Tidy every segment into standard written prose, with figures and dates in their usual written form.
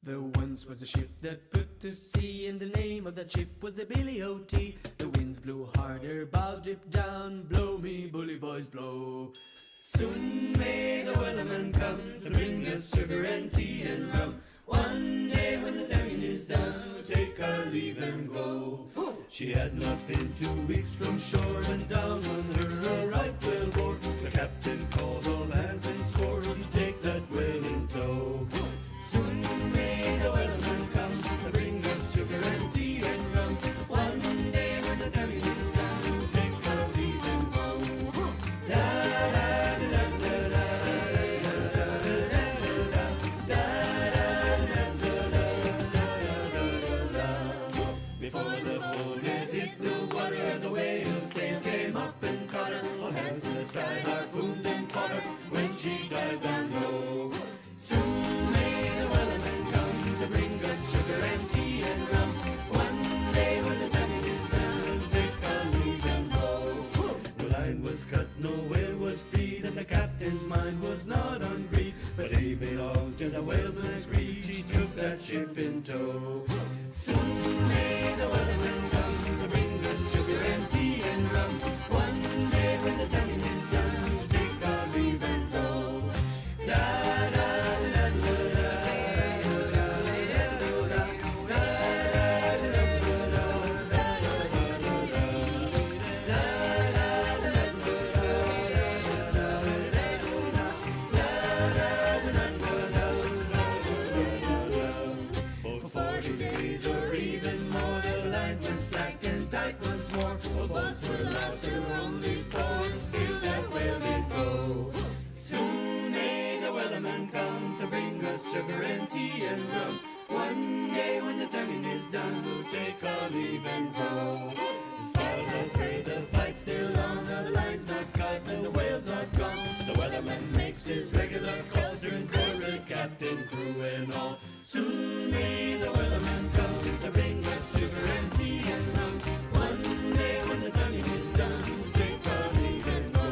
There once was a ship that put to sea, and the name of that ship was the Billy O.T. The winds blew harder, bow dip down, blow me bully boys blow. Soon may the wellerman come to bring us sugar and tea and rum. One day when the tanning is done, we'll take our leave and go. She had not been 2 weeks from shore, and down on her a right whale bore. The captain called all hands and swore to take that whale in tow. Soon may the wellerman come to bring us sugar and tea and rum. One day when the tanning is done, we'll take our leave and go. Before the boat had hit the water, the whale's tail came up and caught her. All hands to the side, harpooned and fought her when she dived down low. Soon may the wellerman come to bring us sugar and tea and rum. One day when the tanning is done, we'll take our leave and go. No line was cut, no whale was freed, and the captain's mind was not on greed. But he belonged to the whales and screed, he took that ship in tow. Soon may the wellerman come to bring us sugar and tea and rum. One day when the tanning is done, we'll take our leave and go. Da da da da da. For 40 days or even more, the line went slack and tight once more. All boats were lost, there were only 4, still that whale did go. Soon may the wellerman come to bring us sugar and tea and rum. One day when the tanning is done, we'll take our leave and go. As far as I've heard, the fight's still on, now the line's not cut and the whale's not gone. The wellerman makes his regular call, turn chorus, captain, crew and all. Soon may the wellerman come to bring us sugar and tea and rum. One day when the tanning is done, we'll take our leave and go.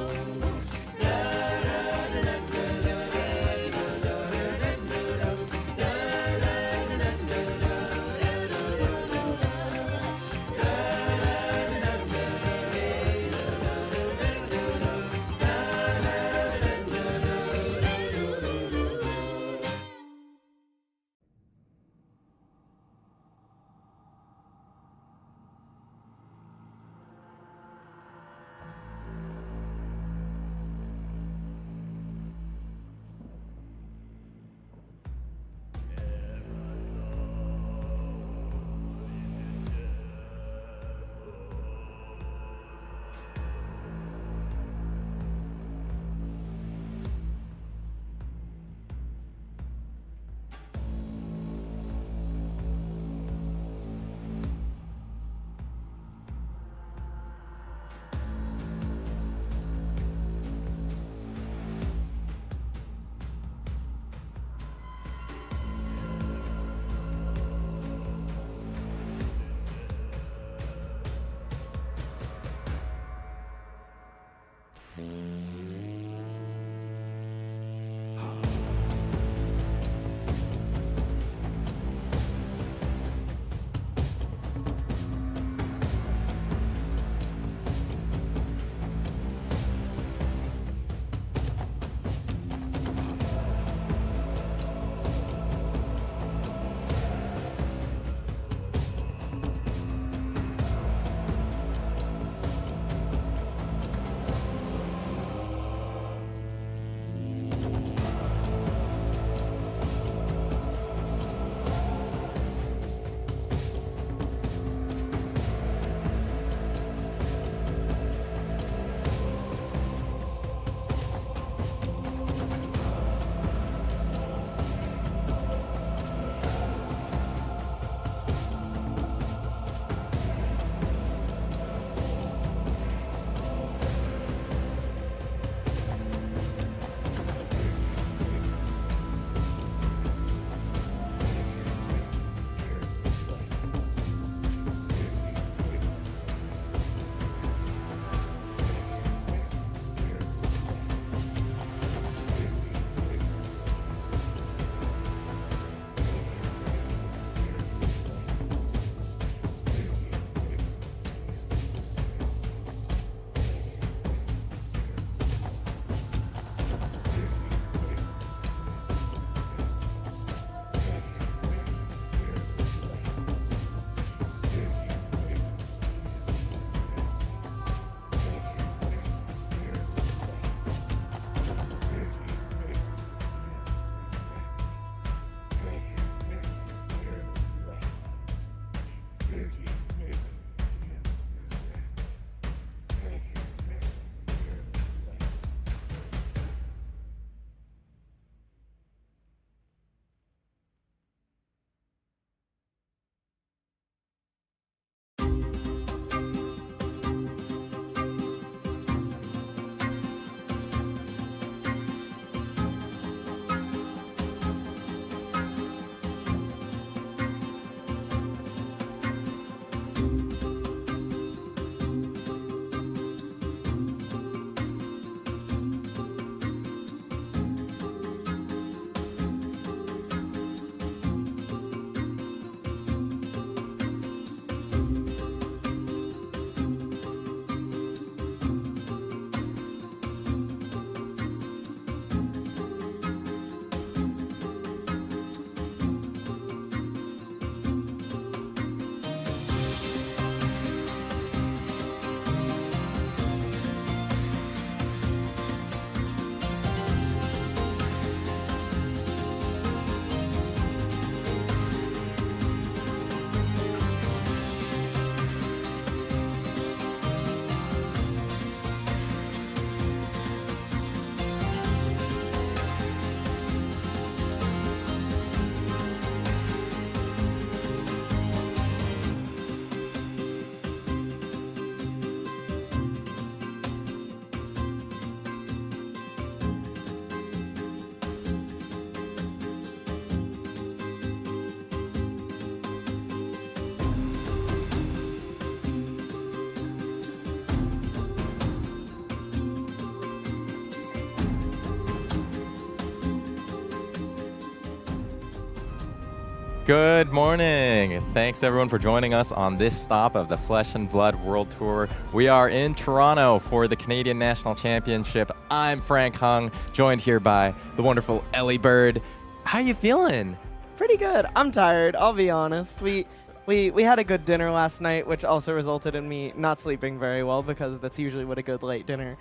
Good morning. Thanks everyone for joining us on this stop of the Flesh and Blood World Tour. We are in Toronto for the Canadian National Championship. I'm Frank Hung, joined here by the wonderful Elly Bird. How you feeling? Pretty good. I'm tired, I'll be honest. We had a good dinner last night, which also resulted in me not sleeping very well because that's usually what a good late dinner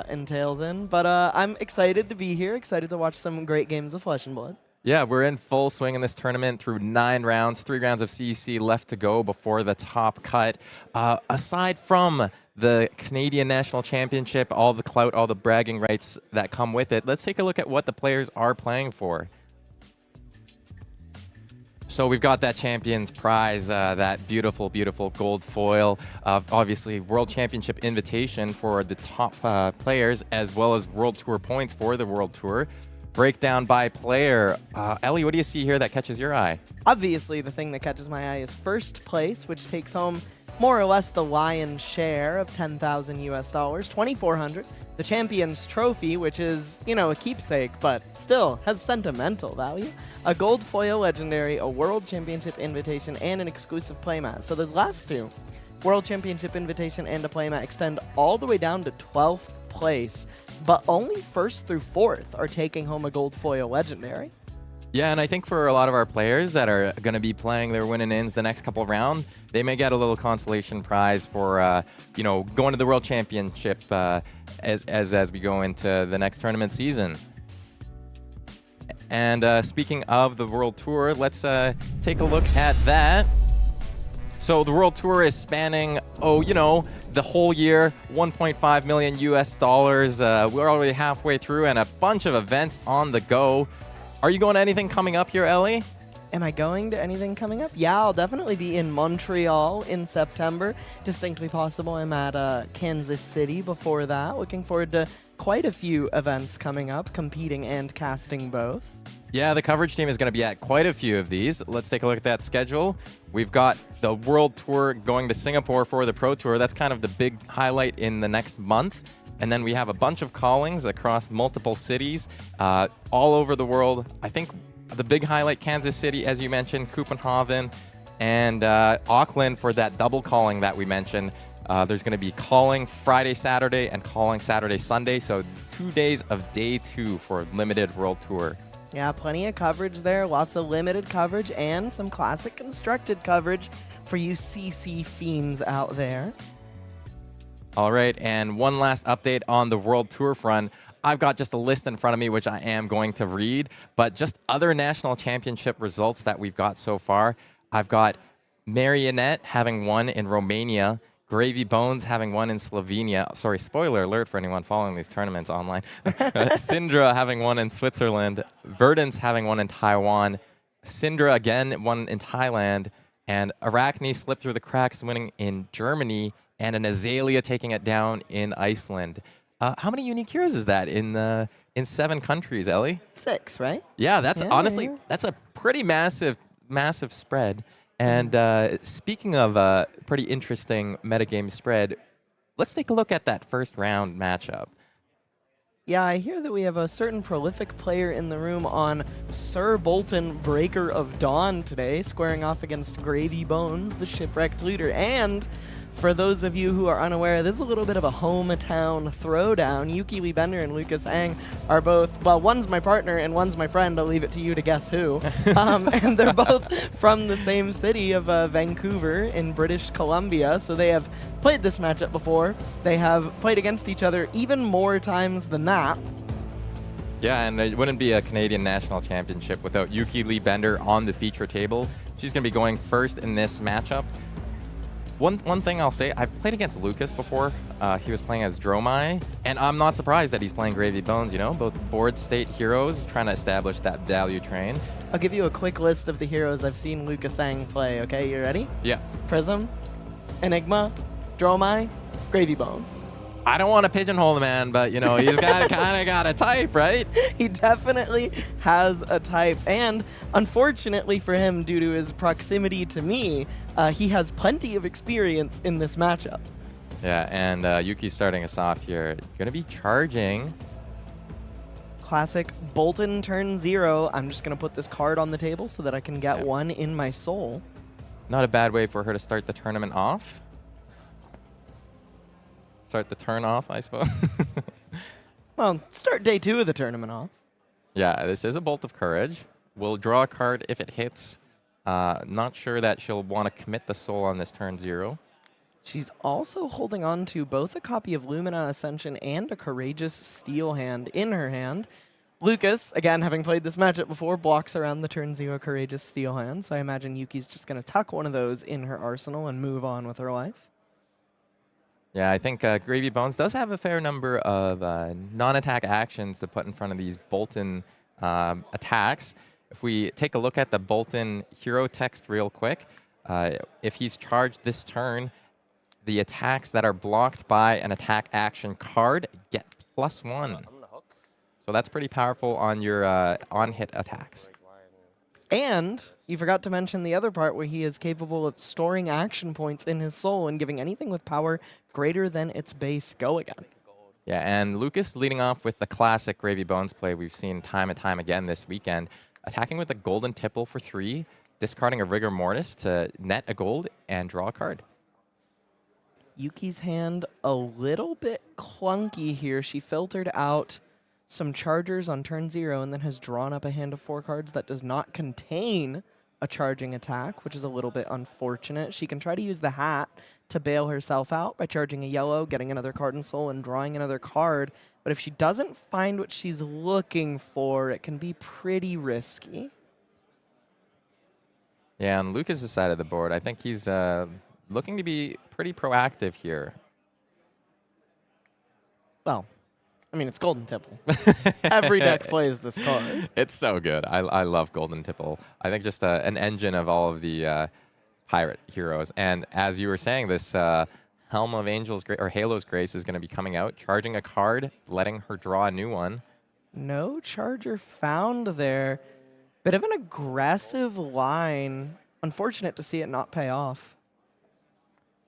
entails in. But I'm excited to be here, excited to watch some great games of Flesh and Blood. Yeah, we're in full swing in this tournament through 9 rounds, 3 rounds of CEC left to go before the top cut. Aside from the Canadian National Championship, all the clout, all the bragging rights that come with it, let's take a look at what the players are playing for. So we've got that Champions Prize, that beautiful, beautiful gold foil, obviously World Championship invitation for the top players, as well as World Tour points for the World Tour. Breakdown by player. Elly, what do you see here that catches your eye? Obviously, the thing that catches my eye is first place, which takes home more or less the lion's share of $10,000 US, $2,400. The Champions Trophy, which is, you know, a keepsake, but still has sentimental value. A gold foil legendary, a World Championship invitation, and an exclusive playmat. So those last two, World Championship invitation and a playmat, extend all the way down to 12th place, but only 1st through 4th are taking home a gold foil legendary. Yeah, and I think for a lot of our players that are going to be playing their win-and-ins the next couple of rounds, they may get a little consolation prize for, you know, going to the World Championship as we go into the next tournament season. And speaking of the World Tour, let's take a look at that. So the World Tour is spanning, you know, the whole year, $1.5 million US. We're already halfway through and a bunch of events on the go. Are you going to anything coming up here, Elly? Am I going to anything coming up? Yeah, I'll definitely be in Montreal in September. Distinctly possible I'm at Kansas City before that. Looking forward to quite a few events coming up, competing and casting both. Yeah, the coverage team is going to be at quite a few of these. Let's take a look at that schedule. We've got the World Tour going to Singapore for the Pro Tour. That's kind of the big highlight in the next month. And then we have a bunch of callings across multiple cities all over the world. I think the big highlight, Kansas City, as you mentioned, Copenhagen, and Auckland for that double calling that we mentioned. There's going to be calling Friday, Saturday, and calling Saturday, Sunday. So 2 days of day 2 for limited World Tour. Yeah, plenty of coverage there, lots of limited coverage, and some classic constructed coverage for you CC fiends out there. All right, and one last update on the World Tour front. I've got just a list in front of me, which I am going to read, but just other national championship results that we've got so far. I've got Marionette having won in Romania, Gravy Bones having won in Slovenia. Sorry, spoiler alert for anyone following these tournaments online. Cindra having won in Switzerland, Verdance having won in Taiwan, Cindra again won in Thailand, and Arachne slipped through the cracks winning in Germany, and an Azalea taking it down in Iceland. How many unique heroes is that in 7 countries, Elly? 6, right? Yeah, that's honestly, that's a pretty massive spread. And speaking of a pretty interesting metagame spread, let's take a look at that first round matchup. Yeah, I hear that we have a certain prolific player in the room on Sir Boltyn, Breaker of Dawn today, squaring off against Gravy Bones, the shipwrecked looter. And for those of you who are unaware, this is a little bit of a hometown throwdown. Yuki Lee Bender and Lucas Ang are both, well, one's my partner and one's my friend. I'll leave it to you to guess who. And they're both from the same city of Vancouver in British Columbia. So they have played this matchup before. They have played against each other even more times than that. Yeah, and it wouldn't be a Canadian National Championship without Yuki Lee Bender on the feature table. She's going to be going first in this matchup. One thing I'll say, I've played against Lucas before. He was playing as Dromai, and I'm not surprised that he's playing Gravy Bones, you know, both board state heroes trying to establish that value train. I'll give you a quick list of the heroes I've seen Lucas Ang play, okay? You ready? Yeah. Prism, Enigma, Dromai, Gravy Bones. I don't want to pigeonhole the man, but, you know, he's kind of got a type, right? He definitely has a type. And unfortunately for him, due to his proximity to me, he has plenty of experience in this matchup. Yeah, and Yuki's starting us off here. Going to be charging. classic Boltyn turn 0. I'm just going to put this card on the table so that I can get one in my soul. Not a bad way for her to start the tournament off. Start the turn off, I suppose. Well, start day 2 of the tournament off. Yeah, this is a Bolt of Courage. We'll draw a card if it hits. Not sure that she'll want to commit the soul on this turn 0. She's also holding on to both a copy of Lumina Ascension and a Courageous Steel Hand in her hand. Lucas, again, having played this matchup before, blocks around the turn 0 Courageous Steel Hand, so I imagine Yuki's just going to tuck one of those in her arsenal and move on with her life. Yeah, I think Gravy Bones does have a fair number of non-attack actions to put in front of these Boltyn attacks. If we take a look at the Boltyn hero text real quick, if he's charged this turn, the attacks that are blocked by an attack action card get +1. So that's pretty powerful on your on-hit attacks. And you forgot to mention the other part where he is capable of storing action points in his soul and giving anything with power greater than its base go again. Yeah, and Lucas leading off with the classic Gravy Bones play we've seen time and time again this weekend, attacking with a Golden Tipple for 3, discarding a Rigor Mortis to net a gold and draw a card. Yuki's hand a little bit clunky here. She filtered out some chargers on turn 0 and then has drawn up a hand of 4 cards that does not contain a charging attack, which is a little bit unfortunate. She can try to use the hat to bail herself out by charging a yellow, getting another card in soul, and drawing another card. But if she doesn't find what she's looking for, it can be pretty risky. Yeah, on Lucas's side of the board, I think he's looking to be pretty proactive here. Well, I mean, it's Golden Tipple. Every deck plays this card. It's so good. I love Golden Tipple. I think just an engine of all of the pirate heroes. And as you were saying, this Helm of Angel's or Halo's Grace is going to be coming out, charging a card, letting her draw a new one. No charger found there. Bit of an aggressive line. Unfortunate to see it not pay off.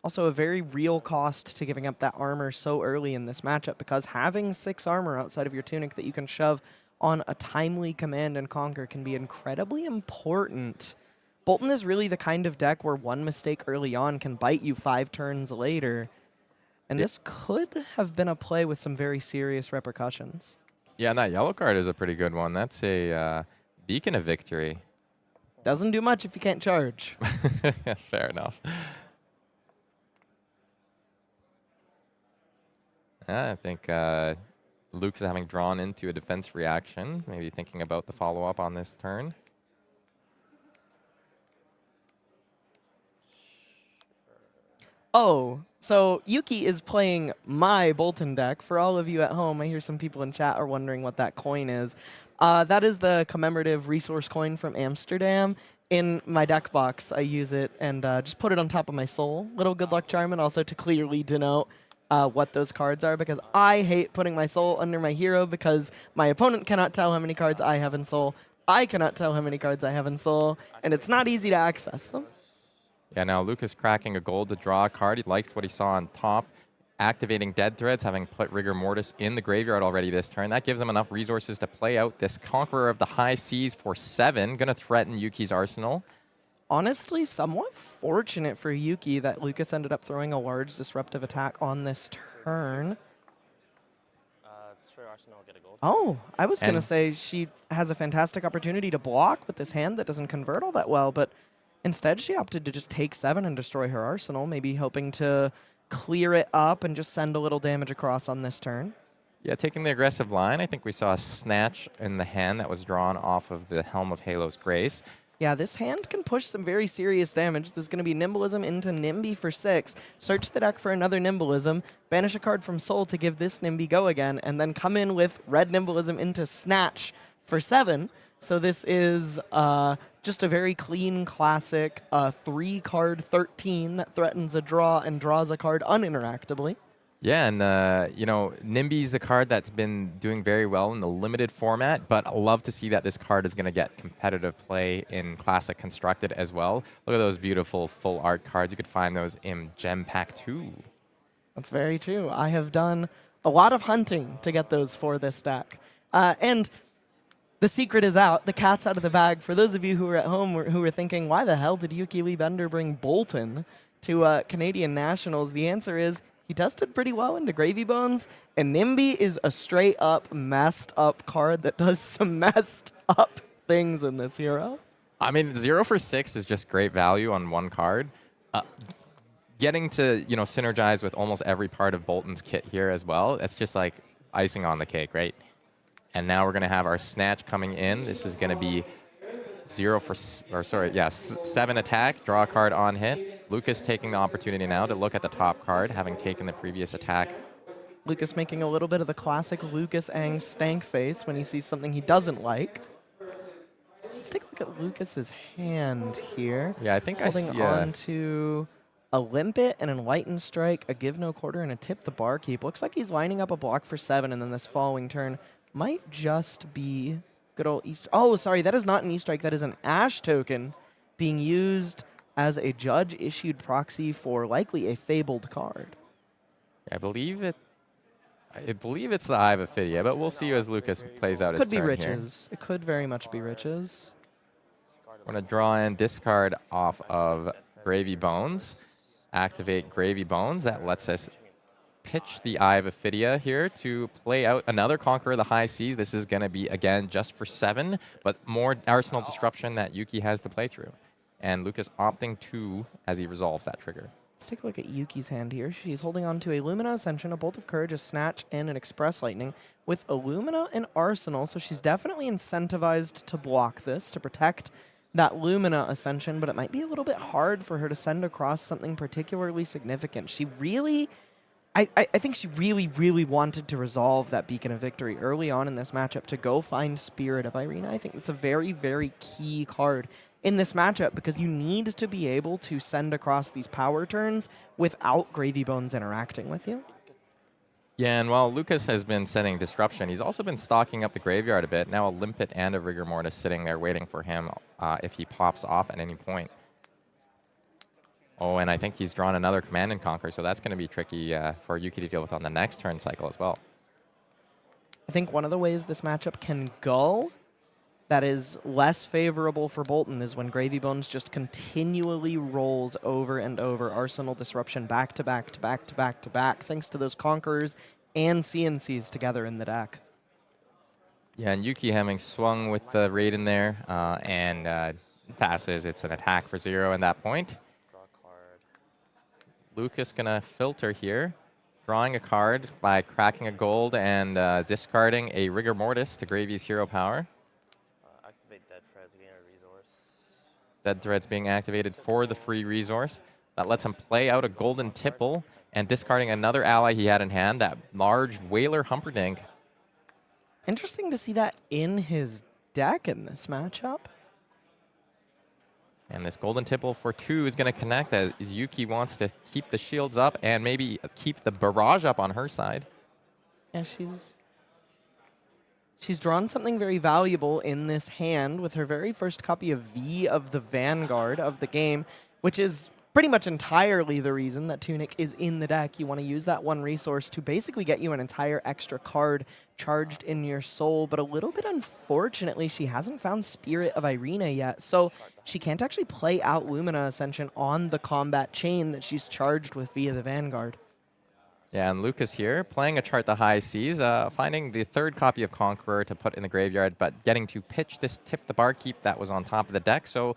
Also a very real cost to giving up that armor so early in this matchup, because having 6 armor outside of your tunic that you can shove on a timely command and conquer can be incredibly important. Boltyn is really the kind of deck where one mistake early on can bite you 5 turns later. And this could have been a play with some very serious repercussions. Yeah, and that yellow card is a pretty good one. That's a beacon of victory. Doesn't do much if you can't charge. Fair enough. I think Luke's having drawn into a defense reaction, maybe thinking about the follow-up on this turn. Oh, so Yuki is playing my Boltyn deck. For all of you at home, I hear some people in chat are wondering what that coin is. That is the commemorative resource coin from Amsterdam. In my deck box, I use it and just put it on top of my soul. Little good luck charm, and also to clearly denote what those cards are, because I hate putting my soul under my hero because my opponent cannot tell how many cards I have in soul. I cannot tell how many cards I have in soul, and it's not easy to access them. Yeah, now Lucas cracking a gold to draw a card. He likes what he saw on top. Activating Dead Threads, having put Rigor Mortis in the graveyard already this turn. That gives him enough resources to play out this Conqueror of the High Seas for 7. Going to threaten Yuki's arsenal. Honestly, somewhat fortunate for Yuki that Lucas ended up throwing a large disruptive attack on this turn. Oh, I was going to say she has a fantastic opportunity to block with this hand that doesn't convert all that well, but instead she opted to just take 7 and destroy her arsenal, maybe hoping to clear it up and just send a little damage across on this turn. Yeah, taking the aggressive line, I think we saw a snatch in the hand that was drawn off of the Helm of Halo's Grace. Yeah, this hand can push some very serious damage. There's going to be Nimbleism into Nimby for 6. Search the deck for another Nimbleism, banish a card from Soul to give this Nimby go again, and then come in with red Nimbleism into Snatch for 7. So this is just a very clean, classic 3-card 13 that threatens a draw and draws a card uninteractably. Yeah, and, you know, Nimby's a card that's been doing very well in the limited format, but I love to see that this card is going to get competitive play in Classic Constructed as well. Look at those beautiful full art cards. You could find those in Gem Pack 2. That's very true. I have done a lot of hunting to get those for this deck. And the secret is out. The cat's out of the bag. For those of you who are at home who were thinking, why the hell did Yuki Lee Bender bring Boltyn to Canadian Nationals? The answer is he tested pretty well into Gravy Bones, and Nimby is a straight up messed up card that does some messed up things in this hero. I mean, 0 for 6 is just great value on one card. Getting to, synergize with almost every part of Boltyn's kit here as well, that's just like icing on the cake, right? And now we're going to have our Snatch coming in. This is going to be 7 attack, draw a card on hit. Lucas taking the opportunity now to look at the top card, having taken the previous attack. Lucas making a little bit of the classic Lucas Ang stank face when he sees something he doesn't like. Let's take a look at Lucas's hand here. Yeah, I think holding on to a Limpet, an Enlightened Strike, a Give No Quarter, and a Tip the Barkeep. Looks like he's lining up a block for 7, and then this following turn might just be good old East. Oh, sorry, that is not an E-Strike. That is an Ash token being used as a judge-issued proxy for likely a fabled card. I believe it's the Eye of Ophidia, but we'll see as Lucas plays out his turn here. Could be Riches. It could very much be Riches. We're going to draw in discard off of Gravy Bones. Activate Gravy Bones. That lets us pitch the Eye of Ophidia here to play out another Conqueror of the High Seas. This is going to be, again, just for 7, but more Arsenal Disruption that Yuki has to play through. And Lucas opting 2 as he resolves that trigger. Let's take a look at Yuki's hand here. She's holding on to a Lumina Ascension, a Bolt of Courage, a Snatch, and an Express Lightning with Illumina and Arsenal. So she's definitely incentivized to block this, to protect that Lumina Ascension, but it might be a little bit hard for her to send across something particularly significant. She really, I think she really, really wanted to resolve that Beacon of Victory early on in this matchup to go find Spirit of Irina. I think it's a very, very key card in this matchup because you need to be able to send across these power turns without Gravy Bones interacting with you. Yeah, and while Lucas has been sending Disruption, he's also been stocking up the graveyard a bit. Now a Limpet and a Rigor Mortis sitting there waiting for him if he pops off at any point. Oh, and I think he's drawn another Command and Conquer, so that's going to be tricky for Yuki to deal with on the next turn cycle as well. I think one of the ways this matchup can go that is less favorable for Boltyn is when Gravy Bones just continually rolls over and over Arsenal Disruption back to back to back to back to back, thanks to those Conquerors and CNCs together in the deck. Yeah, and Yuki having swung with the Raiden there and passes. It's an attack for 0 at that point. Lucas going to filter here, drawing a card by cracking a gold and discarding a Rigor Mortis to Gravy's hero power. Activate Dead Threads, gain a resource. Dead Threads being activated for the free resource. That lets him play out a Golden Tipple and discarding another ally he had in hand, that large Whaler Humperdinck. Interesting to see that in his deck in this matchup. And this Golden Tipple for 2 is going to connect as Yuki wants to keep the shields up and maybe keep the barrage up on her side. Yeah, she's drawn something very valuable in this hand with her very first copy of V of the Vanguard of the game, which is pretty much entirely the reason that Tunic is in the deck. You want to use that one resource to basically get you an entire extra card charged in your soul, but a little bit unfortunately, she hasn't found Spirit of Irina yet, so she can't actually play out Lumina Ascension on the combat chain that she's charged with via the Vanguard. Yeah, and Lucas here, playing a Chart the High Seas, finding the 3rd copy of Conqueror to put in the graveyard, but getting to pitch this Tip the Barkeep that was on top of the deck, so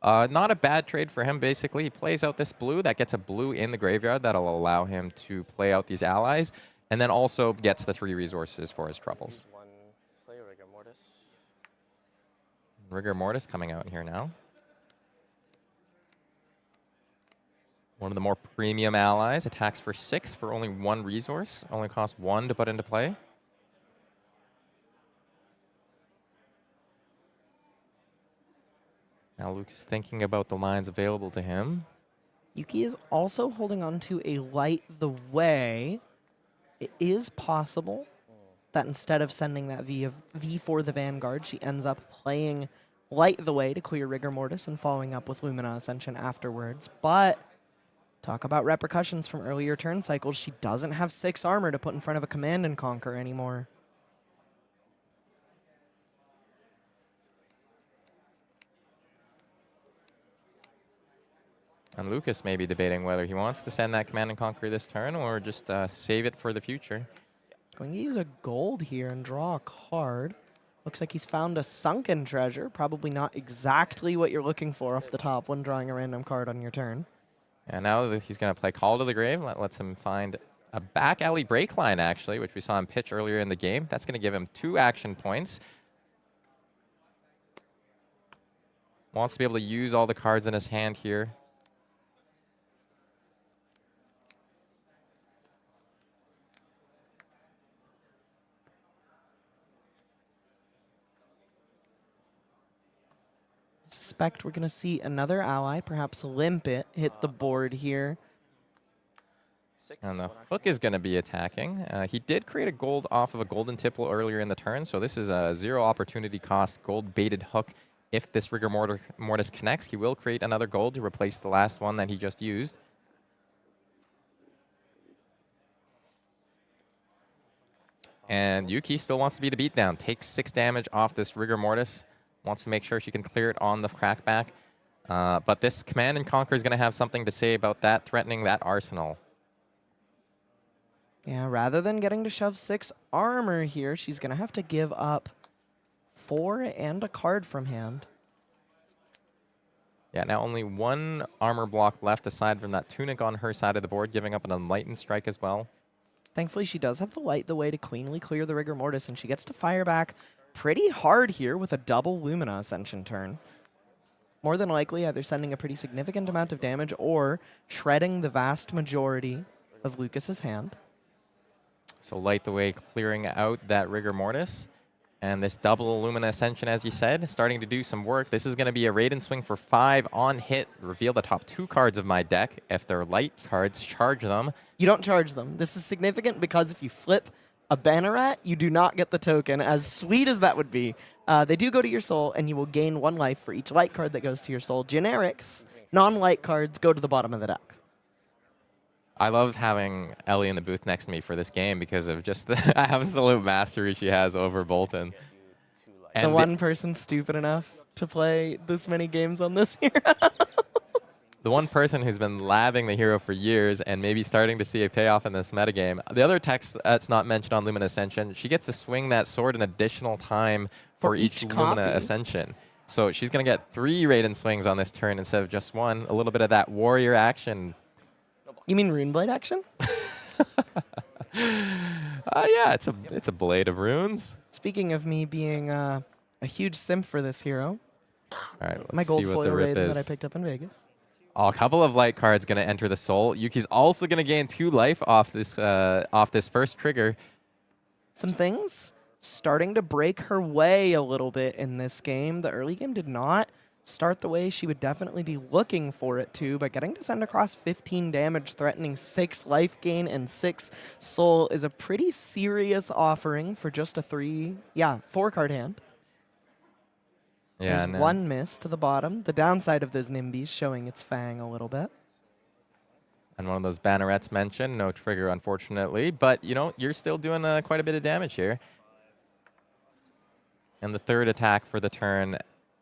not a bad trade for him, basically. He plays out this blue, that gets a blue in the graveyard that'll allow him to play out these allies, and then also gets the 3 resources for his troubles. One play Rigor Mortis. Rigor Mortis coming out here now. One of the more premium allies, attacks for 6 for only 1 resource, only costs 1 to put into play. Now Luke's thinking about the lines available to him. Yuki is also holding on to a Light the Way. It is possible that instead of sending that V for the Vanguard, she ends up playing Light the Way to clear Rigor Mortis and following up with Lumina Ascension afterwards. But talk about repercussions from earlier turn cycles. She doesn't have 6 armor to put in front of a Command and Conquer anymore. And Lucas may be debating whether he wants to send that Command and Conquer this turn or just save it for the future. Going to use a gold here and draw a card. Looks like he's found a sunken treasure. Probably not exactly what you're looking for off the top when drawing a random card on your turn. And now he's going to play Call to the Grave. That lets him find a back alley break line, actually, which we saw him pitch earlier in the game. That's going to give him 2 action points. Wants to be able to use all the cards in his hand here. I suspect we're going to see another ally, perhaps Limpet, hit the board here. And the hook is going to be attacking. He did create a gold off of a golden tipple earlier in the turn, so this is a 0 opportunity cost gold baited hook. If this rigor mortis connects, he will create another gold to replace the last one that he just used. And Yuki still wants to be the beatdown. Takes 6 damage off this rigor mortis. Wants to make sure she can clear it on the crackback. But this Command and Conquer is going to have something to say about that, threatening that arsenal. Yeah, rather than getting to shove 6 armor here, she's going to have to give up 4 and a card from hand. Yeah, now only 1 armor block left aside from that tunic on her side of the board, giving up an Enlightened Strike as well. Thankfully, she does have the light the way to cleanly clear the rigor mortis, and she gets to fire back pretty hard here with a double Lumina Ascension turn. More than likely, either sending a pretty significant amount of damage or shredding the vast majority of Lucas's hand. So light the way, clearing out that rigor mortis. And this double Illumina Ascension, as you said, starting to do some work. This is going to be a Raiden swing for 5 on hit. Reveal the top 2 cards of my deck. If they're light cards, charge them. You don't charge them. This is significant because if you flip a Banneret, you do not get the token, as sweet as that would be. They do go to your soul, and you will gain 1 life for each light card that goes to your soul. Generics, non-light cards, go to the bottom of the deck. I love having Elly in the booth next to me for this game because of just the absolute mastery she has over Boltyn. And the one person stupid enough to play this many games on this hero. The one person who's been labbing the hero for years and maybe starting to see a payoff in this metagame. The other text that's not mentioned on Lumina Ascension, she gets to swing that sword an additional time for each Lumina Ascension. So she's going to get 3 Raiden swings on this turn instead of just 1. A little bit of that warrior action. You mean Runeblade action? Yeah, it's a blade of runes. Speaking of me being a huge simp for this hero, all right, let's my gold see foil what the rip Raiden is. that I picked up in Vegas. Oh, a couple of light cards going to enter the soul. Yuki's also going to gain 2 life off this first trigger. Some things starting to break her way a little bit in this game. The early game did not start the way she would definitely be looking for it to, but getting to send across 15 damage, threatening 6 life gain and 6 soul is a pretty serious offering for just a 4 card hand. Yeah, There's 1 miss to the bottom. The downside of those Nimbies showing its Fang a little bit. And one of those bannerets mentioned, no trigger, unfortunately. But, you know, you're still doing quite a bit of damage here. And the 3rd attack for the turn,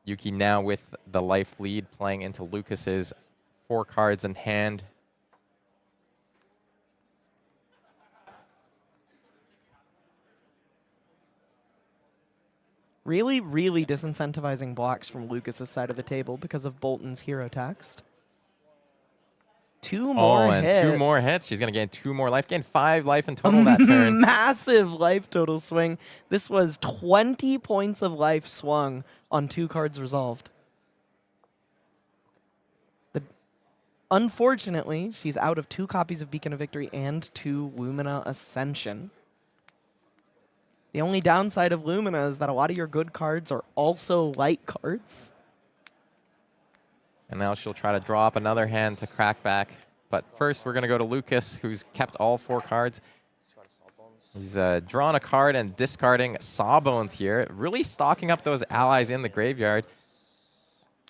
Yuki now with the life lead playing into Lucas's 4 cards in hand. Really, really disincentivizing blocks from Lucas's side of the table because of Boltyn's hero text. 2 more hits. 2 more hits. She's going to gain 2 more life. Gain 5 life in total that turn. Massive life total swing. This was 20 points of life swung on 2 cards resolved. Unfortunately, she's out of 2 copies of Beacon of Victory and 2 Lumina Ascension. The only downside of Lumina is that a lot of your good cards are also light cards. And now she'll try to draw up another hand to crack back. But first, we're going to go to Lucas, who's kept all 4 cards. He's drawn a card and discarding Sawbones here, really stocking up those allies in the graveyard.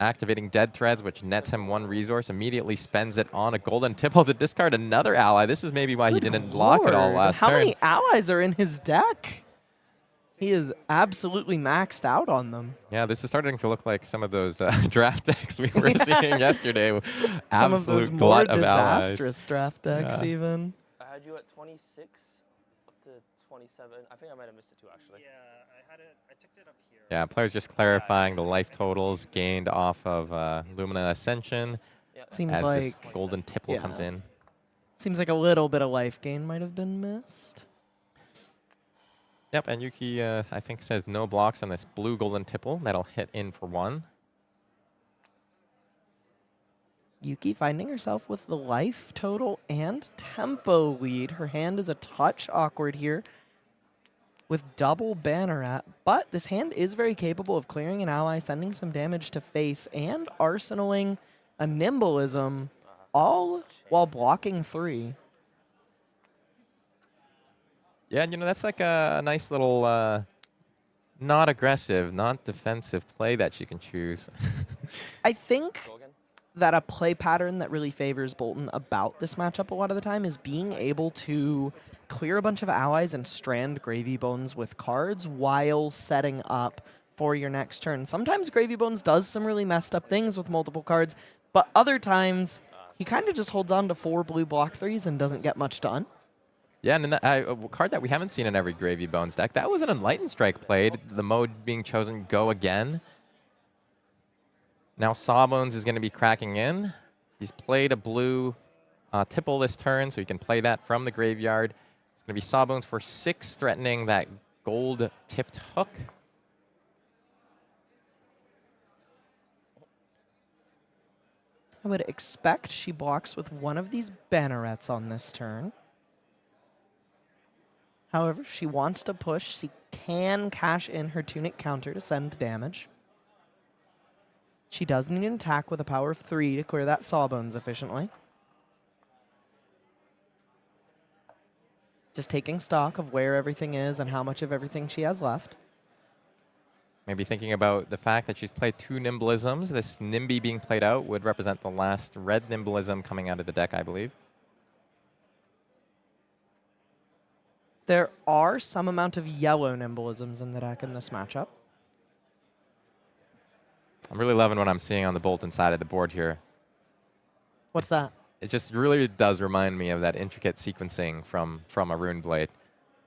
Activating Dead Threads, which nets him 1 resource, immediately spends it on a golden tipple to discard another ally. This is maybe why he didn't block it all last turn. How many allies are in his deck? He is absolutely maxed out on them. Yeah, this is starting to look like some of those draft decks we were seeing yesterday. Some of those Absolute more glut of allies. disastrous draft decks, Yeah. even. I had you at 26 up to 27. I think I might have missed it too, actually. Yeah, I ticked it up here. Yeah, players just clarifying the life totals gained off of Lumina Ascension Yeah. Seems as like this golden tipple yeah. comes in. seems like a little bit of life gain might have been missed. Yep, and Yuki, I think, says no blocks on this blue golden tipple. That'll hit in for 1. Yuki finding herself with the life total and tempo lead. Her hand is a touch awkward here with double Banneret, but this hand is very capable of clearing an ally, sending some damage to face, and arsenaling a Nimbleism, all while blocking 3. Yeah, you know, that's like a nice little not aggressive, not defensive play that she can choose. I think Go again. that a play pattern that really favors Boltyn about this matchup a lot of the time is being able to clear a bunch of allies and strand Gravy Bones with cards while setting up for your next turn. Sometimes Gravy Bones does some really messed up things with multiple cards, but other times he kind of just holds on to 4 blue block 3s and doesn't get much done. Yeah, and then a card that we haven't seen in every Gravy Bones deck, that was an Enlightened Strike played. The mode being chosen, go again. Now Sawbones is going to be cracking in. He's played a blue tipple this turn, so he can play that from the graveyard. It's going to be Sawbones for 6, threatening that gold-tipped hook. I would expect she blocks with one of these Bannerets on this turn. However, if she wants to push, she can cash in her Tunic counter to send damage. She does need an attack with a power of 3 to clear that Sawbones efficiently. Just taking stock of where everything is and how much of everything she has left. Maybe thinking about the fact that she's played 2 Nimbleisms. This Nimby being played out would represent the last red Nimbleism coming out of the deck, I believe. There are some amount of yellow Nimbleisms in the deck in this matchup. I'm really loving what I'm seeing on the Boltyn side of the board here. What's that? It just really does remind me of that intricate sequencing from a Rune Blade.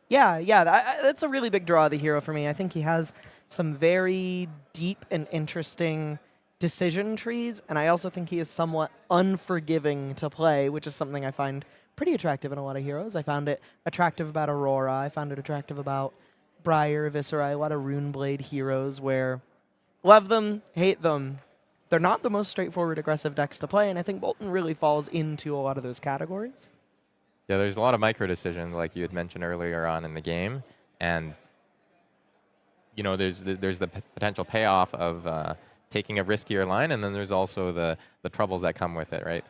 Yeah, that's a really big draw of the hero for me. I think he has some very deep and interesting decision trees, and I also think he is somewhat unforgiving to play, which is something I find pretty attractive in a lot of heroes. I found it attractive about Aurora. I found it attractive about Briar, Viscera, a lot of Rune Blade heroes where love them, hate them. They're not the most straightforward aggressive decks to play, and I think Boltyn really falls into a lot of those categories. Yeah, there's a lot of micro decisions, like you had mentioned earlier on in the game, and you know, there's the potential payoff of taking a riskier line, and then there's also the troubles that come with it, right?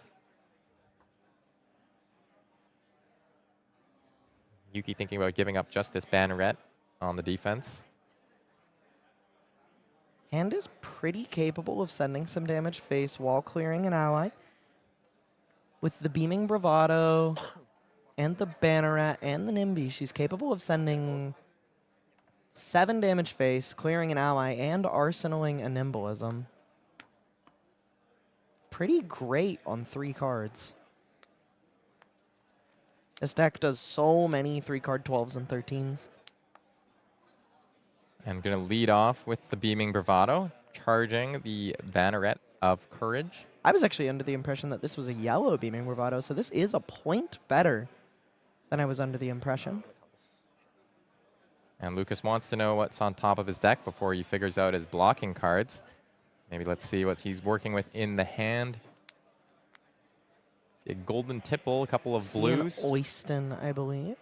Yuki thinking about giving up just this Banneret on the defense. Hand is pretty capable of sending some damage face while clearing an ally. With the Beaming Bravado and the Banneret and the Nimby, she's capable of sending 7 damage face, clearing an ally, and arsenaling a Nimbleism. Pretty great on 3 cards. This deck does so many 3-card 12s and 13s. And going to lead off with the Beaming Bravado, charging the Banneret of Courage. I was actually under the impression that this was a yellow Beaming Bravado, so this is a point better than I was under the impression. And Lucas wants to know what's on top of his deck before he figures out his blocking cards. Maybe let's see what he's working with in the hand. See a golden tipple, a couple of blues. See an Oyston, I believe.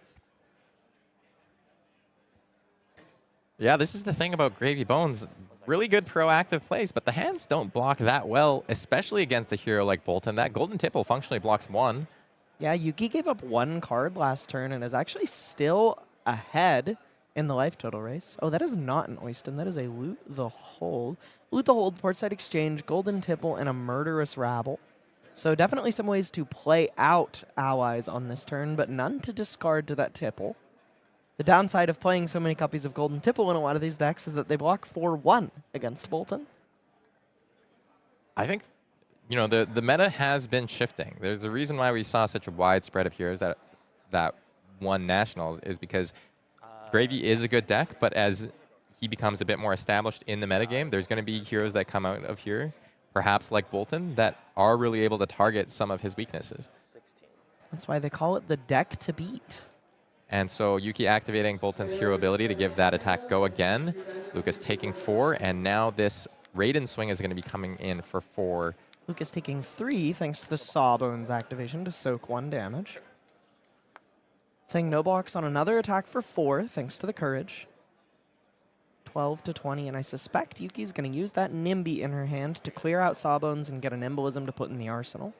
Yeah, this is the thing about Gravy Bones. Really good proactive plays, but the hands don't block that well, especially against a hero like Boltyn. That golden tipple functionally blocks 1. Yeah, Yuki gave up 1 card last turn and is actually still ahead in the life total race. Oh, that is not an Oyston. That is a Loot the Hold. Loot the Hold, Portside Exchange, Golden Tipple, and a Murderous Rabble. So definitely some ways to play out allies on this turn, but none to discard to that Tipple. The downside of playing so many copies of Golden Tipple in a lot of these decks is that they block 4-1 against Boltyn. I think, you know, the meta has been shifting. There's a reason why we saw such a wide spread of heroes that won Nationals is because Gravy is a good deck, but as he becomes a bit more established in the metagame, there's going to be heroes that come out of here, perhaps like Boltyn, that are really able to target some of his weaknesses. 16. That's why they call it the deck to beat. And so Yuki activating Boltyn's hero ability to give that attack go again. Lucas taking 4, and now this Raiden swing is going to be coming in for 4. Lucas taking 3 thanks to the Sawbones activation to soak 1 damage. Saying no blocks on another attack for 4 thanks to the Courage. 12 to 20, and I suspect Yuki's going to use that Nimby in her hand to clear out Sawbones and get an Embolism to put in the arsenal.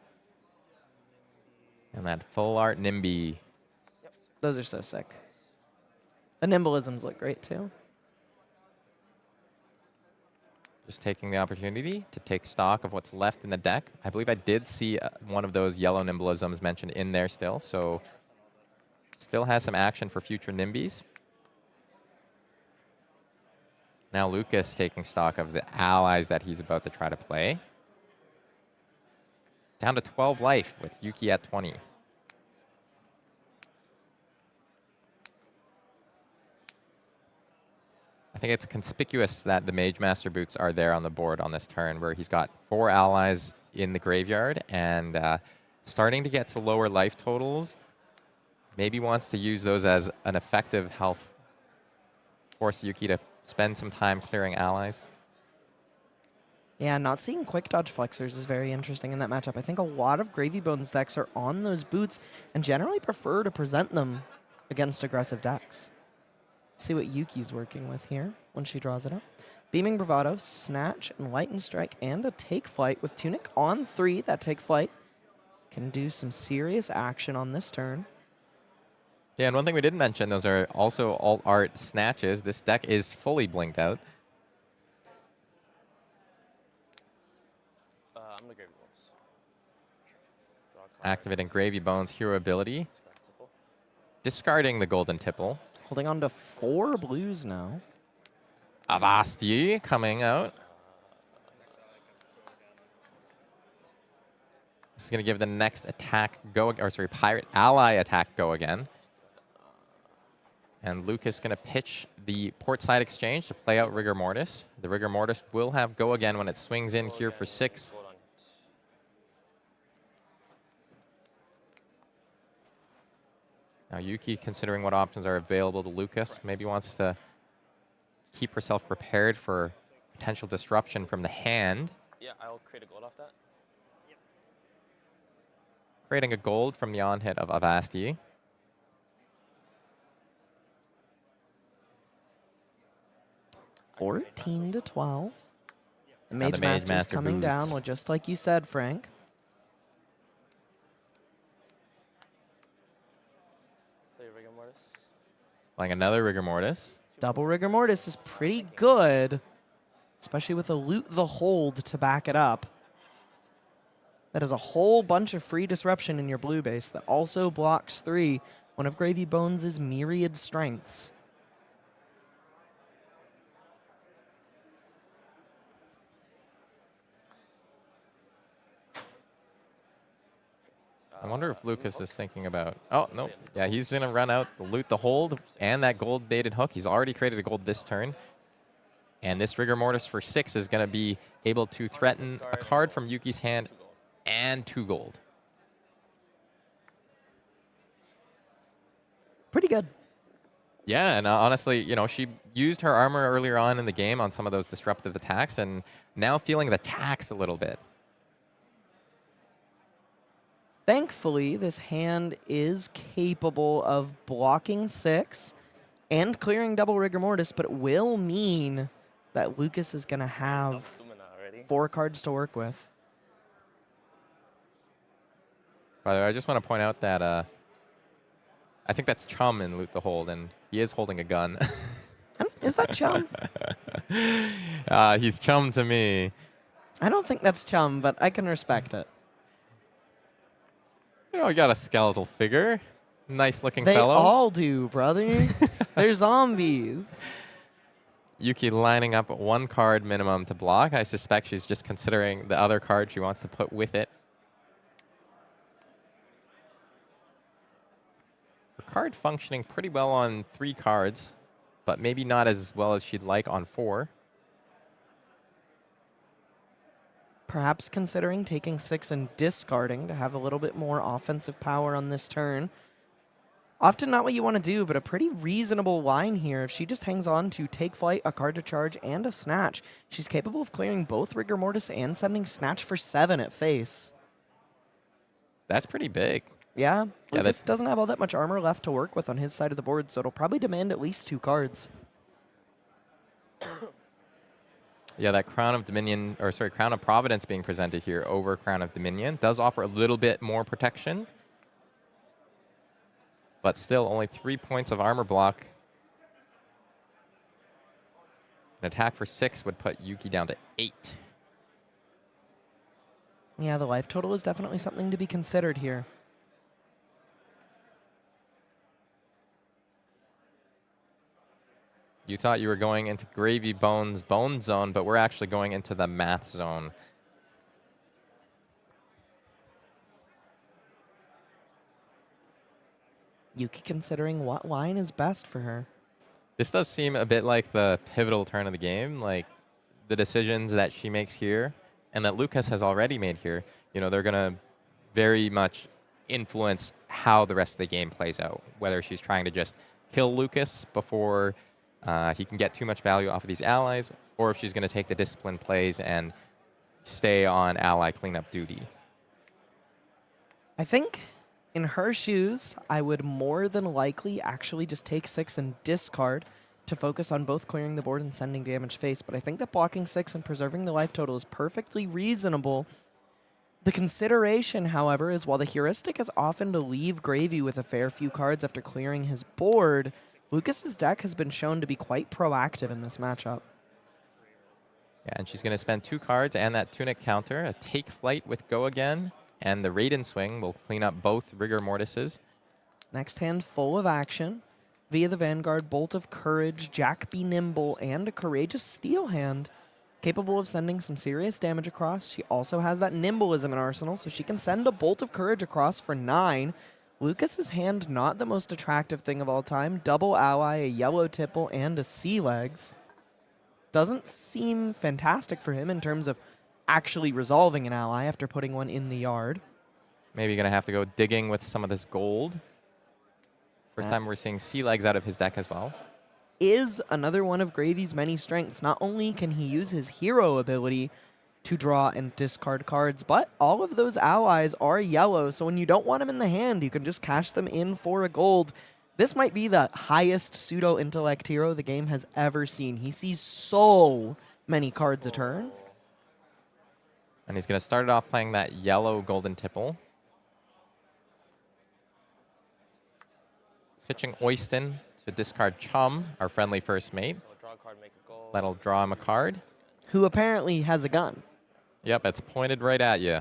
And that full art Nimby. Those are so sick. The Nimbolisms look great too. Just taking the opportunity to take stock of what's left in the deck. I believe I did see one of those yellow Nimbolisms mentioned in there still, so still has some action for future Nimbies. Now Lucas taking stock of the allies that he's about to try to play. Down to 12 life with Yuki at 20. I think it's conspicuous that the Mage Master boots are there on the board on this turn, where he's got 4 allies in the graveyard and starting to get to lower life totals. Maybe wants to use those as an effective health. Force Yuki to spend some time clearing allies. Yeah, not seeing quick dodge flexors is very interesting in that matchup. I think a lot of Gravy Bones decks are on those boots and generally prefer to present them against aggressive decks. See what Yuki's working with here when she draws it up. Beaming Bravado, Snatch, and Light & Strike, and a Take Flight with Tunic on 3. That Take Flight can do some serious action on this turn. Yeah, and one thing we didn't mention, those are also alt art snatches. This deck is fully blinked out. I'm the Gravy Bones. Activating Gravy Bones hero ability. Discarding the Golden Tipple. Holding on to 4 blues now. Avasti coming out. This is going to give the next attack go, or sorry, Pirate ally attack go again. And Lucas going to pitch the Portside Exchange to play out Rigor Mortis. The Rigor Mortis will have go again when it swings in here for 6. Now Yuki, considering what options are available to Lucas, maybe wants to keep herself prepared for potential disruption from the hand. Yeah, I'll create a gold off that. Creating a gold from the on-hit of Avasti. $14 to 12. The Now Mage the Mage Master's Master coming down, boots. well, just like you said, Frank. Play Rigor Mortis. Playing another Rigor Mortis. Double Rigor Mortis is pretty good, especially with a Loot the Hold to back it up. That is a whole bunch of free disruption in your blue base that also blocks 3, one of Gravy Bones' myriad strengths. I wonder if Lucas is thinking about... Oh, no. Yeah, he's going to run out, Loot the Hold, and that gold-baited hook. He's already created a gold this turn. And this Rigor Mortis for 6 is going to be able to threaten a card from Yuki's hand and 2 gold. Pretty good. Yeah, and honestly, you know, she used her armor earlier on in the game on some of those disruptive attacks, and now feeling the tax a little bit. Thankfully, this hand is capable of blocking 6 and clearing double Rigor Mortis, but it will mean that Lucas is going to have 4 cards to work with. By the way, I just want to point out that I think that's Chum in Loot the Hold, and he is holding a gun. Is that Chum? He's Chum to me. I don't think that's Chum, but I can respect it. You know, we got a skeletal figure. Nice looking They fellow. all do, brother. They're zombies. Yuki lining up 1 card minimum to block. I suspect she's just considering the other card she wants to put with it. Her card functioning pretty well on 3 cards, but maybe not as well as she'd like on 4. Perhaps considering taking 6 and discarding to have a little bit more offensive power on this turn. Often not what you want to do, but a pretty reasonable line here. If she just hangs on to Take Flight, a card to charge, and a Snatch, she's capable of clearing both Rigor Mortis and sending Snatch for 7 at face. That's pretty big. Yeah, Yeah, Lucas doesn't have all that much armor left to work with on his side of the board, so it'll probably demand at least 2 cards. Yeah, that Crown of Dominion, or sorry, Crown of Providence being presented here over Crown of Dominion does offer a little bit more protection. But still, only 3 points of armor block. An attack for 6 would put Yuki down to 8. Yeah, the life total is definitely something to be considered here. You thought you were going into Gravy Bones Bone Zone, but we're actually going into the Math Zone. Yuki considering what line is best for her. This does seem a bit like the pivotal turn of the game, like the decisions that she makes here and that Lucas has already made here. You know, they're going to very much influence how the rest of the game plays out, whether she's trying to just kill Lucas before he can get too much value off of these allies, or if she's going to take the disciplined plays and stay on ally cleanup duty. I think in her shoes, I would more than likely actually just take 6 and discard to focus on both clearing the board and sending damage face, but I think that blocking 6 and preserving the life total is perfectly reasonable. The consideration, however, is while the heuristic is often to leave Gravy with a fair few cards after clearing his board, Lucas's deck has been shown to be quite proactive in this matchup. Yeah, and she's going to spend 2 cards and that Tunic counter, a Take Flight with Go Again, and the Raiden Swing will clean up both Rigor Mortises. Next hand full of action. Via the Vanguard, Bolt of Courage, Jack Be Nimble, and a Courageous Steel hand. Capable of sending some serious damage across. She also has that Nimbleism in arsenal, so she can send a Bolt of Courage across for 9. Lucas's hand, not the most attractive thing of all time. Double ally, a yellow tipple, and a sea legs. Doesn't seem fantastic for him in terms of actually resolving an ally after putting one in the yard. Maybe going to have to go digging with some of this gold. First time we're seeing sea legs out of his deck as well. Is another one of Gravy's many strengths. Not only can he use his hero ability to draw and discard cards, but all of those allies are yellow, so when you don't want them in the hand, you can just cash them in for a gold. This might be the highest pseudo-intellect hero the game has ever seen. He sees so many cards a turn. And he's going to start it off playing that yellow golden tipple. Pitching Oyston to discard Chum, our friendly first mate. Draw a card, make a goal. That'll draw him a card. Who apparently has a gun. Yep, it's pointed right at you.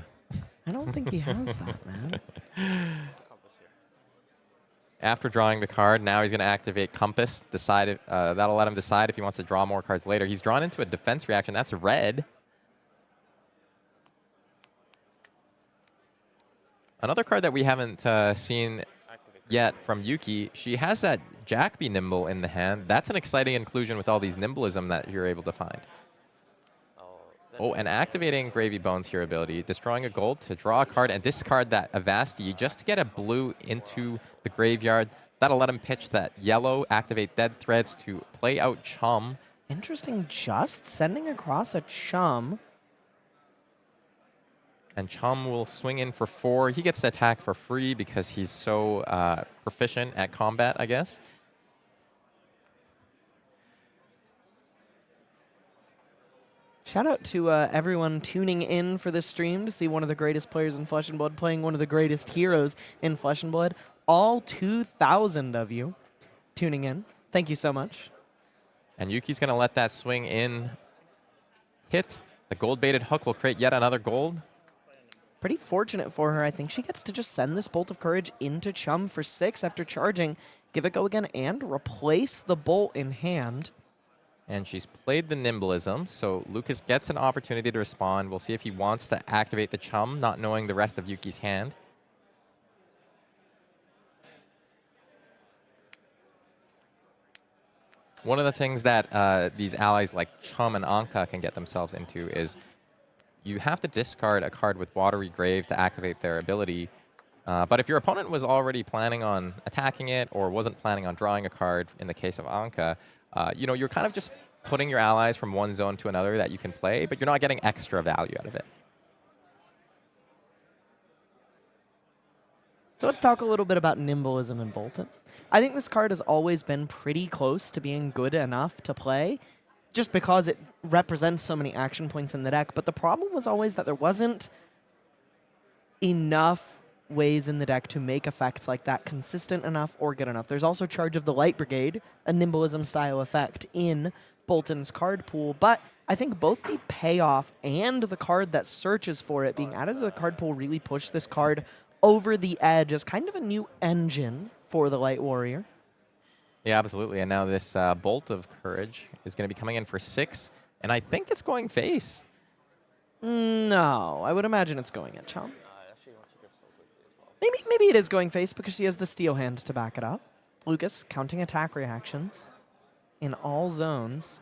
I don't think he has that, man. Compass here. After drawing the card, now he's going to activate Compass. That'll let him decide if he wants to draw more cards later. He's drawn into a defense reaction. That's red. Another card that we haven't seen yet from Yuki, she has that Jack Be Nimble in the hand. That's an exciting inclusion with all these Nimbleism that you're able to find. Oh, and activating Gravy Bones here ability, destroying a gold to draw a card and discard that Avasti just to get a blue into the graveyard. That'll let him pitch that yellow, activate Dead Threads to play out Chum. Interesting, just sending across a Chum. And Chum will swing in for 4. He gets to attack for free because he's so proficient at combat, I guess. Shout out to everyone tuning in for this stream to see one of the greatest players in Flesh and Blood playing one of the greatest heroes in Flesh and Blood. All 2,000 of you tuning in. Thank you so much. And Yuki's going to let that swing in hit. The gold-baited hook will create yet another gold. Pretty fortunate for her. I think she gets to just send this Bolt of Courage into Chum for 6 after charging, give it go again, and replace the Bolt in hand. And she's played the Nimblism, so Lucas gets an opportunity to respond. We'll see if he wants to activate the Chum, not knowing the rest of Yuki's hand. One of the things that these allies like Chum and Anka can get themselves into is you have to discard a card with Watery Grave to activate their ability. But if your opponent was already planning on attacking it or wasn't planning on drawing a card, in the case of Anka, you know, you're kind of just putting your allies from one zone to another that you can play, but you're not getting extra value out of it. So let's talk a little bit about Nimblism and Boltyn. I think this card has always been pretty close to being good enough to play, just because it represents so many action points in the deck. But the problem was always that there wasn't enough ways in the deck to make effects like that consistent enough or good enough. There's also Charge of the Light Brigade, a Nimblism-style effect in Boltyn's card pool, but I think both the payoff and the card that searches for it being added to the card pool really pushed this card over the edge as kind of a new engine for the Light Warrior. Yeah, absolutely. And now this Bolt of Courage is going to be coming in for 6, and I think it's going face. No, I would imagine it's going at Chum. Maybe it is going face because she has the Steel Hand to back it up. Lucas counting attack reactions in all zones.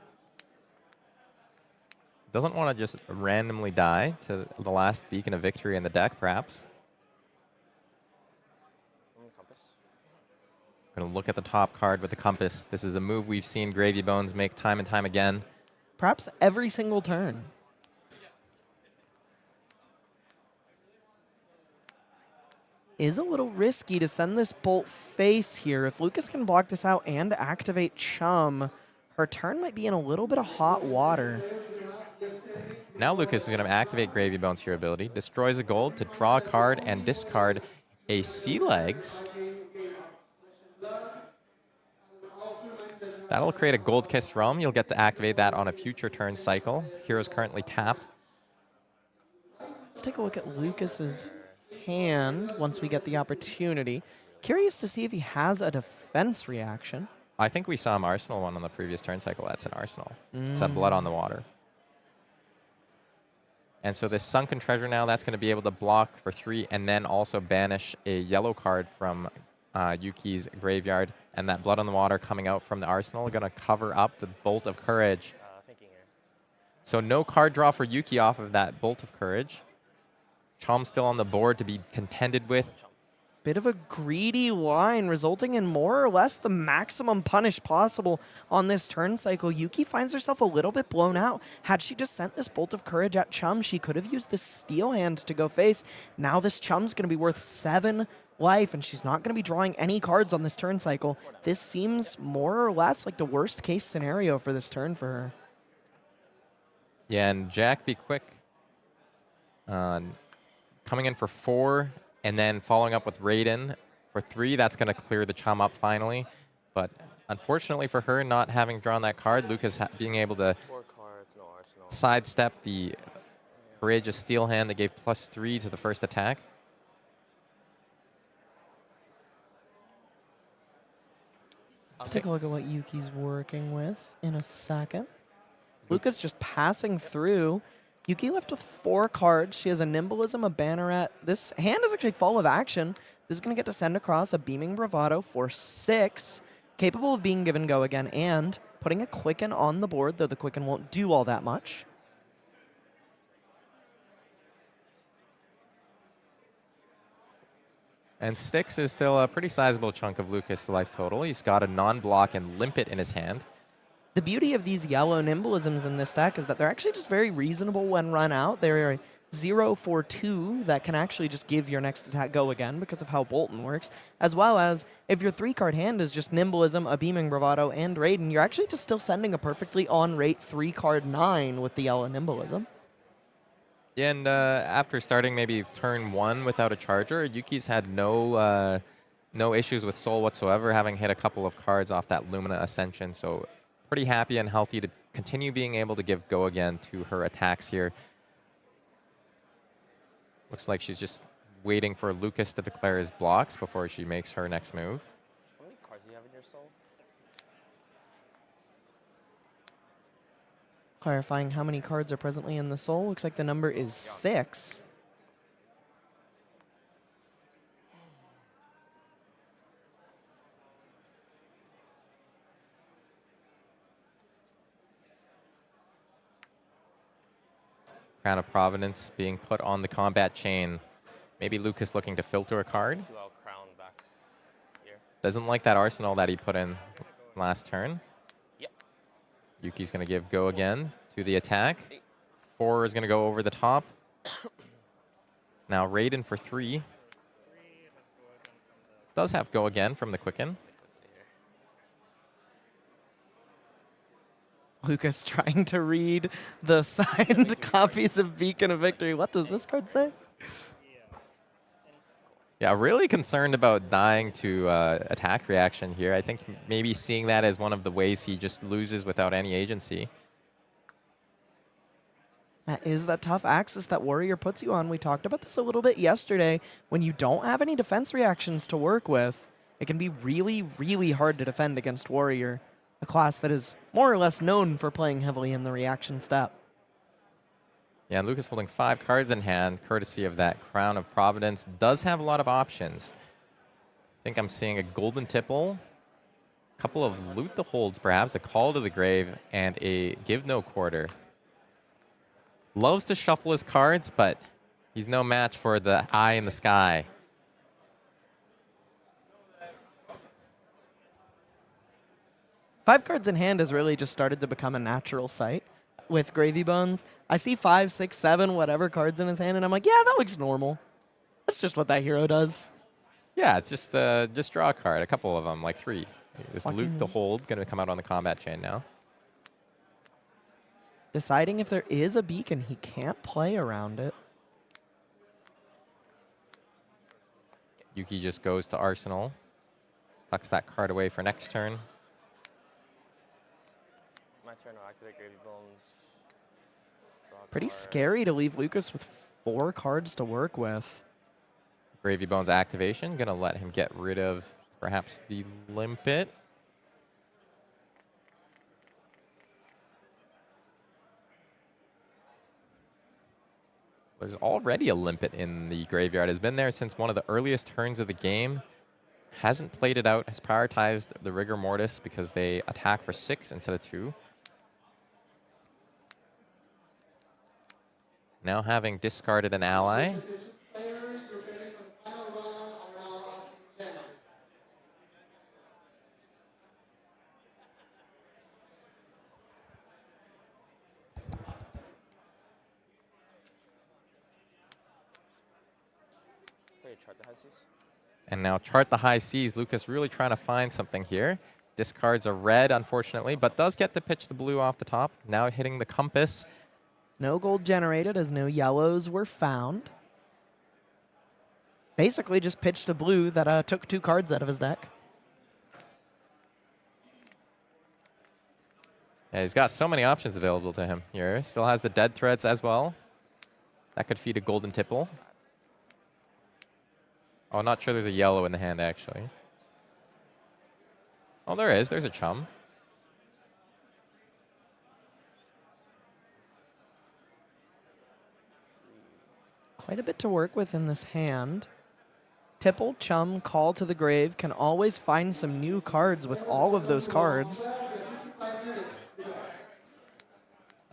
Doesn't want to just randomly die to the last beacon of victory in the deck, perhaps. Going to look at the top card with the Compass. This is a move we've seen Gravy Bones make time and time again. Perhaps every single turn. Is a little risky to send this Bolt face here. If Lucas can block this out and activate Chum, her turn might be in a little bit of hot water. Now Lucas is going to activate Gravy Bones here ability, destroys a gold to draw a card and discard a Sea Legs. That'll create a Gold Kiss Realm. You'll get to activate that on a future turn cycle. Hero's currently tapped. Let's take a look at Lucas's hand once we get the opportunity. Curious to see if he has a defense reaction. I think we saw him Arsenal one on the previous turn cycle. That's an Arsenal. It's a Blood on the Water. And so this Sunken Treasure now, that's going to be able to block for 3 and then also banish a yellow card from Yuki's graveyard. And that Blood on the Water coming out from the Arsenal going to cover up the Bolt of Courage. So no card draw for Yuki off of that Bolt of Courage. Chum still on the board to be contended with. Bit of a greedy line, resulting in more or less the maximum punish possible on this turn cycle. Yuki finds herself a little bit blown out. Had she just sent this Bolt of Courage at Chum, she could have used this Steel Hand to go face. Now this Chum's going to be worth 7 life, and she's not going to be drawing any cards on this turn cycle. This seems more or less like the worst case scenario for this turn for her. Yeah, and Jack, be quick. Coming in for 4, and then following up with Raiden for 3. That's going to clear the Chum up finally. But unfortunately for her, not having drawn that card, Lucas being able to sidestep the Courageous Steel Hand that gave +3 to the first attack. Let's take a look at what Yuki's working with in a second. Lucas just passing through. Yuki left with 4 cards. She has a Nimblism, a Banneret. This hand is actually full of action. This is going to get to send across a Beaming Bravado for 6, capable of being given go again, and putting a Quicken on the board, though the Quicken won't do all that much. And Styx is still a pretty sizable chunk of Lucas' life total. He's got a non-block and Limpet in his hand. The beauty of these yellow Nimblisms in this deck is that they're actually just very reasonable when run out. They're a 0 for 2 that can actually just give your next attack go again because of how Boltyn works, as well as if your 3-card hand is just Nimblism, a Beaming Bravado, and Raiden, you're actually just still sending a perfectly on-rate 3-card 9 with the yellow Nimblism. Yeah, and after starting maybe turn 1 without a charger, Yuki's had no issues with Soul whatsoever, having hit a couple of cards off that Lumina Ascension, so pretty happy and healthy to continue being able to give go again to her attacks here. Looks like she's just waiting for Lucas to declare his blocks before she makes her next move. How many cards do you have in your soul? Clarifying how many cards are presently in the soul. Looks like the number is 6. Crown of Providence being put on the combat chain. Maybe Lucas looking to filter a card. 2-out crown back here. Doesn't like that arsenal that he put in last turn. Yep. Yuki's going to give go again to the attack. 4 is going to go over the top. Now Raiden for 3. Does have go again from the Quicken. Lucas trying to read the signed copies of Beacon of Victory. What does this card say? Yeah, really concerned about dying to attack reaction here. I think maybe seeing that as one of the ways he just loses without any agency. That is that tough axis that Warrior puts you on. We talked about this a little bit yesterday. When you don't have any defense reactions to work with, it can be really, really hard to defend against Warrior, a class that is more or less known for playing heavily in the reaction step. Yeah, and Lucas holding 5 cards in hand, courtesy of that Crown of Providence. Does have a lot of options. I think I'm seeing a Golden Tipple, a couple of Loot the Holds perhaps, a Call to the Grave, and a Give No Quarter. Loves to shuffle his cards, but he's no match for the Eye in the Sky. Five cards in hand has really just started to become a natural sight with Gravy Bones. I see 5, 6, 7, whatever cards in his hand, and I'm like, yeah, that looks normal. That's just what that hero does. Yeah, it's just draw a card, a couple of them, like 3. Just Loot the Hold, going to come out on the combat chain now. Deciding if there is a beacon, he can't play around it. Yuki just goes to Arsenal. Tucks that card away for next turn. My turn to activate Gravy Bones. Draw a Pretty card. scary to leave Lucas with 4 cards to work with. Gravy Bones activation, going to let him get rid of perhaps the Limpet. There's already a Limpet in the graveyard. Has been there since one of the earliest turns of the game. Hasn't played it out. Has prioritized the Rigor Mortis because they attack for 6 instead of 2. Now having discarded an ally. Chart the high seas. And now chart the high seas. Lucas really trying to find something here. Discards a red, unfortunately, but does get to pitch the blue off the top. Now hitting the compass. No gold generated as no yellows were found. Basically just pitched a blue that took 2 cards out of his deck. Yeah, he's got so many options available to him here. Still has the dead threats as well. That could feed a Golden Tipple. Oh, not sure there's a yellow in the hand, actually. Oh, there is. There's a Chum. Quite a bit to work with in this hand. Tipple, Chum, Call to the Grave can always find some new cards with all of those cards.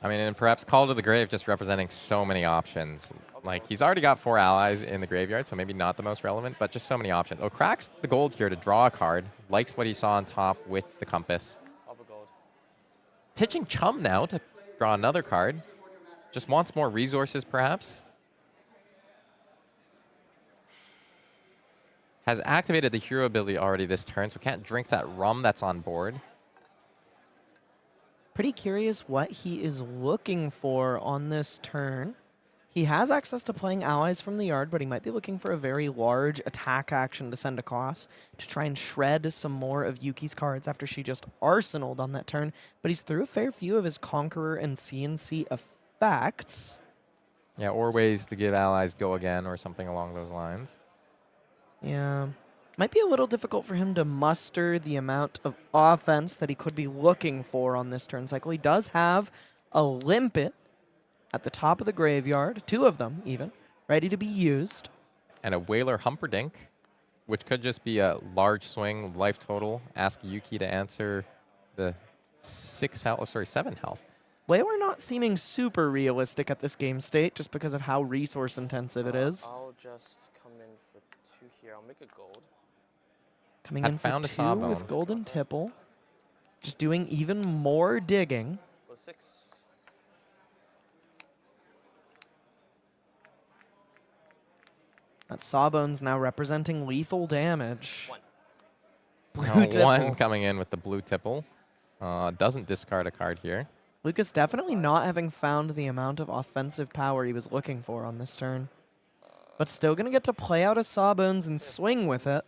I mean, and perhaps Call to the Grave just representing so many options. Like, he's already got 4 allies in the graveyard, so maybe not the most relevant, but just so many options. Oh, cracks the gold here to draw a card. Likes what he saw on top with the compass. All the gold. Pitching Chum now to draw another card. Just wants more resources, perhaps. Has activated the hero ability already this turn, so can't drink that rum that's on board. Pretty curious what he is looking for on this turn. He has access to playing allies from the yard, but he might be looking for a very large attack action to send across to try and shred some more of Yuki's cards after she just arsenaled on that turn. But he's through a fair few of his Conqueror and CNC effects. Yeah, or ways to give allies go again or something along those lines. Yeah. Might be a little difficult for him to muster the amount of offense that he could be looking for on this turn cycle. He does have a limpet at the top of the graveyard, 2 of them even, ready to be used. And a Whaler Humperdinck, which could just be a large swing, life total. Ask Yuki to answer the 7 health. We're not seeming super realistic at this game state just because of how resource intensive it is. I'll just come in for 2 here. I'll make a gold. Coming Had in for found a 2 Sawbone. with Golden Tipple. Just doing even more digging. Go 6. That Sawbone's now representing lethal damage. 1. Blue Tipple. 1 coming in with the blue tipple. Doesn't discard a card here. Lucas definitely not having found the amount of offensive power he was looking for on this turn. But still going to get to play out a Sawbones and swing with it.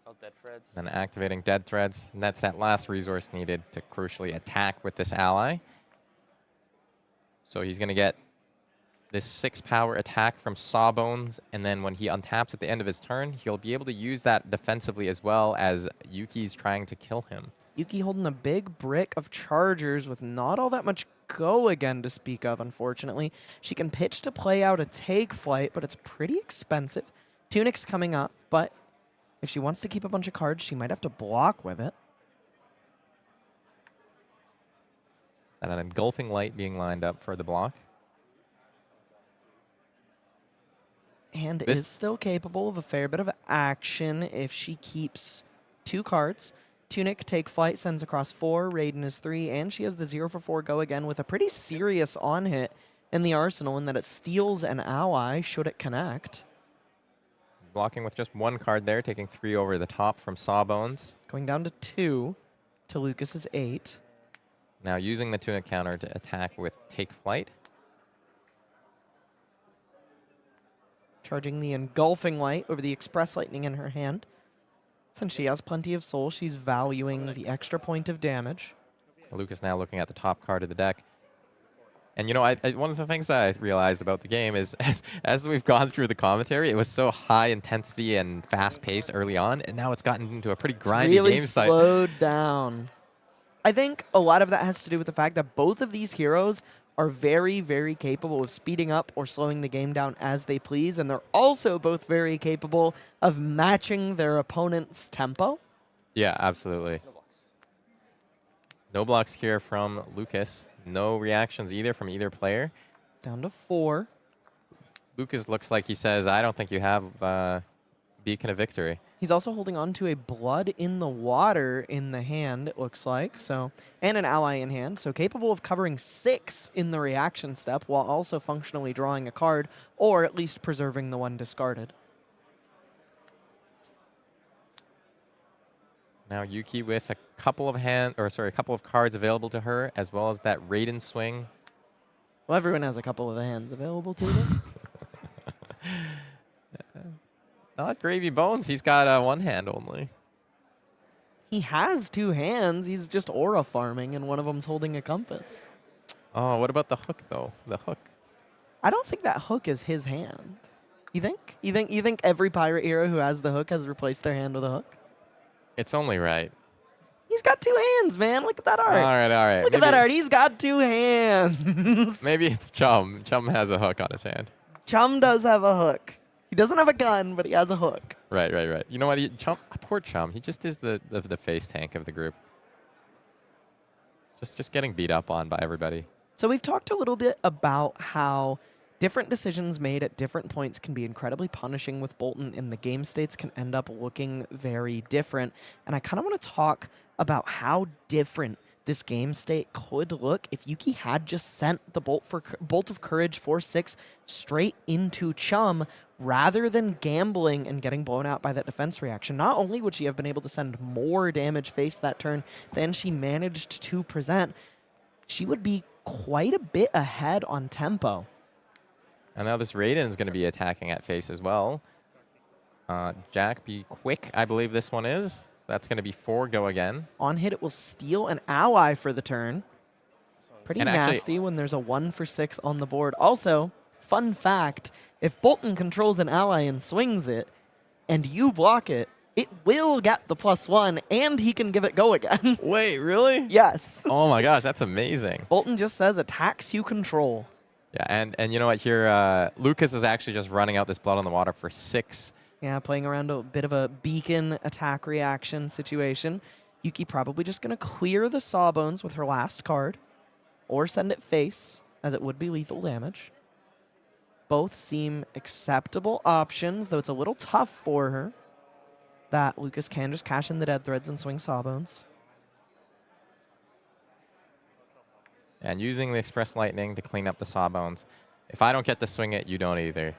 Oh, dead threads. Then activating Dead Threads. And that's that last resource needed to crucially attack with this ally. So he's going to get this 6 power attack from Sawbones, and then when he untaps at the end of his turn, he'll be able to use that defensively as well as Yuki's trying to kill him. Yuki holding a big brick of chargers with not all that much go again to speak of, unfortunately. She can pitch to play out a take flight, but it's pretty expensive. Tunic's coming up, but if she wants to keep a bunch of cards, she might have to block with it. And an engulfing light being lined up for the block. And This- is still capable of a fair bit of action if she keeps 2 cards. Tunic, take flight, sends across 4. Raiden is 3, and she has the 0 for 4 go again with a pretty serious on-hit in the arsenal in that it steals an ally should it connect. Blocking with just 1 card there, taking 3 over the top from Sawbones. Going down to 2 to Lucas's 8. Now using the Tunic counter to attack with Take Flight. Charging the engulfing light over the express lightning in her hand. Since she has plenty of soul, she's valuing the extra point of damage. Lucas now looking at the top card of the deck. And you know, one of the things that I realized about the game is as we've gone through the commentary, it was so high intensity and fast paced early on, and now it's gotten into a pretty grindy Really game style. slowed down. I think a lot of that has to do with the fact that both of these heroes are very, very capable of speeding up or slowing the game down as they please, and they're also both very capable of matching their opponent's tempo. Yeah, absolutely. No blocks. No blocks here from Lucas. No reactions either from either player. Down to 4. Lucas looks like he says, I don't think you have Beacon of Victory. He's also holding on to a Blood in the Water in the hand, it looks like, so, and an ally in hand, so capable of covering 6 in the reaction step while also functionally drawing a card, or at least preserving the one discarded. Now Yuki with a couple of cards available to her, as well as that Raiden swing. Well, everyone has a couple of hands available to them. Not Gravy Bones. He's got 1 hand only. He has 2 hands. He's just aura farming, and one of them's holding a compass. Oh, what about the hook though? The hook. I don't think that hook is his hand. You think? You think every pirate hero who has the hook has replaced their hand with a hook? It's only right. He's got 2 hands, man. Look at that art. All right. Look at that art. He's got 2 hands. Maybe it's Chum. Chum has a hook on his hand. Chum does have a hook. He doesn't have a gun, but he has a hook. Right. You know what? Poor Chum. He just is the face tank of the group. Just getting beat up on by everybody. So we've talked a little bit about how different decisions made at different points can be incredibly punishing with Boltyn, and the game states can end up looking very different. And I kind of want to talk about how different this game state could look if Yuki had just sent the Bolt of Courage 4/6 straight into Chum rather than gambling and getting blown out by that defense reaction. Not only would she have been able to send more damage face that turn than she managed to present, she would be quite a bit ahead on tempo. And now this Raiden is going to be attacking at face as well. Jack, be quick, I believe this one is. So that's going to be 4 go again. On hit, it will steal an ally for the turn. This one Pretty And actually- nasty when there's a 1 for 6 on the board. Also, fun fact, if Boltyn controls an ally and swings it, and you block it, it will get the +1, and he can give it go again. Wait, really? Yes. Oh my gosh, that's amazing. Boltyn just says attacks you control. Yeah, and you know what? Here, Lucas is actually just running out this Blood on the Water for 6. Yeah, playing around a bit of a beacon attack reaction situation. Yuki probably just going to clear the Sawbones with her last card, or send it face, as it would be lethal damage. Both seem acceptable options, though it's a little tough for her that Lucas can just cash in the Dead Threads and swing Sawbones. And using the Express Lightning to clean up the Sawbones. If I don't get to swing it, you don't either.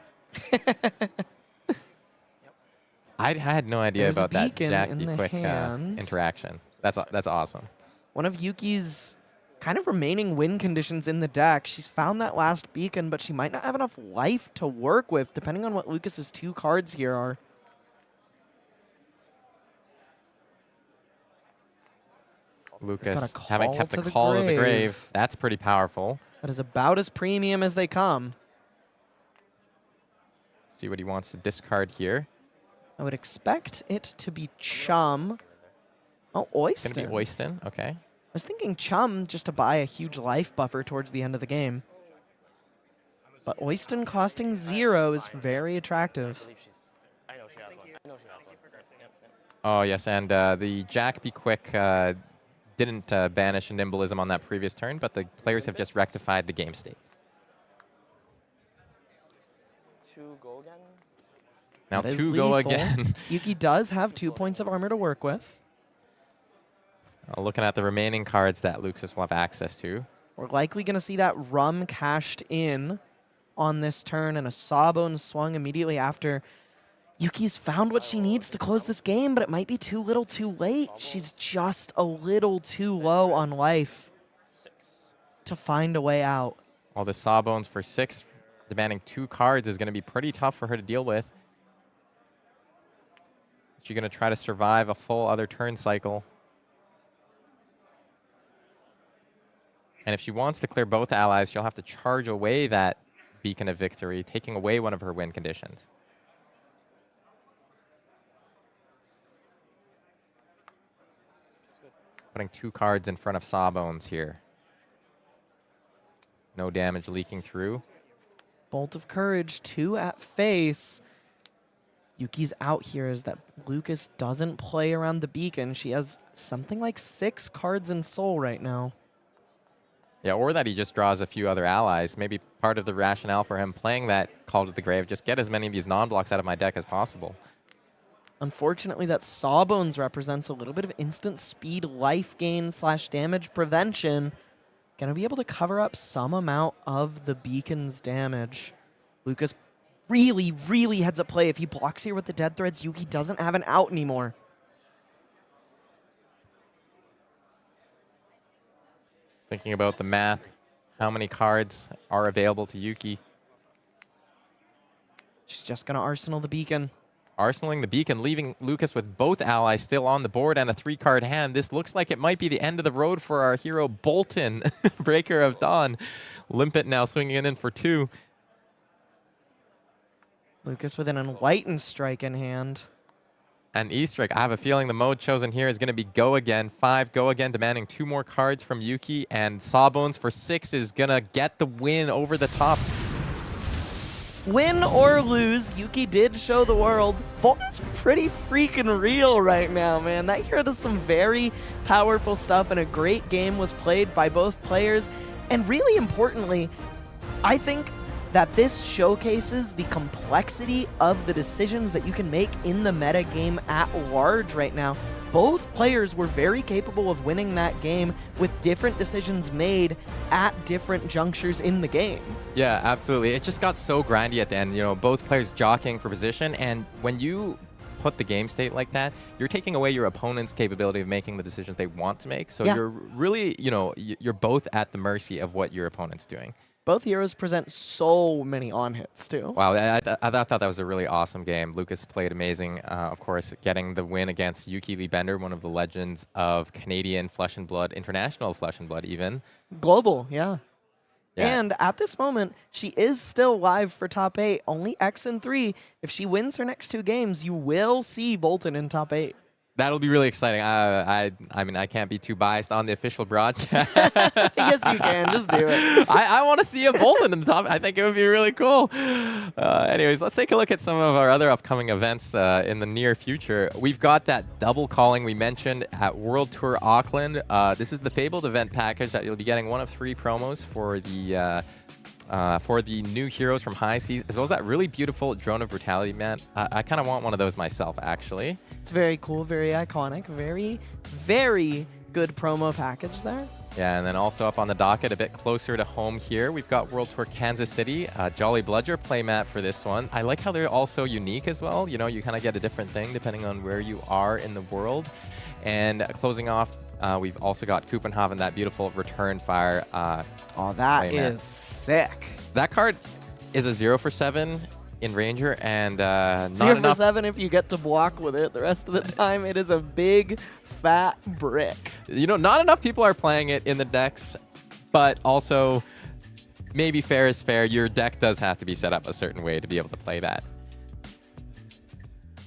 I had no idea There's a about that beacon Jack in be the quick hand. interaction. That's awesome. One of Yuki's kind of remaining win conditions in the deck. She's found that last beacon, but she might not have enough life to work with, depending on what Lucas's 2 cards here are. Lucas call having kept to the the call to the grave. grave. That's pretty powerful. That is about as premium as they come. See what he wants to discard here. I would expect it to be Chum. Oh, It's Oyston. going to be Oyston. Okay. I was thinking Chum just to buy a huge life buffer towards the end of the game. But Oyston costing 0 is very attractive. I believe she's. I know she has one. I know she has one. Yep. Oh, yes, and the Jack be quick didn't banish a Nimblism on that previous turn, but the players have just rectified the game state. 2 go again. Now That is 2 go lethal. again. Yuki does have 2 points of armor to work with. Looking at the remaining cards that Lucas will have access to. We're likely going to see that Rum cashed in on this turn and a Sawbone swung immediately after. Yuki's found what she needs to close this game, but it might be too little too late. She's just a little too low on life 6. to find a way out. All the Sawbones for 6, demanding 2 cards, is going to be pretty tough for her to deal with. She's going to try to survive a full other turn cycle. And if she wants to clear both allies, she'll have to charge away that Beacon of Victory, taking away one of her win conditions. Putting 2 cards in front of Sawbones here. No damage leaking through. Bolt of Courage, 2 at face. Yuki's out here is that Lucas doesn't play around the beacon. She has something like 6 cards in Soul right now. Yeah, or that he just draws a few other allies. Maybe part of the rationale for him playing that Call to the Grave, just get as many of these non-blocks out of my deck as possible. Unfortunately, that Sawbones represents a little bit of instant speed, life gain / damage prevention. Gonna be able to cover up some amount of the beacon's damage. Lucas really, really heads up play. If he blocks here with the Dead Threads, Yuki doesn't have an out anymore. Thinking about the math, how many cards are available to Yuki? She's just gonna Arsenal the beacon. Arsenaling the Beacon, leaving Lucas with both allies still on the board and a 3-card hand. This looks like it might be the end of the road for our hero Boltyn, Breaker of Dawn. Limpet now swinging in for 2. Lucas with an Enlightened Strike in hand. And E-Strike, I have a feeling the mode chosen here is going to be Go Again. 5 Go Again, demanding 2 more cards from Yuki. And Sawbones for 6 is going to get the win over the top. Win or lose, Yuki did show the world. Boltyn's pretty freaking real right now, man. That hero does some very powerful stuff, and a great game was played by both players. And really importantly, I think that this showcases the complexity of the decisions that you can make in the meta game at large right now. Both players were very capable of winning that game with different decisions made at different junctures in the game. Yeah, absolutely. It just got so grindy at the end. You know, both players jockeying for position, and when you put the game state like that, you're taking away your opponent's capability of making the decisions they want to make. So Yeah. you're really, you're both at the mercy of what your opponent's doing. Both heroes present so many on-hits, too. Wow, I thought that was a really awesome game. Lucas played amazing, of course, getting the win against Yuki Lee Bender, one of the legends of Canadian Flesh and Blood, international Flesh and Blood even. Global, yeah. Yeah. And at this moment, she is still live for top 8. Only X and 3. If she wins her next 2 games, you will see Boltyn in top 8. That'll be really exciting. I mean, I can't be too biased on the official broadcast. Yes, you can. Just do it. I want to see a Boltyn in the top. I think it would be really cool. Anyways, let's take a look at some of our other upcoming events in the near future. We've got that double calling we mentioned at World Tour Auckland. This is the Fabled event package that you'll be getting one of 3 promos for the new heroes from High Seas, as well as that really beautiful Drone of Brutality mat. I kind of want one of those myself, actually. It's very cool, very iconic, very, very good promo package there. Yeah, and then also up on the docket, a bit closer to home here, we've got World Tour Kansas City, Jolly Bludger playmat for this one. I like how they're also unique as well. You know, you kind of get a different thing depending on where you are in the world. And closing off, we've also got Copenhagen, that beautiful Return Fire. Oh, that playmat. is sick. That card is a 0 for 7 in Ranger, and not 0 for enough. 7 if you get to block with it. The rest of the time, it is a big, fat brick. You know, not enough people are playing it in the decks, but also maybe fair is fair. Your deck does have to be set up a certain way to be able to play that.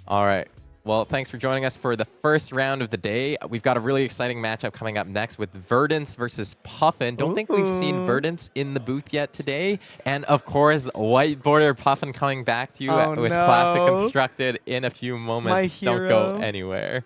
All right. Well, thanks for joining us for the first round of the day. We've got a really exciting matchup coming up next with Verdance versus Puffin. Don't think we've seen Verdance in the booth yet today. And, of course, White Border Puffin coming back to you with Classic Constructed in a few moments. My Don't go hero. anywhere.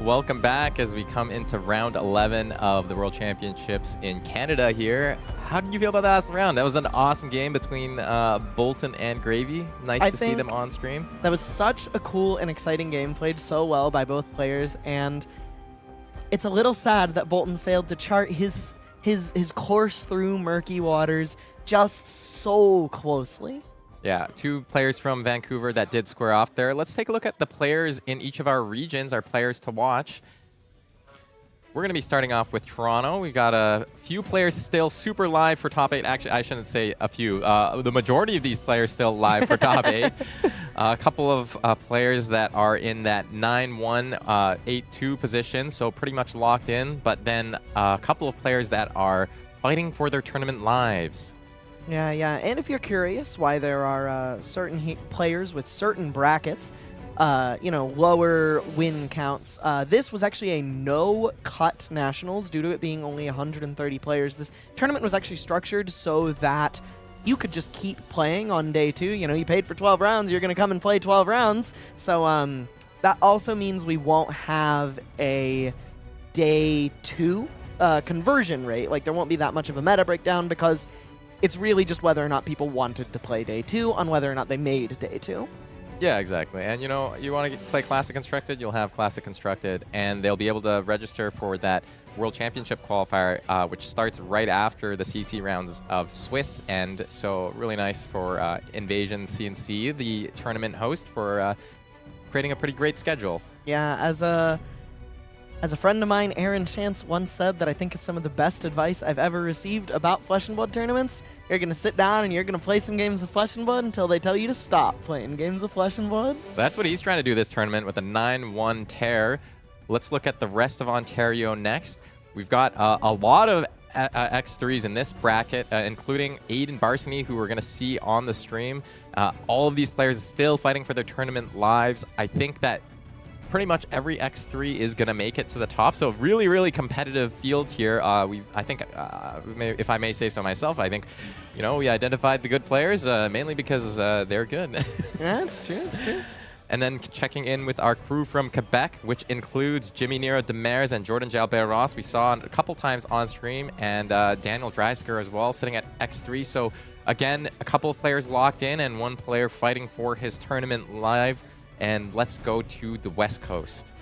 Welcome back as we come into round 11 of the World Championships in Canada here. How did you feel about the last round? That was an awesome game between Boltyn and Gravy. Nice to see them on stream. That was such a cool and exciting game, played so well by both players, and it's a little sad that Boltyn failed to chart his course through murky waters just so closely. Yeah, 2 players from Vancouver that did square off there. Let's take a look at the players in each of our regions, our players to watch. We're going to be starting off with Toronto. We've got a few players still super live for top 8. Actually, I shouldn't say a few. The majority of these players still live for top 8. A couple of players that are in that 9-1, 8-2 position, so pretty much locked in. But then a couple of players that are fighting for their tournament lives. Yeah. And if you're curious why there are certain players with certain brackets, lower win counts, this was actually a no-cut nationals due to it being only 130 players. This tournament was actually structured so that you could just keep playing on day 2. You paid for 12 rounds, you're going to come and play 12 rounds. So that also means we won't have a day 2 conversion rate. Like, there won't be that much of a meta breakdown because it's really just whether or not people wanted to play day 2 on whether or not they made day 2. Yeah, exactly. And, you want to play Classic Constructed, you'll have Classic Constructed, and they'll be able to register for that World Championship qualifier, which starts right after the CC rounds of Swiss. And so really nice for Invasion CNC, the tournament host, for creating a pretty great schedule. Yeah, as a friend of mine, Aaron Chance, once said that I think is some of the best advice I've ever received about Flesh and Blood tournaments. You're going to sit down and you're going to play some games of Flesh and Blood until they tell you to stop playing games of Flesh and Blood. That's what he's trying to do this tournament with a 9-1 tear. Let's look at the rest of Ontario next. We've got a lot of X3s in this bracket, including Aidan, Barsony, who we're going to see on the stream. All of these players still fighting for their tournament lives. I think that pretty much every X3 is going to make it to the top. So really, really competitive field here. I think, if I may say so myself, I think, we identified the good players mainly because they're good. Yeah, it's true. It's true. And then checking in with our crew from Quebec, which includes Jimmy Nero Demers and Jordan Jalbert-Ross. We saw a couple times on stream, and Daniel Dreisker as well, sitting at X3. So again, a couple of players locked in and one player fighting for his tournament live. And let's go to the West Coast.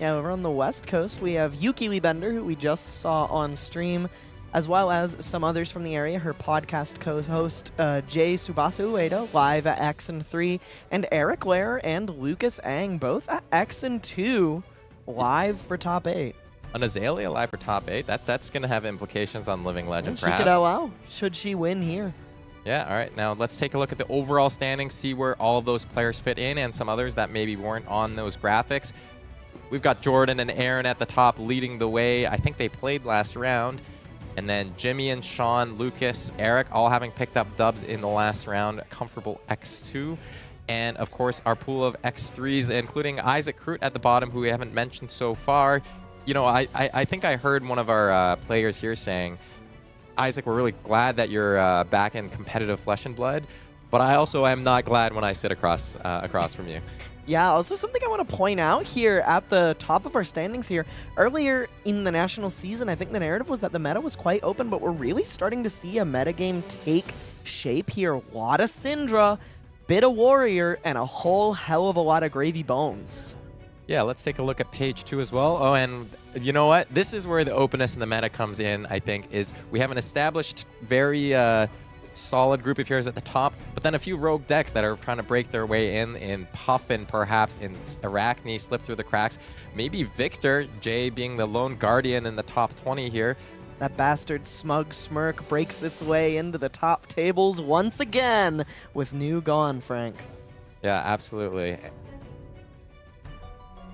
Yeah, over on the West Coast, we have Yuki Liebender, who we just saw on stream, as well as some others from the area. Her podcast co-host, Jay Subasu Ueda, live at X and 3, and Eric Lair and Lucas Ang, both at X and 2, live for top 8. An Azalea live for top 8. That's going to have implications on Living Legend, She perhaps. could LL, should she win here. Yeah, all right. Now let's take a look at the overall standings, see where all of those players fit in, and some others that maybe weren't on those graphics. We've got Jordan and Aaron at the top leading the way. I think they played last round. And then Jimmy and Shawn, Lucas, Eric, all having picked up dubs in the last round. Comfortable X2. And, of course, our pool of X3s, including Isaac Kroot at the bottom, who we haven't mentioned so far. I think I heard one of our players here saying, Isaac, we're really glad that you're back in competitive Flesh and Blood, but I also am not glad when I sit across from you. Yeah, also something I want to point out here at the top of our standings here. Earlier in the national season, I think the narrative was that the meta was quite open, but we're really starting to see a metagame take shape here. A lot of Cindra, bit of Warrior, and a whole hell of a lot of Gravy Bones. Yeah, let's take a look at page 2 as well. Oh, and you know what? This is where the openness in the meta comes in, I think, is we have an established, very solid group of heroes at the top, but then a few rogue decks that are trying to break their way in Puffin, perhaps, in Arachne, slip through the cracks. Maybe Victor, Jay being the lone guardian in the top 20 here. That bastard Smug Smirk breaks its way into the top tables once again with new Gone, Frank. Yeah, absolutely.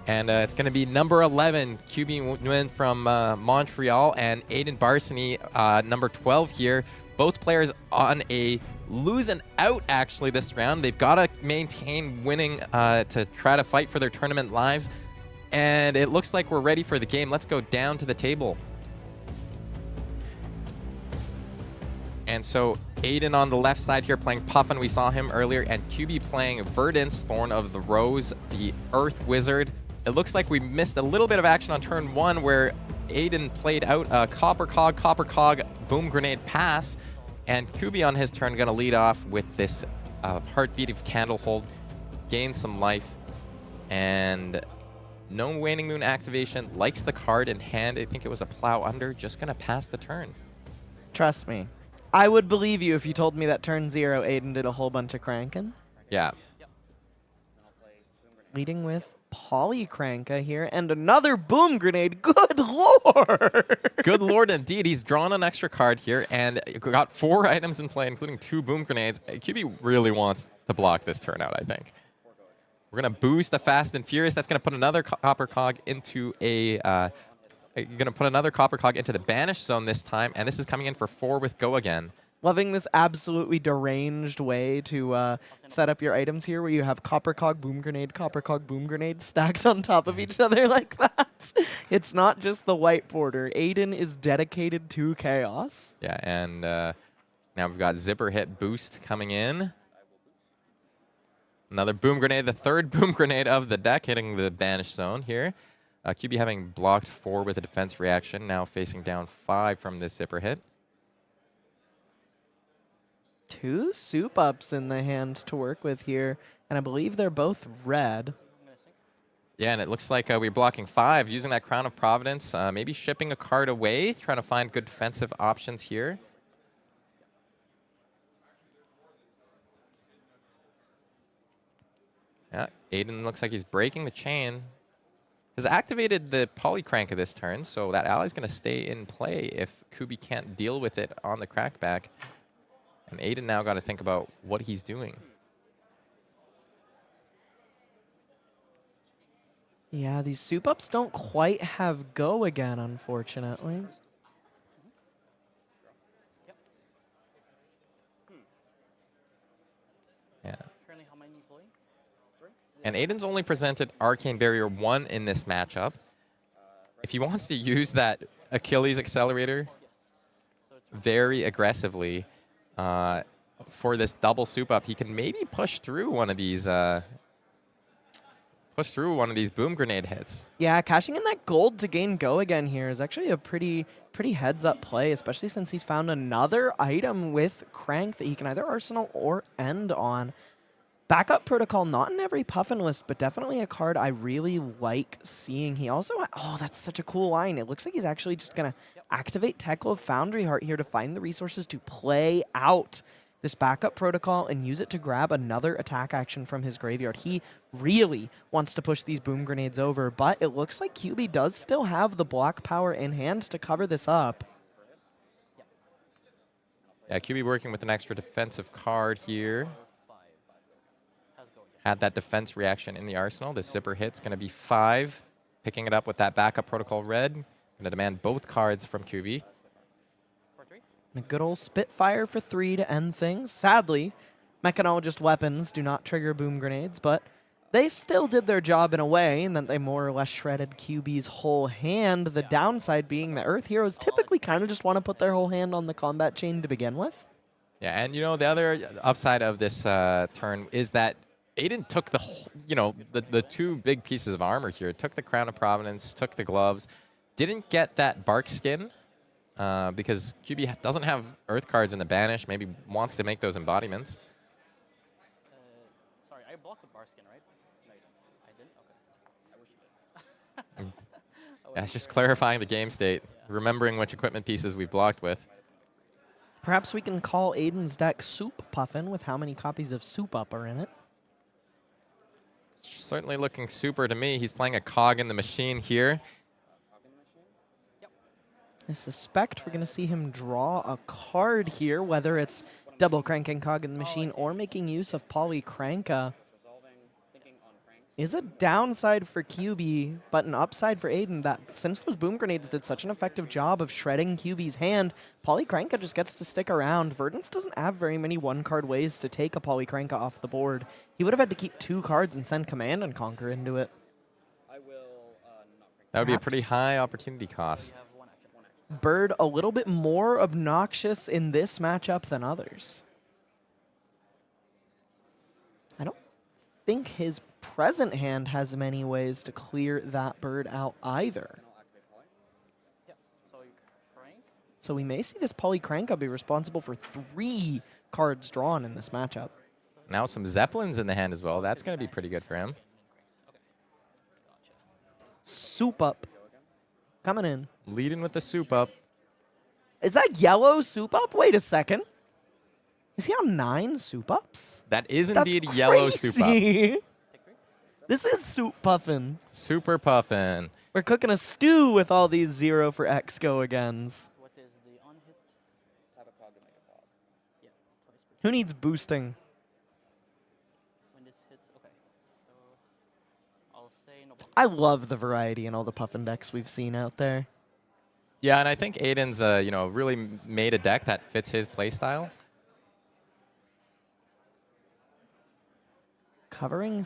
And it's going to be number 11, Cubi Nguyen from Montreal, and Aidan Barsony, number 12 here. Both players on a losing out, actually, this round. They've got to maintain winning to try to fight for their tournament lives. And it looks like we're ready for the game. Let's go down to the table. And so Aidan on the left side here playing Puffin. We saw him earlier. And Cubi playing Verdance, Thorn of the Rose, the Earth Wizard. it looks like we missed a little bit of action on turn 1 where Aidan played out a copper cog, boom grenade pass, and Cubi on his turn going to lead off with this heartbeat of candle hold, gain some life, and no waning moon activation, likes the card in hand. I think it was a plow under, just going to pass the turn. Trust me. I would believe you if you told me that turn 0, Aidan did a whole bunch of cranking. Yeah. Leading with Polycranka here, and another boom grenade. Good lord! Good lord indeed. He's drawn an extra card here and got 4 items in play, including 2 boom grenades. Cubi really wants to block this turnout, I think. We're going to boost the Fast and Furious. That's going to put another copper cog into a... you're going to put another copper cog into the banish zone this time, and this is coming in for 4 with go again. Loving this absolutely deranged way to set up your items here, where you have copper cog, boom grenade stacked on top of each other like that. It's not just the white border. Aidan is dedicated to chaos. Yeah, and now we've got zipper hit boost coming in. Another boom grenade, the 3rd boom grenade of the deck, hitting the banish zone here. Cubi having blocked 4 with a defense reaction, now facing down 5 from this zipper hit. 2 soup ups in the hand to work with here, and I believe they're both red. Yeah, and it looks like we're blocking 5, using that Crown of Providence, maybe shipping a card away, trying to find good defensive options here. Yeah, Aidan looks like he's breaking the chain. Has activated the Polycrank of this turn, so that ally's going to stay in play if Cubi can't deal with it on the crackback. And Aidan now got to think about what he's doing. Yeah, these soup ups don't quite have go again, unfortunately. Yeah. And Aidan's only presented Arcane Barrier 1 in this matchup. If he wants to use that Achilles Accelerator very aggressively for this double soup up, he can maybe push through one of these boom grenade hits. Yeah, cashing in that gold to gain go again here is actually a pretty heads up play, especially since he's found another item with Crank that he can either arsenal or end on. Backup Protocol, not in every Puffin list, but definitely a card I really like seeing. He also, oh, that's such a cool line. It looks like he's actually just going to activate Tekel of Foundry Heart here to find the resources to play out this Backup Protocol and use it to grab another attack action from his graveyard. He really wants to push these boom grenades over, but it looks like Cubi does still have the block power in hand to cover this up. Yeah, Cubi working with an extra defensive card here. Had that defense reaction in the arsenal. This zipper hit's going to be 5. Picking it up with that Backup Protocol red. Going to demand both cards from Cubi. And a good old Spitfire for 3 to end things. Sadly, Mechanologist weapons do not trigger boom grenades, but they still did their job in a way, in that they more or less shredded Cubi's whole hand. The downside being that Earth Heroes typically kind of just want to put their whole hand on the combat chain to begin with. Yeah, and you know, the other upside of this turn is that Aidan took the, the 2 big pieces of armor here. Took the Crown of Providence, took the gloves. Didn't get that bark skin because Cubi doesn't have Earth cards in the banish. Maybe wants to make those embodiments. Sorry, I blocked with bar skin, right? No, I didn't? Okay. I wish you did. Yeah, it's just clarifying the game state. Remembering which equipment pieces we've blocked with. Perhaps we can call Aidan's deck Soup Puffin with how many copies of Soup Up are in it. Certainly looking super to me. He's playing a cog in the machine here. I suspect we're going to see him draw a card here, whether it's double cranking cog in the machine or making use of Polycranka. Is a downside for Cubi, but an upside for Aidan, that since those boom grenades did such an effective job of shredding Cubi's hand, Polycranka just gets to stick around. Verdance doesn't have very many one-card ways to take a Polycranka off the board. He would have had to keep 2 cards and send Command and Conquer into it. That would be a pretty high opportunity cost. Bird a little bit more obnoxious in this matchup than others. I don't think his present hand has many ways to clear that bird out either. Yep. So you crank. So we may see this Poly Crank be responsible for 3 cards drawn in this matchup. Now some Zeppelins in the hand as well. That's going to be pretty good for him. Soup up. Coming in. Leading with the soup up. Is that yellow soup up? Wait a second. Is he on 9 soup ups? That is That's indeed yellow soup up. crazy. This is soup puffin. Super Puffin. We're cooking a stew with all these 0 for X go agains. What is the on hit? Have a cog to make a cog. Yeah. Who needs boosting? When this hits, okay. So I'll say no. I love the variety in all the puffin decks we've seen out there. Yeah, and I think Aidan's really made a deck that fits his playstyle. Covering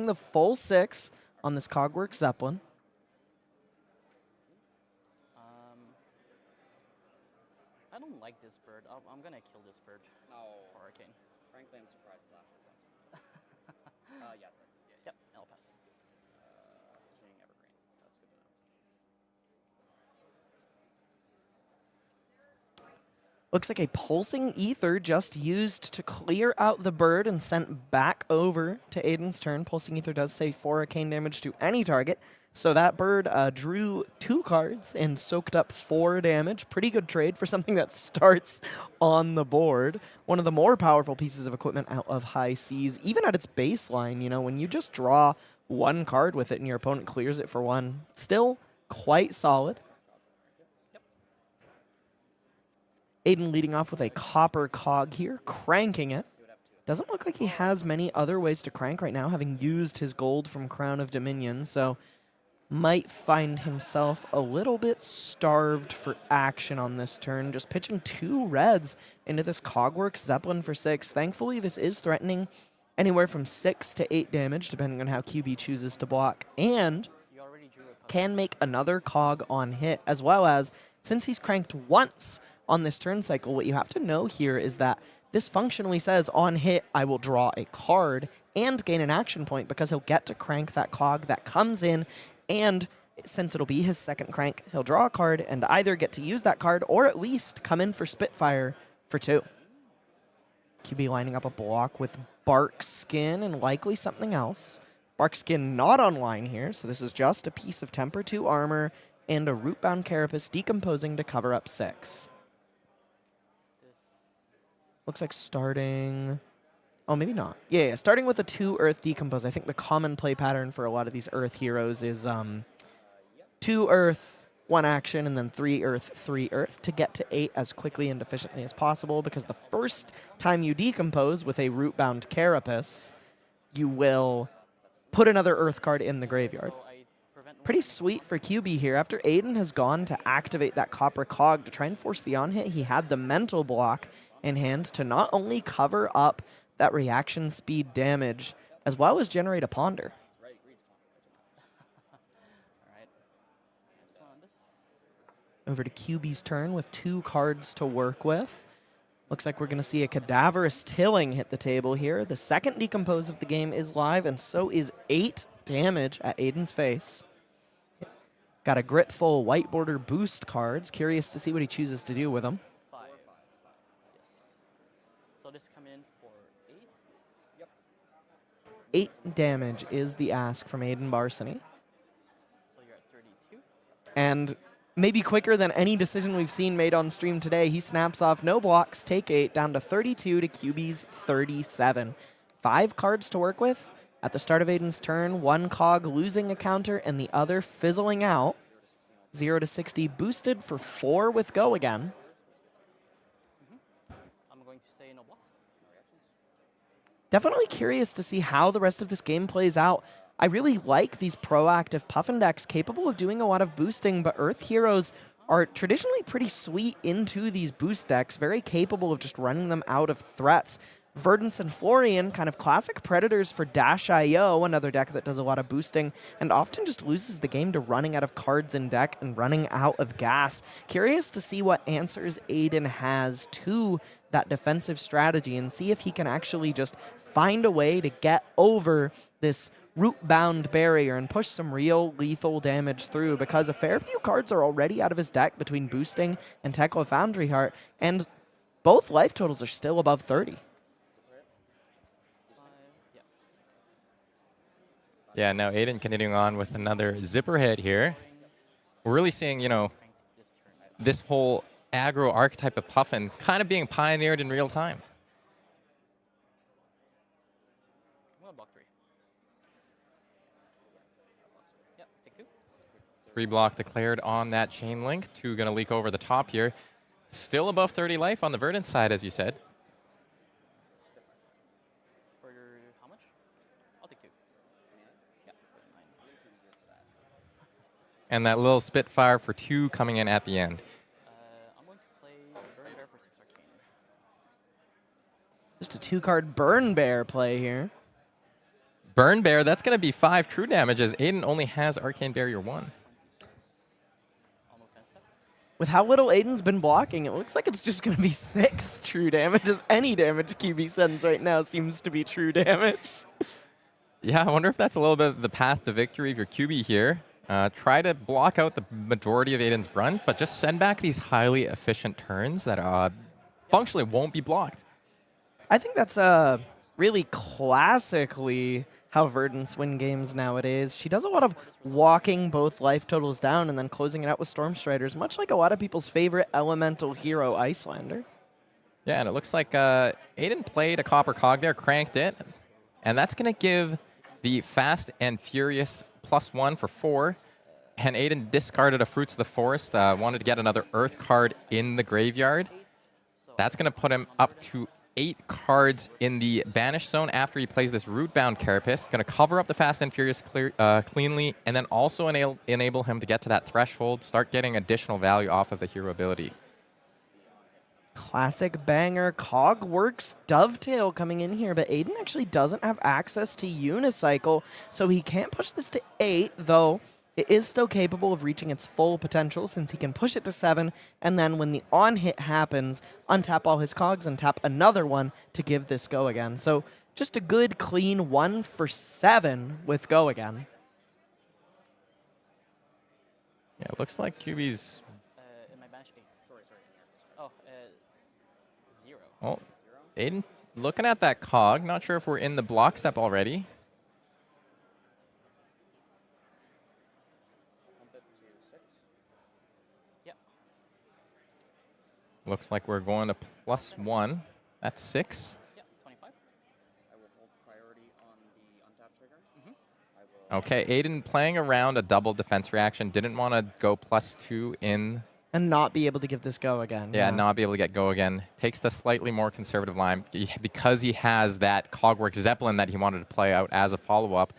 the full 6 on this Cogwork Zeppelin. I don't like this bird. I'm gonna kill this bird. No. Hurricane. Frankly, I'm surprised that. Yeah. Yep. I'll pass. King Evergreen. That's good to know. Looks like a pulsing ether just used to clear out the bird and sent back over to Aidan's turn. Pulsing ether does say 4 arcane damage to any target. So that bird drew 2 cards and soaked up 4 damage. Pretty good trade for something that starts on the board. One of the more powerful pieces of equipment out of High Seas, even at its baseline. You know, when you just draw 1 card with it and your opponent clears it for 1, still quite solid. Aidan leading off with a copper cog here, cranking it. Doesn't look like he has many other ways to crank right now, having used his gold from Crown of Dominion, so might find himself a little bit starved for action on this turn, just pitching 2 reds into this Cogwork Zeppelin for 6. Thankfully, this is threatening anywhere from 6 to 8 damage, depending on how Cubi chooses to block, and can make another cog on hit, as well as, since he's cranked once on this turn cycle, what you have to know here is that this functionally says, on hit, I will draw a card and gain an action point, because he'll get to crank that cog that comes in, and since it'll be his second crank, he'll draw a card and either get to use that card or at least come in for Spitfire for 2. QB lining up a block with Bark Skin and likely something else. Bark Skin not online here, so this is just a piece of Temper 2 armor and a Rootbound Carapace decomposing to cover up 6. Looks like starting... Oh, maybe not. Yeah, starting with a 2 Earth Decompose. I think the common play pattern for a lot of these Earth heroes is 2 Earth, 1 action, and then 3 Earth, 3 Earth to get to 8 as quickly and efficiently as possible, because the first time you decompose with a Rootbound Carapace, you will put another Earth card in the graveyard. Pretty sweet for QB here. After Aidan has gone to activate that Copper Cog to try and force the on-hit, he had the Mental Block in hand to not only cover up that reaction speed damage, as well as generate a Ponder. Over to QB's turn with 2 cards to work with. Looks like we're going to see a Cadaverous Tilling hit the table here. The second Decompose of the game is live, and so is 8 damage at Aidan's face. Got a Gritful White Border boost cards. Curious to see what he chooses to do with them. 5. Yes. So this come in for 8? Yep. 8 damage is the ask from Aidan Barsony. So you're at 32? And maybe quicker than any decision we've seen made on stream today, he snaps off no blocks, take 8, down to 32 to QB's 37. 5 cards to work with. At the start of Aidan's turn, 1 cog losing a counter and the other fizzling out. 0 to 60 boosted for 4 with go again. I'm going to say no blocks. Definitely curious to see how the rest of this game plays out. I really like these proactive Puffin decks capable of doing a lot of boosting, but Earth heroes are traditionally pretty sweet into these boost decks, very capable of just running them out of threats. Verdance and Florian, kind of classic predators for Dash.io, another deck that does a lot of boosting and often just loses the game to running out of cards in deck and running out of gas. Curious to see what answers Aidan has to that defensive strategy and see if he can actually just find a way to get over this root-bound barrier and push some real lethal damage through, because a fair few cards are already out of his deck between boosting and Tekla Foundry Heart, and both life totals are still above 30. Yeah, now Aidan continuing on with another zipper hit here. We're really seeing, you know, this whole aggro archetype of Puffin kind of being pioneered in real time. I'm gonna block 3. Yep, take 2. Free block declared on that chain link. 2 going to leak over the top here. Still above 30 life on the Verdance side, as you said. For how much? I'll take 2. Yeah, for 9. And that little Spitfire for 2 coming in at the end. I'm going to play Burn Bear for 6 Arcane. Just a 2-card Burn Bear play here. Burn Bear, that's going to be 5 true damage, as Aidan only has Arcane Barrier 1. Almost gonna step. With how little Aidan's been blocking, it looks like it's just going to be 6 true damage, as any damage QB sends right now seems to be true damage. Yeah, I wonder if that's a little bit the path to victory of your QB here. Try to block out the majority of Aidan's brunt, but just send back these highly efficient turns that functionally won't be blocked. I think that's really classically how Verdance win games nowadays. She does a lot of walking both life totals down and then closing it out with Storm Striders, much like a lot of people's favorite elemental hero, Icelander. Yeah, and it looks like Aidan played a Copper Cog there, cranked it, and that's going to give the Fast and Furious +1 for 4. And Aidan discarded a Fruits of the Forest, wanted to get another Earth card in the graveyard. That's going to put him up to 8 cards in the Banish Zone after he plays this Rootbound Carapace. Going to cover up the Fast and Furious cleanly, and then also enable him to get to that threshold, start getting additional value off of the hero ability. Classic banger. Cogworks Dovetail coming in here, but Aidan actually doesn't have access to Unicycle, so he can't push this to 8, though it is still capable of reaching its full potential since he can push it to 7, and then when the on-hit happens, untap all his cogs and tap another one to give this go again. So just a good, clean 1 for 7 with go again. Yeah, it looks like QB's... In my Banish 8. Oh, 0. Well, Aidan looking at that cog. Not sure if we're in the block step already. Looks like we're going to +1. That's 6. Yeah, 25. I will hold priority on the untap trigger. I will Okay, Aidan playing around a double defense reaction. Didn't want to go +2 in. And not be able to give this go again. Yeah, not be able to get go again. Takes the slightly more conservative line because he has that Cogworks Zeppelin that he wanted to play out as a follow-up.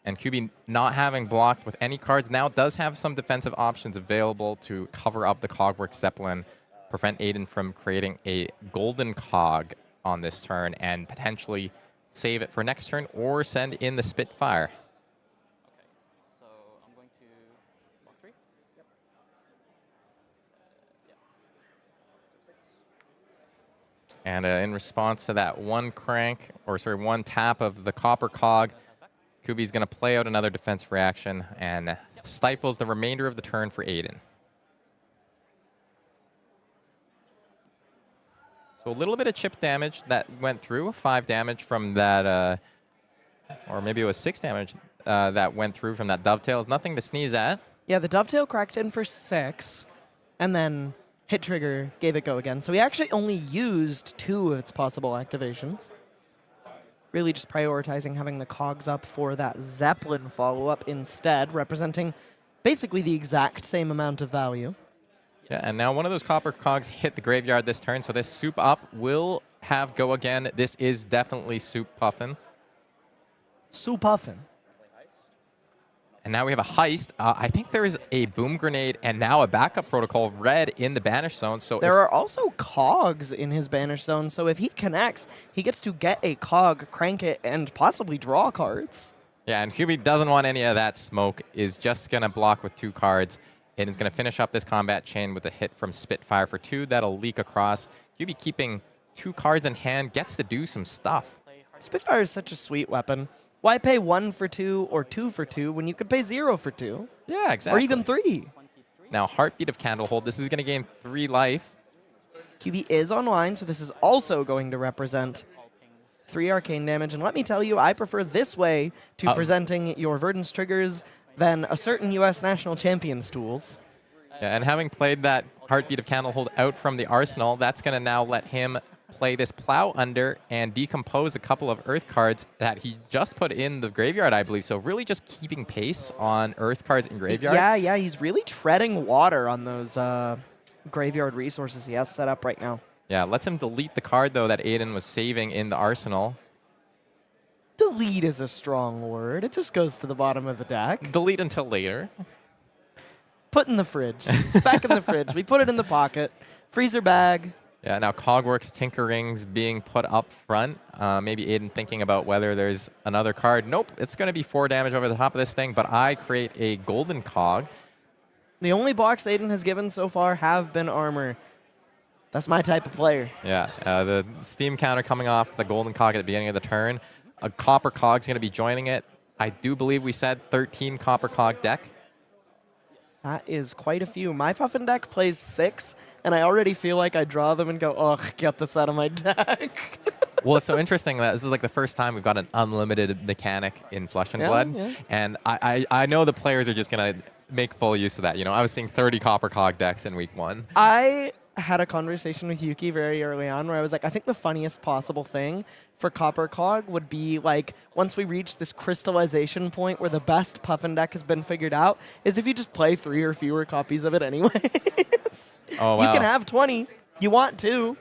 And Cubi not having blocked with any cards now does have some defensive options available to cover up the Cogworks Zeppelin, prevent Aidan from creating a golden cog on this turn and potentially save it for next turn or send in the Spitfire. Okay, so I'm going to block 3. Yep. Yeah. And in response to that one tap of the Copper Cog, Kubi's going to play out another defense reaction and stifles the remainder of the turn for Aidan. So a little bit of chip damage that went through, 5 damage from that, or maybe it was 6 damage that went through from that Dovetail. Is nothing to sneeze at. Yeah, the Dovetail cracked in for 6, and then Hit Trigger gave it go again. So he actually only used 2 of its possible activations. Really just prioritizing having the cogs up for that Zeppelin follow-up instead, representing basically the exact same amount of value. Yeah, and now one of those Copper Cogs hit the graveyard this turn, so this Soup Up will have go again. This is definitely Soup Puffin. Soup Puffin. And now we have a heist. I think there is a boom grenade and now a backup protocol red in the banish zone. So there are also cogs in his banish zone, so if he connects, he gets to get a cog, crank it, and possibly draw cards. Yeah, and Cubi doesn't want any of that smoke, is just going to block with 2 cards, and is going to finish up this combat chain with a hit from Spitfire for 2. That'll leak across. Cubi keeping 2 cards in hand, gets to do some stuff. Spitfire is such a sweet weapon. Why pay 1 for 2 or 2 for 2 when you could pay 0 for 2? Yeah, exactly. Or even 3. Now, Heartbeat of Candlehold. This is going to gain 3 life. Cubi is online, so this is also going to represent 3 arcane damage. And let me tell you, I prefer this way to presenting your Verdance triggers than a certain U.S. national champion's tools. Yeah, and having played that Heartbeat of Candlehold out from the arsenal, that's going to now let him play this Plow Under and decompose a couple of Earth cards that he just put in the graveyard, I believe. So really just keeping pace on Earth cards in graveyard. Yeah, he's really treading water on those graveyard resources he has set up right now. Yeah, lets him delete the card, though, that Aidan was saving in the arsenal. Delete is a strong word. It just goes to the bottom of the deck. Delete until later. Put in the fridge. It's back in the fridge. We put it in the pocket. Freezer bag. Yeah, now Cogworks Tinkering's being put up front. Maybe Aidan thinking about whether there's another card. Nope, it's going to be 4 damage over the top of this thing, but I create a golden cog. The only blocks Aidan has given so far have been armor. That's my type of player. Yeah, the Steam counter coming off the golden cog at the beginning of the turn. A copper cog's going to be joining it. I do believe we said 13 copper cog deck. That is quite a few. My Puffin deck plays 6, and I already feel like I draw them and go, ugh, get this out of my deck. Well, it's so interesting that this is like the first time we've got an unlimited mechanic in Flesh and Blood. Yeah. And I know the players are just going to make full use of that. You know, I was seeing 30 copper cog decks in week 1. I had a conversation with Yuki very early on where I was like, I think the funniest possible thing for Copper Cog would be like, once we reach this crystallization point where the best Puffin deck has been figured out, is if you just play 3 or fewer copies of it anyways. Oh, wow. You can have 20. You want to.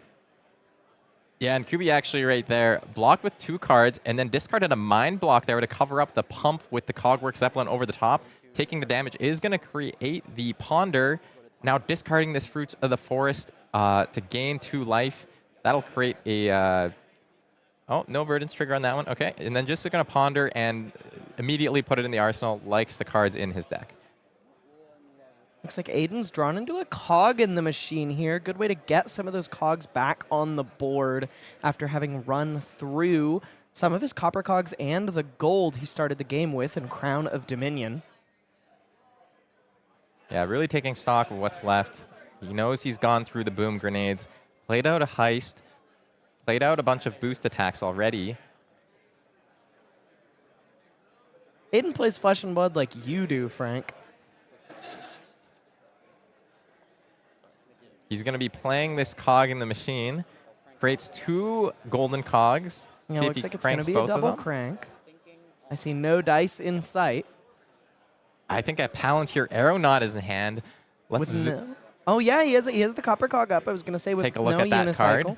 Yeah, and Cubi actually right there blocked with 2 cards and then discarded a Mind Block there to cover up the pump with the Cogworks Zeppelin over the top. Taking the damage is going to create the Ponder. Now discarding this Fruits of the Forest to gain 2 life. That'll create a... oh, no Verdance trigger on that one. Okay, and then just going to Ponder and immediately put it in the arsenal. Likes the cards in his deck. Looks like Aidan's drawn into a cog in the machine here. Good way to get some of those cogs back on the board after having run through some of his copper cogs and the gold he started the game with in Crown of Dominion. Yeah, really taking stock of what's left. He knows he's gone through the boom grenades, played out a heist, played out a bunch of boost attacks already. Aidan plays Flesh and Blood like you do, Frank. He's going to be playing this cog in the machine. Creates 2 golden cogs. Yeah, See if looks he like it's going to cranks be a both of double them. crank. I see no dice in sight. I think a Palantir Aeronaut is in hand. Let's With no, oh, yeah, he has the copper cog up. I was going to say with take a look no at that unicycle. card.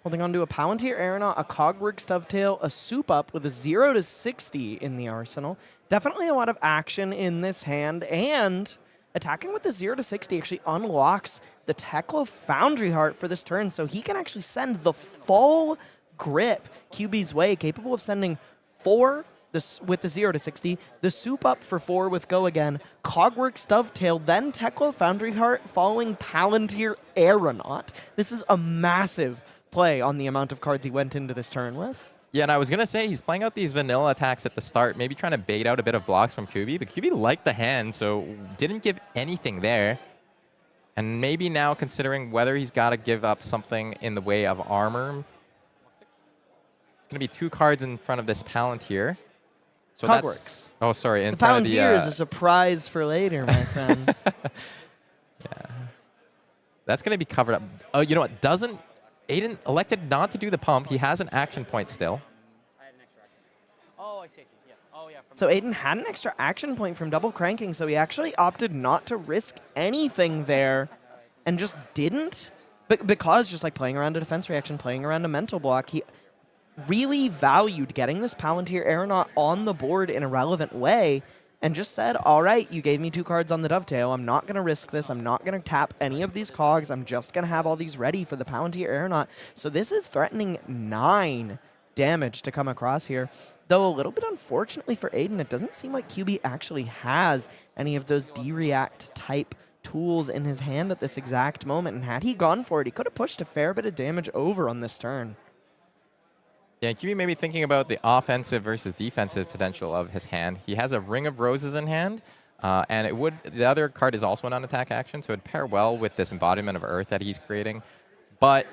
Holding on to a Palantir Aeronaut, a Cogworks Dovetail, a Soup Up with a 0 to 60 in the arsenal. Definitely a lot of action in this hand, and attacking with the 0 to 60 actually unlocks the Tekla Foundry Heart for this turn, so he can actually send the full grip QB's way, capable of sending 4 with the 0 to 60, the Soup Up for 4 with Go Again, Cogworks Dovetail, then Tekla Foundry Heart following Palantir Aeronaut. This is a massive play on the amount of cards he went into this turn with. Yeah, and I was going to say he's playing out these vanilla attacks at the start, maybe trying to bait out a bit of blocks from Cubi, but Cubi liked the hand, so didn't give anything there. And maybe now considering whether he's got to give up something in the way of armor. It's going to be 2 cards in front of this Palantir. So Cogworks. Oh, sorry. In The front of Palantir is a surprise for later, my friend. Yeah. That's going to be covered up. Oh, you know what? Aidan elected not to do the pump. He has an action point still. Oh, I see. Yeah. Oh, yeah. So Aidan had an extra action point from double cranking, so he actually opted not to risk anything there and just didn't. Because just like playing around a defense reaction, playing around a mental block, he really valued getting this Palantir Aeronaut on the board in a relevant way and just said, all right, you gave me 2 cards on the Dovetail. I'm not going to risk this. I'm not going to tap any of these cogs. I'm just going to have all these ready for the Palantir Aeronaut. So this is threatening 9 damage to come across here. Though a little bit unfortunately for Aidan, it doesn't seem like Cubi actually has any of those D-React type tools in his hand at this exact moment. And had he gone for it, he could have pushed a fair bit of damage over on this turn. Yeah, Cubi may be thinking about the offensive versus defensive potential of his hand. He has a Ring of Roses in hand, and the other card is also an unattack action, so it'd pair well with this embodiment of Earth that he's creating. But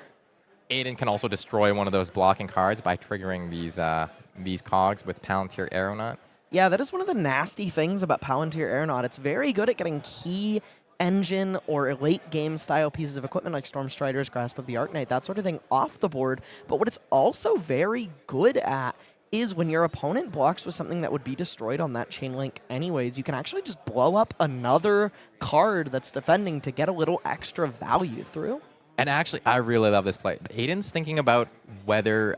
Aidan can also destroy one of those blocking cards by triggering these cogs with Palantir Aeronaut. Yeah, that is one of the nasty things about Palantir Aeronaut. It's very good at getting key engine or late game style pieces of equipment like Storm Strider's Grasp of the Arknight, that sort of thing off the board. But what it's also very good at is when your opponent blocks with something that would be destroyed on that chain link anyways, you can actually just blow up another card that's defending to get a little extra value through. And actually, I really love this play. Aidan's thinking about whether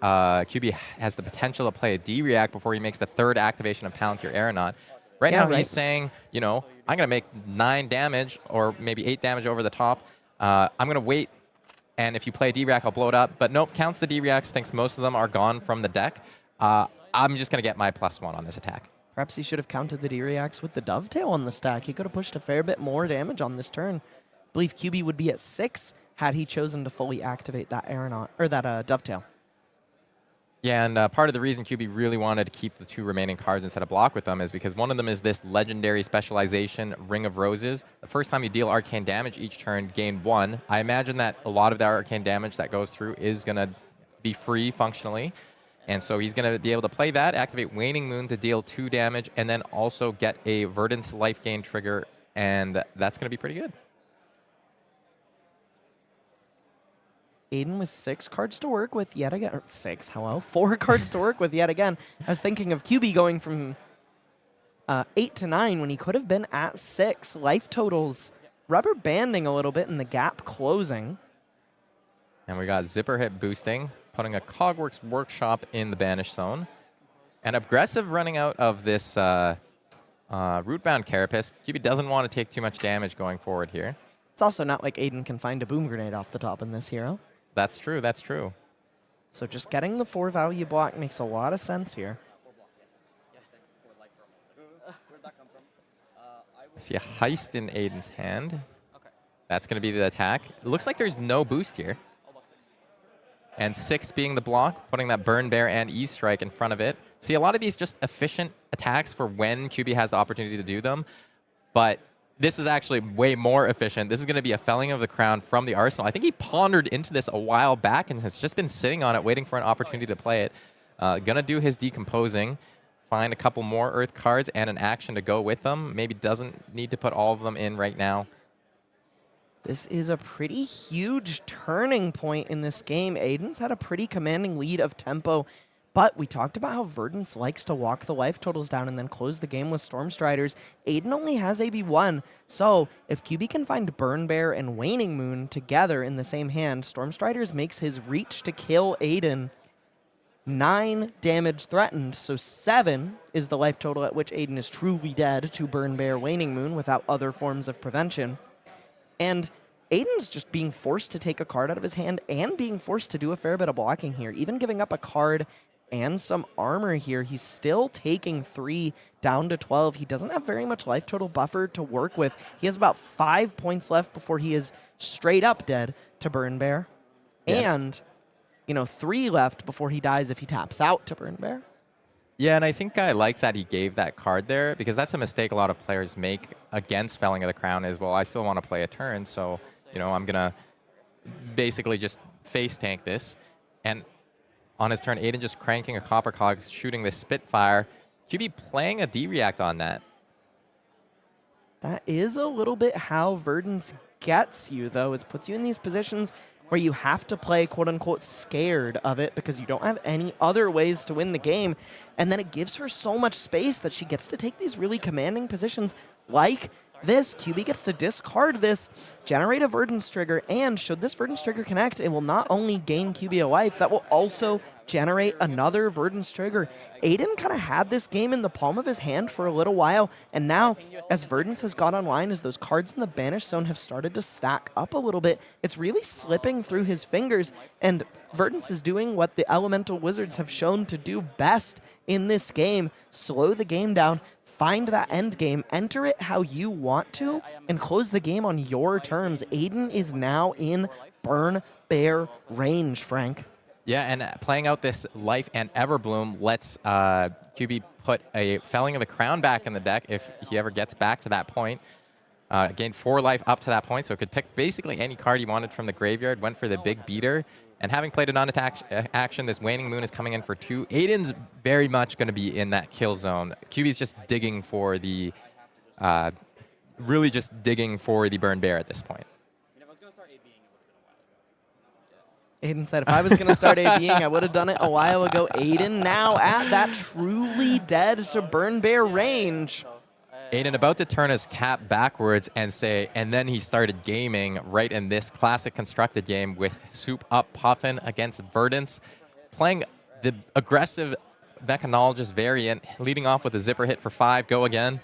Cubi has the potential to play a D-React before he makes the 3rd activation of Palantir Aeronaut. Right now, he's saying, you know, I'm going to make 9 damage or maybe 8 damage over the top. I'm going to wait, and if you play a D-React, I'll blow it up. But nope, counts the D-Reacts, thinks most of them are gone from the deck. I'm just going to get my +1 on this attack. Perhaps he should have counted the D-Reacts with the Dovetail on the stack. He could have pushed a fair bit more damage on this turn. I believe Cubi would be at 6 had he chosen to fully activate that Aeronaut, or that Dovetail. Yeah, and part of the reason Cubi really wanted to keep the 2 remaining cards instead of block with them is because one of them is this legendary specialization, Ring of Roses. The first time you deal arcane damage each turn, gain 1. I imagine that a lot of that arcane damage that goes through is going to be free functionally. And so he's going to be able to play that, activate Waning Moon to deal 2 damage, and then also get a Verdance life gain trigger, and that's going to be pretty good. Aidan with 6 cards to work with yet again. 6, hello? 4 cards to work with yet again. I was thinking of Cubi going from 8 to 9 when he could have been at 6. Life totals rubber banding a little bit and the gap closing. And we got Zipper Hit boosting, putting a Cogworks Workshop in the Banish Zone. And aggressive running out of this Rootbound Carapace. Cubi doesn't want to take too much damage going forward here. It's also not like Aidan can find a Boom Grenade off the top in this hero. That's true, that's true. So just getting the 4 value block makes a lot of sense here. I see a Heist in Aidan's hand. That's going to be the attack. It looks like there's no boost here. And 6 being the block, putting that Burn Bear and E-Strike in front of it. See, a lot of these just efficient attacks for when Cubi has the opportunity to do them. But this is actually way more efficient. This is going to be a Felling of the Crown from the Arsenal. I think he pondered into this a while back and has just been sitting on it, waiting for an opportunity to play it. Going to do his Decomposing, find a couple more Earth cards and an action to go with them. Maybe doesn't need to put all of them in right now. This is a pretty huge turning point in this game. Aidan's had a pretty commanding lead of tempo, but we talked about how Verdance likes to walk the life totals down and then close the game with Storm Striders. Aidan only has AB1, so if Cubi can find Burn Bear and Waning Moon together in the same hand, Storm Striders makes his reach to kill Aidan 9 damage threatened, so 7 is the life total at which Aidan is truly dead to Burn Bear Waning Moon without other forms of prevention. And Aidan's just being forced to take a card out of his hand and being forced to do a fair bit of blocking here. Even giving up a card and some armor here, he's still taking 3 down to 12. He doesn't have very much life total buffer to work with. He has about 5 points left before he is straight up dead to Burn Bear. Yeah. And, 3 left before he dies if he taps out to Burn Bear. Yeah, and I think I like that he gave that card there, because that's a mistake a lot of players make against Felling of the Crown is, well, I still want to play a turn, so, I'm going to basically just face tank this. And on his turn, Aidan just cranking a Copper Cog, shooting the Spitfire. Cubi playing a D-React on that. That is a little bit how Verdance gets you, though. It puts you in these positions where you have to play, quote-unquote, scared of it because you don't have any other ways to win the game. And then it gives her so much space that she gets to take these really commanding positions like this. Cubi gets to discard this, generate a Verdance trigger, and should this Verdance trigger connect, it will not only gain Cubi a life, that will also generate another Verdance trigger. Aidan kind of had this game in the palm of his hand for a little while, and now, as Verdance has got online, as those cards in the Banish Zone have started to stack up a little bit, it's really slipping through his fingers, and Verdance is doing what the Elemental Wizards have shown to do best in this game: slow the game down, find that end game, enter it how you want to, and close the game on your terms. Aidan is now in Burn Bear range, Frank. Yeah, and playing out this Life and Everbloom lets Cubi put a Felling of the Crown back in the deck if he ever gets back to that point. Gained 4 life up to that point, so could pick basically any card he wanted from the graveyard, went for the big beater. And having played a non-attack action, this Waning Moon is coming in for 2. Aidan's very much going to be in that kill zone. Cubi's just digging for the, really just digging for the Burn Bear at this point. Aidan said, if I was going to start ABing, I would have done it a while ago. Aidan now at that truly dead to Burn Bear range. Aidan about to turn his cap backwards and say, and then he started gaming right in this classic constructed game with Soup Up Puffin against Verdance, playing the aggressive Mechanologist variant, leading off with a zipper hit for 5. Go again.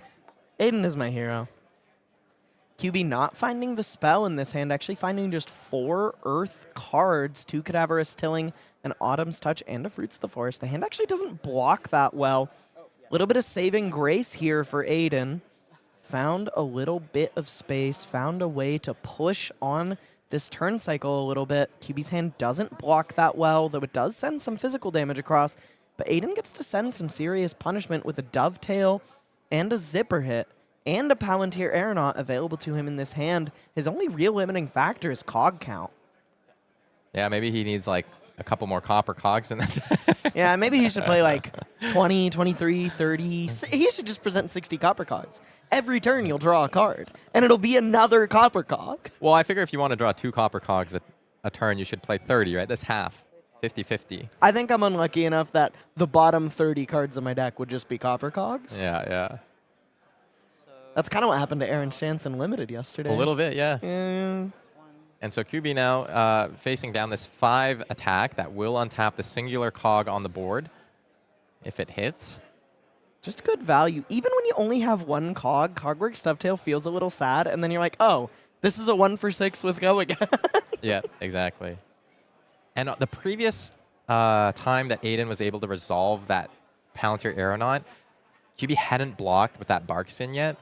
Aidan is my hero. Cubi not finding the spell in this hand, actually finding just 4 Earth cards, 2 Cadaverous Tilling, an Autumn's Touch, and a Fruits of the Forest. The hand actually doesn't block that well. A little bit of saving grace here for Aidan. Found a little bit of space, found a way to push on this turn cycle a little bit. Cubi's hand doesn't block that well, though it does send some physical damage across. But Aidan gets to send some serious punishment with a Dovetail and a Zipper hit and a Palantir Aeronaut available to him in this hand. His only real limiting factor is cog count. Yeah, maybe he needs like a couple more copper cogs in that. Yeah, maybe he should play like 20, 23, 30. He should just present 60 copper cogs. Every turn you'll draw a card, and it'll be another copper cog. Well, I figure if you want to draw 2 copper cogs a turn, you should play 30, right? That's half, 50-50. I think I'm unlucky enough that the bottom 30 cards of my deck would just be copper cogs. Yeah, yeah. That's kind of what happened to Aaron Shanson Limited yesterday. A little bit, yeah. Yeah. And so Cubi now facing down this 5 attack that will untap the singular cog on the board if it hits. Just good value. Even when you only have 1 cog, Cogworks Dovetail feels a little sad, and then you're like, oh, this is a 1 for 6 with go again. Yeah, exactly. And the previous time that Aidan was able to resolve that Palantir Aeronaut, Cubi hadn't blocked with that Barkson yet.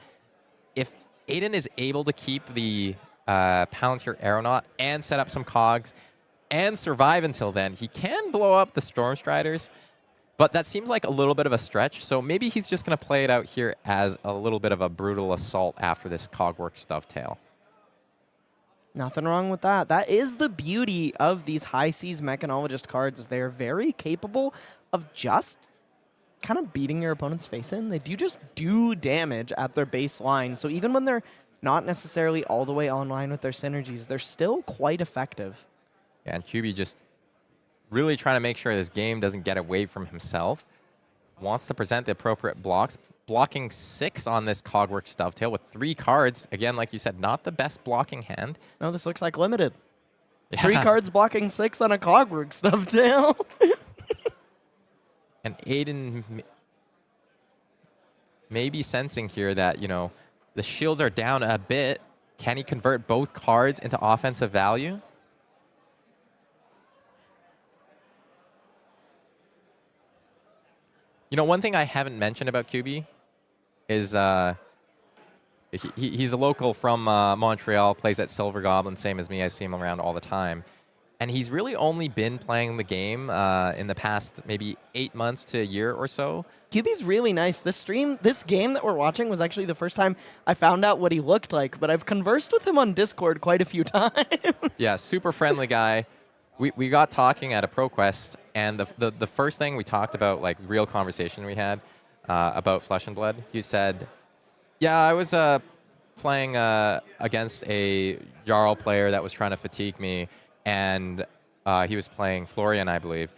If Aidan is able to keep the Palantir Aeronaut and set up some cogs and survive until then, he can blow up the Stormstriders, but that seems like a little bit of a stretch, so maybe he's just going to play it out here as a little bit of a brutal assault after this Cogworks Dovetail. Nothing wrong with that. That is the beauty of these High Seas Mechanologist cards, is they are very capable of just kind of beating your opponent's face in. They do just do damage at their baseline, so even when they're not necessarily all the way online with their synergies, they're still quite effective. Yeah, and Cubi just really trying to make sure this game doesn't get away from himself. Wants to present the appropriate blocks. Blocking 6 on this Cogworks Dovetail with 3 cards. Again, like you said, not the best blocking hand. No, this looks like limited. Yeah. 3 cards blocking 6 on a Cogworks Dovetail. And Aidan may be sensing here that, you know, the shields are down a bit. Can he convert both cards into offensive value? You know, one thing I haven't mentioned about Cubi is he's a local from Montreal, plays at Silver Goblin, same as me. I see him around all the time. And he's really only been playing the game in the past maybe 8 months to a year or so. Cubi's really nice. This game that we're watching was actually the first time I found out what he looked like, but I've conversed with him on Discord quite a few times. Yeah, super friendly guy. We got talking at a ProQuest, and the first thing we talked about, like real conversation we had about Flesh and Blood, he said, yeah, I was playing against a Jarl player that was trying to fatigue me, and he was playing Florian, I believe.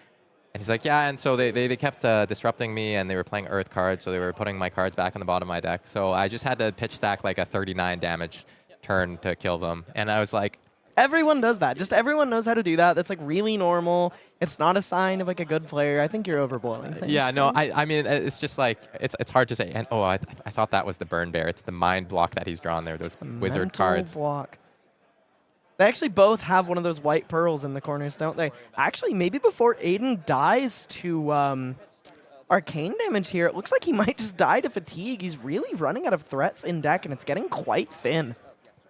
And he's like, yeah, and so they kept disrupting me, and they were playing Earth cards, so they were putting my cards back on the bottom of my deck. So I just had to pitch stack like a 39 damage turn to kill them. And I was like, Everyone does that. Just everyone knows how to do that. That's like really normal. It's not a sign of like a good player. I think you're overblowing things. Yeah, no, I mean, it's just like, it's hard to say. And oh, I thought that was the burn bear. It's the mind block that he's drawn there, those wizard Mental cards. block. They actually both have one of those white pearls in the corners, don't they? Actually, maybe before Aidan dies to arcane damage here, it looks like he might just die to fatigue. He's really running out of threats in deck, and it's getting quite thin.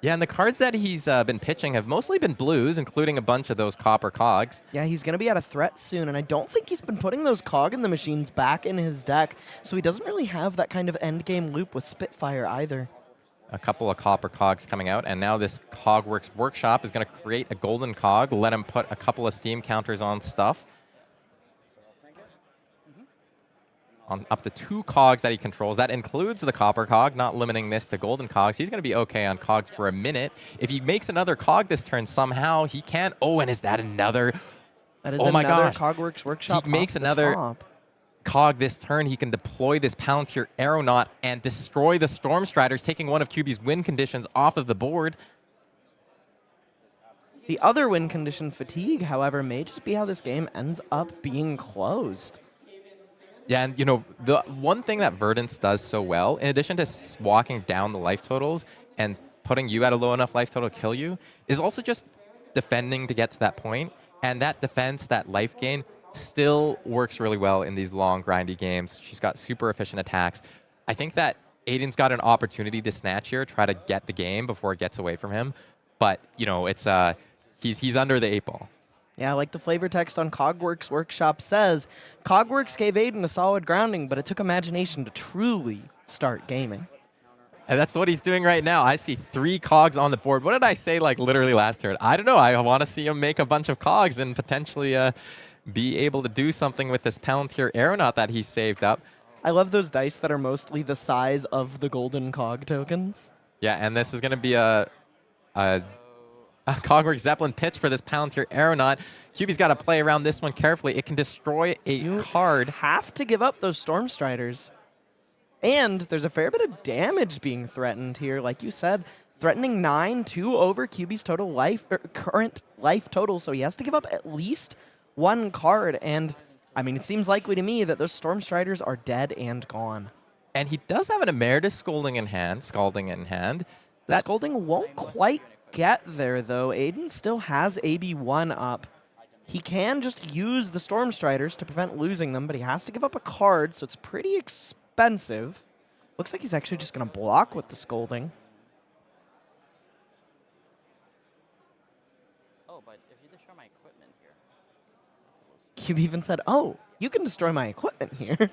Yeah, and the cards that he's been pitching have mostly been blues, including a bunch of those copper cogs. Yeah, he's going to be out of threat soon, and I don't think he's been putting those cog in the machines back in his deck, so he doesn't really have that kind of endgame loop with Spitfire either. A couple of copper cogs coming out, and now this Cogworks Workshop is going to create a golden cog, let him put a couple of steam counters on stuff. On up to 2 cogs that he controls. That includes the copper cog, not limiting this to golden cogs. He's going to be okay on cogs for a minute. If he makes another cog this turn somehow, he can. Oh, and is that another? That is oh my another gosh. Cogworks Workshop. He makes another cog this turn. He can deploy this Palantir Aeronaut and destroy the Storm Striders, taking one of Cubi's win conditions off of the board. The other win condition, Fatigue, however, may just be how this game ends up being closed. Yeah, and you know, the one thing that Verdance does so well, in addition to walking down the life totals and putting you at a low enough life total to kill you, is also just defending to get to that point. And that defense, that life gain, still works really well in these long, grindy games. She's got super efficient attacks. I think that Aidan's got an opportunity to snatch here, try to get the game before it gets away from him. But, you know, it's he's under the 8 ball. Yeah, like the flavor text on Cogworks Workshop says, Cogworks gave Aidan a solid grounding, but it took imagination to truly start gaming. And that's what he's doing right now. I see 3 cogs on the board. What did I say, like, literally last turn? I don't know. I want to see him make a bunch of cogs and potentially be able to do something with this Palantir Aeronaut that he saved up. I love those dice that are mostly the size of the golden cog tokens. Yeah, and this is going to be a Cogworks Zeppelin pitch for this Palantir Aeronaut. Cubi's got to play around this one carefully. It can destroy a card. Have to give up those Storm Striders. And there's a fair bit of damage being threatened here. Like you said, threatening 9-2 over Cubi's total life, current life total. So he has to give up at least 1 card. And, I mean, it seems likely to me that those Storm Striders are dead and gone. And he does have an Emeritus Scalding in hand. The Scalding won't quite get there, though. Aidan still has AB1 up. He can just use the Storm Striders to prevent losing them, but he has to give up a card, so it's pretty expensive. Looks like he's actually just going to block with the Scalding. Oh, but if you destroy my equipment here. Cubi even said, oh, you can destroy my equipment here. That's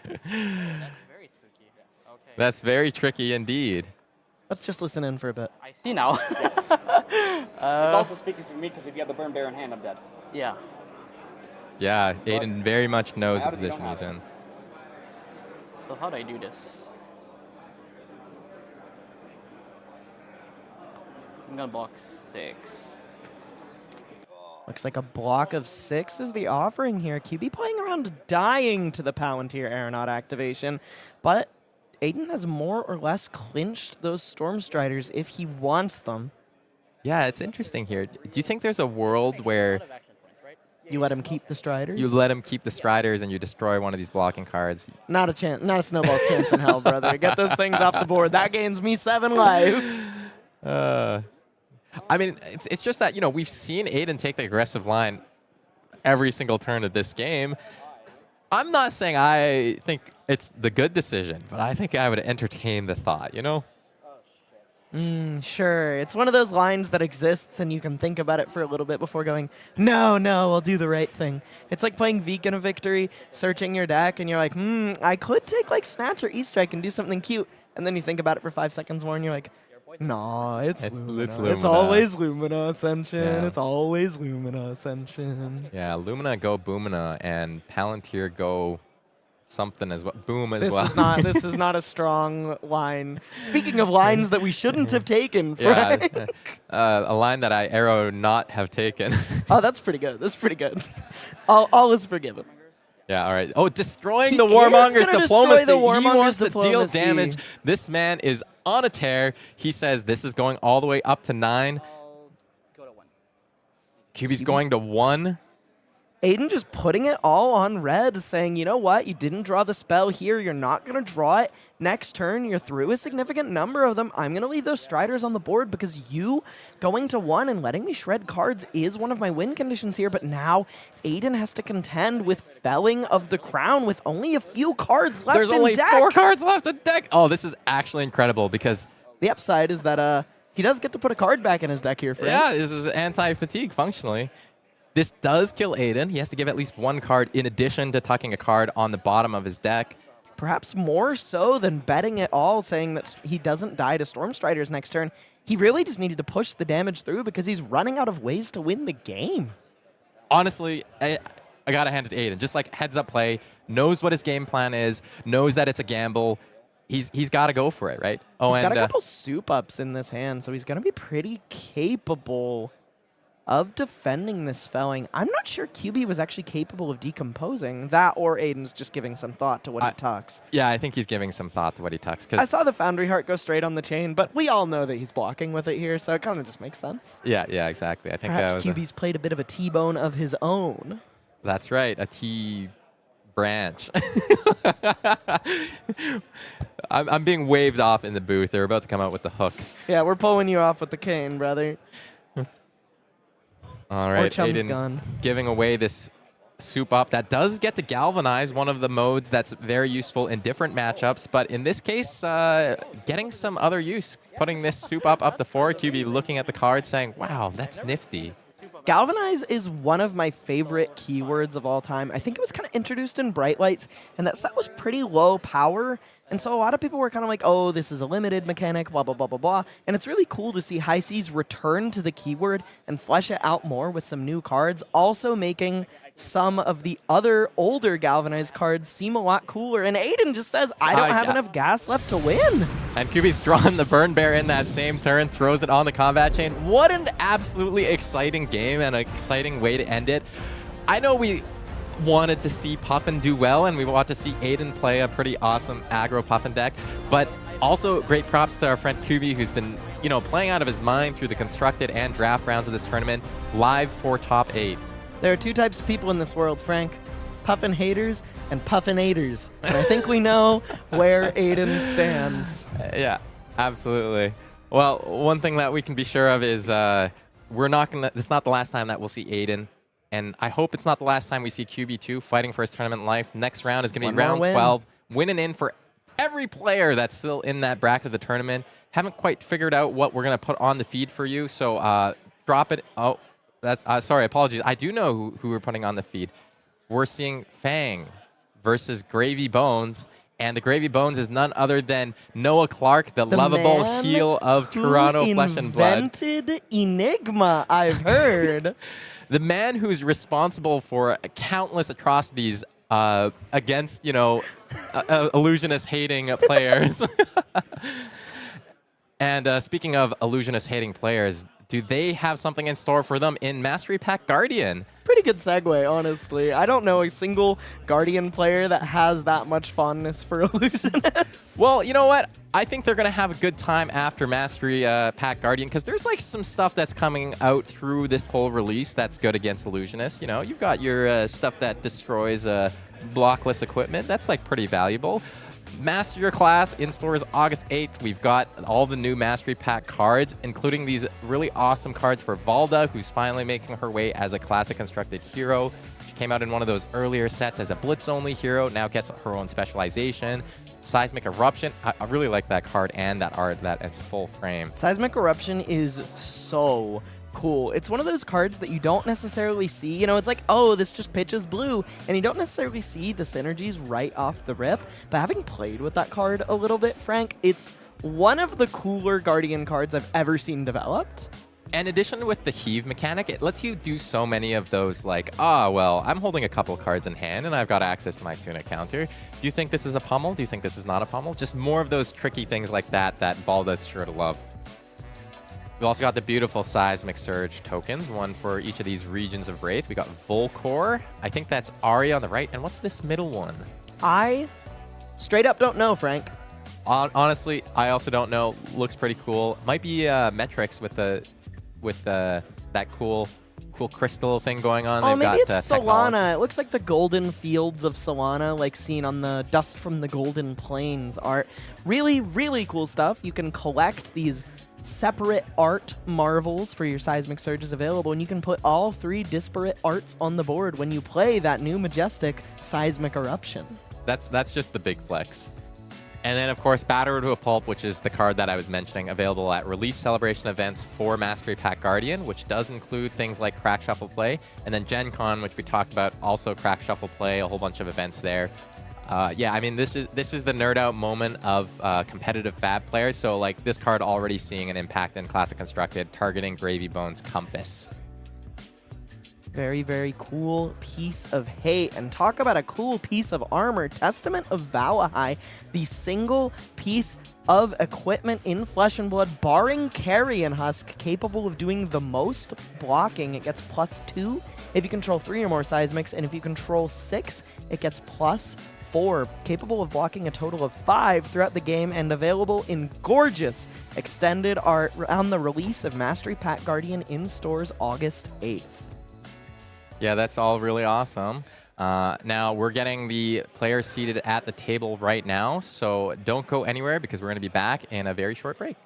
very spooky. Okay. That's very tricky indeed. Let's just listen in for a bit. I see now. Yes. It's also speaking for me because if you have the burn bear in hand, I'm dead. Yeah. Yeah, Aidan very much knows the How does he position know he's how? in. So how do I do this? I'm gonna block 6. Looks like a block of 6 is the offering here. QB playing around dying to the Palantir Aeronaut activation, but Aidan has more or less clinched those Storm Striders if he wants them. Yeah, it's interesting here. Do you think there's a world where You let him keep the Striders? you let him keep the Striders and you destroy one of these blocking cards? Not a chance. Not a snowball's chance in hell, brother. Get those things off the board. That gains me 7 life. I mean, it's just that, you know, we've seen Aidan take the aggressive line every single turn of this game. I'm not saying I think it's the good decision, but I think I would entertain the thought, you know? Sure. It's one of those lines that exists, and you can think about it for a little bit before going, no, I'll do the right thing. It's like playing Vegan of Victory, searching your deck, and you're like, I could take like Snatch or E-Strike and do something cute. And then you think about it for 5 seconds more, and you're like, nah, it's Lumina. It's always Lumina Ascension. Yeah. It's always Lumina Ascension. Yeah, Lumina go Boomina and Palantir go something as well. Boom as This well. this is not a strong line. Speaking of lines that we shouldn't have taken, Yeah, Frank. a line that I arrow not have taken. Oh, that's pretty good. That's pretty good. All is forgiven. Yeah, all right. Oh, destroying He the is Warmonger's gonna diplomacy. destroy the He Warmonger's wants to diplomacy. deal damage. This man is on a tear. He says this is going all the way up to 9. Cubi's going to 1. Aidan just putting it all on red, saying, you know what, you didn't draw the spell here, you're not going to draw it next turn, you're through a significant number of them, I'm going to leave those Striders on the board because you going to 1 and letting me shred cards is one of my win conditions here, but now Aidan has to contend with felling of the crown with only a few cards left There's in only deck. 4 cards left in deck. Oh, this is actually incredible because... The upside is that he does get to put a card back in his deck here, Frank. Yeah, this is anti-fatigue functionally. This does kill Aidan. He has to give at least 1 card in addition to tucking a card on the bottom of his deck. Perhaps more so than betting it all, saying that he doesn't die to Storm Striders next turn. He really just needed to push the damage through because he's running out of ways to win the game. Honestly, I got to hand it to Aidan. Just like heads up play, knows what his game plan is, knows that it's a gamble. He's got to go for it, right? Oh, he's got a couple soup ups in this hand, so he's going to be pretty capable of defending this felling. I'm not sure Cubi was actually capable of decomposing that, or Aidan's just giving some thought to what he tucks. Yeah, I think he's giving some thought to what he tucks. I saw the Foundry Heart go straight on the chain, but we all know that he's blocking with it here, so it kind of just makes sense. Yeah, exactly. I think perhaps Cubi's played a bit of a T-bone of his own. That's right, a T branch. I'm being waved off in the booth. They're about to come out with the hook. Yeah, we're pulling you off with the cane, brother. All right, Aidan gone. giving away this soup up. That does get to galvanize, one of the modes that's very useful in different matchups. But in this case, getting some other use. Putting this soup up to 4. Cubi looking at the card saying, wow, that's nifty. Galvanize is one of my favorite keywords of all time. I think it was kind of introduced in Bright Lights, and that set was pretty low power. And so a lot of people were kind of like, oh, this is a limited mechanic, blah, blah, blah, blah, blah. And it's really cool to see High Seas return to the keyword and flesh it out more with some new cards, also making some of the other older Galvanized cards seem a lot cooler. And Aidan just says, I don't have enough gas left to win. And Cubi's drawn the Burn Bear in that same turn, throws it on the combat chain. What an absolutely exciting game and an exciting way to end it. I know we wanted to see Puffin do well, and we want to see Aidan play a pretty awesome aggro Puffin deck, but also great props to our friend Cubi, who's been, you know, playing out of his mind through the constructed and draft rounds of this tournament, live for top 8. There are 2 types of people in this world, Frank. Puffin haters and Puffinators. And I think we know where Aidan stands. Yeah, absolutely. Well, one thing that we can be sure of is we're not gonna. It's not the last time that we'll see Aidan, and I hope it's not the last time we see Cubi too fighting for his tournament life. Next round is gonna be round 12, winning in for every player that's still in that bracket of the tournament. Haven't quite figured out what we're gonna put on the feed for you, so drop it. Oh, that's sorry, apologies. I do know who we're putting on the feed. We're seeing Fang versus Gravy Bones. And the Gravy Bones is none other than Noah Clark, the lovable heel of Toronto Flesh and Blood. Invented Enigma, I've heard. The man who's responsible for countless atrocities against, you know, illusionist-hating players. And speaking of illusionist-hating players, do they have something in store for them in Mastery Pack Guardian? Pretty good segue, honestly. I don't know a single Guardian player that has that much fondness for illusionists. Well, you know what? I think they're going to have a good time after Mastery Pack Guardian, because there's like some stuff that's coming out through this whole release that's good against illusionists. You know, you've got your stuff that destroys blockless equipment. That's like pretty valuable. Master Your Class in stores August 8th. We've got all the new Mastery Pack cards, including these really awesome cards for Valda, who's finally making her way as a classic constructed hero. She came out in one of those earlier sets as a Blitz-only hero, now gets her own specialization. Seismic Eruption. I really like that card and that art, that it's full frame. Seismic Eruption is so cool. It's one of those cards that you don't necessarily see. You know, it's like, oh, this just pitches blue, and you don't necessarily see the synergies right off the rip. But having played with that card a little bit, Frank, it's one of the cooler Guardian cards I've ever seen developed. In addition with the heave mechanic, it lets you do so many of those, like, well, I'm holding a couple cards in hand and I've got access to my tunic counter. Do you think this is a pummel? Do you think this is not a pummel? Just more of those tricky things like that Valda's sure to love. We also got the beautiful Seismic Surge tokens, one for each of these regions of Wraith. We got Volcor. I think that's Arya on the right. And what's this middle one? I straight up don't know, Frank. Honestly, I also don't know. Looks pretty cool. Might be Metrix with that cool cool crystal thing going on. Oh, They've maybe got, it's technology. Solana. It looks like the golden fields of Solana, like seen on the Dust from the Golden Plains art. Really, really cool stuff. You can collect these separate art marvels for your seismic surges available, and you can put all 3 disparate arts on the board when you play that new majestic seismic eruption. That's just the big flex. And then, of course, Batter to a Pulp, which is the card that I was mentioning, available at release celebration events for Mastery Pack Guardian, which does include things like Crack Shuffle Play. And then Gen Con, which we talked about, also Crack Shuffle Play, a whole bunch of events there. Yeah, I mean, this is the nerd out moment of competitive Fab players. So, like, this card already seeing an impact in Classic Constructed, targeting Gravy Bones Compass. Very, very cool piece of hate. And talk about a cool piece of armor. Testament of Valahai, the single piece of equipment in Flesh and Blood, barring Carrion Husk, capable of doing the most blocking. It gets +2 if you control 3 or more seismics, and if you control 6, it gets +4. Capable of blocking a total of 5 throughout the game, and available in gorgeous extended art on the release of Mastery Pack Guardian in stores August 8th. Yeah, that's all really awesome. Now, we're getting the players seated at the table right now, so don't go anywhere because we're going to be back in a very short break.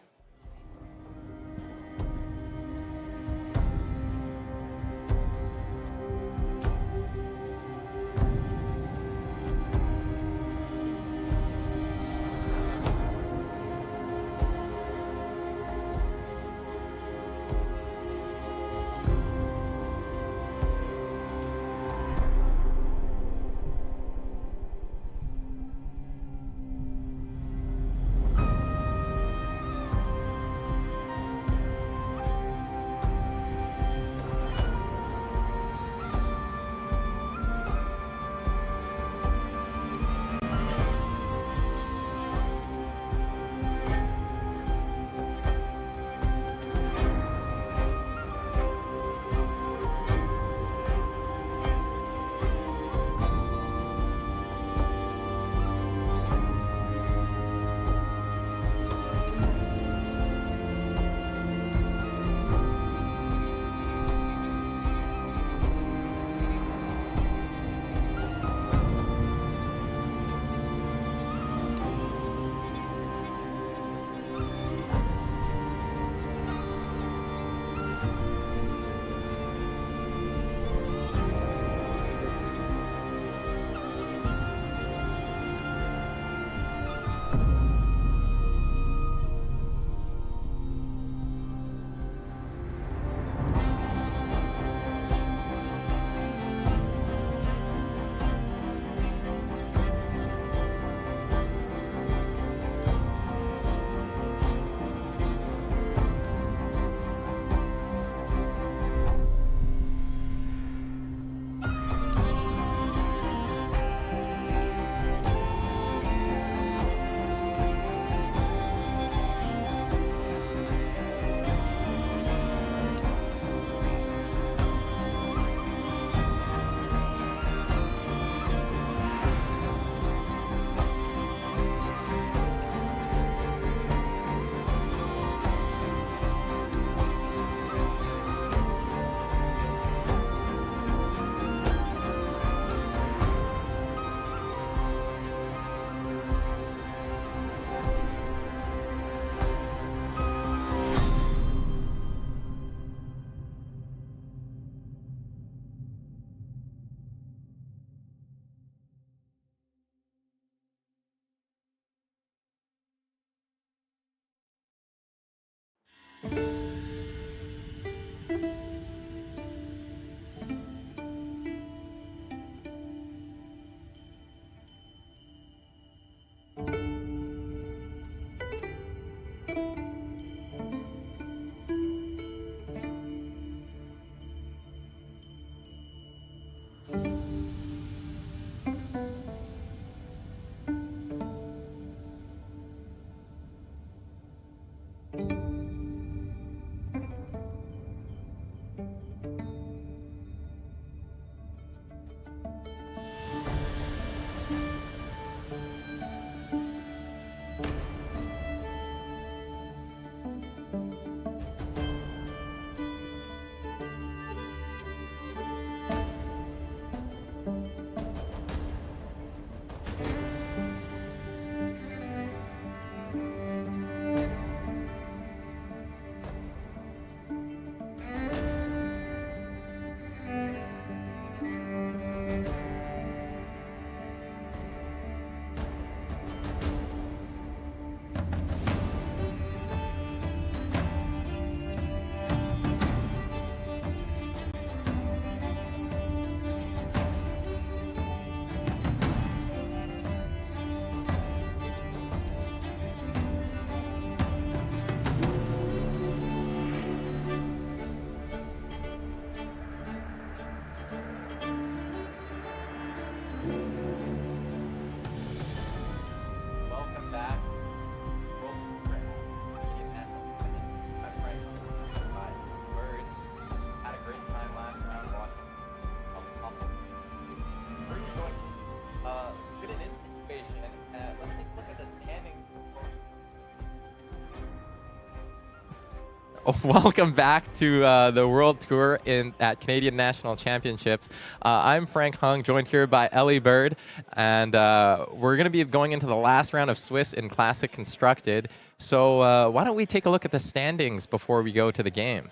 welcome back to the World Tour at Canadian National Championships. I'm Frank Hung, joined here by Elly Bird, and we're going to be going into the last round of Swiss in Classic Constructed. So why don't we take a look at the standings before we go to the game?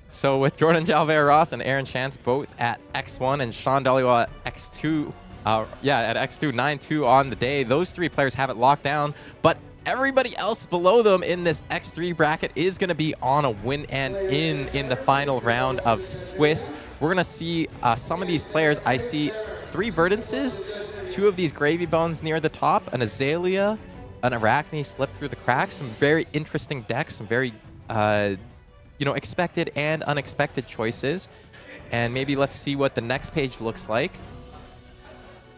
So with Jordan Jalbert-Ross and Aaron Chance both at X1 and Shawn Dhaliwal at X2, at X2, 9-2 on the day, those three players have it locked down, but everybody else below them in this X3 bracket is going to be on a win and in the final round of Swiss. We're going to see some of these players. I see 3 Verdances, 2 of these Gravy Bones near the top, an Azalea, an Arachne slipped through the cracks, some very interesting decks, some very expected and unexpected choices. And maybe let's see what the next page looks like.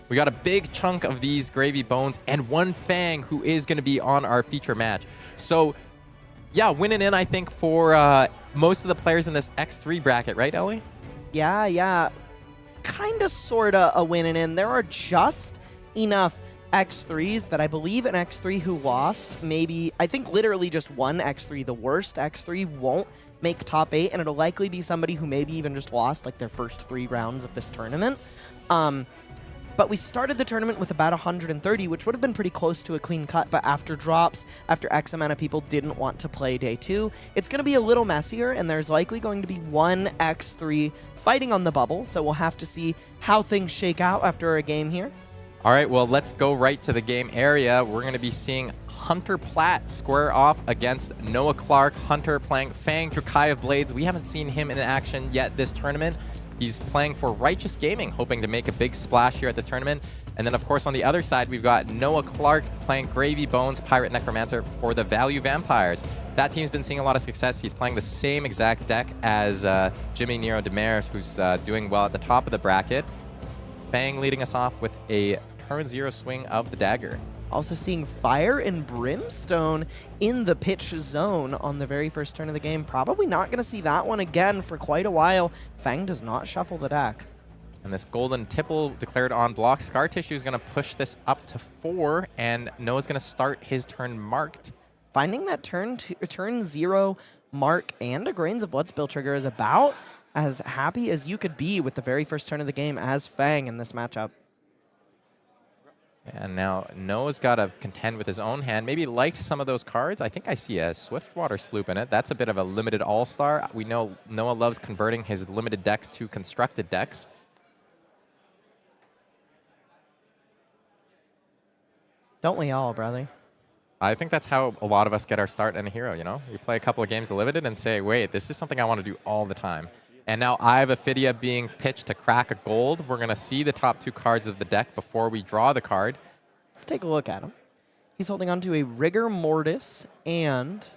We got a big chunk of these Gravy Bones and 1 Fang who is going to be on our feature match. So, yeah, winning in, I think, for most of the players in this X3 bracket, right, Elly? Yeah. Kind of, sort of a winning in. There are just enough X3s that I believe an X3 who lost, maybe, I think literally just one X3, the worst X3, won't make top 8, and it'll likely be somebody who maybe even just lost like their first 3 rounds of this tournament. But we started the tournament with about 130, which would have been pretty close to a clean cut, but after drops, after X amount of people didn't want to play day 2, it's going to be a little messier, and there's likely going to be 1 X3 fighting on the bubble, so we'll have to see how things shake out after a game here. All right, well, let's go right to the game area. We're going to be seeing Hunter Platt square off against Noah Clark. Hunter playing Fang, Drakai of Blades. We haven't seen him in action yet this tournament. He's playing for Righteous Gaming, hoping to make a big splash here at this tournament. And then, of course, on the other side, we've got Noah Clark playing Gravy Bones, Pirate Necromancer for the Value Vampires. That team's been seeing a lot of success. He's playing the same exact deck as Jimmy Nero Demers, who's doing well at the top of the bracket. Fang leading us off with a turn 0 swing of the dagger. Also seeing Fire and Brimstone in the pitch zone on the very first turn of the game. Probably not going to see that one again for quite a while. Fang does not shuffle the deck. And this Golden Tipple declared on block. Scar Tissue is going to push this up to 4, and Noah's going to start his turn marked. Finding that turn 0 mark and a Grains of Blood Spill trigger is about as happy as you could be with the very first turn of the game as Fang in this matchup. And now Noah's got to contend with his own hand. Maybe liked some of those cards. I think I see a Swiftwater Sloop in it. That's a bit of a limited all-star. We know Noah loves converting his limited decks to constructed decks. Don't we all, brother? I think that's how a lot of us get our start in a hero, you know? We play a couple of games of limited and say, wait, this is something I want to do all the time. And now I have Ophidia being pitched to crack a gold. We're going to see the top 2 cards of the deck before we draw the card. Let's take a look at him. He's holding on to a Rigor Mortis and...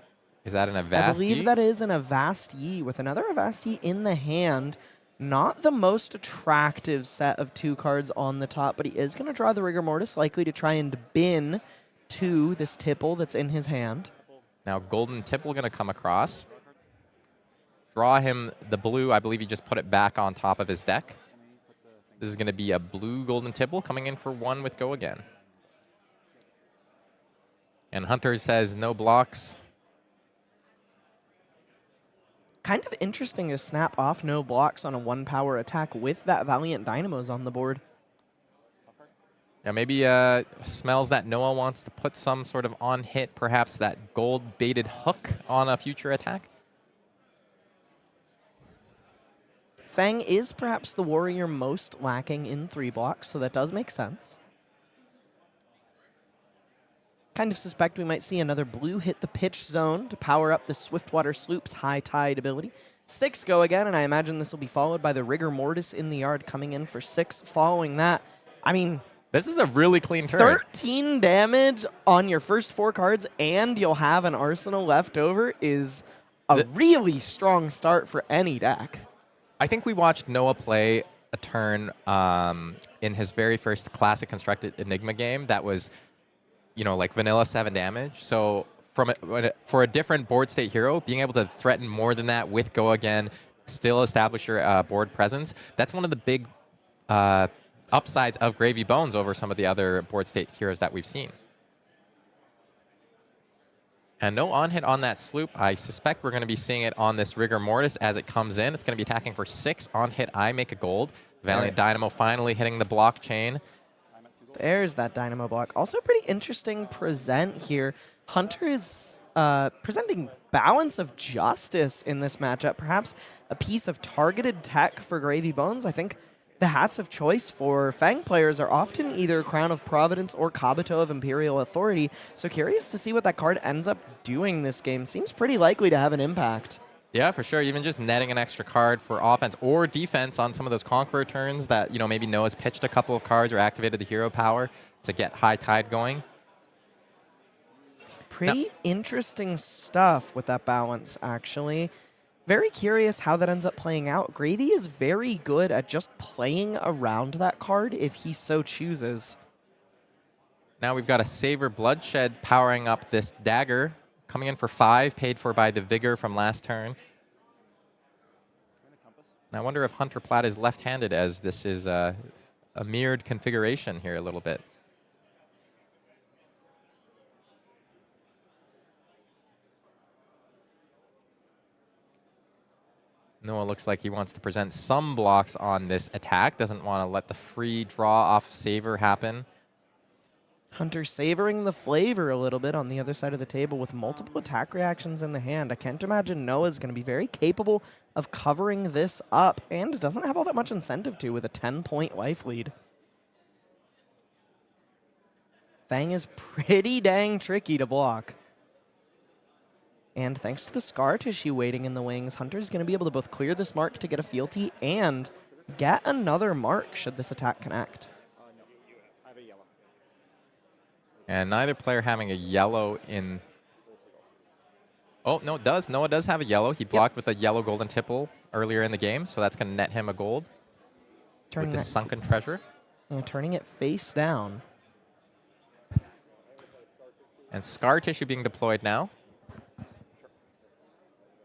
Is that an Avast? I believe that is an Avast Yi with another Avast Yi in the hand. Not the most attractive set of 2 cards on the top, but he is going to draw the Rigor Mortis, likely to try and bin to this Tipple that's in his hand. Now Golden Tipple going to come across. Draw him the blue. I believe he just put it back on top of his deck. This is going to be a blue Golden Tipple coming in for 1 with Go Again. And Hunter says no blocks. Kind of interesting to snap off no blocks on a 1-power attack with that Valiant Dynamos on the board. Yeah, maybe smells that Noah wants to put some sort of on-hit, perhaps that gold-baited hook on a future attack. Fang is perhaps the warrior most lacking in 3 blocks, so that does make sense. Kind of suspect we might see another blue hit the pitch zone to power up the Swiftwater Sloop's High Tide ability. 6 Go Again, and I imagine this will be followed by the Rigor Mortis in the yard coming in for 6 following that. I mean... This is a really clean turn. 13 damage on your first 4 cards, and you'll have an arsenal left over is a really strong start for any deck. I think we watched Noah play a turn in his very first Classic Constructed Enigma game that was, like vanilla 7 damage. So for a different board state hero, being able to threaten more than that with Go Again, still establish your board presence, that's one of the big upsides of Gravy Bones over some of the other board state heroes that we've seen. And no on-hit on that sloop. I suspect we're going to be seeing it on this Rigor Mortis as it comes in. It's going to be attacking for 6 on-hit. I make a gold. Valiant Dynamo finally hitting the blockchain. There's that Dynamo block. Also pretty interesting present here. Hunter is presenting Balance of Justice in this matchup. Perhaps a piece of targeted tech for Gravy Bones. I think the hats of choice for Fang players are often either Crown of Providence or Kabuto of Imperial Authority. So curious to see what that card ends up doing this game. Seems pretty likely to have an impact. Yeah, for sure. Even just netting an extra card for offense or defense on some of those Conqueror turns that, you know, maybe Noah's pitched a couple of cards or activated the hero power to get High Tide going. Pretty interesting stuff with that balance, actually. Very curious how that ends up playing out. Gravy is very good at just playing around that card if he so chooses. Now we've got a Savor Bloodshed powering up this dagger. Coming in for 5, paid for by the Vigor from last turn. And I wonder if Hunter Platt is left-handed, as this is a mirrored configuration here a little bit. Noah looks like he wants to present some blocks on this attack. Doesn't want to let the free draw off Savor happen. Hunter savoring the flavor a little bit on the other side of the table with multiple attack reactions in the hand. I can't imagine Noah's going to be very capable of covering this up, and doesn't have all that much incentive to with a 10-point life lead. Fang is pretty dang tricky to block. And thanks to the scar tissue waiting in the wings, Hunter's going to be able to both clear this mark to get a fealty and get another mark should this attack connect. And neither player having a yellow in... Oh, no, it does. Noah does have a yellow. He blocked with a yellow golden tipple earlier in the game, so that's going to net him a gold Turning with the sunken treasure. And turning it face down. And scar tissue being deployed now.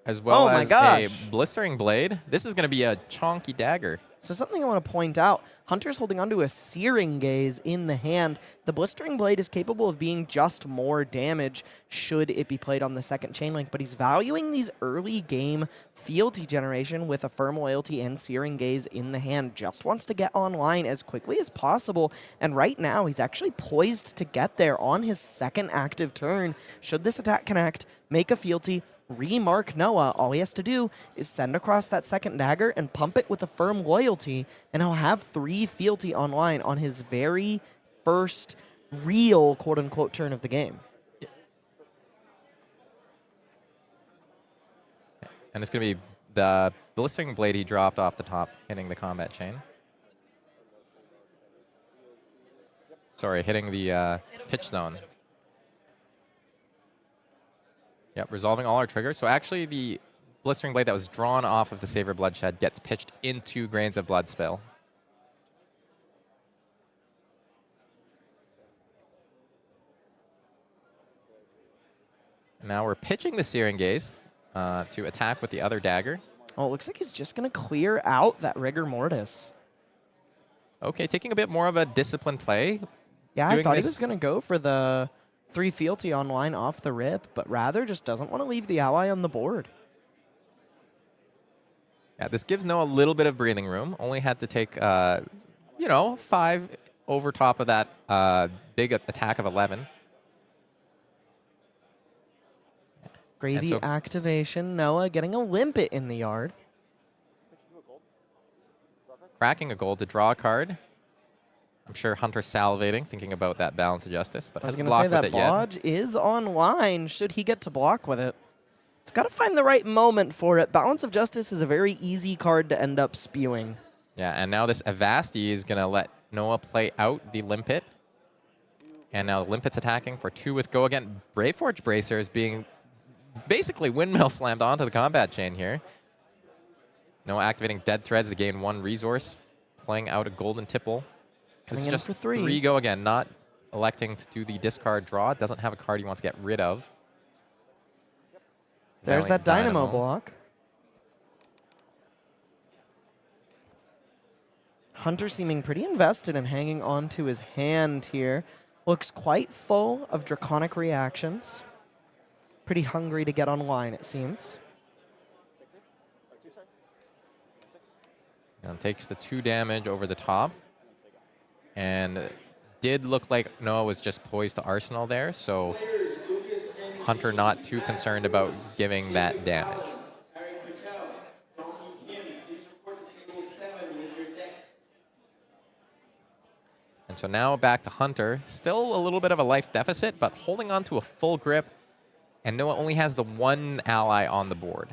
As well as a blistering blade. This is going to be a chonky dagger. So something I want to point out, Hunter's holding onto a Searing Gaze in the hand. The Blistering Blade is capable of being just more damage should it be played on the second chain link, but he's valuing these early game fealty generation with a Firm Loyalty and Searing Gaze in the hand. Just wants to get online as quickly as possible, and right now he's actually poised to get there on his second active turn. Should this attack connect, make a fealty, remark Noah, all he has to do is send across that second dagger and pump it with a Firm Loyalty, and he'll have 3 fealty online on his very first real quote-unquote turn of the game. And it's going to be the blistering blade he dropped off the top, hitting the combat chain. Sorry, hitting the pitch zone. Yep, resolving all our triggers. So actually the blistering blade that was drawn off of the Savor Bloodshed gets pitched into Grains of Blood Spill. Now we're pitching the Searing Gaze to attack with the other dagger. Oh, it looks like he's just going to clear out that Rigor Mortis. Okay, taking a bit more of a disciplined play. Yeah, I thought he was going to go for the 3 fealty online off the rip, but rather just doesn't want to leave the ally on the board. Yeah, this gives Noah a little bit of breathing room. Only had to take, 5 over top of that big attack of 11. Gravy activation. Noah getting a limpet in the yard. Cracking a gold to draw a card. I'm sure Hunter's salivating, thinking about that Balance of Justice, but hasn't blocked with it yet. I was going to say that Bodge is online, should he get to block with it. It's got to find the right moment for it. Balance of Justice is a very easy card to end up spewing. Yeah, and now this Avasti is going to let Noah play out the Limpet. And now Limpet's attacking for 2 with go again. Braveforge Bracer is being basically windmill slammed onto the combat chain here. Noah activating Dead Threads to gain 1 resource, playing out a golden tipple. It's just for 3. 3 go again, not electing to do the discard draw. Doesn't have a card he wants to get rid of. There's that Dynamo block. Hunter seeming pretty invested in hanging on to his hand here. Looks quite full of draconic reactions. pretty hungry to get online, it seems. And takes the 2 damage over the top. And did look like Noah was just poised to Arsenal there, so Hunter not too concerned about giving that damage. And so now back to Hunter. Still a little bit of a life deficit, but holding on to a full grip. And Noah only has the 1 ally on the board.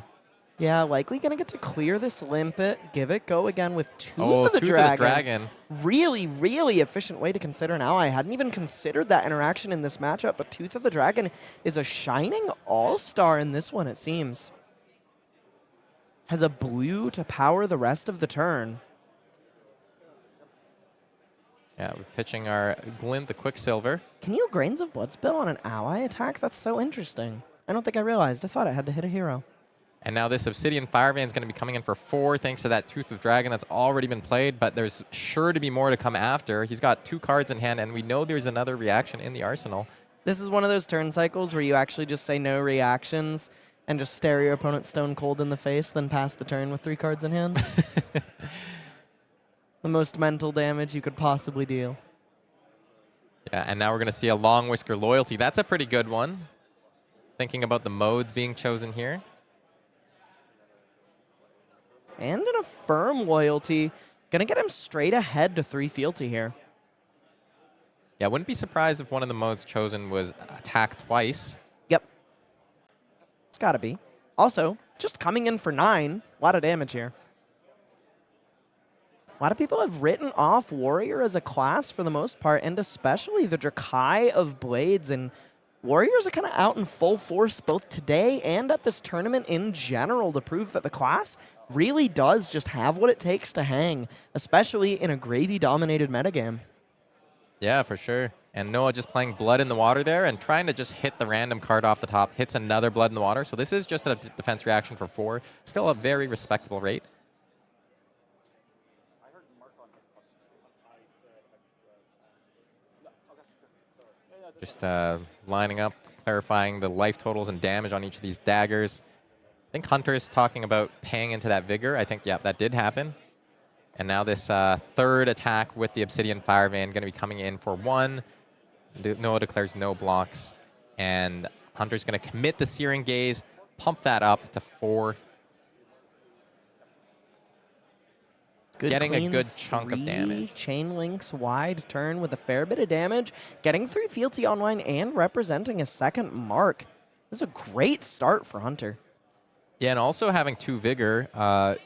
Yeah, likely going to get to clear this Limpet, give it go again with Tooth Oh, of the Tooth Dragon. of the Dragon. Really, really efficient way to consider an ally. I hadn't even considered that interaction in this matchup, but Tooth of the Dragon is a shining all-star in this one, it seems. Has a blue to power the rest of the turn. Yeah, we're pitching our Glint, the Quicksilver. Can you Grains of Bloodspill on an ally attack? That's so interesting. I don't think I realized. I thought it had to hit a hero. And now this Obsidian Firevan is going to be coming in for 4 thanks to that Tooth of Dragon that's already been played, but there's sure to be more to come after. He's got 2 cards in hand, and we know there's another reaction in the arsenal. This is one of those turn cycles where you actually just say no reactions and just stare your opponent stone cold in the face, then pass the turn with 3 cards in hand. The most mental damage you could possibly deal. Yeah, and now we're going to see a Long Whisker Loyalty. That's a pretty good one. Thinking about the modes being chosen here. And an Affirm Loyalty. Going to get him straight ahead to 3 fealty here. Yeah, wouldn't be surprised if one of the modes chosen was attack twice. Yep. It's got to be. Also, just coming in for 9. A lot of damage here. A lot of people have written off Warrior as a class for the most part, and especially the Drakai of Blades. And Warriors are kind of out in full force both today and at this tournament in general to prove that the class really does just have what it takes to hang, especially in a gravy-dominated metagame. Yeah, for sure. And Noah just playing Blood in the Water there and trying to just hit the random card off the top, hits another Blood in the Water. So this is just a defense reaction for 4. Still a very respectable rate. Just lining up, clarifying the life totals and damage on each of these daggers. I think Hunter is talking about paying into that Vigor. I think, yeah, that did happen. And now this 3rd attack with the Obsidian Firevan going to be coming in for 1. Noah declares no blocks. And Hunter's going to commit the Searing Gaze, pump that up to 4. Good, getting a clean good chunk of damage. Chain links wide turn with a fair bit of damage. Getting 3 fealty online and representing a 2nd mark. This is a great start for Hunter. Yeah, and also having 2 Vigor.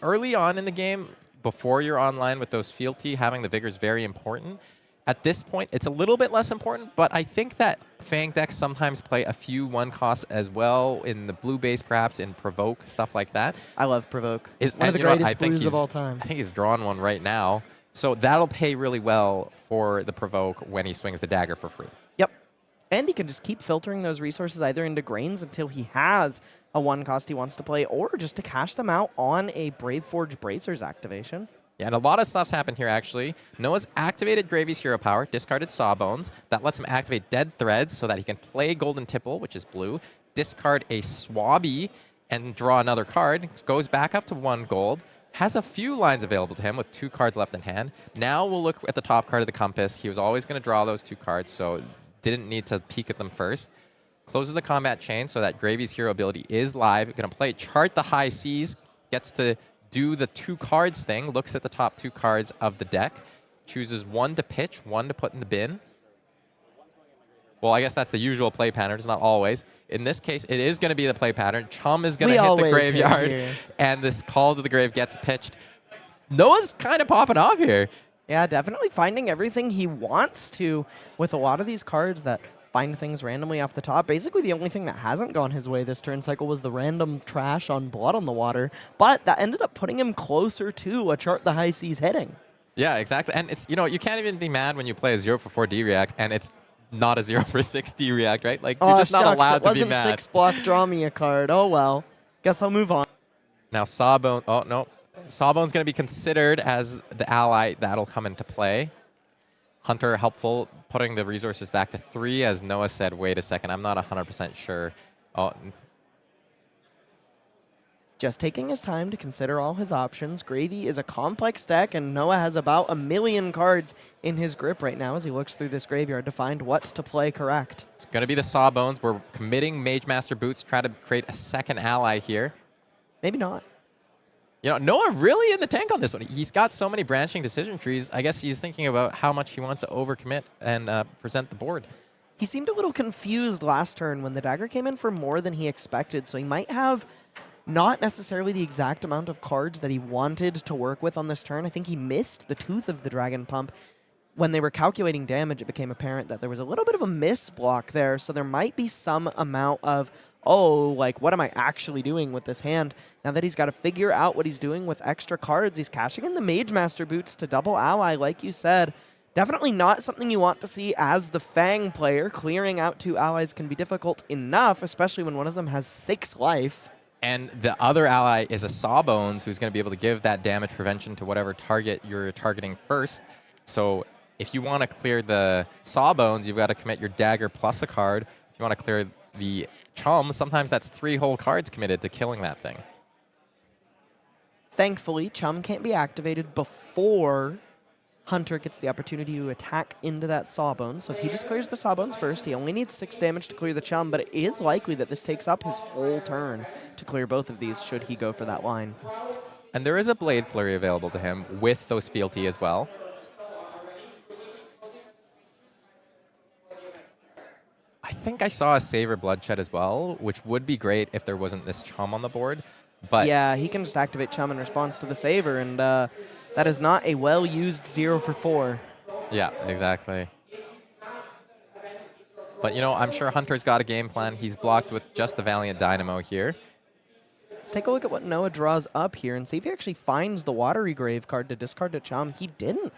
Early on in the game, before you're online with those fealty, having the Vigor is very important. At this point, it's a little bit less important, but I think that Fang decks sometimes play a few 1 costs as well in the blue base, perhaps in Provoke, stuff like that. I love Provoke. One of the greatest blues of all time. I think he's drawn one right now. So that'll pay really well for the Provoke when he swings the dagger for free. Yep. And he can just keep filtering those resources either into Grains until he has a 1 cost he wants to play, or just to cash them out on a Brave Forge Bracers activation. Yeah, and a lot of stuff's happened here, actually. Noah's activated Gravy's Hero Power, discarded Sawbones. That lets him activate Dead Threads so that he can play Golden Tipple, which is blue, discard a Swabby, and draw another card. Goes back up to 1 gold. Has a few lines available to him with 2 cards left in hand. Now we'll look at the top card of the compass. He was always going to draw those 2 cards, so didn't need to peek at them first. Closes the combat chain so that Gravy's Hero ability is live. Going to play Chart the High Seas. Gets to do the 2 cards thing, looks at the top 2 cards of the deck, chooses 1 to pitch, 1 to put in the bin. Well, I guess that's the usual play pattern. It's not always. In this case, it is going to be the play pattern. Chum is going to hit the graveyard, and this Call to the Grave gets pitched. Noah's kind of popping off here. Yeah, definitely finding everything he wants to with a lot of these cards that find things randomly off the top. Basically, the only thing that hasn't gone his way this turn cycle was the random trash on Blood on the Water, but that ended up putting him closer to a Chart the High Seas hitting. Yeah, exactly. And it's, you know, you can't even be mad when you play a 0 for 4D react, and it's not a 0 for 6D react, right? Like, you're just not allowed to be mad. It wasn't 6 block, draw me a card. Oh, well. Guess I'll move on. Now, Sawbone, oh, no. Sawbone's going to be considered as the ally that'll come into play. Hunter helpful, putting the resources back to 3, as Noah said, wait a second, I'm not 100% sure Oh, Just taking his time to consider all his options. Gravy is a complex deck, and Noah has about 1,000,000 cards in his grip right now as he looks through this graveyard to find what to play correct. it's going to be the Sawbones. We're committing Mage Master Boots, try to create a second ally here. Maybe not. You know, Noah really in the tank on this one. He's got so many branching decision trees. I guess he's thinking about how much he wants to overcommit and present the board. He seemed a little confused last turn when the dagger came in for more than he expected, so he might have not necessarily the exact amount of cards that he wanted to work with on this turn. I think he missed the tooth of the Dragon Pump. When they were calculating damage, it became apparent that there was a little bit of a miss block there, so there might be some amount of, oh, like, what am I actually doing with this hand? Now that he's got to figure out what he's doing with extra cards, he's cashing in the Mage Master Boots to double ally, like you said. Definitely not something you want to see as the Fang player. Clearing out 2 allies can be difficult enough, especially when one of them has 6 life. And the other ally is a Sawbones, who's going to be able to give that damage prevention to whatever target you're targeting first. So if you want to clear the Sawbones, you've got to commit your dagger plus a card. If you want to clear the Chum, sometimes that's 3 whole cards committed to killing that thing. Thankfully, Chum can't be activated before Hunter gets the opportunity to attack into that Sawbones. So if he just clears the Sawbones first, he only needs 6 damage to clear the Chum, but it is likely that this takes up his whole turn to clear both of these should he go for that line. And there is a Blade Flurry available to him with those fealty as well. I think I saw a Savor Bloodshed as well, which would be great if there wasn't this Chum on the board. But yeah, he can just activate Chum in response to the Savor, and that is not a well-used 0 for 4. Yeah, exactly. But, you know, I'm sure Hunter's got a game plan. He's blocked with just the Valiant Dynamo here. Let's take a look at what Noah draws up here and see if he actually finds the Watery Grave card to discard to Chum. He didn't.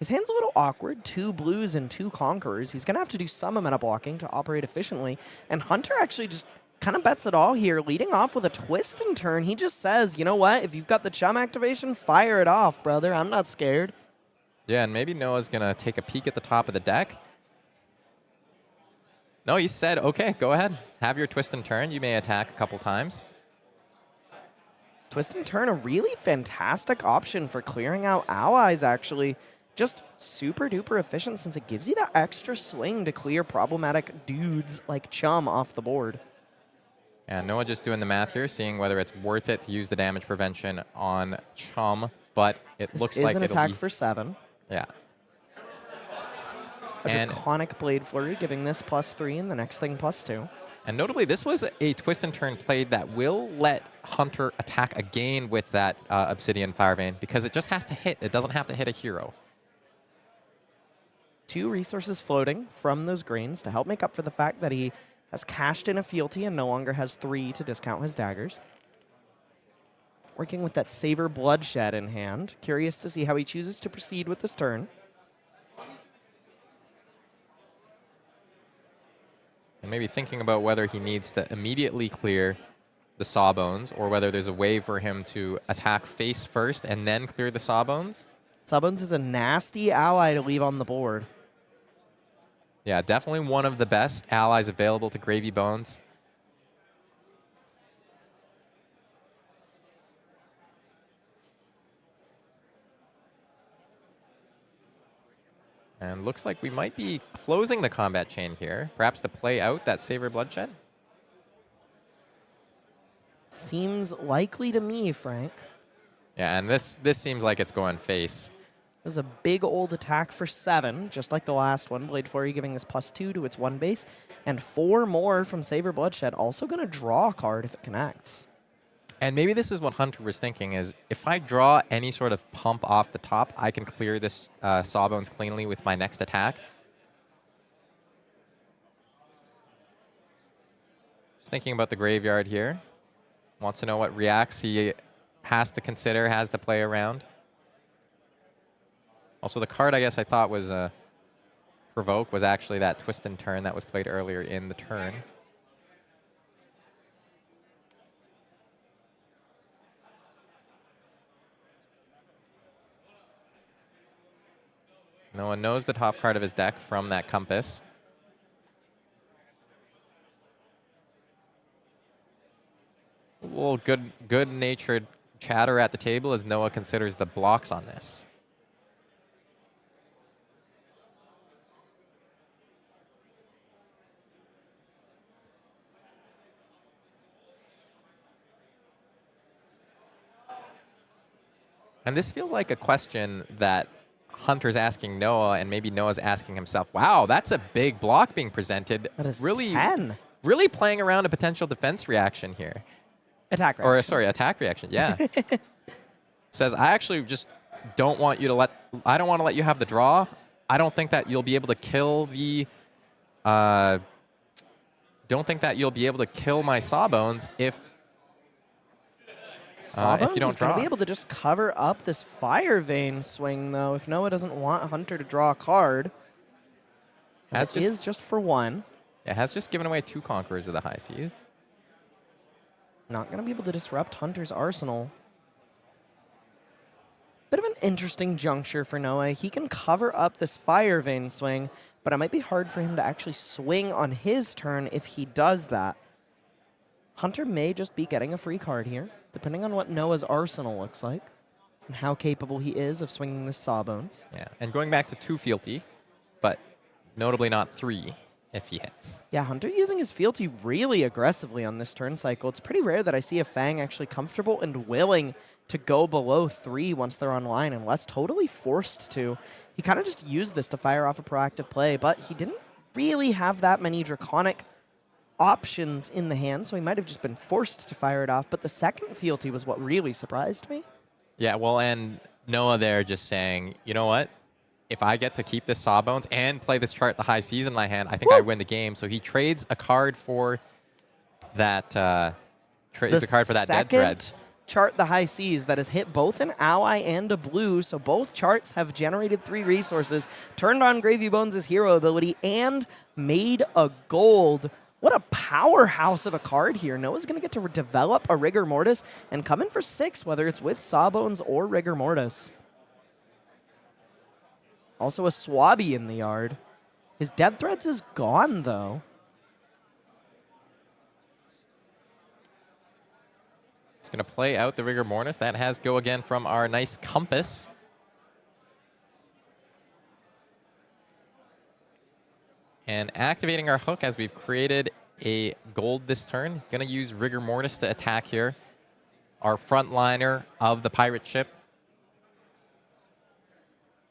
His hand's a little awkward. 2 blues and 2 Conquerors. He's going to have to do some amount of blocking to operate efficiently. And Hunter actually just kind of bets it all here, leading off with a twist and turn. He just says, you know what? If you've got the Chum activation, fire it off, brother. I'm not scared. Yeah, and maybe Noah's going to take a peek at the top of the deck. No, he said, okay, go ahead. Have your twist and turn. You may attack a couple times. Twist and turn, a really fantastic option for clearing out allies, actually. Just super duper efficient since it gives you that extra swing to clear problematic dudes like Chum off the board. And Noah just doing the math here, seeing whether it's worth it to use the damage prevention on Chum, but it looks like it'll be... it'll an attack be for 7. Yeah. A And Draconic Blade Flurry, giving this +3 and the next thing +2. And notably, this was a twist and turn played that will let Hunter attack again with that Obsidian Firevein because it just has to hit. It doesn't have to hit a hero. 2 resources floating from those greens to help make up for the fact that he has cashed in a fealty and no longer has 3 to discount his daggers. Working with that Savor Bloodshed in hand. Curious to see how he chooses to proceed with this turn. And maybe thinking about whether he needs to immediately clear the Sawbones or whether there's a way for him to attack face first and then clear the Sawbones. Sawbones is a nasty ally to leave on the board. Yeah, definitely one of the best allies available to Gravy Bones. And looks like we might be closing the combat chain here. Perhaps to play out that Savor Bloodshed. Seems likely to me, Frank. Yeah, and this seems like it's going face. This is a big old attack for 7, just like the last one. Blade Flurry giving this +2 to its 1 base. And 4 more from Savor Bloodshed. Also going to draw a card if it connects. And maybe this is what Hunter was thinking is, if I draw any sort of pump off the top, I can clear this Sawbones cleanly with my next attack. Just thinking about the graveyard here. Wants to know what reacts he has to consider, has to play around. Also, the card I guess I thought was Provoke was actually that twist and turn that was played earlier in the turn. No one knows the top card of his deck from that compass. little good-natured chatter at the table as Noah considers the blocks on this. And this feels like a question that Hunter's asking Noah, and maybe Noah's asking himself, wow, that's a big block being presented. That is really, 10. Really playing around a potential defense reaction here. Attack reaction. Or, sorry, attack reaction, yeah. Says, I actually just don't want you to I don't want to let you have the draw. I don't think that you'll be able to kill the, don't think that you'll be able to kill my Sawbones if Sawbones you don't is going to draw. be able to just cover up this Fire Vein swing, though, if Noah doesn't want Hunter to draw a card. As it is just for one. It has just given away 2 Conquerors of the High Seas. Not going to be able to disrupt Hunter's arsenal. Bit of an interesting juncture for Noah. He can cover up this Fire Vein swing, but it might be hard for him to actually swing on his turn if he does that. Hunter may just be getting a free card here, depending on what Noah's arsenal looks like and how capable he is of swinging the Sawbones. Yeah, and going back to 2 fealty, but notably not 3 if he hits. Yeah, Hunter using his fealty really aggressively on this turn cycle. It's pretty rare that I see a Fang actually comfortable and willing to go below 3 once they're online, unless totally forced to. He kind of just used this to fire off a proactive play, but he didn't really have that many Draconic options in the hand, so he might have just been forced to fire it off. But the second fealty was what really surprised me. Yeah, well, and Noah there just saying, you know what? If I get to keep this Sawbones and play this chart the High Seas in my hand, I think I win the game. So he trades a card for that. Trades a card for that Dead Threads. Chart the High Seas that has hit both an ally and a blue, so both charts have generated 3 resources, turned on Gravy Bones' hero ability, and made a gold. What a powerhouse of a card here. Noah's going to get to develop a Rigor Mortis and come in for 6, whether it's with Sawbones or Rigor Mortis. Also a Swabby in the yard. His Dead Threads is gone, though. He's going to play out the Rigor Mortis. That has go again from our nice Compass. And activating our hook as we've created a gold this turn. Going to use Rigor Mortis to attack here. Our frontliner of the pirate ship.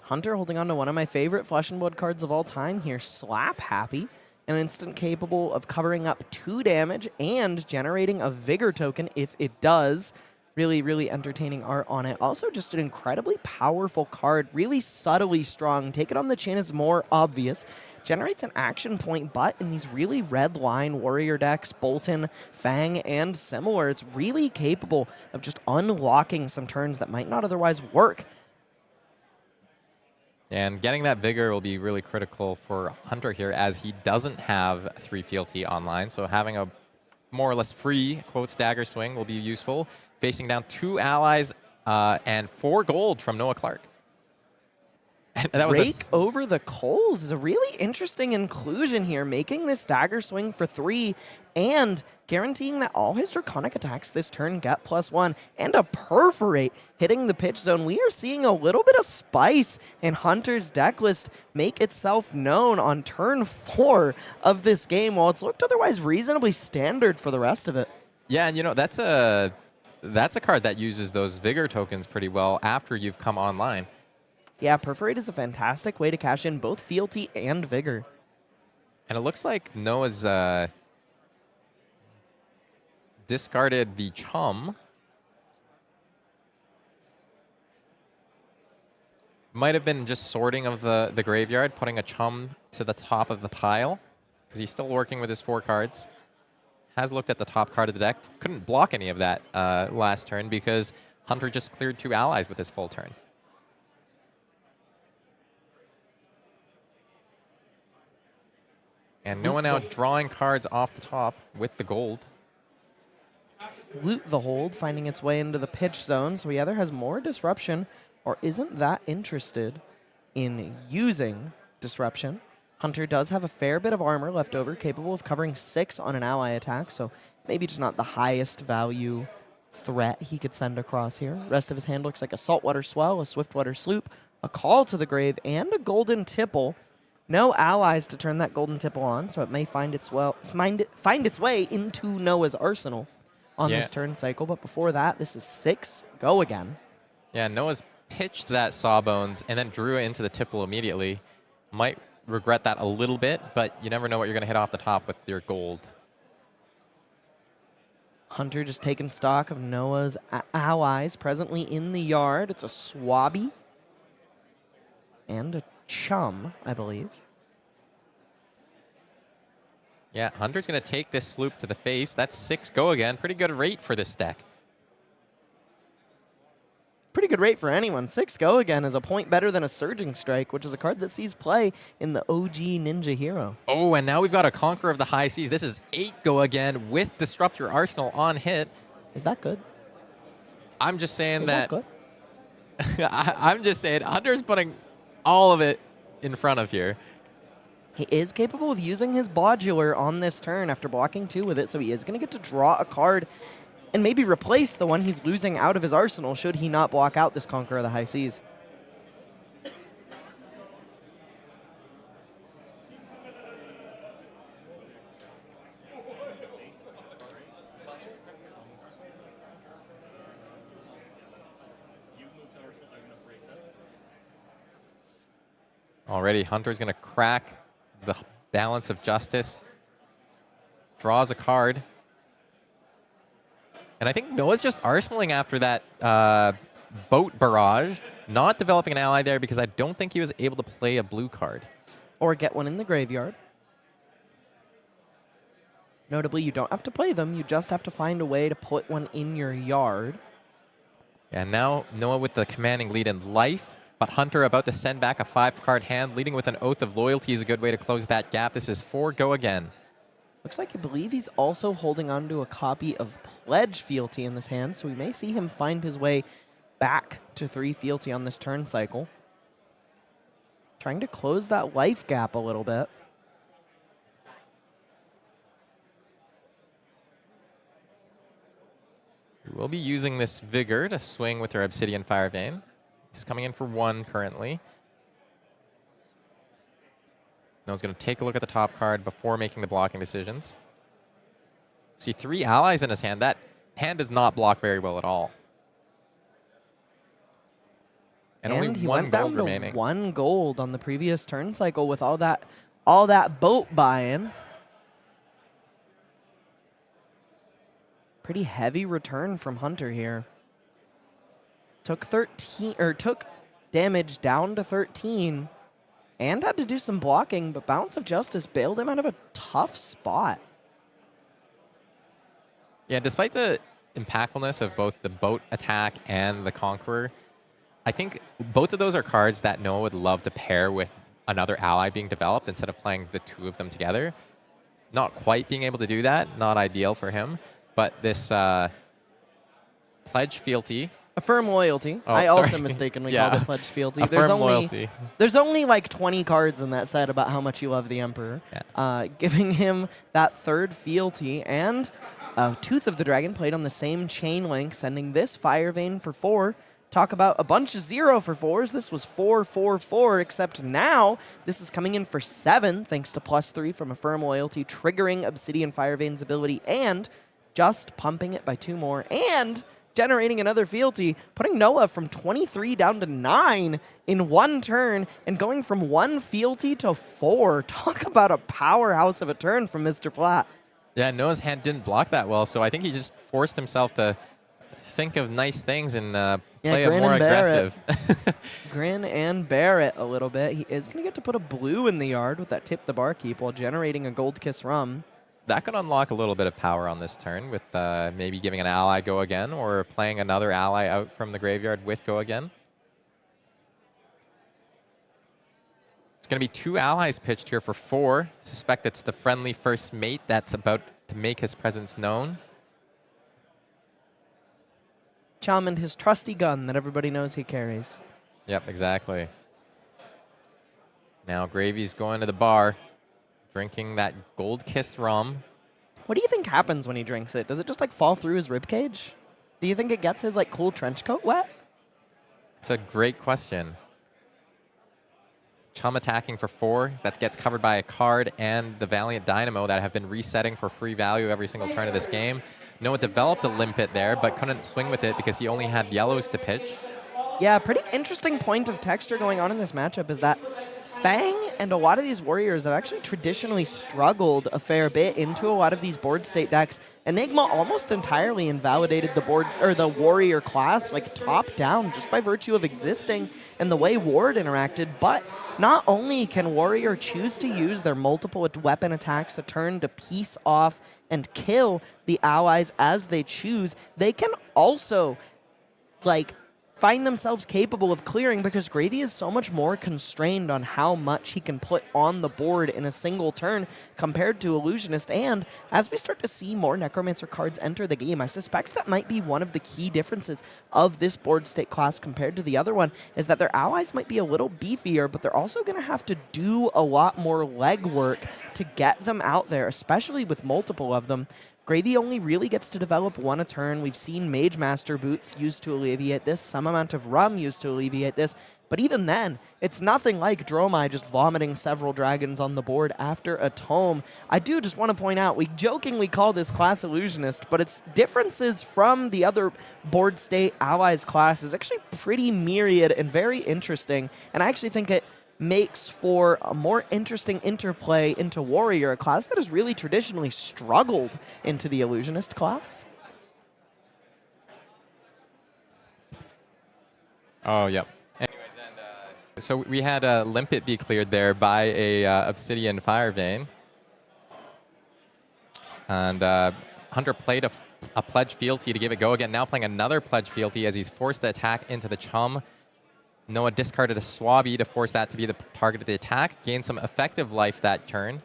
Hunter holding on to one of my favorite Flesh and Blood cards of all time here, Slap Happy. An instant capable of covering up 2 damage and generating a Vigor token if it does. Really, really entertaining art on it. Also just an incredibly powerful card, really subtly strong. Take it on the chin is more obvious. Generates an action point, but in these really red line warrior decks, Boltyn, Fang, and similar, it's really capable of just unlocking some turns that might not otherwise work. And getting that Vigor will be really critical for Hunter here, as he doesn't have 3 fealty online. So having a more or less free, quotes, dagger swing will be useful. Facing down 2 allies and 4 gold from Noah Clark. And that was Rake over the coals is a really interesting inclusion here, making this dagger swing for 3 and guaranteeing that all his Draconic attacks this turn get +1 and a Perforate hitting the pitch zone. We are seeing a little bit of spice in Hunter's deck list make itself known on turn 4 of this game, while it's looked otherwise reasonably standard for the rest of it. Yeah, and you know, that's a card that uses those Vigor tokens pretty well after you've come online. Yeah, Perforate is a fantastic way to cash in both fealty and Vigor. And it looks like Noah's discarded the Chum. Might have been just sorting of the graveyard, putting a Chum to the top of the pile, because he's still working with his 4 cards. Has looked at the top card of the deck. Couldn't block any of that last turn because Hunter just cleared 2 allies with his full turn. And Noah now drawing cards off the top with the gold. Loot the hold, finding its way into the pitch zone, so he either has more disruption or isn't that interested in using disruption. Hunter does have a fair bit of armor left over, capable of covering 6 on an ally attack, so maybe just not the highest value threat he could send across here. Rest of his hand looks like a saltwater swell, a swiftwater sloop, a call to the grave, and a golden tipple. No allies to turn that golden tipple on, so it may find its way into Noah's arsenal on this turn cycle. But before that, this is 6. Go again. Yeah, Noah's pitched that Sawbones and then drew it into the tipple immediately. Might regret that a little bit, but you never know what you're going to hit off the top with your gold. Hunter just taking stock of Noah's allies presently in the yard. It's a Swabby and a Chum, I believe. Yeah, Hunter's going to take this sloop to the face. That's 6 go again. Pretty good rate for this deck. Pretty good rate for anyone. 6 go again is a point better than a Surging Strike, which is a card that sees play in the OG Ninja Hero. Oh, and now we've got a Conqueror of the High Seas. This is 8 go again with Disrupt Your Arsenal on hit. Is that good? I'm just saying Is that good? I'm just saying Hunter's putting all of it in front of here. He is capable of using his Bodular on this turn after blocking 2 with it, so he is going to get to draw a card and maybe replace the one he's losing out of his arsenal should he not block out this Conqueror of the High Seas. Already, Hunter's going to crack the Balance of Justice. Draws a card. And I think Noah's just arsenaling after that boat barrage, not developing an ally there because I don't think he was able to play a blue card. Or get one in the graveyard. Notably, you don't have to play them. You just have to find a way to put one in your yard. And now Noah with the commanding lead in life, but Hunter about to send back a 5-card hand. Leading with an Oath of Loyalty is a good way to close that gap. This is 4 go again. Looks like I believe he's also holding on to a copy of Pledge Fealty in this hand, so we may see him find his way back to 3 Fealty on this turn cycle. Trying to close that life gap a little bit. We'll be using this Vigor to swing with her Obsidian Fire Vein. He's coming in for 1 currently. Noah's going to take a look at the top card before making the blocking decisions. See 3 allies in his hand. That hand does not block very well at all. And only he 1 went down gold to remaining. 1 gold on the previous turn cycle with all that boat buy-in. Pretty heavy return from Hunter here. Took damage down to 13 and had to do some blocking, but Balance of Justice bailed him out of a tough spot. Yeah, despite the impactfulness of both the boat attack and the Conqueror, I think both of those are cards that Noah would love to pair with another ally being developed instead of playing the 2 of them together. Not quite being able to do that, not ideal for him, but this Pledge Fealty. Affirm Loyalty. Oh, I sorry. also mistakenly called it Pledge Fealty. Affirm Loyalty. There's only like 20 cards in that set about how much you love the Emperor. Yeah. Giving him that 3rd Fealty and Tooth of the Dragon played on the same chain link, sending this Fire Vein for 4. Talk about a bunch of 0 for 4s. This was 4, 4, 4, except now this is coming in for 7 thanks to +3 from Affirm Loyalty, triggering Obsidian Fire Vein's ability and just pumping it by 2 more and generating another fealty, putting Noah from 23 down to 9 in 1 turn and going from 1 fealty to 4. Talk about a powerhouse of a turn from Mr. Platt. Yeah, Noah's hand didn't block that well, so I think he just forced himself to think of nice things and play it more aggressive. Grin and bear it a little bit. He is going to get to put a blue in the yard with that Tip the Barkeep while generating a Gold Kiss Rum. That could unlock a little bit of power on this turn with maybe giving an ally go again or playing another ally out from the graveyard with go again. It's going to be 2 allies pitched here for 4. Suspect it's the friendly first mate that's about to make his presence known. Chum and his trusty gun that everybody knows he carries. Yep, exactly. Now Gravy's going to the bar, drinking that gold-kissed rum. What do you think happens when he drinks it? Does it just like fall through his ribcage? Do you think it gets his like cool trench coat wet? It's a great question. Chum attacking for 4. That gets covered by a card and the Valiant Dynamo that have been resetting for free value every single turn of this game. Noah developed a limpet there, but couldn't swing with it because he only had yellows to pitch. Yeah, pretty interesting point of texture going on in this matchup is that Fang and a lot of these warriors have actually traditionally struggled a fair bit into a lot of these board state decks. Enigma almost entirely invalidated the boards or the warrior class, like top down, just by virtue of existing and the way Ward interacted. But not only can warrior choose to use their multiple weapon attacks a turn to piece off and kill the allies as they choose, they can also like find themselves capable of clearing because Gravy is so much more constrained on how much he can put on the board in a single turn compared to Illusionist. And as we start to see more Necromancer cards enter the game, I suspect that might be one of the key differences of this board state class compared to the other one, is that their allies might be a little beefier, but they're also going to have to do a lot more legwork to get them out there, especially with multiple of them. Gravy only really gets to develop 1 a turn. We've seen Mage Master Boots used to alleviate this, some amount of Rum used to alleviate this, but even then, it's nothing like Dromai just vomiting several dragons on the board after a tome. I do just want to point out, we jokingly call this class Illusionist, but its differences from the other board state allies class is actually pretty myriad and very interesting, and I actually think it makes for a more interesting interplay into Warrior, a class that has really traditionally struggled into the Illusionist class. Oh, yep. Anyways, and so we had a Limpet be cleared there by a Obsidian Fire Vein. And Hunter played a Pledge Fealty to give it go again, now playing another Pledge Fealty as he's forced to attack into the Chum. Noah discarded a Swabby to force that to be the target of the attack. Gained some effective life that turn.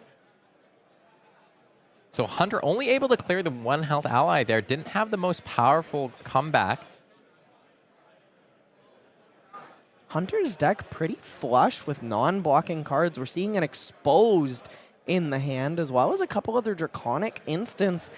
So Hunter only able to clear the 1 health ally there. Didn't have the most powerful comeback. Hunter's deck pretty flush with non-blocking cards. We're seeing an Exposed in the hand, as well as a couple other Draconic instants.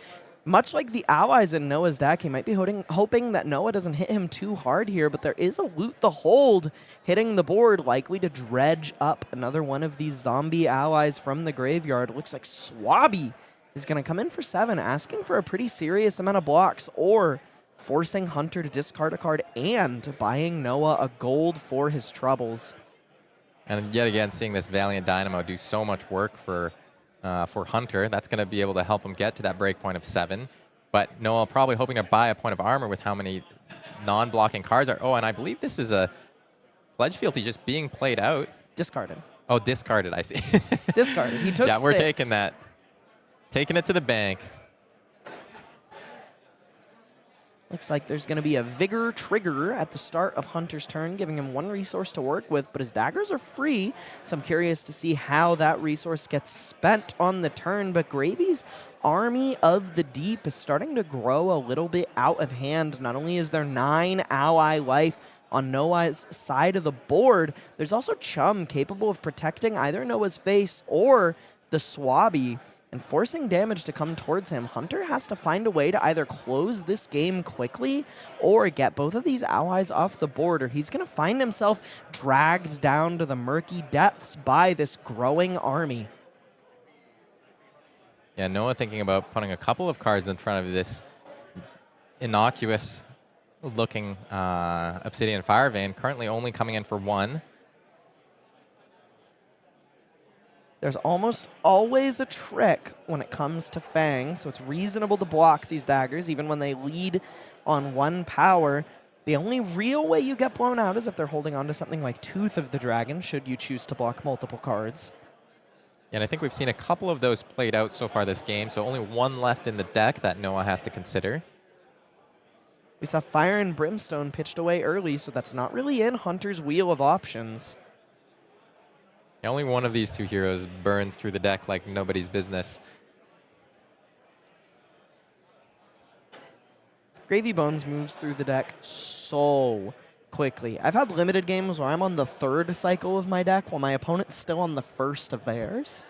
Much like the allies in Noah's deck, he might be hoping that Noah doesn't hit him too hard here, but there is a Loot the Hold hitting the board, likely to dredge up another one of these zombie allies from the graveyard. Looks like Swabby is going to come in for 7, asking for a pretty serious amount of blocks, or forcing Hunter to discard a card and buying Noah a gold for his troubles. And yet again, seeing this Valiant Dynamo do so much work for Hunter, that's going to be able to help him get to that break point of 7. But Noah probably hoping to buy a point of armor with how many non-blocking cards are. Oh, and I believe this is a Pledge Fealty just being played out. Discarded. Oh, discarded, I see. Discarded. He took 6. Yeah, we're taking that. Taking it to the bank. Looks like there's going to be a Vigor trigger at the start of Hunter's turn, giving him 1 resource to work with, but his daggers are free, so I'm curious to see how that resource gets spent on the turn. But Gravy's Army of the Deep is starting to grow a little bit out of hand. Not only is there 9 ally life on Noah's side of the board, there's also Chum capable of protecting either Noah's face or the Swabby, and forcing damage to come towards him. Hunter has to find a way to either close this game quickly or get both of these allies off the board, or he's going to find himself dragged down to the murky depths by this growing army. Yeah, Noah thinking about putting a couple of cards in front of this innocuous-looking Obsidian Fire Vein, currently only coming in for 1. There's almost always a trick when it comes to Fang, so it's reasonable to block these daggers even when they lead on 1 power. The only real way you get blown out is if they're holding on to something like Tooth of the Dragon, should you choose to block multiple cards. Yeah, and I think we've seen a couple of those played out so far this game, so only 1 left in the deck that Noah has to consider. We saw Fire and Brimstone pitched away early, so that's not really in Hunter's wheel of options. Yeah, only one of these 2 heroes burns through the deck like nobody's business. Gravy Bones moves through the deck so quickly. I've had limited games where I'm on the 3rd cycle of my deck while my opponent's still on the 1st of theirs.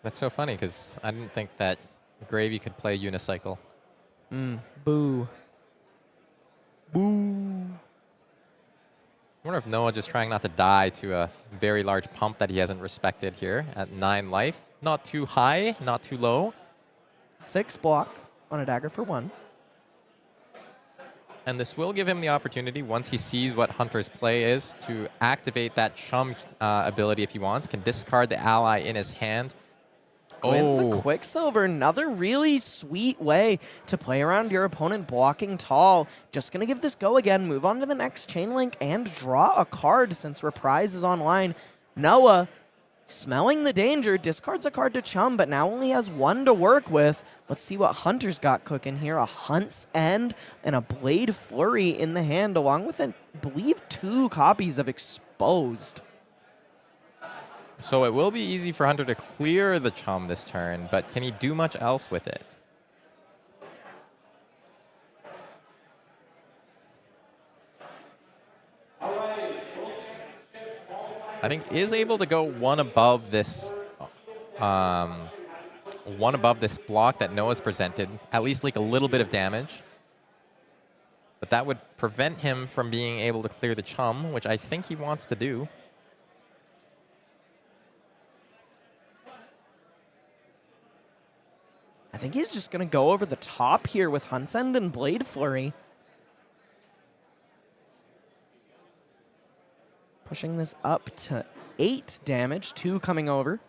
That's so funny, because I didn't think that Gravy could play Unicycle. Boo. Boo. I wonder if Noah just trying not to die to a very large pump that he hasn't respected here at 9 life. Not too high, not too low. 6 block on a dagger for 1. And this will give him the opportunity, once he sees what Hunter's play is, to activate that chum ability if he wants. Can discard the ally in his hand. Nguyen, the Quicksilver, another really sweet way to play around your opponent blocking tall. Just going to give this go again, move on to the next chain link, and draw a card since Reprise is online. Noah, smelling the danger, discards a card to chum, but now only has 1 to work with. Let's see what Hunter's got cooking here. A Hunt's End and a Blade Flurry in the hand, along with, I believe, 2 copies of Exposed. So it will be easy for Hunter to clear the chum this turn, but can he do much else with it? I think is able to go one above this block that Noah's presented, at least like a little bit of damage. But that would prevent him from being able to clear the chum, which I think he wants to do. I think he's just going to go over the top here with Hunt's End and Blade Flurry. Pushing this up to 8 damage, 2 coming over.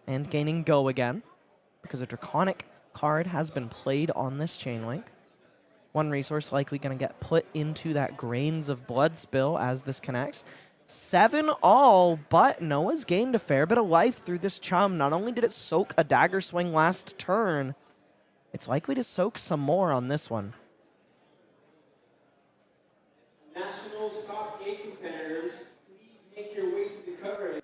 And gaining go again, because a Draconic card has been played on this chain link. 1 resource likely going to get put into that Grains of Blood spill as this connects. 7 all, but Noah's gained a fair bit of life through this chum. Not only did it soak a dagger swing last turn, it's likely to soak some more on this one. Nationals top 8 competitors, please make your way to the cover.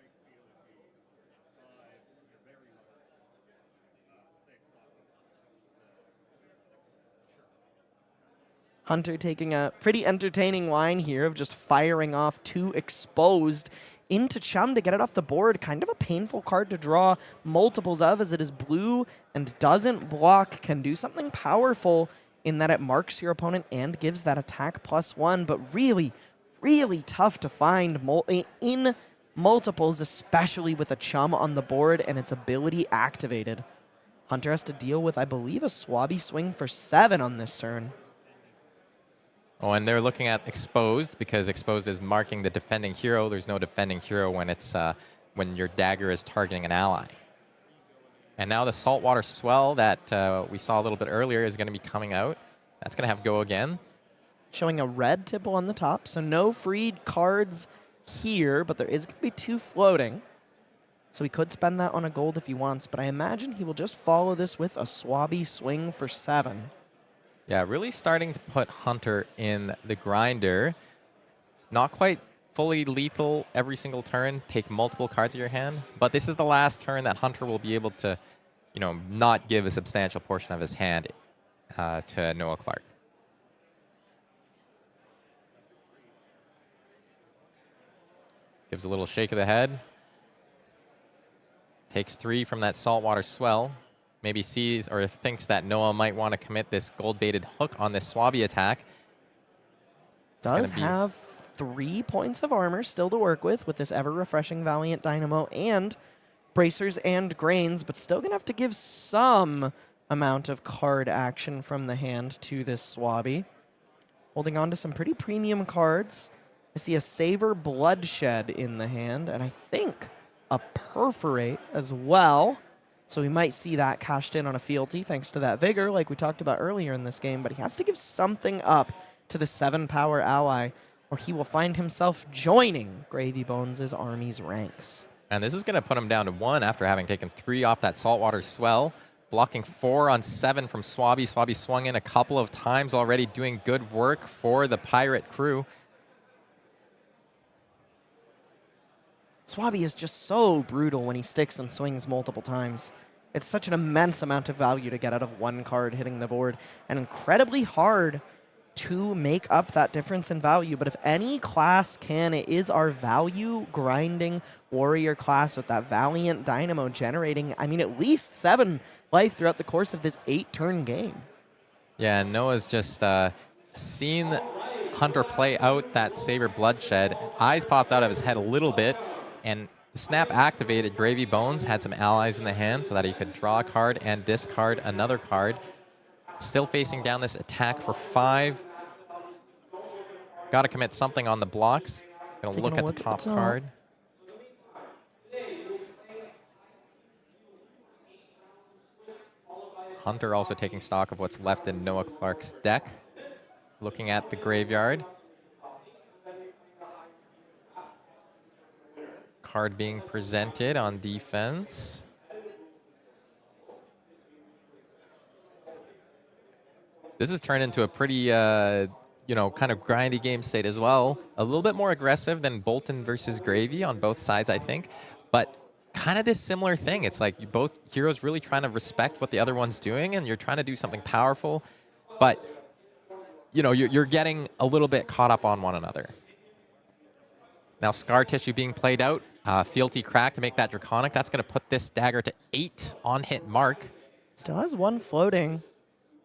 Hunter taking a pretty entertaining line here of just firing off 2 Exposed into chum to get it off the board. Kind of a painful card to draw multiples of, as it is blue and doesn't block. Can do something powerful in that it marks your opponent and gives that attack +1, but really, really tough to find in multiples, especially with a chum on the board and its ability activated. Hunter has to deal with, I believe, a Swabby Swing for 7 on this turn. Oh, and they're looking at Exposed, because Exposed is marking the defending hero. There's no defending hero when it's when your dagger is targeting an ally. And now the Saltwater Swell that we saw a little bit earlier is going to be coming out. That's going to have go again. Showing a red tipple on the top, so no freed cards here, but there is going to be 2 floating. So he could spend that on a gold if he wants, but I imagine he will just follow this with a Swabby Swing for 7. Yeah, really starting to put Hunter in the grinder. Not quite fully lethal every single turn, take multiple cards of your hand, but this is the last turn that Hunter will be able to, you know, not give a substantial portion of his hand to Noah Clark. Gives a little shake of the head. Takes 3 from that Saltwater Swell. Maybe sees or thinks that Noah might want to commit this gold-baited hook on this Swabby attack. Does have 3 points of armor still to work with this ever-refreshing Valiant Dynamo and Bracers and Grains, but still going to have to give some amount of card action from the hand to this Swabby. Holding on to some pretty premium cards. I see a Savor Bloodshed in the hand, and I think a Perforate as well. So we might see that cashed in on a fealty thanks to that Vigor, like we talked about earlier in this game, but he has to give something up to the 7-power ally, or he will find himself joining Gravy Bones' army's ranks. And this is going to put him down to 1 after having taken 3 off that Saltwater Swell, blocking 4 on 7 from Swabby. Swabby swung in a couple of times already, doing good work for the pirate crew. Swabby is just so brutal when he sticks and swings multiple times. It's such an immense amount of value to get out of 1 card hitting the board, and incredibly hard to make up that difference in value. But if any class can, it is our value grinding warrior class with that Valiant Dynamo generating, I mean, at least 7 life throughout the course of this 8-turn game. Yeah, Noah's just seen Hunter play out that Saber Bloodshed. Eyes popped out of his head a little bit, and Snap activated. Gravy Bones had some allies in the hand so that he could draw a card and discard another card. Still facing down this attack for 5. Got to commit something on the blocks. Gonna look at the top card. Hunter also taking stock of what's left in Noah Clark's deck. Looking at the graveyard. Card being presented on defense. This has turned into a pretty, you know, kind of grindy game state as well. A little bit more aggressive than Boltyn versus Gravy on both sides, I think. But kind of this similar thing. It's like you both heroes really trying to respect what the other one's doing, and you're trying to do something powerful. But, you know, you're getting a little bit caught up on one another. Now Scar Tissue being played out. Fealty Crack to make that Draconic. That's going to put this dagger to 8 on hit mark. Still has 1 floating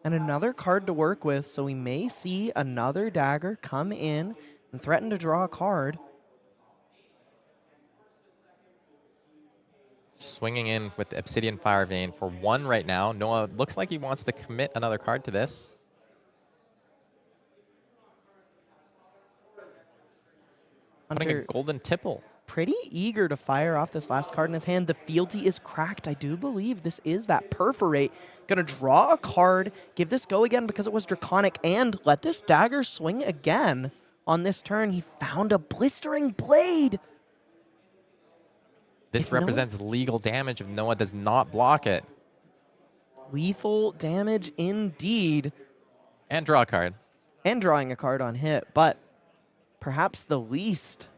and another card to work with, so we may see another dagger come in and threaten to draw a card. Swinging in with the Obsidian Fire Vein for 1 right now. Noah looks like he wants to commit another card to this. Putting a Golden Tipple. Pretty eager to fire off this last card in his hand. The Fealty is cracked. I do believe this is that Perforate. Gonna draw a card, give this go again because it was Draconic, and let this dagger swing again. On this turn, he found a Blistering Blade. This represents legal damage if Noah does not block it. Lethal damage indeed. And draw a card. And drawing a card on hit, but perhaps the least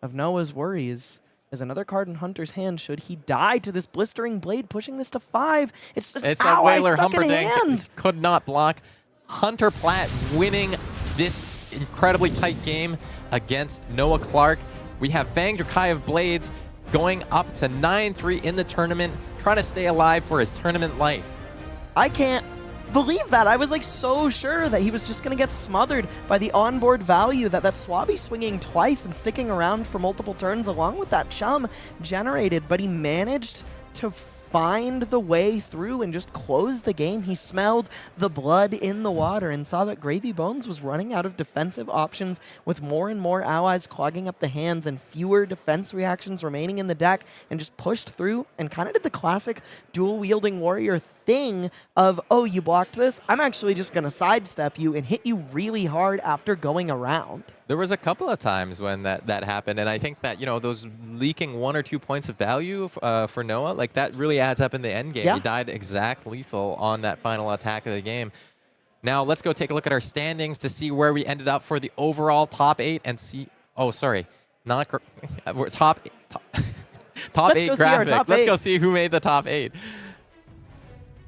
of Noah's worries is another card in Hunter's hand should he die to this Blistering Blade, pushing this to 5. It's a Whaler Humperdinck. Could not block. Hunter Platt winning this incredibly tight game against Noah Clark. We have Fang of Blades going up to 9-3 in the tournament, trying to stay alive for his tournament life. I can't believe that. I was like so sure that he was just going to get smothered by the onboard value that Swabby swinging twice and sticking around for multiple turns along with that chum generated, but he managed to find the way through and just close the game. He smelled the blood in the water and saw that Gravy Bones was running out of defensive options with more and more allies clogging up the hands and fewer defense reactions remaining in the deck, and just pushed through and kind of did the classic dual-wielding warrior thing of, oh, you blocked this? I'm actually just going to sidestep you and hit you really hard after going around. There was a couple of times when that happened, and I think that, you know, those leaking 1 or 2 points of value for Noah, like that really adds up in the end game. Yeah. He died exact lethal on that final attack of the game. Now let's go take a look at our standings to see where we ended up for the overall top 8 and see. Oh, sorry, not we're top 8 graphic. Let's go see who made the top 8.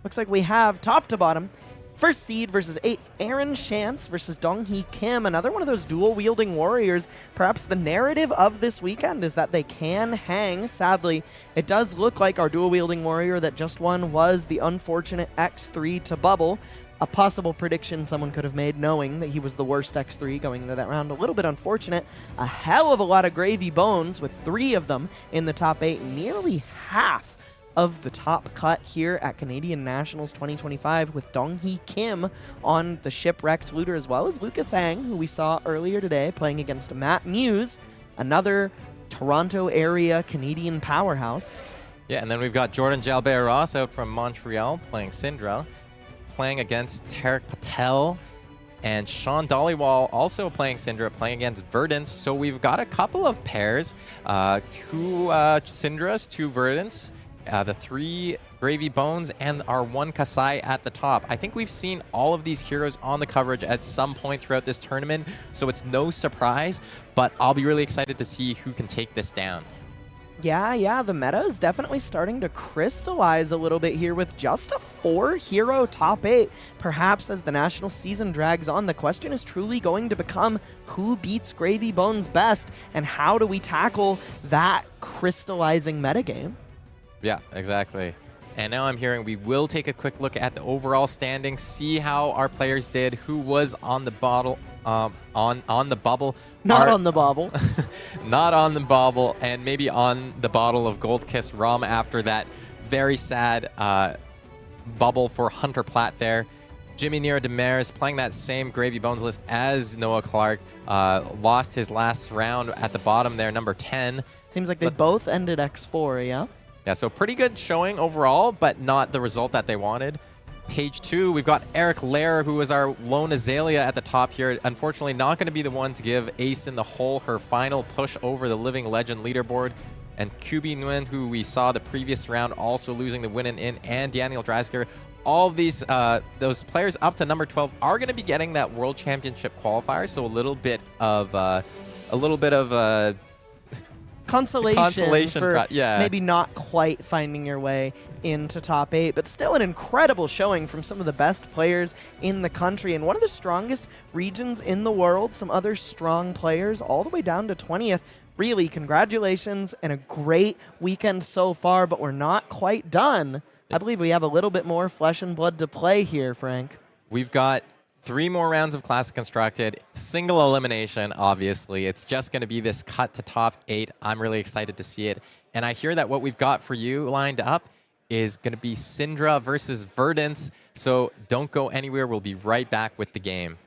Looks like we have top to bottom. First seed versus 8th, Aaron Chance versus Donghee Kim. Another one of those dual-wielding warriors. Perhaps the narrative of this weekend is that they can hang. Sadly, it does look like our dual-wielding warrior that just won was the unfortunate X3 to bubble. A possible prediction someone could have made knowing that he was the worst X3 going into that round. A little bit unfortunate. A hell of a lot of Gravy Bones with 3 of them in the top 8. Nearly half of the top cut here at Canadian Nationals 2025 with Donghee Kim on the Shipwrecked Looter, as well as Lucas Hang, who we saw earlier today playing against Matt Muse, another Toronto area Canadian powerhouse. Yeah, and then we've got Jordan Jalbert-Ross out from Montreal playing Cindra, playing against Tarek Patel, and Shawn Dhaliwal also playing Cindra, playing against Verdance. So we've got a couple of pairs, 2 Cindras, 2 Verdance, the 3 Gravy Bones, and our 1 Kasai at the top. I think we've seen all of these heroes on the coverage at some point throughout this tournament, so it's no surprise, but I'll be really excited to see who can take this down. Yeah, the meta is definitely starting to crystallize a little bit here with just a 4-hero top 8. Perhaps as the national season drags on, the question is truly going to become who beats Gravy Bones best, and how do we tackle that crystallizing metagame? Yeah, exactly. And now I'm hearing we will take a quick look at the overall standings, see how our players did, who was on the bottle, on the bubble. Not on the bobble. Not on the bobble, and maybe on the bottle of Gold Kiss rum after that very sad bubble for Hunter Platt there. Jimmy Nero Demers playing that same Gravy Bones list as Noah Clark. Lost his last round at the bottom there, number 10. Seems like they both ended X4, yeah? Yeah, so pretty good showing overall, but not the result that they wanted. Page 2, we've got Eric Lair, who was our lone Azalea at the top here. Unfortunately, not going to be the one to give Ace in the Hole her final push over the Living Legend leaderboard. And Cubi Nguyen, who we saw the previous round, also losing the win in, and Daniel Dreisker. All of these, those players up to number 12 are going to be getting that World Championship qualifier, so a little bit of consolation for yeah. maybe not quite finding your way into top 8, but still an incredible showing from some of the best players in the country and one of the strongest regions in the world. Some other strong players all the way down to 20th. Really, congratulations and a great weekend so far, but we're not quite done. I believe we have a little bit more flesh and blood to play here, Frank. We've got 3 more rounds of Classic Constructed. Single elimination, obviously. It's just going to be this cut to top 8. I'm really excited to see it. And I hear that what we've got for you lined up is going to be Cindra versus Verdance. So don't go anywhere. We'll be right back with the game.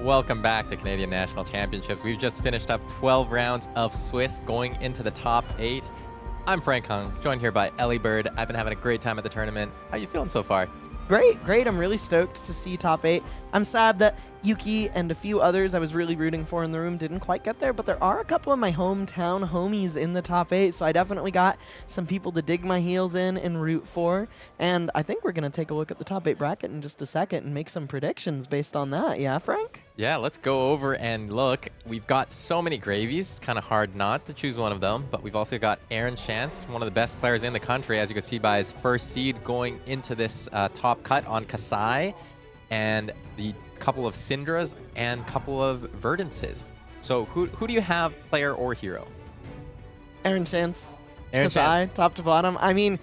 welcome back to Canadian National Championships. We've just finished up 12 rounds of Swiss going into the top 8. I'm Frank Hung, joined here by Elly Bird. I've been having a great time at the tournament. How you feeling so far? Great. I'm really stoked to see top 8. I'm sad that Yuki and a few others I was really rooting for in the room didn't quite get there, but there are a couple of my hometown homies in the top 8, so I definitely got some people to dig my heels in and root for. And I think we're going to take a look at the top 8 bracket in just a second and make some predictions based on that. Yeah, Frank? Yeah, let's go over and look. We've got so many gravies. It's kind of hard not to choose one of them, but we've also got Aaron Chance, one of the best players in the country, as you can see by his first seed going into this top cut on Kasai, and the couple of Cindras and couple of Verdances. So who do you have, player or hero? Aaron Chance. Aaron Kasai, Chance. top to bottom. I mean,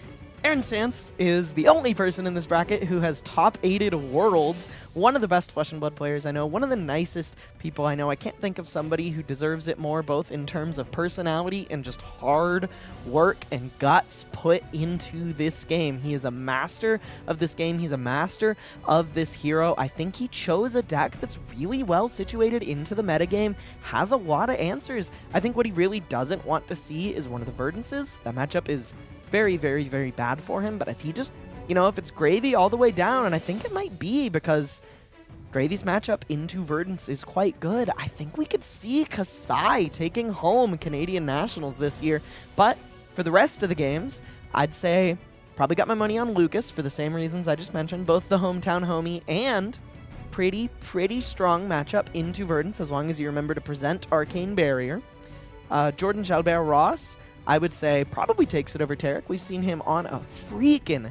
Aaron Chance is the only person in this bracket who has top 8'd Worlds, one of the best Flesh and Blood players I know, one of the nicest people I know. I can't think of somebody who deserves it more, both in terms of personality and just hard work and guts put into this game. He is a master of this game. He's a master of this hero. I think he chose a deck that's really well situated into the metagame, has a lot of answers. I think what he really doesn't want to see is one of the Verdances. That matchup is very, very, very bad for him, but if he just, if it's Gravy all the way down, and I think it might be because Gravy's matchup into Verdance is quite good, I think we could see Kasai taking home Canadian Nationals this year. But for the rest of the games, I'd say probably got my money on Lucas for the same reasons I just mentioned, both the hometown homie and pretty strong matchup into Verdance, as long as you remember to present Arcane Barrier. Jordan Jalbert-Ross, I would say, probably takes it over Tarek. We've seen him on a freaking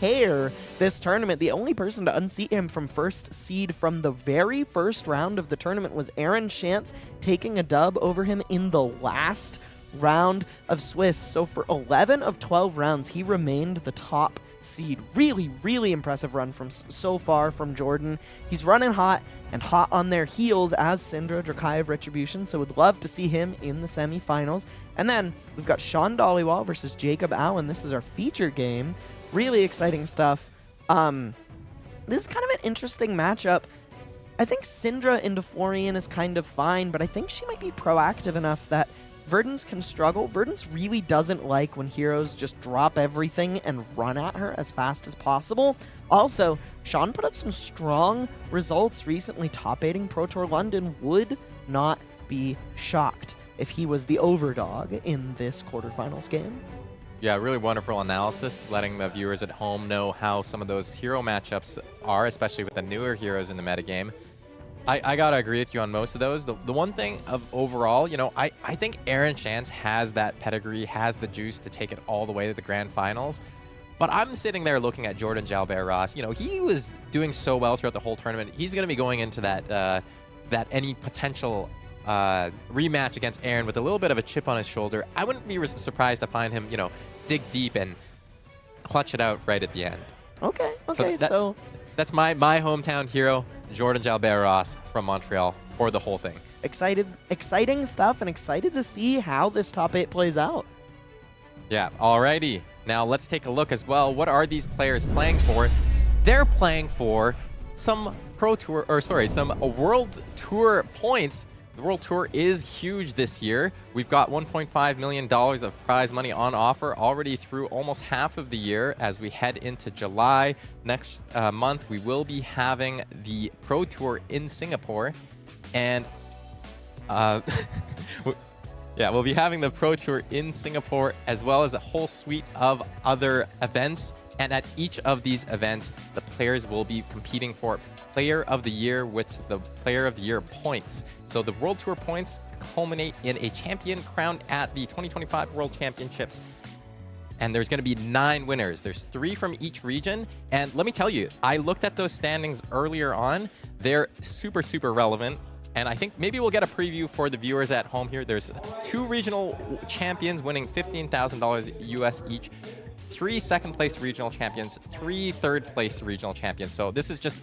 tear this tournament. The only person to unseat him from first seed from the very first round of the tournament was Aaron Chance, taking a dub over him in the last round of Swiss. So for 11 of 12 rounds, he remained the top seed. Really impressive run from so far from Jordan. He's running hot and hot on their heels as Cindra, Drakai of Retribution, so would love to see him in the semifinals. And then we've got Shawn Dhaliwal versus Jakob Allan. This is our feature game. Really exciting stuff. This is kind of an interesting matchup. I think Cindra into Florian is kind of fine, but I think she might be proactive enough that Verdance can struggle. Verdance really doesn't like when heroes just drop everything and run at her as fast as possible. Also, Shawn put up some strong results recently, top 8ing Pro Tour London. Would not be shocked if he was the overdog in this quarterfinals game. Yeah, really wonderful analysis, letting the viewers at home know how some of those hero matchups are, especially with the newer heroes in the metagame. I gotta agree with you on most of those. The one thing of overall, I think Aaron Chance has that pedigree, has the juice to take it all the way to the grand finals. But I'm sitting there looking at Jordan Jalbert-Ross. He was doing so well throughout the whole tournament. He's going to be going into that any potential rematch against Aaron with a little bit of a chip on his shoulder. I wouldn't be surprised to find him, dig deep and clutch it out right at the end. Okay. So that's my hometown hero, Jordan Jalbert-Ross from Montreal, for the whole thing. Exciting stuff, and excited to see how this top 8 plays out. Yeah, alrighty. Now let's take a look as well. What are these players playing for? They're playing for some some World Tour points. The World Tour is huge this year. We've got $1.5 million of prize money on offer already through almost half of the year. As we head into July next month, we will be having the Pro Tour in Singapore. And yeah, we'll be having the Pro Tour in Singapore, as well as a whole suite of other events. And at each of these events, the players will be competing for Player of the Year with the Player of the Year points. So the World Tour points culminate in a champion crowned at the 2025 World Championships. And there's going to be 9 winners. There's 3 from each region. And let me tell you, I looked at those standings earlier on. They're super relevant. And I think maybe we'll get a preview for the viewers at home here. There's 2 regional champions winning $15,000 US each. 3 second-place regional champions, 3 third-place regional champions. So this is just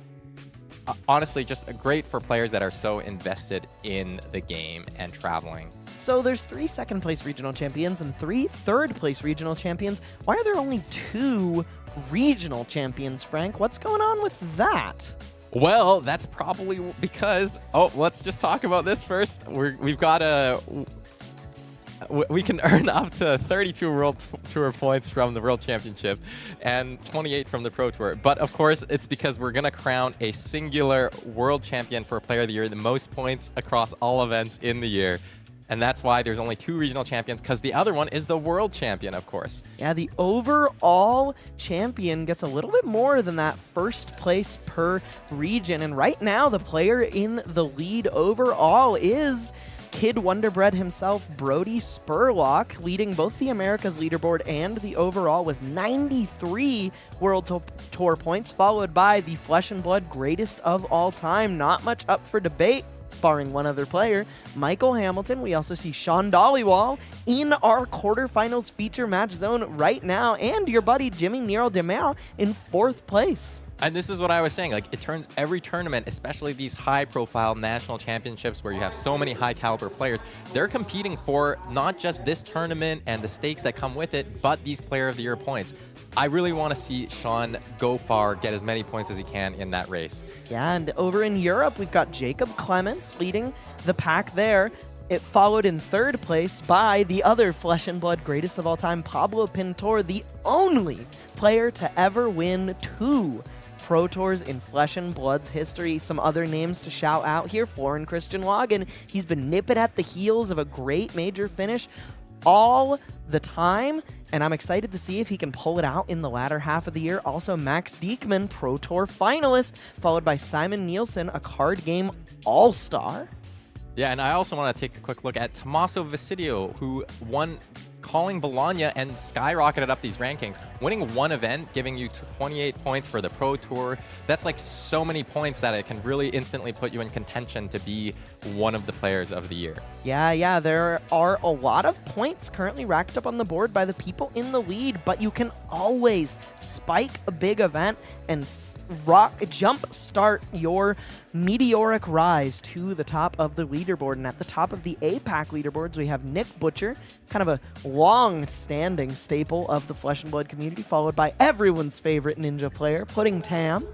honestly just great for players that are so invested in the game and traveling. So there's 3 second-place regional champions and 3 third-place regional champions. Why are there only 2 regional champions, Frank? What's going on with that? Well, that's probably because, let's just talk about this first. We've got we can earn up to 32 World Tour points from the World Championship and 28 from the Pro Tour. But of course, it's because we're going to crown a singular World Champion for Player of the Year, the most points across all events in the year. And that's why there's only 2 regional champions, because the other one is the World Champion, of course. Yeah, the overall champion gets a little bit more than that first place per region. And right now, the player in the lead overall is Kid Wonderbread himself, Brody Spurlock, leading both the Americas leaderboard and the overall with 93 World Tour points, followed by the Flesh and Blood greatest of all time. Not much up for debate, barring one other player, Michael Hamilton. We also see Shawn Dhaliwal in our quarterfinals feature match zone right now, and your buddy Jimmy Nero DeMeo in 4th place. And this is what I was saying, like, it turns every tournament, especially these high-profile national championships where you have so many high-caliber players, they're competing for not just this tournament and the stakes that come with it, but these Player of the Year points. I really want to see Shawn go far, get as many points as he can in that race. Yeah, and over in Europe, we've got Jakob Clements leading the pack there. It followed in 3rd place by the other Flesh and Blood greatest of all time, Pablo Pintor, the only player to ever win 2 Pro Tours in Flesh and Blood's history. Some other names to shout out here. Florin Christian Logan. He's been nipping at the heels of a great major finish all the time, and I'm excited to see if he can pull it out in the latter half of the year. Also, Max Diekman, Pro Tour finalist, followed by Simon Nielsen, a card game all-star. Yeah, and I also want to take a quick look at Tommaso Visidio, who won Calling Bologna and skyrocketed up these rankings, winning 1 event, giving you 28 points for the Pro Tour. That's like so many points that it can really instantly put you in contention to be one of the players of the year. Yeah, there are a lot of points currently racked up on the board by the people in the lead, but you can always spike a big event and jump start your meteoric rise to the top of the leaderboard. And at the top of the APAC leaderboards, we have Nick Butcher, kind of a long-standing staple of the Flesh and Blood community, followed by everyone's favorite ninja player, Pudding Tam.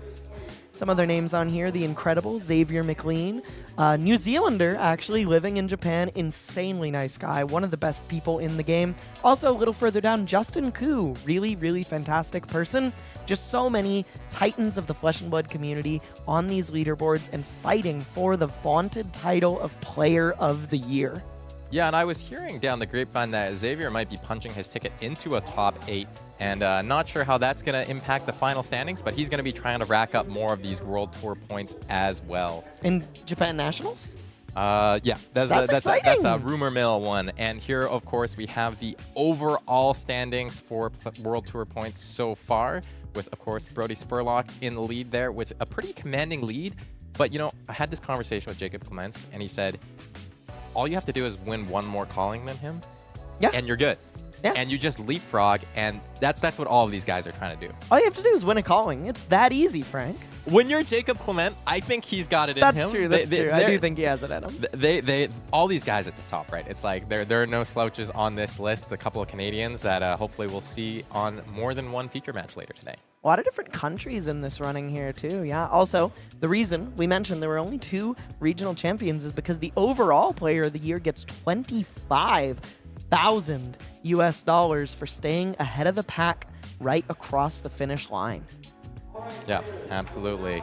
Some other names on here, the incredible Xavier McLean, New Zealander actually living in Japan, insanely nice guy, one of the best people in the game. Also a little further down, Justin Koo, really, really fantastic person. Just so many titans of the Flesh and Blood community on these leaderboards and fighting for the vaunted title of Player of the Year. Yeah, and I was hearing down the grapevine that Xavier might be punching his ticket into a top 8, and not sure how that's going to impact the final standings, but he's going to be trying to rack up more of these World Tour points as well. In Japan Nationals? Yeah, that's a rumor mill one. And here, of course, we have the overall standings for World Tour points so far, with, of course, Brody Spurlock in the lead there with a pretty commanding lead. But, you know, I had this conversation with Jakob Clements, and he said, all you have to do is win 1 more calling than him, and you're good. Yeah. And you just leapfrog, and that's what all of these guys are trying to do. All you have to do is win a calling. It's that easy, Frank. When you're Jakob Clement, I think he's got it in him. That's true. That's true. I do think he has it in him. All these guys at the top, right? It's like there are no slouches on this list. A couple of Canadians that hopefully we'll see on more than 1 feature match later today. A lot of different countries in this running here, too. Yeah. Also, the reason we mentioned there were only 2 regional champions is because the overall Player of the Year gets $25,000 US for staying ahead of the pack right across the finish line. Yeah, absolutely.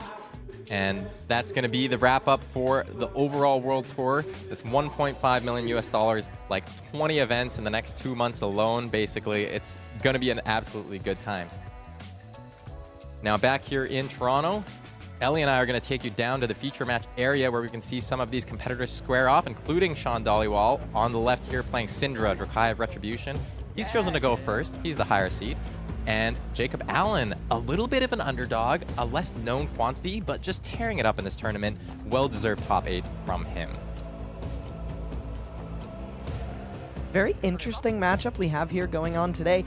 And that's going to be the wrap up for the overall World Tour. That's $1.5 million US, like 20 events in the next 2 months alone. Basically, it's going to be an absolutely good time. Now back here in Toronto, Elly and I are going to take you down to the feature match area where we can see some of these competitors square off, including Shawn Dhaliwal on the left here playing Cindra, Drakai of Retribution. He's chosen to go first. He's the higher seed. And Jacob Allan, a little bit of an underdog, a less known quantity, but just tearing it up in this tournament. Well-deserved top 8 from him. Very interesting matchup we have here going on today.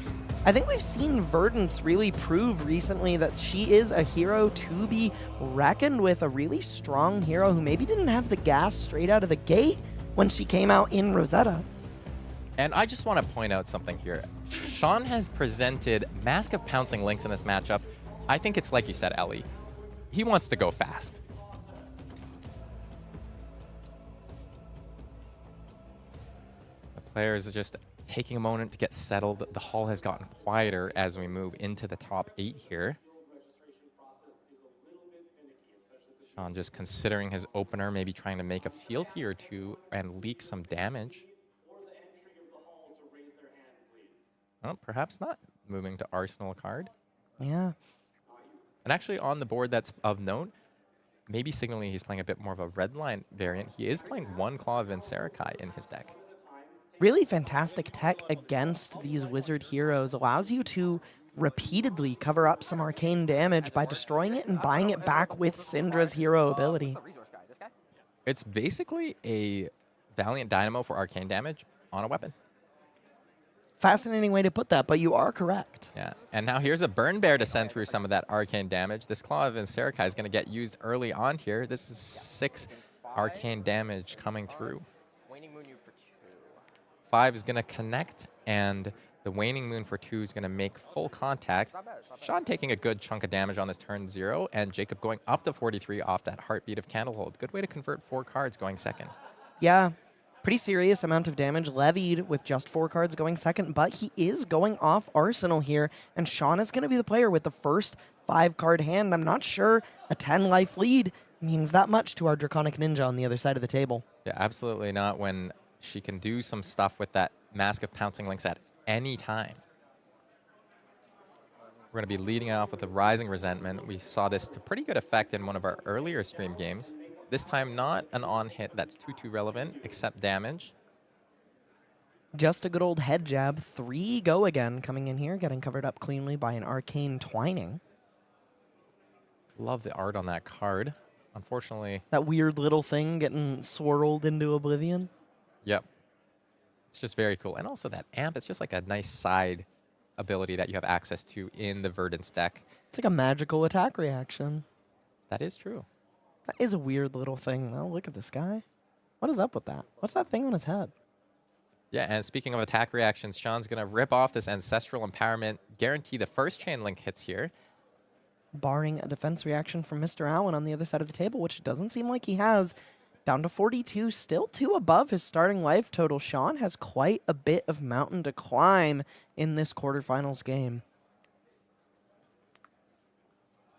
I think we've seen Verdance really prove recently that she is a hero to be reckoned with, a really strong hero who maybe didn't have the gas straight out of the gate when she came out in Rosetta. And I just want to point out something here. Shawn has presented Mask of Pouncing Lynx in this matchup. I think it's like you said, Elly. he wants to go fast. The players are just taking a moment to get settled. The hall has gotten quieter as we move into the top 8 here. Shawn just considering his opener, maybe trying to make a fealty or two and leak some damage. Oh, perhaps not. Moving to Arsenal card. Yeah. And actually on the board that's of note, maybe signaling he's playing a bit more of a red line variant. He is playing one Claw of Vincerakai in his deck. Really fantastic tech against these wizard heroes. Allows you to repeatedly cover up some arcane damage by destroying it and buying it back with Cindra's hero ability. It's basically a Valiant Dynamo for arcane damage on a weapon. Fascinating way to put that, but you are correct. Yeah, and now here's a Burn Bear to send through some of that arcane damage. This Claw of Vincerakai is going to get used early on here. This is 6 arcane damage coming through. 5 is going to connect, and the Waning Moon for 2 is going to make full contact. Shawn taking a good chunk of damage on this turn 0, and Jakob going up to 43 off that Heartbeat of Candlehold. Good way to convert 4 cards going second. Yeah, pretty serious amount of damage levied with just 4 cards going second, but he is going off Arsenal here, and Shawn is going to be the player with the first 5-card hand. I'm not sure a 10-life lead means that much to our Draconic Ninja on the other side of the table. Yeah, absolutely not when she can do some stuff with that Mask of Pouncing Lynx at any time. We're going to be leading off with a Rising Resentment. We saw this to pretty good effect in one of our earlier stream games. This time not an on-hit that's too relevant, except damage. Just a good old head jab. 3 go again coming in here, getting covered up cleanly by an Arcane Twining. Love the art on that card. Unfortunately... That weird little thing getting swirled into oblivion. Yep. It's just very cool. And also that amp, it's just like a nice side ability that you have access to in the Verdance deck. It's like a magical attack reaction. That is true. That is a weird little thing, though. Look at this guy. What is up with that? What's that thing on his head? Yeah, and speaking of attack reactions, Shawn's going to rip off this Ancestral Empowerment, guarantee the first chain link hits here. Barring a defense reaction from Mr. Allan on the other side of the table, which it doesn't seem like he has. Down to 42, still 2 above his starting life total. Shawn has quite a bit of mountain to climb in this quarterfinals game.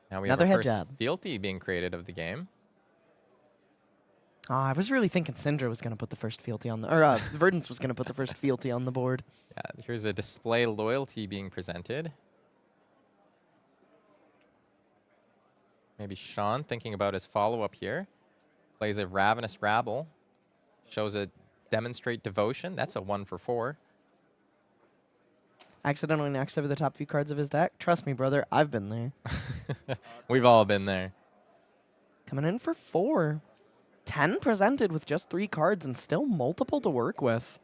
Now we Another have our head first jab. fealty being created of the game. I was really thinking Cindra was going to put the first fealty on the... Or Verdance was going to put the first fealty on the board. Yeah, here's a display loyalty being presented. Maybe Shawn thinking about his follow-up here. Plays a Ravenous Rabble. Shows a Demonstrate Devotion. That's a 1 for 4. Accidentally knocks over the top few cards of his deck. Trust me, brother, I've been there. We've all been there. Coming in for 4. 10 presented with just 3 cards and still multiple to work with.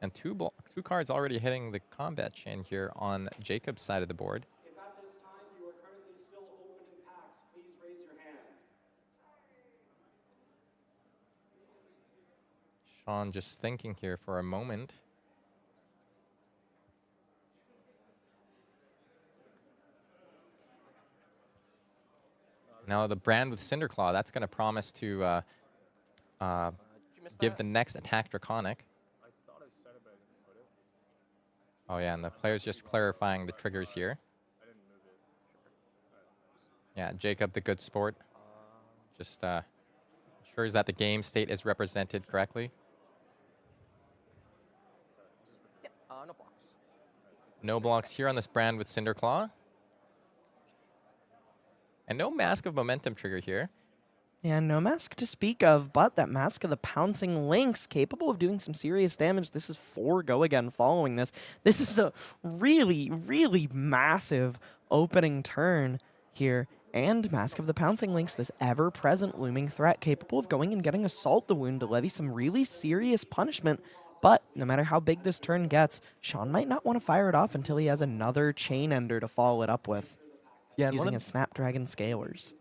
And 2 cards already hitting the combat chain here on Jakob's side of the board. If at this time you are currently still opening packs, please raise your hand. Shawn just thinking here for a moment. Now the brand with Cinderclaw, that's going to promise to give the next attack Draconic. Oh yeah, and the player's just clarifying the triggers here. Yeah, Jakob, the good sport, just ensures that the game state is represented correctly. No blocks. No blocks here on this brand with Cinderclaw. And no Mask of Momentum trigger here. Yeah, no mask to speak of, but that Mask of the Pouncing Lynx capable of doing some serious damage. This is 4 go again following this. This is a really, really massive opening turn here. And Mask of the Pouncing Lynx, this ever-present looming threat capable of going and getting Assault the Wound to levy some really serious punishment. But no matter how big this turn gets, Shawn might not want to fire it off until he has another Chain Ender to follow it up with. Yeah, using his Snapdragon Scalers.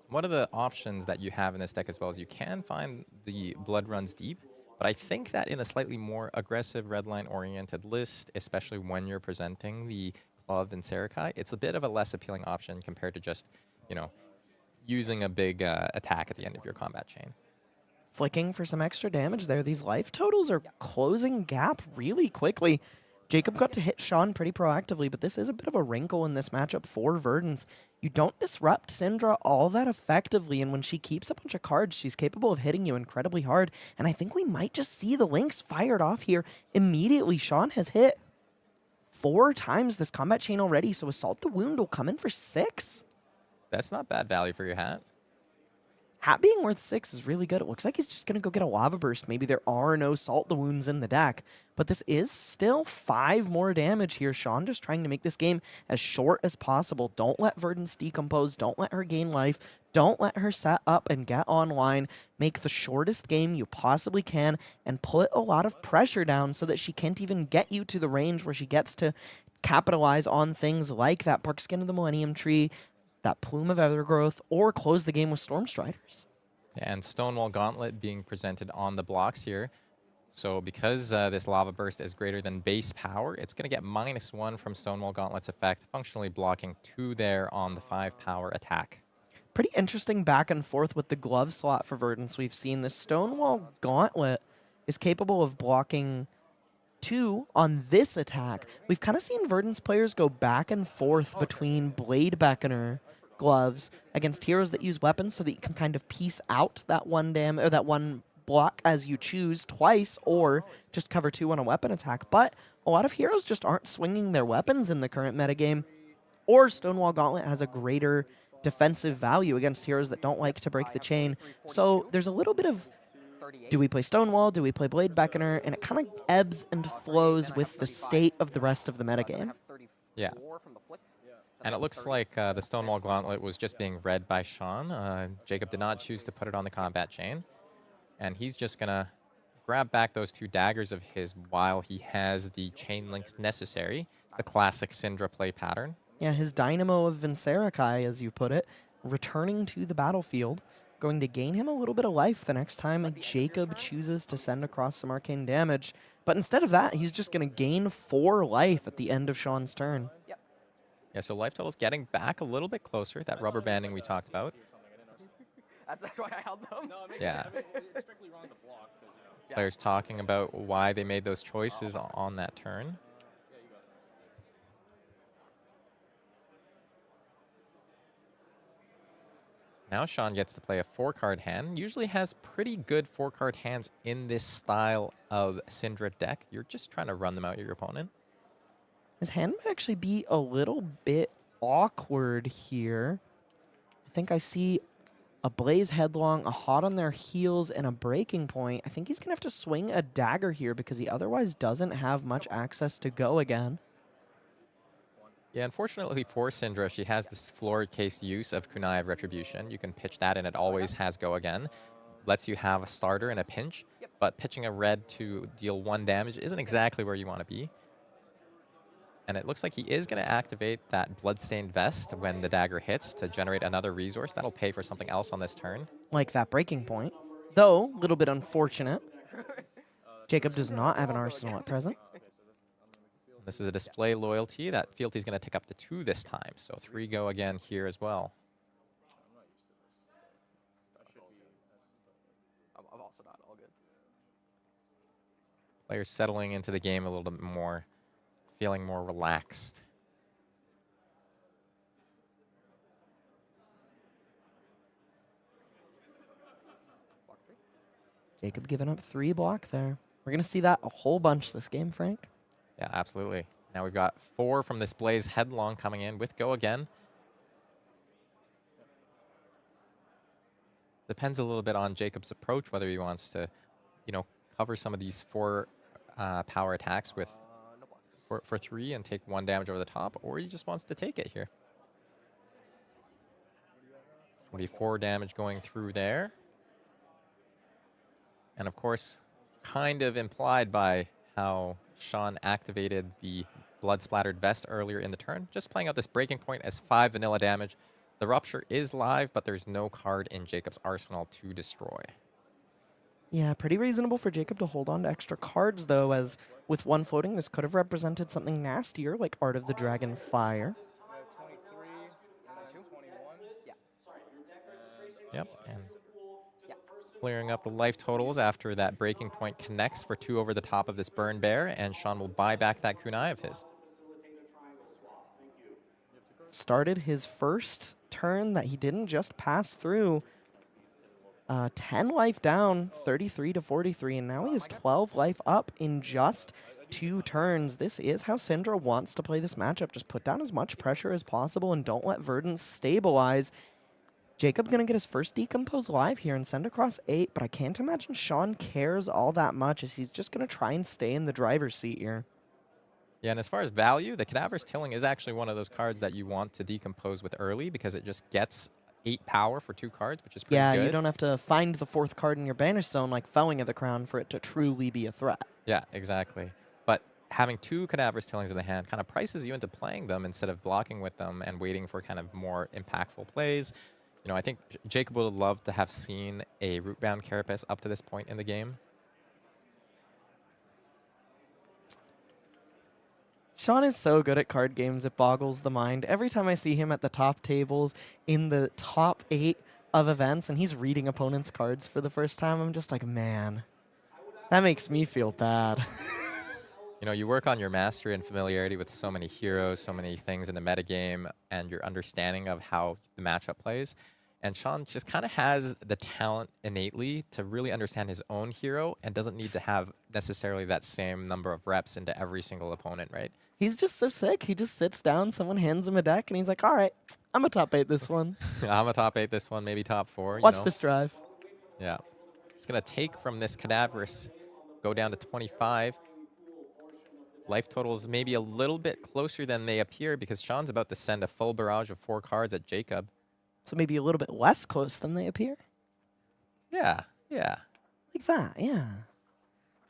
One of the options that you have in this deck as well is you can find the Blood Runs Deep, but I think that in a slightly more aggressive redline-oriented list, especially when you're presenting the Claw of Vincerakai, it's a bit of a less appealing option compared to just, you know, using a big attack at the end of your combat chain. Flicking for some extra damage there. These life totals are closing gap really quickly. Jakob got to hit Shawn pretty proactively, but this is a bit of a wrinkle in this matchup for Verdance. You don't disrupt Cindra all that effectively, and when she keeps a bunch of cards, she's capable of hitting you incredibly hard, and I think we might just see the links fired off here immediately. Shawn has hit 4 times this combat chain already, so Assault the Wound will come in for 6. That's not bad value for your hat. Hat being worth 6 is really good. It looks like he's just going to go get a Lava Burst. Maybe there are no Salt the Wounds in the deck. But this is still 5 more damage here. Shawn just trying to make this game as short as possible. Don't let Verdance decompose. Don't let her gain life. Don't let her set up and get online. Make the shortest game you possibly can and put a lot of pressure down so that she can't even get you to the range where she gets to capitalize on things like that Bark Skin of the Millennium Tree, that Plume of Evergrowth, or close the game with Stormstriders. And Stonewall Gauntlet being presented on the blocks here. So because this Lava Burst is greater than base power, it's going to get -1 from Stonewall Gauntlet's effect, functionally blocking 2 there on the 5 power attack. Pretty interesting back and forth with the glove slot for Verdance. We've seen the Stonewall Gauntlet is capable of blocking 2 on this attack. We've kind of seen Verdance players go back and forth between Blade Beckoner gloves against heroes that use weapons so that you can kind of piece out that one block as you choose twice, or just cover 2 on a weapon attack. But a lot of heroes just aren't swinging their weapons in the current metagame, or Stonewall Gauntlet has a greater defensive value against heroes that don't like to break the chain. So there's a little bit of, do we play Stonewall, do we play Blade Beckoner, and it kind of ebbs and flows with the state of the rest of the metagame. Yeah. And it looks like the Stonewall Gauntlet was just being read by Shawn. Jakob did not choose to put it on the combat chain. And he's just going to grab back those 2 daggers of his while he has the chain links necessary, the classic Cindra play pattern. Yeah, his Dynamo of Vincerakai, as you put it, returning to the battlefield, going to gain him a little bit of life the next time Jakob chooses to send across some arcane damage. But instead of that, he's just going to gain 4 life at the end of Shawn's turn. Yeah, so life total's getting back a little bit closer, that rubber banding we talked about. That's why I held them. Yeah. Players talking about why they made those choices on that turn. Now Shawn gets to play a 4-card hand. Usually has pretty good 4-card hands in this style of Cindra deck. You're just trying to run them out your opponent. His hand might actually be a little bit awkward here. I think I see a Blaze Headlong, a Hot on their heels, and a Breaking Point. I think he's going to have to swing a dagger here because he otherwise doesn't have much access to go again. Yeah, unfortunately for Cindra, she has this floor case use of Kunai of Retribution. You can pitch that and it always has go again. Lets you have a starter in a pinch, but pitching a red to deal 1 damage isn't exactly where you want to be. And it looks like he is going to activate that Bloodstained Vest when the dagger hits to generate another resource. That'll pay for something else on this turn. Like that Breaking Point. Though, a little bit unfortunate. Jakob does not have an arsenal at present. This is a display loyalty. That fealty is going to tick up to 2 this time. So 3 go again here as well. I've also not all good. Players settling into the game a little bit more, feeling more relaxed. Jakob giving up 3 block there. We're going to see that a whole bunch this game, Frank. Yeah, absolutely. Now we've got 4 from this Blaze Headlong coming in with go again. Depends a little bit on Jakob's approach, whether he wants to, cover some of these 4 power attacks with for 3 and take 1 damage over the top, or he just wants to take it here. 24 damage going through there. And of course, kind of implied by how Shawn activated the Blood Splattered Vest earlier in the turn, just playing out this Breaking Point as 5 vanilla damage. The Rupture is live, but there's no card in Jakob's arsenal to destroy. Yeah, pretty reasonable for Jakob to hold on to extra cards, though, as with 1 floating, this could have represented something nastier, like Art of the Dragon Fire. Yep. And clearing up the life totals after that breaking point connects for 2 over the top of this burn bear, and Shawn will buy back that kunai of his. Started his first turn that he didn't just pass through. 10 life down, 33 to 43, and now he is 12 life up in just 2 turns. This is how Cindra wants to play this matchup. Just put down as much pressure as possible and don't let Verdance stabilize. Jakob gonna get his first decompose live here and send across 8, but I can't imagine Shawn cares all that much as he's just gonna try and stay in the driver's seat here. Yeah, and as far as value, the Cadaver's Tilling is actually one of those cards that you want to decompose with early because it just gets 8 power for 2 cards, which is pretty good. Yeah, you don't have to find the 4th card in your banish zone like Felling of the Crown for it to truly be a threat. Yeah, exactly. But having 2 Cadaver's Tillings in the hand kind of prices you into playing them instead of blocking with them and waiting for kind of more impactful plays. You know, I think Jakob would have loved to have seen a Rootbound Carapace up to this point in the game. Shawn is so good at card games, it boggles the mind. Every time I see him at the top tables in the top 8 of events and he's reading opponents' cards for the first time, I'm just like, man, that makes me feel bad. You know, you work on your mastery and familiarity with so many heroes, so many things in the metagame, and your understanding of how the matchup plays. And Shawn just kind of has the talent innately to really understand his own hero and doesn't need to have necessarily that same number of reps into every single opponent, right? He's just so sick. He just sits down, someone hands him a deck, and he's like, all right, I'm a top 8 this one. I'm a top 8 this one, maybe top 4. Watch this drive. Yeah. It's going to take from this Cadaverous, go down to 25. Life totals maybe a little bit closer than they appear because Shawn's about to send a full barrage of 4 cards at Jakob. So maybe a little bit less close than they appear. Yeah, yeah. Like that, yeah.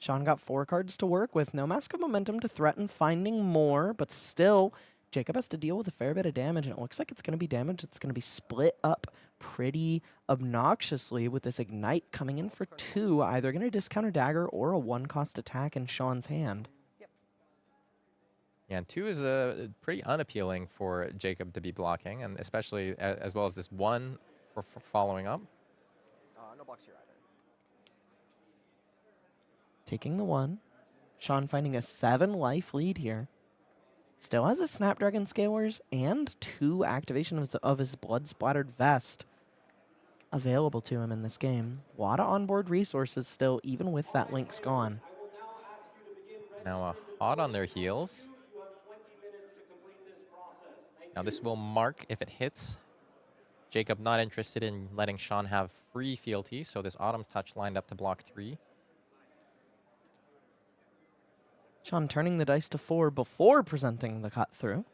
Shawn got 4 cards to work with. No Mask of Momentum to threaten finding more, but still, Jakob has to deal with a fair bit of damage, and it looks like it's going to be damage that's going to be split up pretty obnoxiously with this Ignite coming in for 2, either going to discount a dagger or a 1-cost attack in Shawn's hand. Yeah, and 2 is pretty unappealing for Jakob to be blocking, and especially as well as this 1 for following up. No blocks here either. Taking the 1. Shawn finding a 7 life lead here. Still has a Snapdragon Scalers and 2 activations of his Blood-Splattered Vest available to him in this game. A lot of onboard resources still, even with that Link's gone. Now hot on their heels. Now this will mark if it hits. Jakob not interested in letting Shawn have free fealty, so this Autumn's Touch lined up to block 3. Shawn turning the dice to 4 before presenting the cut through,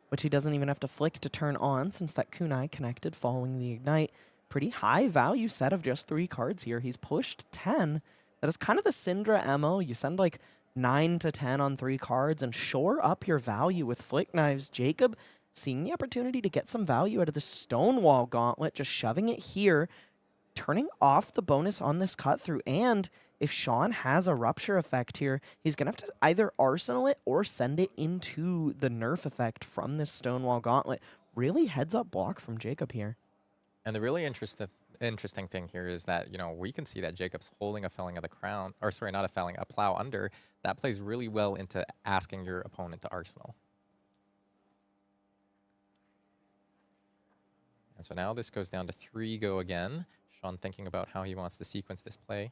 which he doesn't even have to flick to turn on since that kunai connected following the Ignite. Pretty high value set of just 3 cards here. He's pushed 10. That is kind of the Cindra MO. You send like 9 to 10 on 3 cards and shore up your value with Flick Knives. Jakob seeing the opportunity to get some value out of the Stonewall Gauntlet, just shoving it here, turning off the bonus on this cut through, and if Shawn has a Rupture effect here, he's going to have to either Arsenal it or send it into the nerf effect from this Stonewall Gauntlet. Really heads-up block from Jakob here. And the really interesting thing here is that, you know, we can see that Jacob's holding a Felling of the Crown, or sorry, not a Felling, a Plow under. That plays really well into asking your opponent to Arsenal. And so now this goes down to 3 go again. Shawn thinking about how he wants to sequence this play.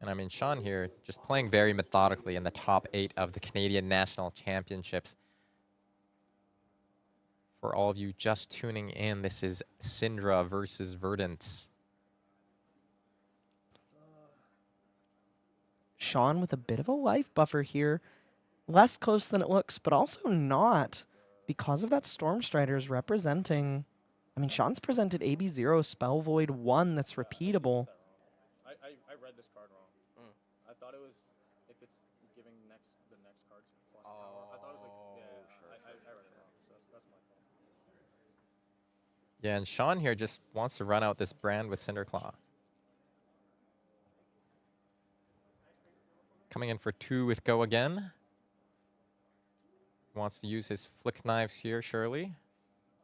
And I mean, Shawn here just playing very methodically in the top 8 of the Canadian National Championships. For all of you just tuning in, this is Cindra versus Verdance. Shawn with a bit of a life buffer here. Less close than it looks, but also not because of that Storm Striders representing... I mean, Shawn's presented AB0 Spell Void 1 that's repeatable. I read this card wrong. I thought it was if it's giving the next cards plus power. I thought it was like, I read it wrong, so that's my fault. Yeah, and Shawn here just wants to run out this brand with Cinderclaw. Coming in for 2 with go again. Wants to use his flick knives here, surely.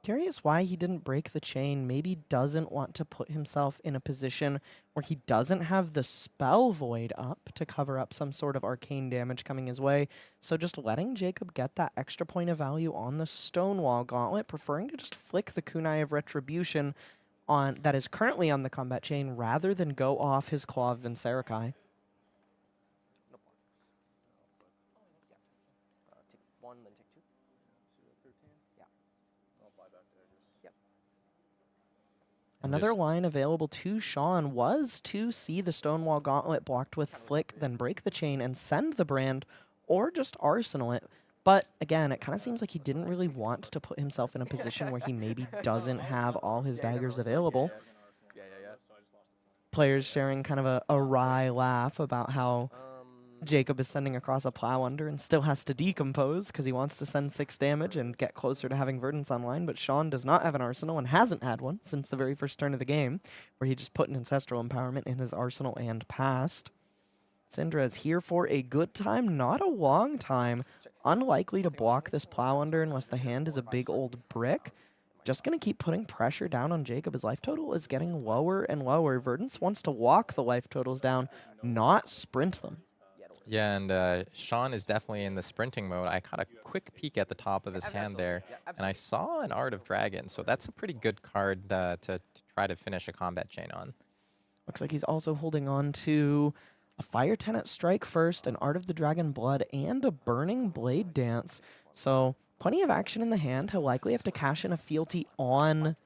Curious why he didn't break the chain. Maybe doesn't want to put himself in a position where he doesn't have the spell void up to cover up some sort of arcane damage coming his way. So just letting Jakob get that extra point of value on the Stonewall Gauntlet, preferring to just flick the Kunai of Retribution on that is currently on the combat chain rather than go off his Claw of Vincerakai. Tick 1, then tick 2. Another line available to Shawn was to see the Stonewall Gauntlet blocked with Flick, then break the chain and send the brand, or just arsenal it. But again, it kind of seems like he didn't really want to put himself in a position where he maybe doesn't have all his daggers available. Players sharing kind of a wry laugh about how Jakob is sending across a Plow Under and still has to decompose because he wants to send 6 damage and get closer to having Verdance online, but Shawn does not have an arsenal and hasn't had one since the very first turn of the game, where he just put an Ancestral Empowerment in his arsenal and passed. Cindra is here for a good time, not a long time. Unlikely to block this Plow Under unless the hand is a big old brick. Just going to keep putting pressure down on Jakob. His life total is getting lower and lower. Verdance wants to walk the life totals down, not sprint them. Yeah, and Shawn is definitely in the sprinting mode. I caught a quick peek at the top of his hand there, and I saw an Art of Dragon. So that's a pretty good card to try to finish a combat chain on. Looks like he's also holding on to a Fire Tenet Strike first, an Art of the Dragon Blood, and a Burning Blade Dance. So plenty of action in the hand. He'll likely have to cash in a fealty on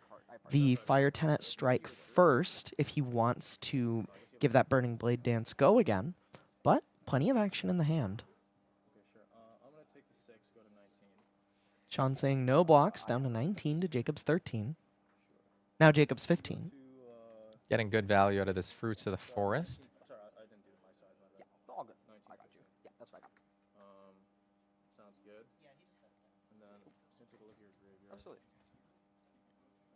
the Fire Tenet Strike first if he wants to give that Burning Blade Dance go again. But plenty of action in the hand. Okay, sure. I'm going to take the 6, go to 19. Shawn saying no blocks, down to 19 to Jakob's 13. Now Jakob's 15. Getting good value out of this Fruits of the Forest. Sorry, I didn't do my side. My bad. Yeah, all good. I got you. Yeah, that's what I got. Sounds good. Yeah, he just said that. And then, since take a look at your graveyard. Absolutely.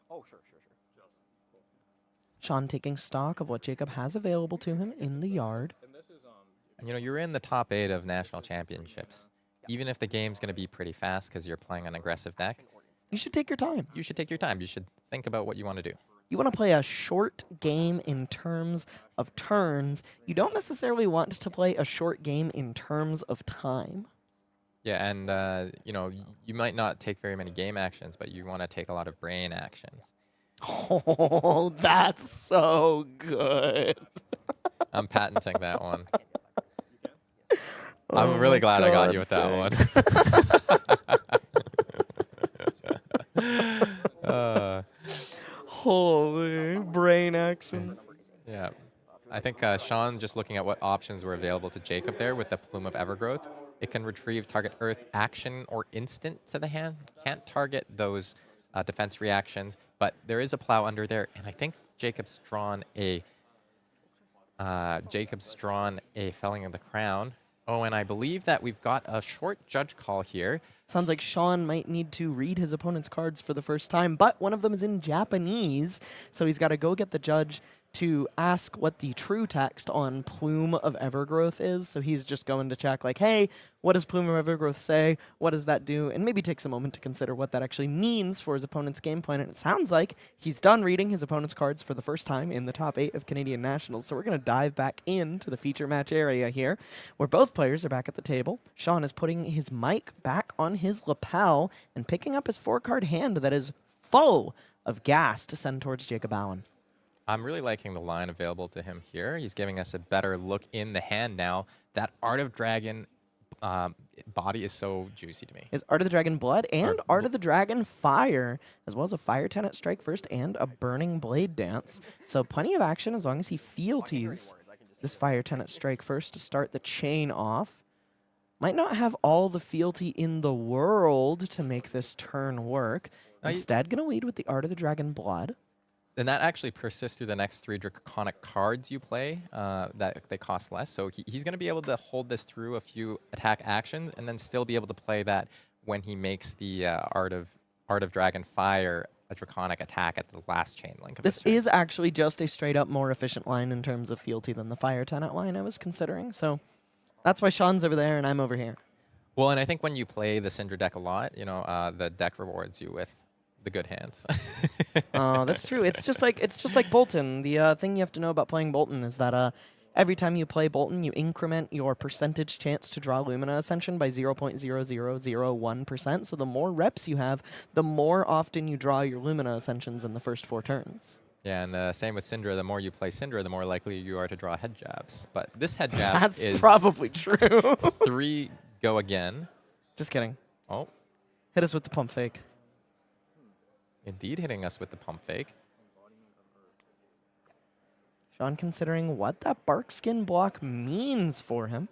Oh, sure. Cool. Shawn taking stock of what Jakob has available to him in the yard. And this is, And, you know, you're in the top 8 of national championships. Even if the game's going to be pretty fast because you're playing an aggressive deck, You should take your time. you should take your time. You should think about what you want to do. You want to play a short game in terms of turns. You don't necessarily want to play a short game in terms of time. Yeah, and, you know, you might not take very many game actions, but you want to take a lot of brain actions. Oh, that's so good. I'm patenting that one. I'm really glad I got you with that one. Holy brain actions. Yeah. I think Shawn, just looking at what options were available to Jakob there with the Plume of Evergrowth, it can retrieve target Earth action or instant to the hand. Can't target those defense reactions, but there is a Plow Under there, and I think Jacob's drawn a Felling of the Crown. Oh, and I believe that we've got a short judge call here. Sounds like Shawn might need to read his opponent's cards for the first time, but one of them is in Japanese, so he's got to go get the judge to ask what the true text on Plume of Evergrowth is. So he's just going to check, like, hey, what does Plume of Evergrowth say? What does that do? And maybe takes a moment to consider what that actually means for his opponent's game plan. And it sounds like he's done reading his opponent's cards for the first time in the top 8 of Canadian Nationals. So we're going to dive back into the feature match area here, where both players are back at the table. Shawn is putting his mic back on his lapel and picking up his 4-card hand that is full of gas to send towards Jakob Allan. I'm really liking the line available to him here. He's giving us a better look in the hand now. That Art of Dragon body is so juicy to me. Is Art of the Dragon Blood and Art of the Dragon Fire, as well as a Fire Tenet Strike first and a Burning Blade Dance. So plenty of action as long as he fealties this Fire Tenet Strike first to start the chain off. Might not have all the fealty in the world to make this turn work. Instead, going to lead with the Art of the Dragon Blood. And that actually persists through the next 3 Draconic cards you play that they cost less. So he's going to be able to hold this through a few attack actions and then still be able to play that when he makes the Art of Dragon Fire a Draconic attack at the last chain link of This his turn. is actually just a straight-up more efficient line in terms of fealty than the Fire Tenet line I was considering. So that's why Shawn's over there and I'm over here. Well, and I think when you play the Cindra deck a lot, you know, the deck rewards you with the good hands. Oh, that's true. It's just like Boltyn. The thing you have to know about playing Boltyn is that every time you play Boltyn, you increment your percentage chance to draw Lumina Ascension by 0.0001%. So the more reps you have, the more often you draw your Lumina Ascensions in the first 4 turns. Yeah, and same with Cindra. The more you play Cindra, the more likely you are to draw head jabs. But this head jab That's is probably true. 3 go again. Just kidding. Oh, Hit us with the pump fake. indeed hitting us with the pump fake. Shawn considering what that bark skin block means for him.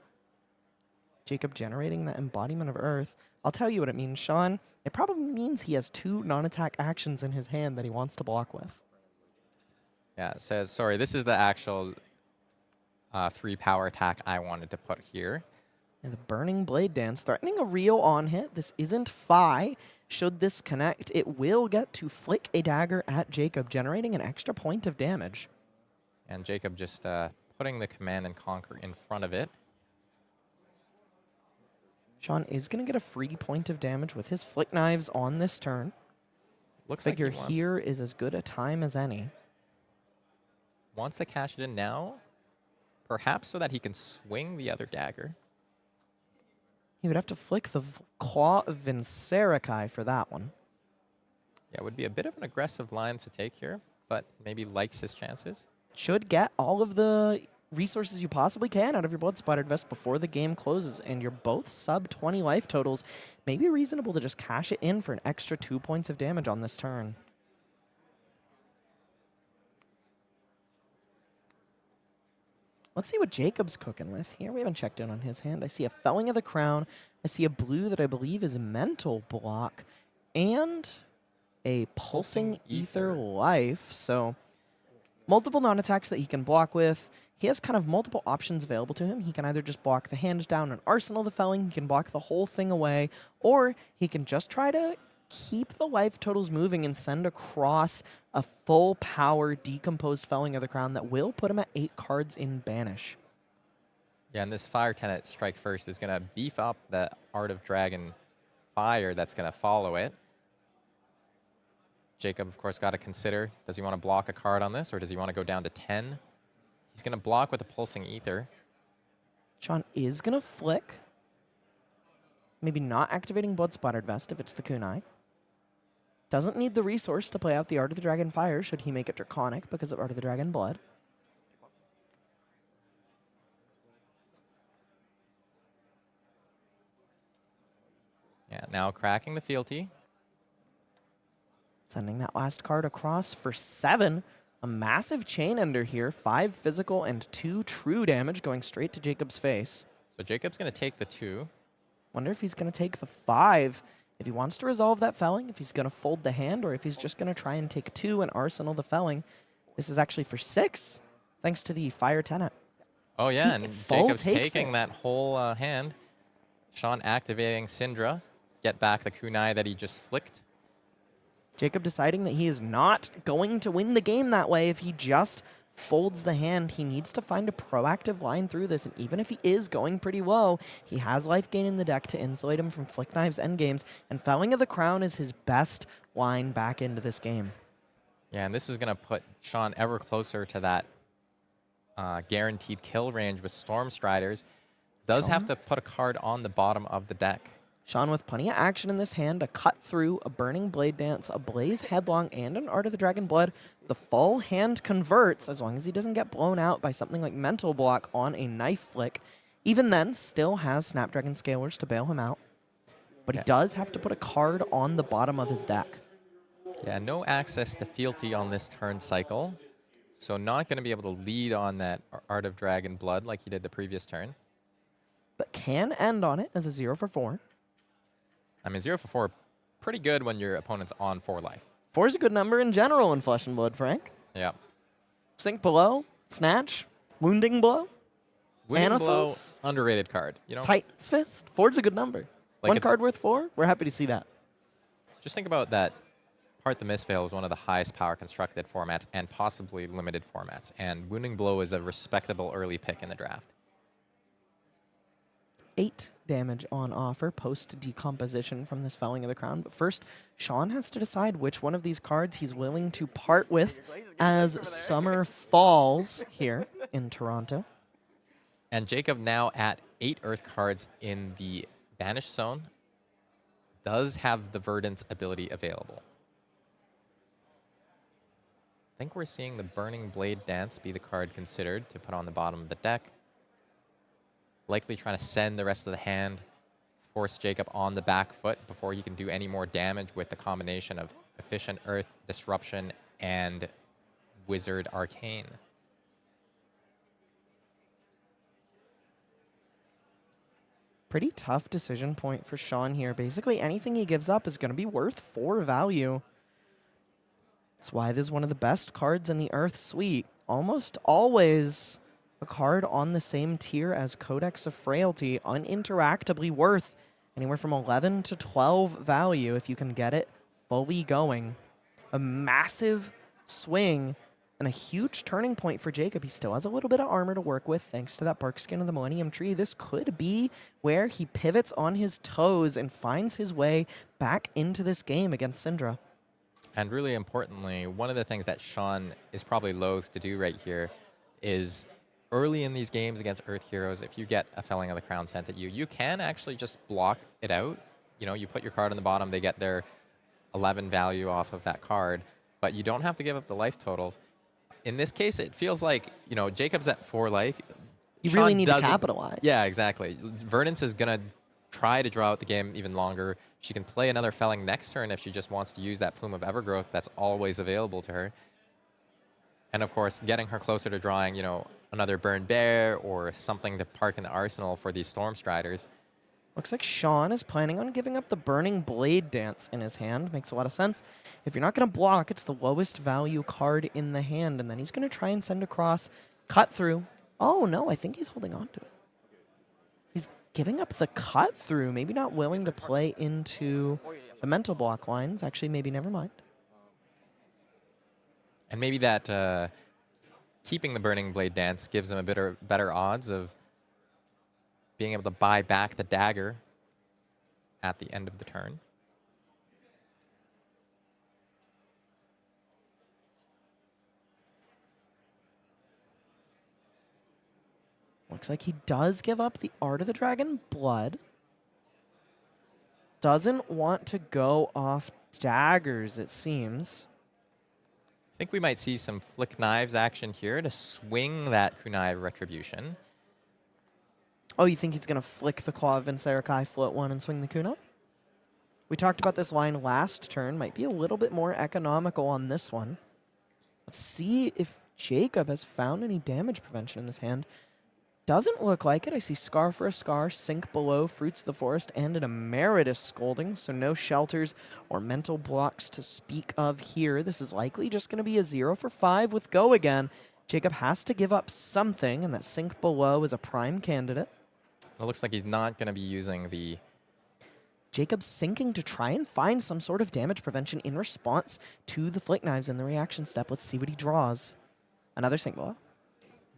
Jakob generating that embodiment of Earth. I'll tell you what it means, Shawn. It probably means he has 2 non-attack actions in his hand that he wants to block with. Yeah, it says, sorry, this is the actual 3 power attack I wanted to put here. And the Burning Blade Dance threatening a real on-hit. This isn't Phi. Should this connect, it will get to flick a dagger at Jakob, generating an extra point of damage. And Jakob just putting the Command and Conquer in front of it. Shawn is going to get a free point of damage with his Flick Knives on this turn. Looks like he Figure here is as good a time as any. wants to cash it in now, perhaps so that he can swing the other dagger. He would have to flick the Claw of Vincerakai for that one. Yeah, it would be a bit of an aggressive line to take here, but maybe likes his chances. Should get all of the resources you possibly can out of your Blood Splattered Vest before the game closes, and you're both sub 20 life totals. Maybe reasonable to just cash it in for an extra 2 points of damage on this turn. Let's see what Jakob's cooking with here. We haven't checked in on his hand. I see a Felling of the Crown. I see a blue that I believe is Mental Block, and a Pulsing Ether Life. So multiple non-attacks that he can block with. He has kind of multiple options available to him. He can either just block the hand down and arsenal the Felling, he can block the whole thing away, or he can just try to keep the life totals moving and send across a full power decomposed Felling of the Crown that will put him at 8 cards in Banish. Yeah, and this Fire Tenet Strike First is going to beef up the Art of Dragon Fire that's going to follow it. Jakob, of course, got to consider, does he want to block a card on this, or does he want to go down to 10? He's going to block with a Pulsing Ether. Shawn is going to flick. Maybe not activating Blood Splattered Vest if it's the Kunai. Doesn't need the resource to play out the Art of the Dragon Fire should he make it Draconic because of Art of the Dragon Blood. Yeah, now cracking the fealty. Sending that last card across for 7. A massive Chain Ender here. 5 physical and 2 true damage going straight to Jakob's face. So Jakob's going to take the 2. Wonder if he's going to take the 5. If he wants to resolve that Felling, if he's going to fold the hand, or if he's just going to try and take 2 and arsenal the Felling. This is actually for 6, thanks to the Fire Tenet. Oh, yeah, He and full Jakob's takes taking it. that whole hand. Shawn activating Cindra. Get back the kunai that he just flicked. Jakob deciding that he is not going to win the game that way if he just folds the hand. He needs to find a proactive line through this, and even if he is going pretty low, he has life gain in the deck to insulate him from Flick Knives endgames, and Felling of the Crown is his best line back into this game. Yeah, and this is going to put Shawn ever closer to that guaranteed kill range with Storm Striders. Does Shawn? have to put a card on the bottom of the deck. Shawn with plenty of action in this hand, a Cut Through, a Burning Blade Dance, a Blaze Headlong, and an Art of the Dragon Blood. The full hand converts as long as he doesn't get blown out by something like Mental Block on a Knife Flick. Even then, still has Snapdragon Scalers to bail him out. But he does have to put a card on the bottom of his deck. Yeah, no access to fealty on this turn cycle. So not going to be able to lead on that Art of Dragon Blood like he did the previous turn. But can end on it as a 0 for 4. I mean, 0 for 4, pretty good when your opponent's on 4 life. 4 is a good number in general in Flesh and Blood, Frank. Yeah. Sink Below, Snatch, Wounding Blow, Winning Blow, Anaphos, underrated card. You know, Titan's Fist. 4's a good number. Like One a- card worth 4, we're happy to see that. just think about that. Part the Misfail is one of the highest power constructed formats and possibly limited formats. And Wounding Blow is a respectable early pick in the draft. 8 damage on offer post-decomposition from this Felling of the Crown. But first, Shawn has to decide which one of these cards he's willing to part with as summer falls here in Toronto. And Jakob now at 8 Earth cards in the Banished Zone does have the Verdance ability available. I think we're seeing the Burning Blade Dance be the card considered to put on the bottom of the deck. Likely trying to send the rest of the hand, force Jakob on the back foot before he can do any more damage with the combination of Efficient Earth, Disruption, and Wizard Arcane. Pretty tough decision point for Shawn here. Basically, anything he gives up is going to be worth 4 value. That's why this is one of the best cards in the Earth suite. Almost always a card on the same tier as Codex of Frailty, uninteractably worth anywhere from 11 to 12 value if you can get it fully going. A massive swing and a huge turning point for Jakob. He still has a little bit of armor to work with thanks to that bark skin of the Millennium Tree. This could be where he pivots on his toes and finds his way back into this game against Cindra. And really importantly, one of the things that Shawn is probably loath to do right here is early in these games against Earth Heroes, if you get a Felling of the Crown sent at you, you can actually just block it out. You know, you put your card on the bottom, they get their 11 value off of that card, but you don't have to give up the life totals. In this case, it feels like, you know, Jacob's at 4 life. You Shawn really need to doesn't- capitalize. Yeah, exactly. Verdance is going to try to draw out the game even longer. She can play another Felling next turn if she just wants to use that Plume of Evergrowth that's always available to her. And of course, getting her closer to drawing, you know, another Burn Bear or something to park in the arsenal for these Storm Striders. Looks like Shawn is planning on giving up the Burning Blade Dance in his hand. Makes a lot of sense. If you're not going to block, it's the lowest value card in the hand, and then he's going to try and send across Cut Through. Oh, no, I think he's holding on to it. He's giving up the Cut Through, maybe not willing to play into the mental block lines. Actually, maybe never mind. And maybe that keeping the Burning Blade Dance gives him a better odds of being able to buy back the dagger at the end of the turn. Looks like he does give up the Art of the Dragon Blood. Doesn't want to go off daggers, it seems. I think we might see some Flick Knives action here to swing that Kunai Retribution. Oh, you think he's going to flick the Claw of Vinserakai, float 1, and swing the Kunai? We talked about this line last turn. Might be a little bit more economical on this one. Let's see if Jakob has found any damage prevention in this hand. Doesn't look like it. I see Scar for a Scar, Sink Below, Fruits of the Forest, and an Emeritus Scolding, so no shelters or mental blocks to speak of here. This is likely just going to be a 0 for 5 with Go again. Jakob has to give up something, and that Sink Below is a prime candidate. It looks like he's not going to be using the... Jakob's sinking to try and find some sort of damage prevention in response to the Flick Knives in the reaction step. Let's see what he draws. Another Sink Below.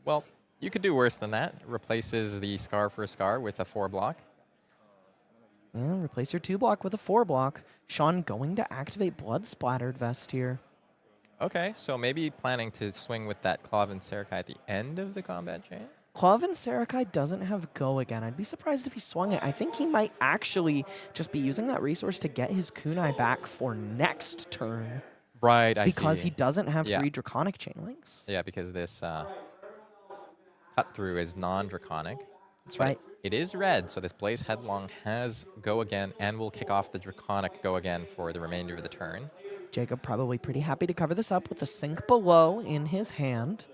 Well, you could do worse than that. Replaces the Scar for a Scar with a 4-block. Yeah, replace your 2-block with a 4-block. Shawn going to activate Blood Splattered Vest here. Okay, so maybe planning to swing with that Claw of Vinserakai at the end of the combat chain? Claw of Vinserakai doesn't have Go again. I'd be surprised if he swung it. I think he might actually just be using that resource to get his Kunai back for next turn. Right, I see. Because he doesn't have 3 Draconic Chain Links. Yeah, because this Cut Through is non-Draconic. That's right. It is red, so this Blaze Headlong has Go again and will kick off the Draconic Go again for the remainder of the turn. Jakob probably pretty happy to cover this up with a Sink Below in his hand.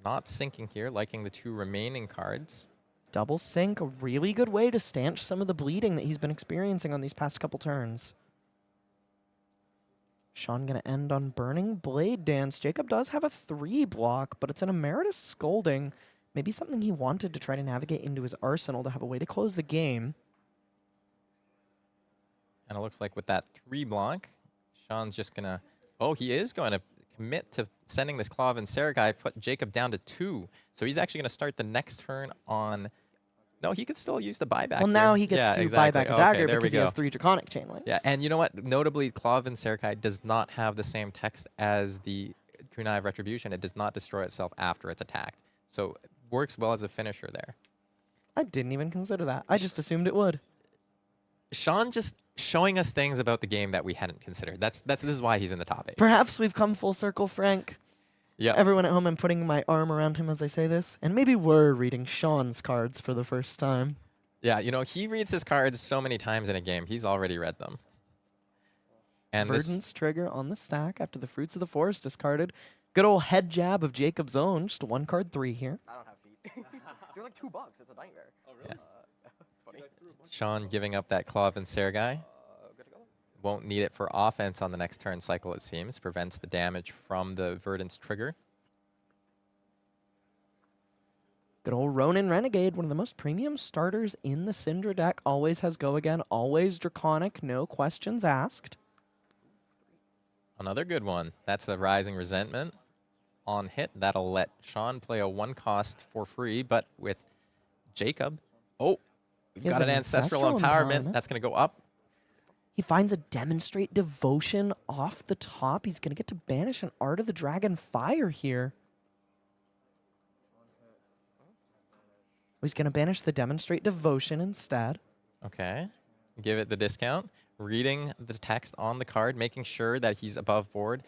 Not sinking here, liking the 2 remaining cards. Double Sink, a really good way to stanch some of the bleeding that he's been experiencing on these past couple turns. Shawn going to end on Burning Blade Dance. Jakob does have a 3-block, but it's an Emeritus Scolding. Maybe something he wanted to try to navigate into his arsenal to have a way to close the game. And it looks like with that 3-block, Shawn's just going to Oh, he is going to commit to sending this Claw and Saragai, put Jakob down to 2. So he's actually going to start the next turn on... No, he could still use the buyback. Well, now he gets to buy back a dagger because he has 3 Draconic Chain Links. Yeah, and you know what? Notably, Claw and Saragai does not have the same text as the Kunai of Retribution. It does not destroy itself after it's attacked. So it works well as a finisher there. I didn't even consider that. I just assumed it would. Shawn just showing us things about the game that we hadn't considered. This is why he's in the top 8. Perhaps we've come full circle, Frank. Yeah. Everyone at home, I'm putting my arm around him as I say this. And maybe we're reading Shawn's cards for the first time. Yeah, you know, he reads his cards so many times in a game. He's already read them. And Verdance trigger on the stack after the Fruits of the Forest discarded. Good old head jab of Jacob's own. Just a 1-card 3 here. I don't have feet. They're like $2. It's a nightmare. Oh, really? Yeah. It's funny. Shawn giving up that Claw and Saragai. Good to go. Won't need it for offense on the next turn cycle, it seems. Prevents the damage from the Verdance trigger. Good old Ronin Renegade, one of the most premium starters in the Cindra deck. Always has go again, always Draconic, no questions asked. Another good one. That's a Rising Resentment. On hit, that'll let Shawn play a 1-cost for free, but with Jakob, oh, we've got an Ancestral Empowerment. That's going to go up. He finds a Demonstrate Devotion off the top. He's going to get to banish an Art of the Dragon Fire here. He's going to banish the Demonstrate Devotion instead. Okay. Give it the discount. Reading the text on the card, making sure that he's above board.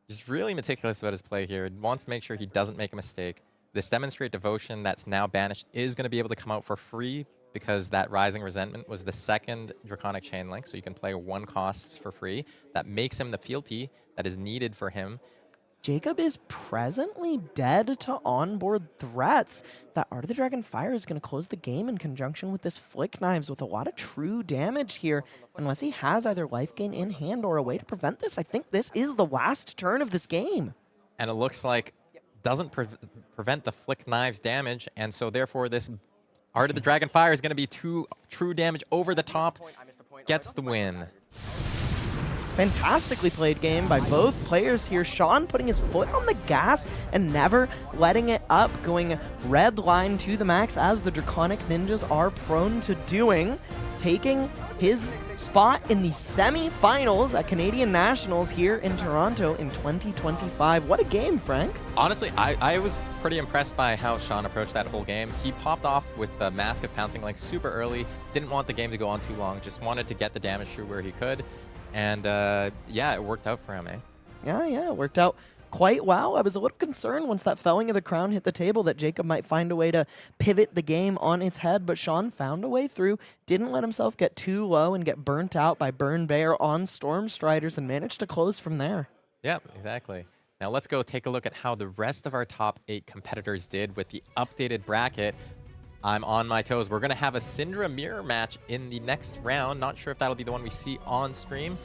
Just really meticulous about his play here. Wants to make sure he doesn't make a mistake. This Demonstrate Devotion that's now banished is going to be able to come out for free because that Rising Resentment was the 2nd Draconic Chain Link, so you can play 1 costs for free. That makes him the fealty that is needed for him. Jakob is presently dead to onboard threats. That Art of the Dragon Fire is going to close the game in conjunction with this Flick Knives with a lot of true damage here. Unless he has either life gain in hand or a way to prevent this, I think this is the last turn of this game. And it looks like doesn't prevent the Flick Knives damage, and so therefore this Art of the Dragon Fire is going to be 2 true damage over the top. Gets the win. Fantastically played game by both players here. Shawn putting his foot on the gas and never letting it up, going red line to the max as the Draconic Ninjas are prone to doing, taking his spot in the semi-finals at Canadian Nationals here in Toronto in 2025. What a game, Frank. Honestly, I was pretty impressed by how Shawn approached that whole game. He popped off with the Mask of Pouncing like super early, didn't want the game to go on too long, just wanted to get the damage through where he could. And yeah, it worked out for him, eh? Yeah, it worked out quite well. I was a little concerned once that Felling of the Crown hit the table that Jakob might find a way to pivot the game on its head, but Shawn found a way through, didn't let himself get too low and get burnt out by Burn Bear on Storm Striders, and managed to close from there. Yeah, exactly. Now let's go take a look at how the rest of our top 8 competitors did with the updated bracket. I'm on my toes. We're going to have a Cindra mirror match in the next round. Not sure if that'll be the one we see on stream,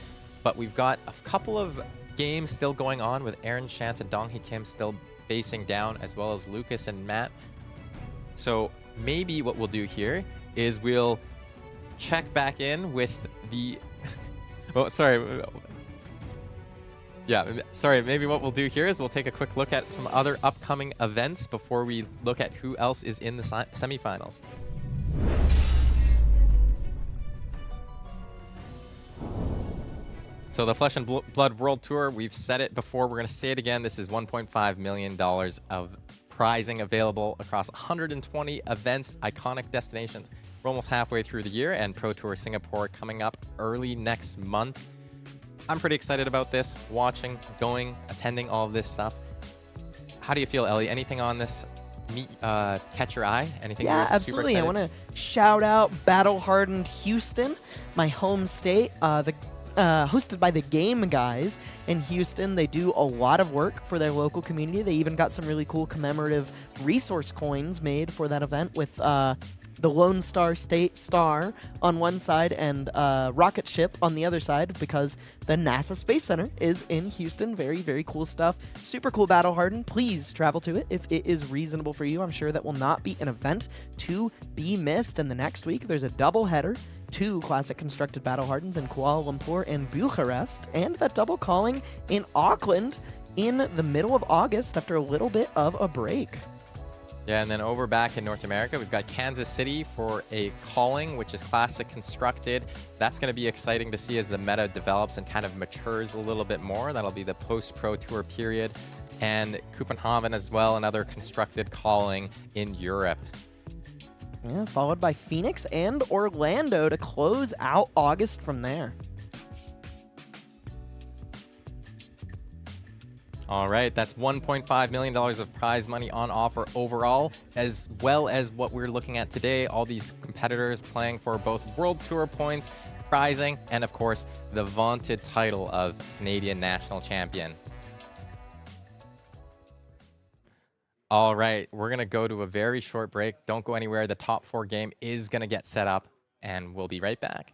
but we've got a couple of games still going on with Aaron Shantz and Donghee Kim still facing down, as well as Lucas and Matt. So maybe what we'll do here is we'll check back in with the... oh, sorry. Yeah, sorry, maybe what we'll do here is we'll take a quick look at some other upcoming events before we look at who else is in the semifinals. So the Flesh and Blood World Tour, we've said it before, we're going to say it again. This is $1.5 million of prizing available across 120 events, iconic destinations. We're almost halfway through the year, and Pro Tour Singapore coming up early next month. I'm pretty excited about this, watching, going, attending all of this stuff. How do you feel, Elly? Anything on this catch your eye? Anything? Yeah, you're absolutely. Super I want to shout out battle-hardened Houston, my home state, hosted by the Game Guys in Houston. They do a lot of work for their local community. They even got some really cool commemorative resource coins made for that event with the Lone Star State Star on one side and rocket ship on the other side, because the NASA Space Center is in Houston. Very, very cool stuff. Super cool battle hardened. Please travel to it if it is reasonable for you. I'm sure that will not be an event to be missed. And the next week, there's a doubleheader 2 Classic Constructed Battle Hardens in Kuala Lumpur and Bucharest, and that double calling in Auckland in the middle of August after a little bit of a break. Yeah, and then over back in North America, we've got Kansas City for a calling, which is Classic Constructed. That's going to be exciting to see as the meta develops and kind of matures a little bit more. That'll be the post-Pro Tour period. And Copenhagen as well, another constructed calling in Europe. Yeah, followed by Phoenix and Orlando to close out August from there. All right, that's $1.5 million of prize money on offer overall, as well as what we're looking at today, all these competitors playing for both World Tour points, prizing, and of course, the vaunted title of Canadian National Champion. All right, we're going to go to a very short break. Don't go anywhere. The top 4 game is going to get set up, and we'll be right back.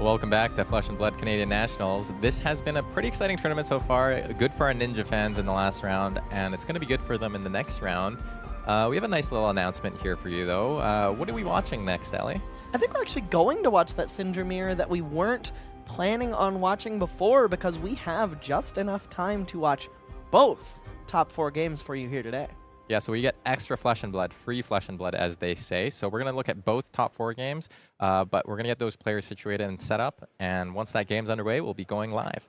Welcome back to Flesh and Blood Canadian Nationals. This has been a pretty exciting tournament so far. Good for our Ninja fans in the last round, and it's going to be good for them in the next round. We have a nice little announcement here for you, though. What are we watching next, Elly? I think we're actually going to watch that Cindra mirror that we weren't planning on watching before because we have just enough time to watch both top 4 games for you here today. Yeah, so we get extra Flesh and Blood, free Flesh and Blood, as they say. So we're going to look at both top 4 games, but we're going to get those players situated and set up. And once that game's underway, we'll be going live.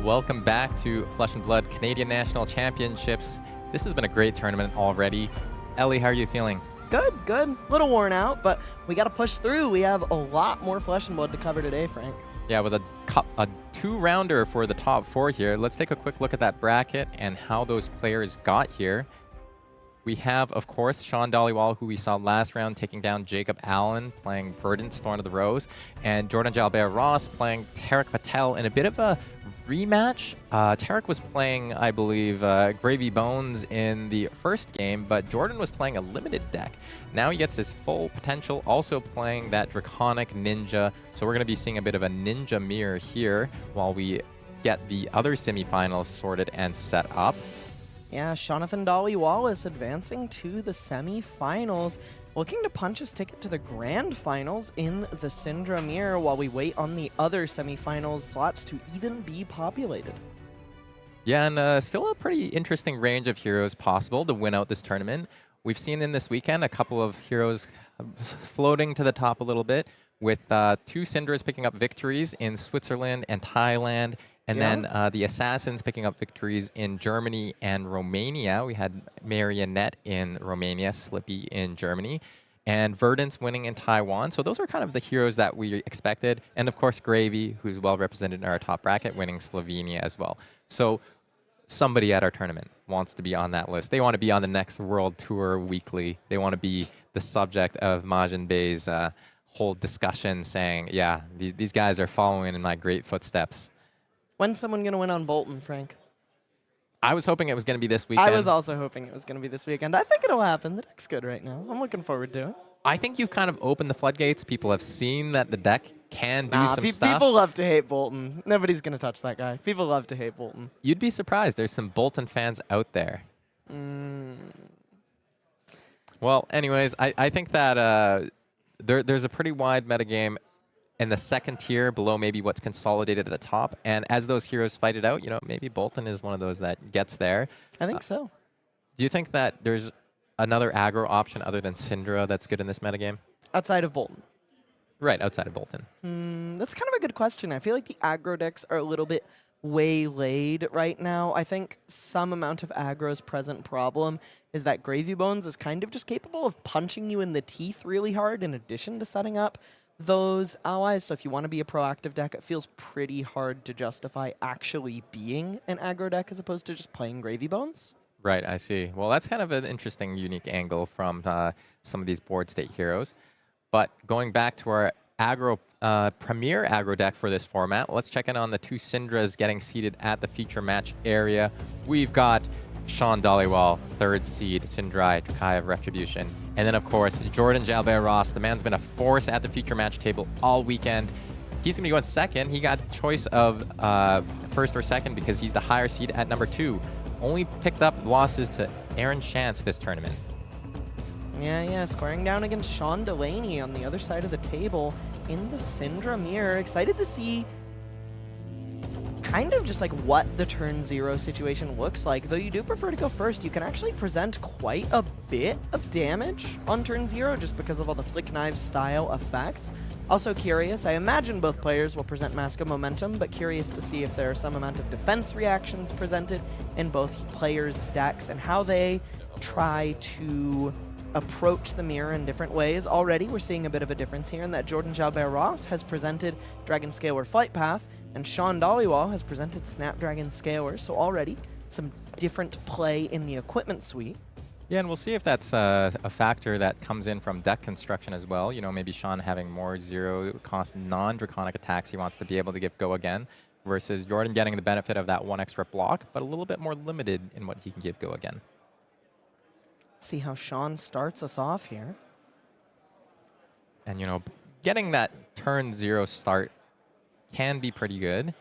welcome back to Flesh and Blood Canadian National Championships. This has been a great tournament already. Elly, how are you feeling? Good, good. A little worn out, but we got to push through. We have a lot more Flesh and Blood to cover today, Frank. Yeah, with a two-rounder for the top 4 here. Let's take a quick look at that bracket and how those players got here. We have, of course, Shawn Dhaliwal, who we saw last round, taking down Jakob Allan, playing Verdance, Thorn of the Rose, and Jordan Jalbert-Ross playing Tarek Patel in a bit of a rematch. Tarek was playing, I believe, Gravy Bones in the first game, but Jordan was playing a limited deck. Now he gets his full potential, also playing that Draconic Ninja. So we're going to be seeing a bit of a Ninja mirror here while we get the other semifinals sorted and set up. Yeah, Jonathan Dhaliwal is advancing to the semifinals, looking to punch his ticket to the grand finals in the Cindra mirror while we wait on the other semifinals slots to even be populated. Yeah, and still a pretty interesting range of heroes possible to win out this tournament. We've seen in this weekend a couple of heroes floating to the top a little bit, with 2 Cindras picking up victories in Switzerland and Thailand. And then the Assassins picking up victories in Germany and Romania. We had Marionette in Romania, Slippy in Germany, and Verdance winning in Taiwan. So those are kind of the heroes that we expected. And of course, Gravy, who's well represented in our top bracket, winning Slovenia as well. So somebody at our tournament wants to be on that list. They want to be on the next World Tour Weekly. They want to be the subject of Majin Bey's whole discussion saying, yeah, these guys are following in my great footsteps. When's someone going to win on Boltyn, Frank? I was hoping it was going to be this weekend. I was also hoping it was going to be this weekend. I think it'll happen. The deck's good right now. I'm looking forward to it. I think you've kind of opened the floodgates. People have seen that the deck can do some stuff. People love to hate Boltyn. Nobody's going to touch that guy. People love to hate Boltyn. You'd be surprised. There's some Boltyn fans out there. Well, anyways, I think that there's a pretty wide metagame in the second tier below maybe what's consolidated at the top. And as those heroes fight it out, you know, maybe Boltyn is one of those that gets there. I think so. Do you think that there's another aggro option other than Cindra that's good in this metagame? Outside of Boltyn. Right, outside of Boltyn. That's kind of a good question. I feel like the aggro decks are a little bit waylaid right now. I think some amount of aggro's present problem is that Gravy Bones is kind of just capable of punching you in the teeth really hard in addition to setting up those allies. So if you want to be a proactive deck, it feels pretty hard to justify actually being an aggro deck as opposed to just playing Gravy Bones. Right, I see. Well, that's kind of an interesting, unique angle from some of these board state heroes. But going back to our premier aggro deck for this format, let's check in on the 2 Cindras getting seated at the feature match area. We've got Shawn Dhaliwal, 3rd seed, Cindra, Trakai of Retribution. And then, of course, Jordan Jalbert-Ross. The man's been a force at the feature match table all weekend. He's going to be going second. He got a choice of first or second because he's the higher seed at number 2. Only picked up losses to Aaron Chance this tournament. Yeah, scoring down against Sean Delaney on the other side of the table in the Cindra mirror. Excited to see kind of just like what the turn 0 situation looks like. Though you do prefer to go first, you can actually present quite a bit of damage on turn 0 just because of all the Flick Knives style effects. Also curious, I imagine both players will present Mask of Momentum, but curious to see if there are some amount of defense reactions presented in both players' decks and how they try to approach the mirror in different ways. Already, we're seeing a bit of a difference here in that Jordan Jalbert-Ross has presented Dragon Scaler Flight Path, and Shawn Dhaliwal has presented Snapdragon Scaler. So already, some different play in the equipment suite. Yeah, and we'll see if that's a factor that comes in from deck construction as well. You know, maybe Shawn having more 0-cost non-draconic attacks he wants to be able to give go again, versus Jordan getting the benefit of that 1 extra block, but a little bit more limited in what he can give go again. See how Shawn starts us off here. And, you know, getting that turn 0 start can be pretty good.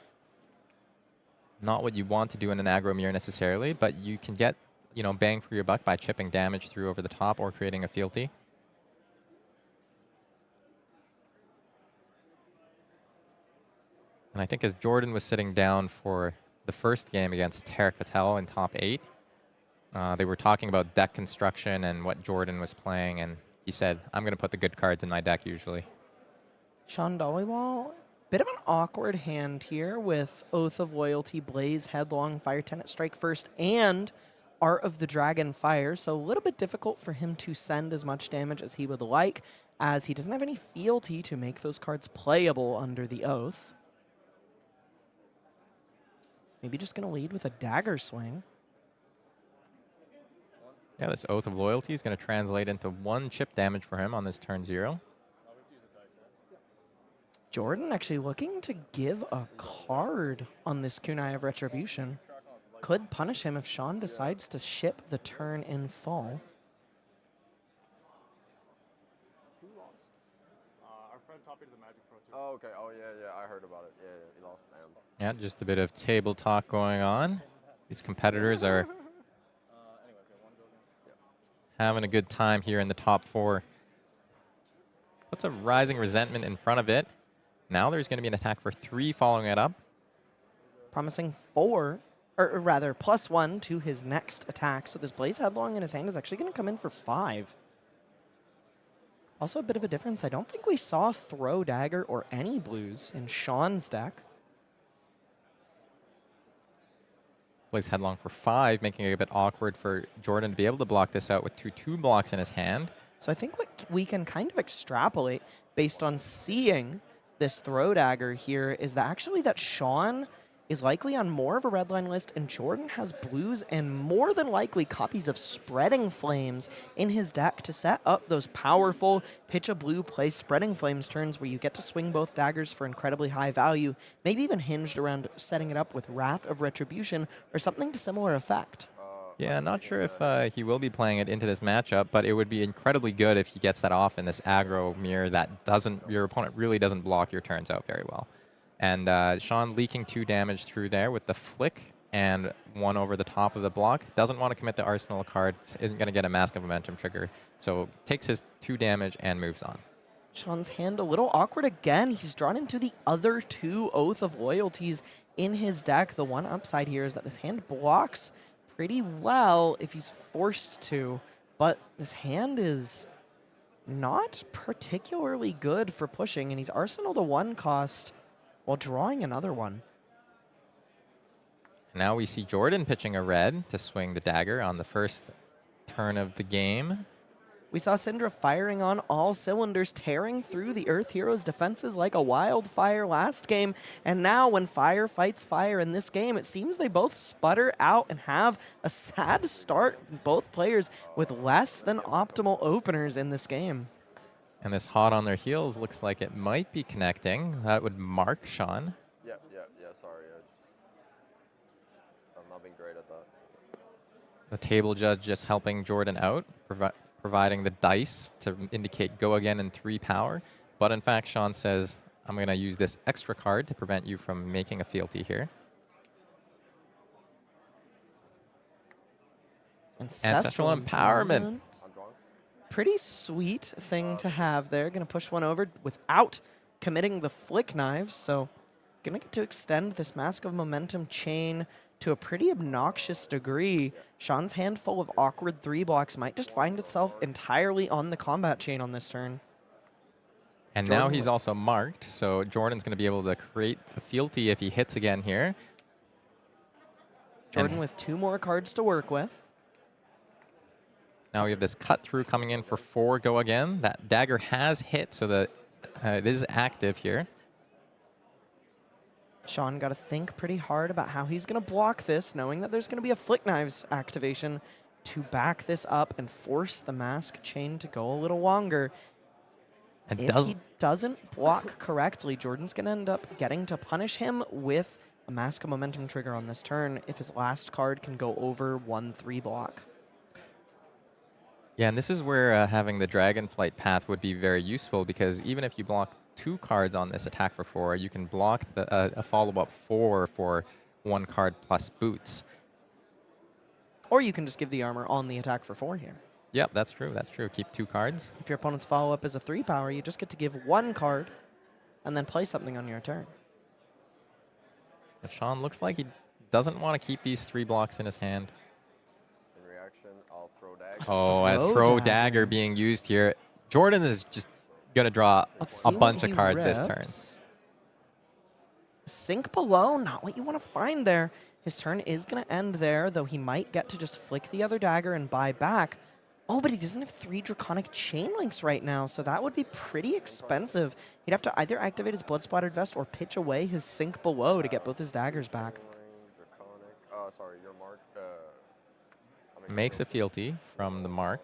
Not what you want to do in an aggro mirror necessarily, but you can get, you know, bang for your buck by chipping damage through over the top or creating a fealty. And I think as Jordan was sitting down for the first game against Tarek Patel in top 8, they were talking about deck construction and what Jordan was playing, and he said, I'm going to put the good cards in my deck usually. Shawn Dhaliwal, Bit of an awkward hand here with Oath of Loyalty, Blaze, Headlong, Fire Tenet, Strike First, and Art of the Dragon Fire. So a little bit difficult for him to send as much damage as he would like, as he doesn't have any fealty to make those cards playable under the Oath. Maybe just going to lead with a Dagger Swing. Yeah, this Oath of Loyalty is going to translate into 1 chip damage for him on this turn 0. Jordan actually looking to give a card on this Kunai of Retribution. Could punish him if Shawn decides to ship the turn in full. Our friend top-8 the Magic Pro too. Oh, okay. Oh, yeah, I heard about it. Yeah, he lost. Damn. Yeah, just a bit of table talk going on. These competitors are having a good time here in the top 4. Puts a Rising Resentment in front of it. Now there's going to be an attack for 3 following it up. Promising 4, or rather +1 to his next attack. So this Blaze Headlong in his hand is actually going to come in for 5. Also a bit of a difference. I don't think we saw Throw Dagger or any blues in Shawn's deck. Plays Headlong for 5, making it a bit awkward for Jordan to be able to block this out with 2 blocks in his hand. So I think what we can kind of extrapolate based on seeing this Throw Dagger here is that actually that Shawn is likely on more of a red line list, and Jordan has blues and more than likely copies of Spreading Flames in his deck to set up those powerful pitch a blue, play Spreading Flames turns where you get to swing both daggers for incredibly high value, maybe even hinged around setting it up with Wrath of Retribution or something to similar effect. Yeah, not sure if he will be playing it into this matchup, but it would be incredibly good if he gets that off in this aggro mirror that your opponent really doesn't block your turns out very well. And Shawn leaking 2 damage through there with the flick and 1 over the top of the block. Doesn't want to commit the Arsenal card. Isn't going to get a Mask of Momentum trigger. So takes his 2 damage and moves on. Shawn's hand a little awkward again. He's drawn into the other 2 Oath of Loyalties in his deck. The one upside here is that this hand blocks pretty well if he's forced to, but this hand is not particularly good for pushing, and he's Arsenal to 1 cost while drawing another one. Now we see Jordan pitching a red to swing the dagger on the first turn of the game. We saw Cindra firing on all cylinders, tearing through the Earth Heroes' defenses like a wildfire last game. And now when fire fights fire in this game, it seems they both sputter out and have a sad start, both players with less than optimal openers in this game. And this hot on their heels looks like it might be connecting. That would mark Shawn. Yeah, sorry. I'm not being great at that. The table judge just helping Jordan out, providing the dice to indicate go again in 3 power. But in fact, Shawn says, I'm going to use this extra card to prevent you from making a fealty here. Ancestral Empowerment. Pretty sweet thing to have there. Going to push 1 over without committing the flick knives. So going to get to extend this Mask of Momentum chain to a pretty obnoxious degree. Shawn's handful of awkward 3 blocks might just find itself entirely on the combat chain on this turn. And now he's also marked, so Jordan's going to be able to create a fealty if he hits again here. Jordan with 2 more cards to work with. Now we have this cut through coming in for 4 go again. That dagger has hit, so that it is active here. Shawn got to think pretty hard about how he's going to block this, knowing that there's going to be a Flick Knives activation to back this up and force the mask chain to go a little longer. And if he doesn't block correctly, Jordan's going to end up getting to punish him with a Mask of Momentum trigger on this turn if his last card can go over 1/3 block. Yeah, and this is where having the Dragonflight path would be very useful, because even if you block 2 cards on this attack for 4, you can block a follow-up 4 for 1 card plus boots. Or you can just give the armor on the attack for 4 here. Yep, that's true. That's true. Keep 2 cards. If your opponent's follow-up is a 3 power, you just get to give 1 card and then play something on your turn. But Shawn looks like he doesn't want to keep these 3 blocks in his hand. In reaction, I'll throw dagger. Oh, a throw dagger being used here. Jordan is just going to draw a bunch of cards this turn. Sink below, not what you want to find there. His turn is going to end there, though he might get to just flick the other dagger and buy back. Oh, but he doesn't have 3 Draconic Chain Links right now, so that would be pretty expensive. He'd have to either activate his Blood-Splattered Vest or pitch away his Sink below to get both his daggers back. Draconic. Sorry, your mark. Makes a fealty from the mark.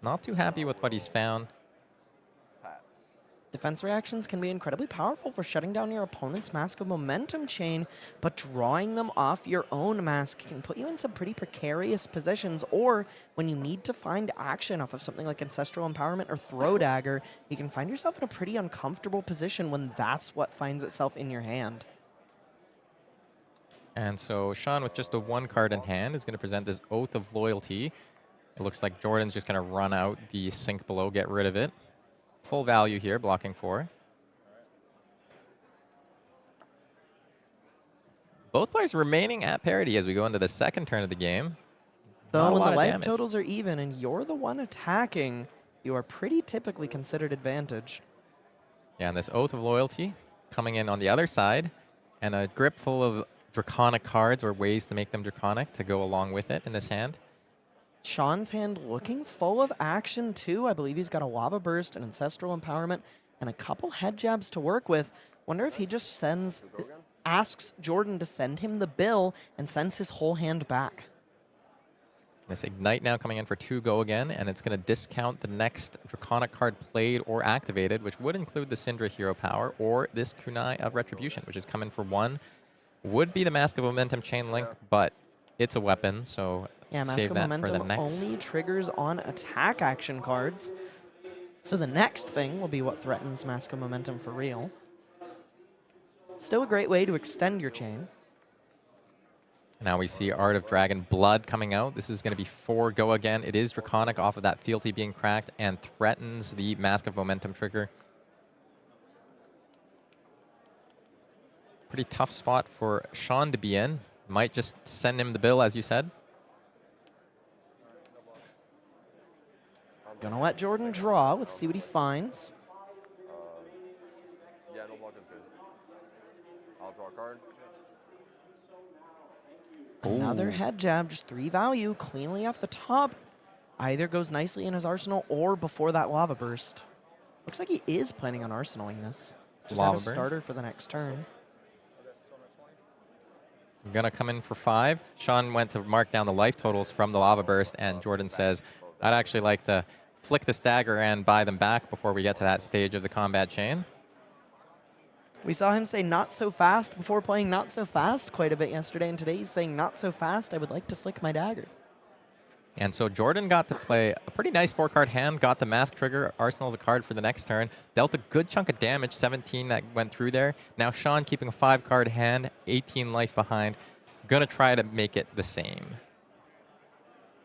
Not too happy with what he's found. Defense reactions can be incredibly powerful for shutting down your opponent's Mask of Momentum chain, but drawing them off your own mask can put you in some pretty precarious positions, or when you need to find action off of something like Ancestral Empowerment or Throw Dagger, you can find yourself in a pretty uncomfortable position when that's what finds itself in your hand. And so Shawn, with just the 1 card in hand, is going to present this Oath of Loyalty. It looks like Jordan's just going to run out the Sink below, get rid of it. Full value here, blocking 4. Both players remaining at parity as we go into the second turn of the game. Though when the life totals are even and you're the one attacking, you are pretty typically considered advantage. Yeah, and this Oath of Loyalty coming in on the other side, and a grip full of Draconic cards or ways to make them Draconic to go along with it in this hand. Shawn's hand looking full of action too. I believe he's got a Lava Burst, an Ancestral Empowerment, and a couple head jabs to work with. Wonder if he just asks Jordan to send him the bill and sends his whole hand back. This Ignite now coming in for 2 go again, and it's going to discount the next Draconic card played or activated, which would include the Cindra Hero Power or this Kunai of Retribution, which is coming for 1. Would be the Mask of Momentum Chain Link, but it's a weapon, so yeah, Mask save of that Momentum for the next. only triggers on attack action cards. So the next thing will be what threatens Mask of Momentum for real. Still a great way to extend your chain. Now we see Art of Dragon Blood coming out. This is going to be 4 go again. It is Draconic off of that fealty being cracked and threatens the Mask of Momentum trigger. Pretty tough spot for Shawn to be in. Might just send him the bill, as you said. Gonna let Jordan draw. Let's see what he finds. Yeah, no block is good. I'll draw a card. Another head jab, just 3 value, cleanly off the top. Either goes nicely in his arsenal or before that Lava Burst. Looks like he is planning on arsenaling this. Just have a starter for the next turn. I'm gonna come in for 5. Shawn went to mark down the life totals from the Lava Burst, and Jordan says, I'd actually like to flick this dagger and buy them back before we get to that stage of the combat chain. We saw him say not so fast before playing not so fast quite a bit yesterday, and today he's saying not so fast, I would like to flick my dagger. And so Jordan got to play a pretty nice 4-card hand, got the Mask trigger, arsenal's a card for the next turn, dealt a good chunk of damage, 17 that went through there. Now Shawn keeping a 5-card hand, 18 life behind, gonna try to make it the same.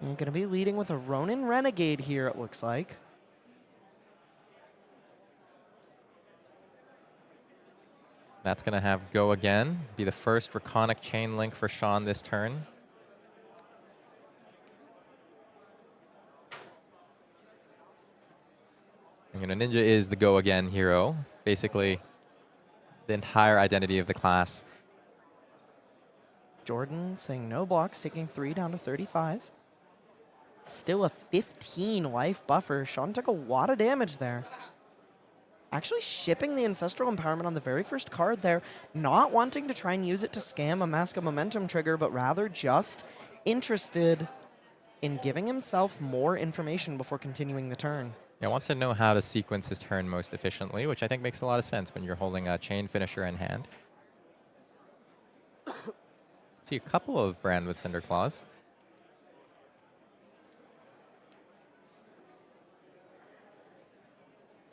You're gonna be leading with a Ronin Renegade here, it looks like. That's gonna have go again, be the first Draconic Chain Link for Shawn this turn. Ninja is the go again hero, basically the entire identity of the class. Jordan saying no blocks, taking 3 down to 35. Still a 15 life buffer. Shawn took a lot of damage there. Actually shipping the Ancestral Empowerment on the very first card there, not wanting to try and use it to scam a Mask of Momentum trigger, but rather just interested in giving himself more information before continuing the turn. Yeah, wants to know how to sequence his turn most efficiently, which I think makes a lot of sense when you're holding a chain finisher in hand. See a couple of Brand with Cinder Claws.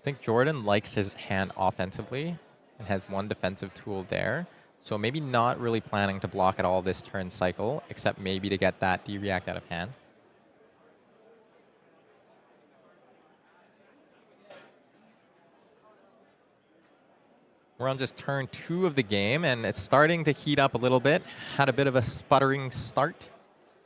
I think Jordan likes his hand offensively and has 1 defensive tool there. So maybe not really planning to block at all this turn cycle, except maybe to get that D-React out of hand. We're on just turn 2 of the game, and it's starting to heat up a little bit. Had a bit of a sputtering start.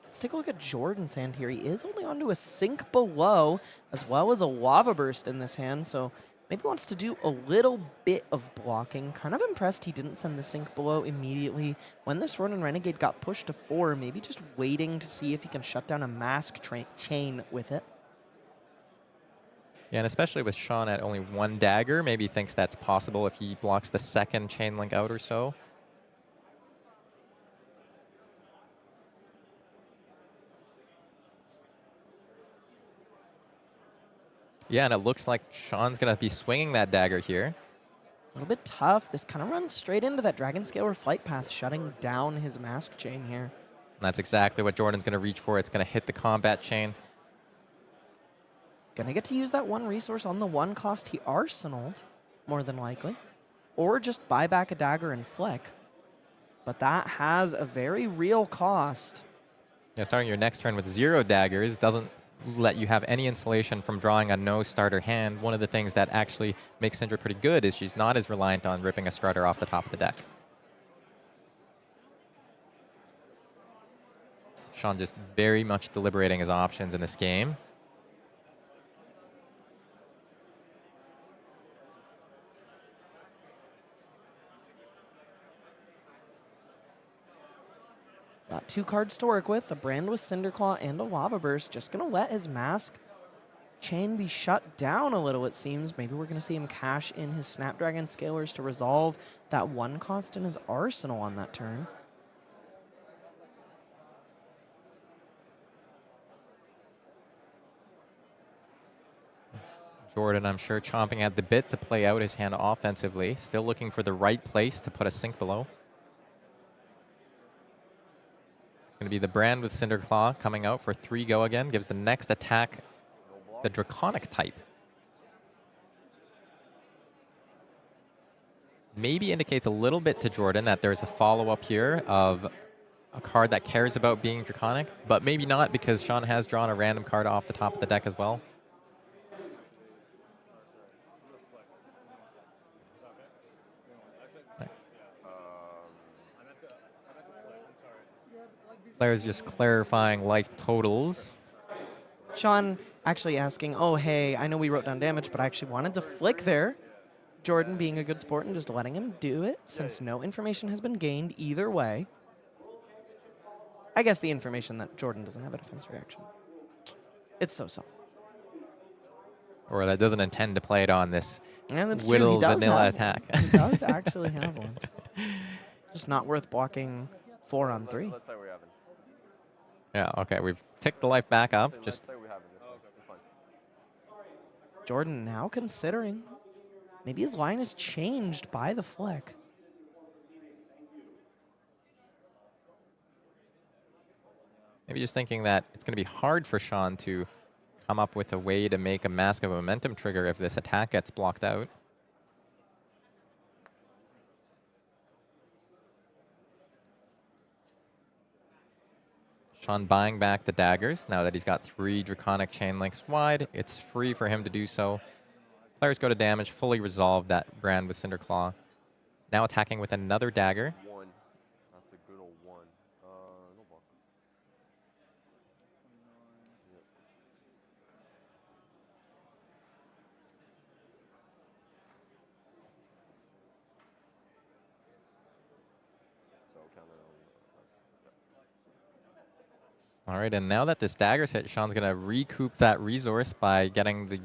Let's take a look at Jordan's hand here. He is only onto a Sink below, as well as a Lava Burst in this hand, so maybe wants to do a little bit of blocking. Kind of impressed he didn't send the sync below immediately. When this Ronin Renegade got pushed to 4, maybe just waiting to see if he can shut down a mask chain with it. Yeah, and especially with Shawn at only 1 dagger, maybe thinks that's possible if he blocks the second chain link out or so. Yeah, and it looks like Shawn's going to be swinging that dagger here. A little bit tough. This kind of runs straight into that Dragon Scaler flight path, shutting down his mask chain here. And that's exactly what Jordan's going to reach for. It's going to hit the combat chain. Gonna get to use that 1 resource on the 1 cost he arsenaled, more than likely. Or just buy back a dagger and flick. But that has a very real cost. Yeah, starting your next turn with 0 daggers doesn't let you have any insulation from drawing a no starter hand. One of the things that actually makes Cindra pretty good is she's not as reliant on ripping a starter off the top of the deck. Shawn just very much deliberating his options in this game. Got 2 cards to work with, a Brand with Cinderclaw and a Lava Burst. Just going to let his mask chain be shut down a little, it seems. Maybe we're going to see him cash in his Snapdragon Scalers to resolve that 1 cost in his arsenal on that turn. Jordan, I'm sure, chomping at the bit to play out his hand offensively. Still looking for the right place to put a sink below. It's going to be the Brand with Cinderclaw coming out for 3 go again. Gives the next attack the Draconic type. Maybe indicates a little bit to Jordan that there's a follow-up here of a card that cares about being Draconic, but maybe not because Shawn has drawn a random card off the top of the deck as well. Players just clarifying life totals. Shawn actually asking, oh, hey, I know we wrote down damage, but I actually wanted to flick there. Jordan being a good sport and just letting him do it since no information has been gained either way. I guess the information that Jordan doesn't have a defense reaction. It's so-so. Or that doesn't intend to play it on this And that's true. whittle He does vanilla have attack. one. He does actually have one. Just not worth blocking 4 on 3. Let's say we haven't. Yeah, okay, we've ticked the life back up. Let's Just say we haven't. It's fine. Jordan now considering maybe his line is changed by the flick. maybe just thinking that it's going to be hard for Shawn to come up with a way to make a Mask of Momentum trigger if this attack gets blocked out. Shawn buying back the daggers now that he's got 3 Draconic chain links wide. It's free for him to do so. Players go to damage, fully resolve that Brand with Cinderclaw. Now attacking with another dagger. 1. That's a good old 1. No block. Yep. So count it on. All right, and now that this dagger's hit, Shawn's going to recoup that resource by getting the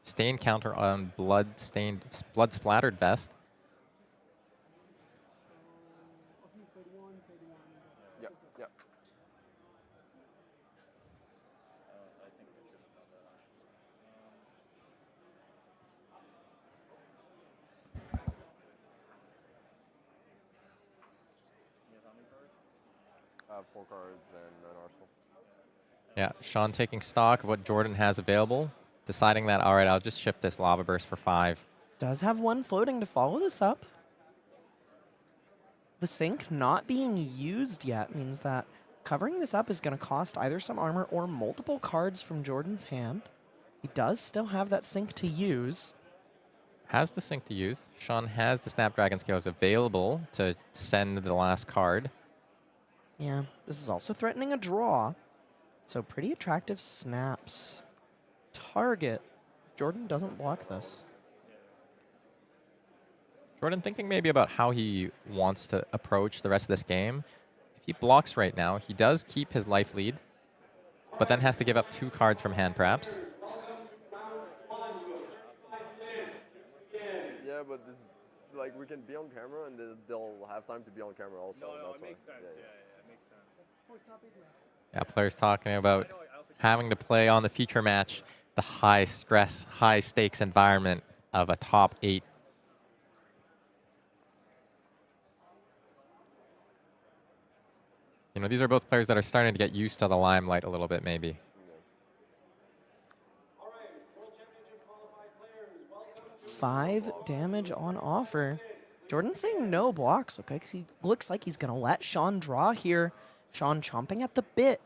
stain counter on blood splattered vest. Yep, yep. I have 4 cards and an arsenal. Yeah, Shawn taking stock of what Jordan has available, deciding that, all right, I'll just ship this Lava Burst for 5. Does have 1 floating to follow this up. The sink not being used yet means that covering this up is going to cost either some armor or multiple cards from Jordan's hand. He does still have that sink to use. Has the sync to use. Shawn has the Snapdragon Scales available to send the last card. Yeah, this is also threatening a draw. So pretty attractive snaps. Target. Jordan doesn't block this. Jordan thinking maybe about how he wants to approach the rest of this game. If he blocks right now, he does keep his life lead, but then has to give up 2 cards from hand, perhaps. Yeah, but this, like, we can be on camera and they'll have time to be on camera also. No, that's it makes why. sense. Yeah, it makes sense. Yeah, players talking about having to play on the feature match, the high stress, high stakes environment of a top 8. You know, these are both players that are starting to get used to the limelight a little bit, maybe. 5 damage on offer. Jordan's saying no blocks, okay, because he looks like he's going to let Shawn draw here. Shawn chomping at the bit,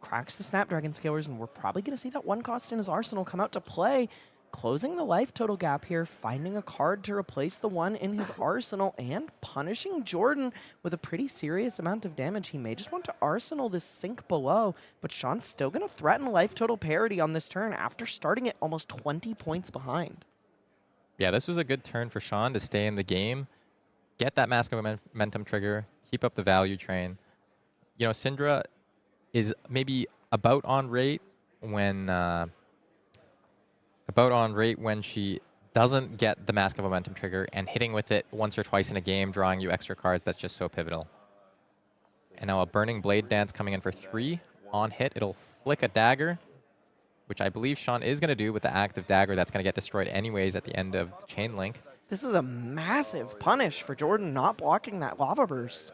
cracks the Snapdragon Scalers, and we're probably going to see that 1 cost in his arsenal come out to play. Closing the life total gap here, finding a card to replace the 1 in his arsenal, and punishing Jordan with a pretty serious amount of damage. He may just want to arsenal this sink below, but Shawn's still going to threaten life total parity on this turn after starting it almost 20 points behind. Yeah, this was a good turn for Shawn to stay in the game, get that Mask of Momentum trigger, keep up the value train. You know, Cindra is maybe about on rate when she doesn't get the Mask of Momentum trigger, and hitting with it once or twice in a game, drawing you extra cards, that's just so pivotal. And now a Burning Blade Dance coming in for 3. On hit, it'll flick a dagger, which I believe Shawn is going to do with the active dagger that's going to get destroyed anyways at the end of the chain link. This is a massive punish for Jordan not blocking that lava burst.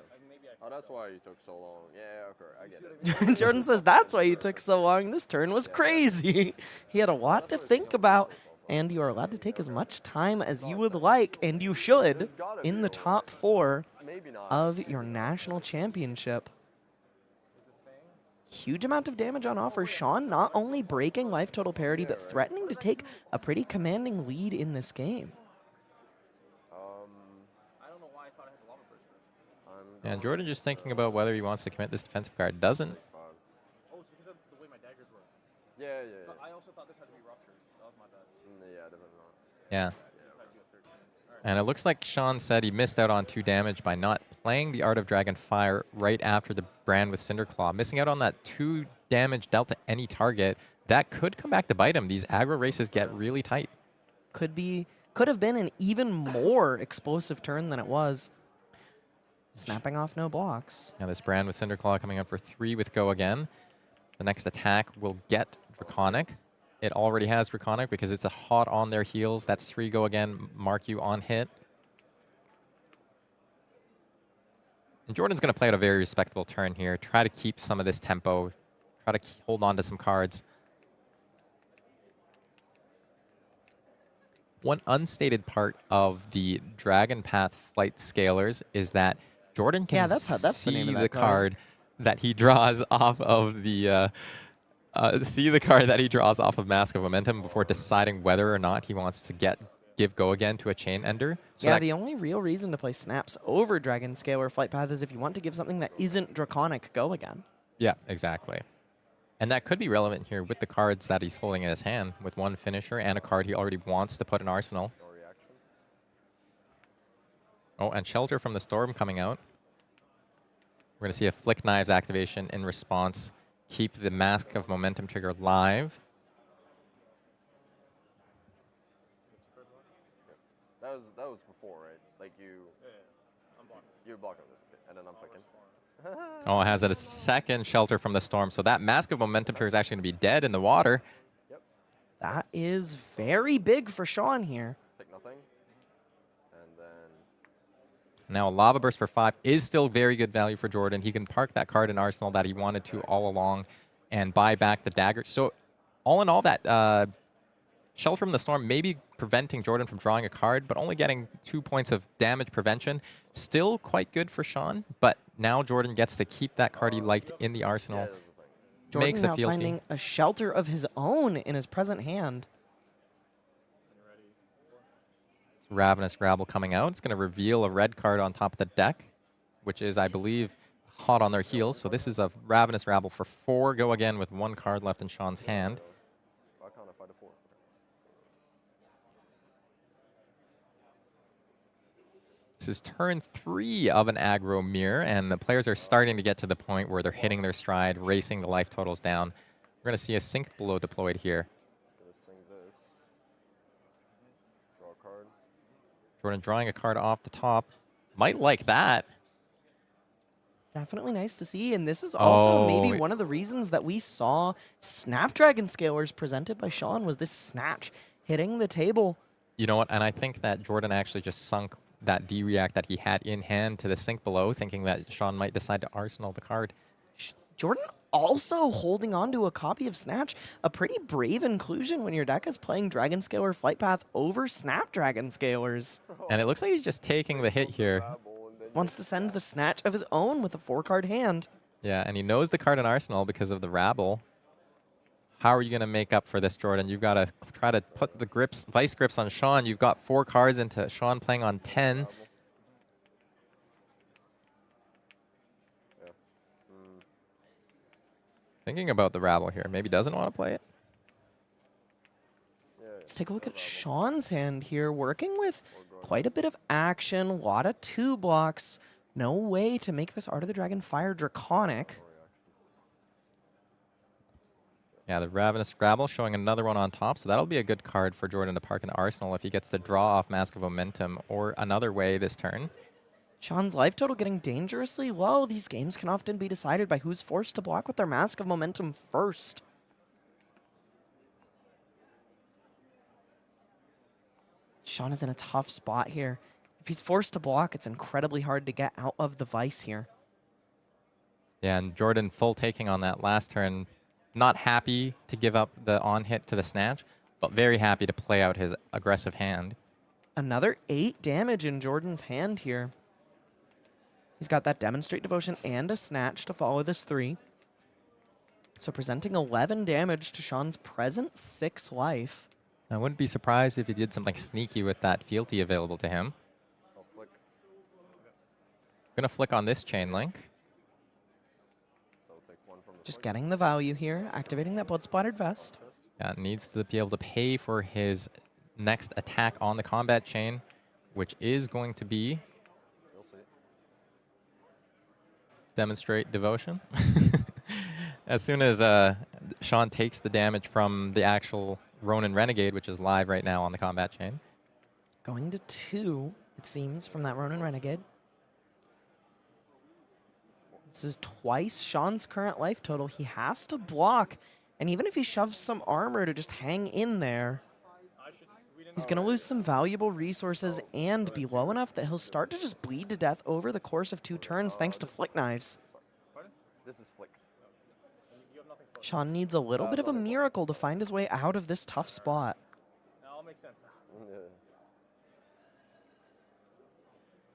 Oh, that's why you took so long. Yeah, okay, I get it. Jordan says that's why you took so long. This turn was crazy. He had a lot to think about, and you are allowed to take as much time as you would like, and you should, in the top 4 of your national championship. Huge amount of damage on offer. Shawn not only breaking life total parity, but threatening to take a pretty commanding lead in this game. I don't know why I thought I had the lava burst. And Jordan just thinking about whether he wants to commit this defensive card. Doesn't. Oh, it's because of the way my daggers were. Yeah. But I also thought this had to be ruptured. That was my bad. Yeah, definitely not. Yeah. And it looks like Shawn said he missed out on 2 damage by not playing the Art of Dragon Fire right after the brand with Cinderclaw. Missing out on that 2 damage dealt to any target. That could come back to bite him. These aggro races get really tight. Could have been an even more explosive turn than it was. Snapping off no blocks. Now this brand with Cinderclaw coming up for 3 with Go again. The next attack will get Draconic. It already has Draconic because it's a hot on their heels. That's 3 Go again, mark you on hit. And Jordan's going to play out a very respectable turn here. Try to keep some of this tempo. Try to hold on to some cards. One unstated part of the Dragon Path Flight Scalers is that Jordan can that's the name see of the that card that he draws off of the Mask of Momentum before deciding whether or not he wants to give Go again to a Chain Ender. So yeah, the only real reason to play Snaps over Dragon Scale or Flight Path is if you want to give something that isn't Draconic Go again. Yeah, exactly. And that could be relevant here with the cards that he's holding in his hand, with 1 finisher and a card he already wants to put in Arsenal. Oh, and Shelter from the Storm coming out. We're going to see a Flick Knives activation in response. Keep the Mask of Momentum trigger live. That was before, right? Like you're blocking this, and then I'm flicking. Oh, it has a second Shelter from the Storm. So that Mask of Momentum trigger is actually going to be dead in the water. Yep. That is very big for Shawn here. Take nothing. And then... Now a Lava Burst for 5 is still very good value for Jordan. He can park that card in Arsenal that he wanted to all along and buy back the dagger. So all in all, that Shelter from the Storm may be preventing Jordan from drawing a card, but only getting 2 points of damage prevention. Still quite good for Shawn, but now Jordan gets to keep that card he liked in the arsenal. Jordan Makes it now feel finding a Shelter of his own in his present hand. Ravenous Rabble coming out. It's going to reveal a red card on top of the deck, which is, I believe, hot on their heels. So this is a Ravenous Rabble for 4. Go again with 1 card left in Shawn's hand. This is turn 3 of an aggro mirror, and the players are starting to get to the point where they're hitting their stride, racing the life totals down. We're going to see a synced blow deployed here. Draw a card. Jordan drawing a card off the top. Might like that. Definitely nice to see, and this is also maybe Oh. one of the reasons that we saw Snapdragon Scalers presented by Shawn was this snatch hitting the table. You know what? And I think that Jordan actually just sunk that D-React that he had in hand to the sink below, thinking that Shawn might decide to arsenal the card. Jordan also holding on to a copy of Snatch, a pretty brave inclusion when your deck is playing Dragon Scaler Flight Path over Snapdragon Scalers. And it looks like he's just taking the hit here. Wants to send the Snatch of his own with a 4-card hand. Yeah, and he knows the card in Arsenal because of the Rabble. How are you going to make up for this, Jordan? You've got to try to put the grips, vice grips on Shawn. You've got 4 cards into Shawn playing on 10. Thinking about the Rabble here. Maybe doesn't want to play it. Let's take a look at Shawn's hand here, working with quite a bit of action, a lot of 2 blocks. No way to make this Art of the Dragon Fire Draconic. Yeah, the Ravenous Rabble showing another one on top, so that'll be a good card for Jordan to park in the arsenal if he gets to draw off Mask of Momentum or another way this turn. Shawn's life total getting dangerously low. These games can often be decided by who's forced to block with their Mask of Momentum first. Shawn is in a tough spot here. If he's forced to block, it's incredibly hard to get out of the vice here. Yeah, and Jordan full taking on that last turn. Not happy to give up the on-hit to the Snatch, but very happy to play out his aggressive hand. Another 8 damage in Jordan's hand here. He's got that Demonstrate Devotion and a Snatch to follow this 3. So presenting 11 damage to Shawn's present 6 life. I wouldn't be surprised if he did something sneaky with that fealty available to him. Gonna flick on this chain link. Just getting the value here, activating that Blood-Splattered Vest. Yeah, needs to be able to pay for his next attack on the combat chain, which is going to be Demonstrate Devotion. As soon as Shawn takes the damage from the actual Ronin Renegade, which is live right now on the combat chain. Going to 2, it seems, from that Ronin Renegade. This is twice Shawn's current life total. He has to block, and even if he shoves some armor to just hang in there, he's going to lose some valuable resources and be low enough that he'll start to just bleed to death over the course of 2 turns thanks to Flick Knives. This is flicked. Shawn needs a little bit of a miracle to find his way out of this tough spot. That all makes sense now.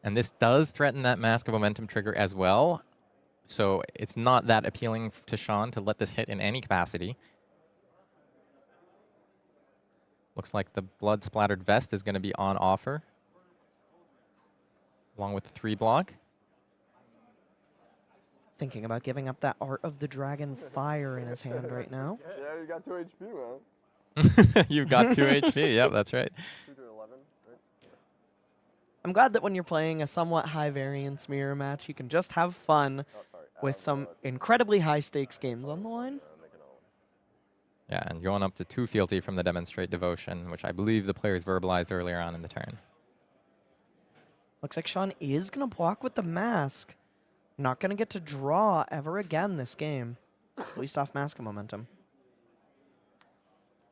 And this does threaten that Mask of Momentum trigger as well. So it's not that appealing to Shawn to let this hit in any capacity. Looks like the Blood-Splattered Vest is going to be on offer, along with the 3 block. Thinking about giving up that Art of the Dragon Fire in his hand right now. Yeah, you got 2 HP, man. You've got 2 HP. Yep, that's right. 2 to 11, right? I'm glad that when you're playing a somewhat high variance mirror match, you can just have fun with some incredibly high stakes games on the line. Yeah, and going up to 2 fealty from the Demonstrate Devotion, which I believe the players verbalized earlier on in the turn. Looks like Shawn is going to block with the Mask. Not going to get to draw ever again this game, at least off Mask of Momentum.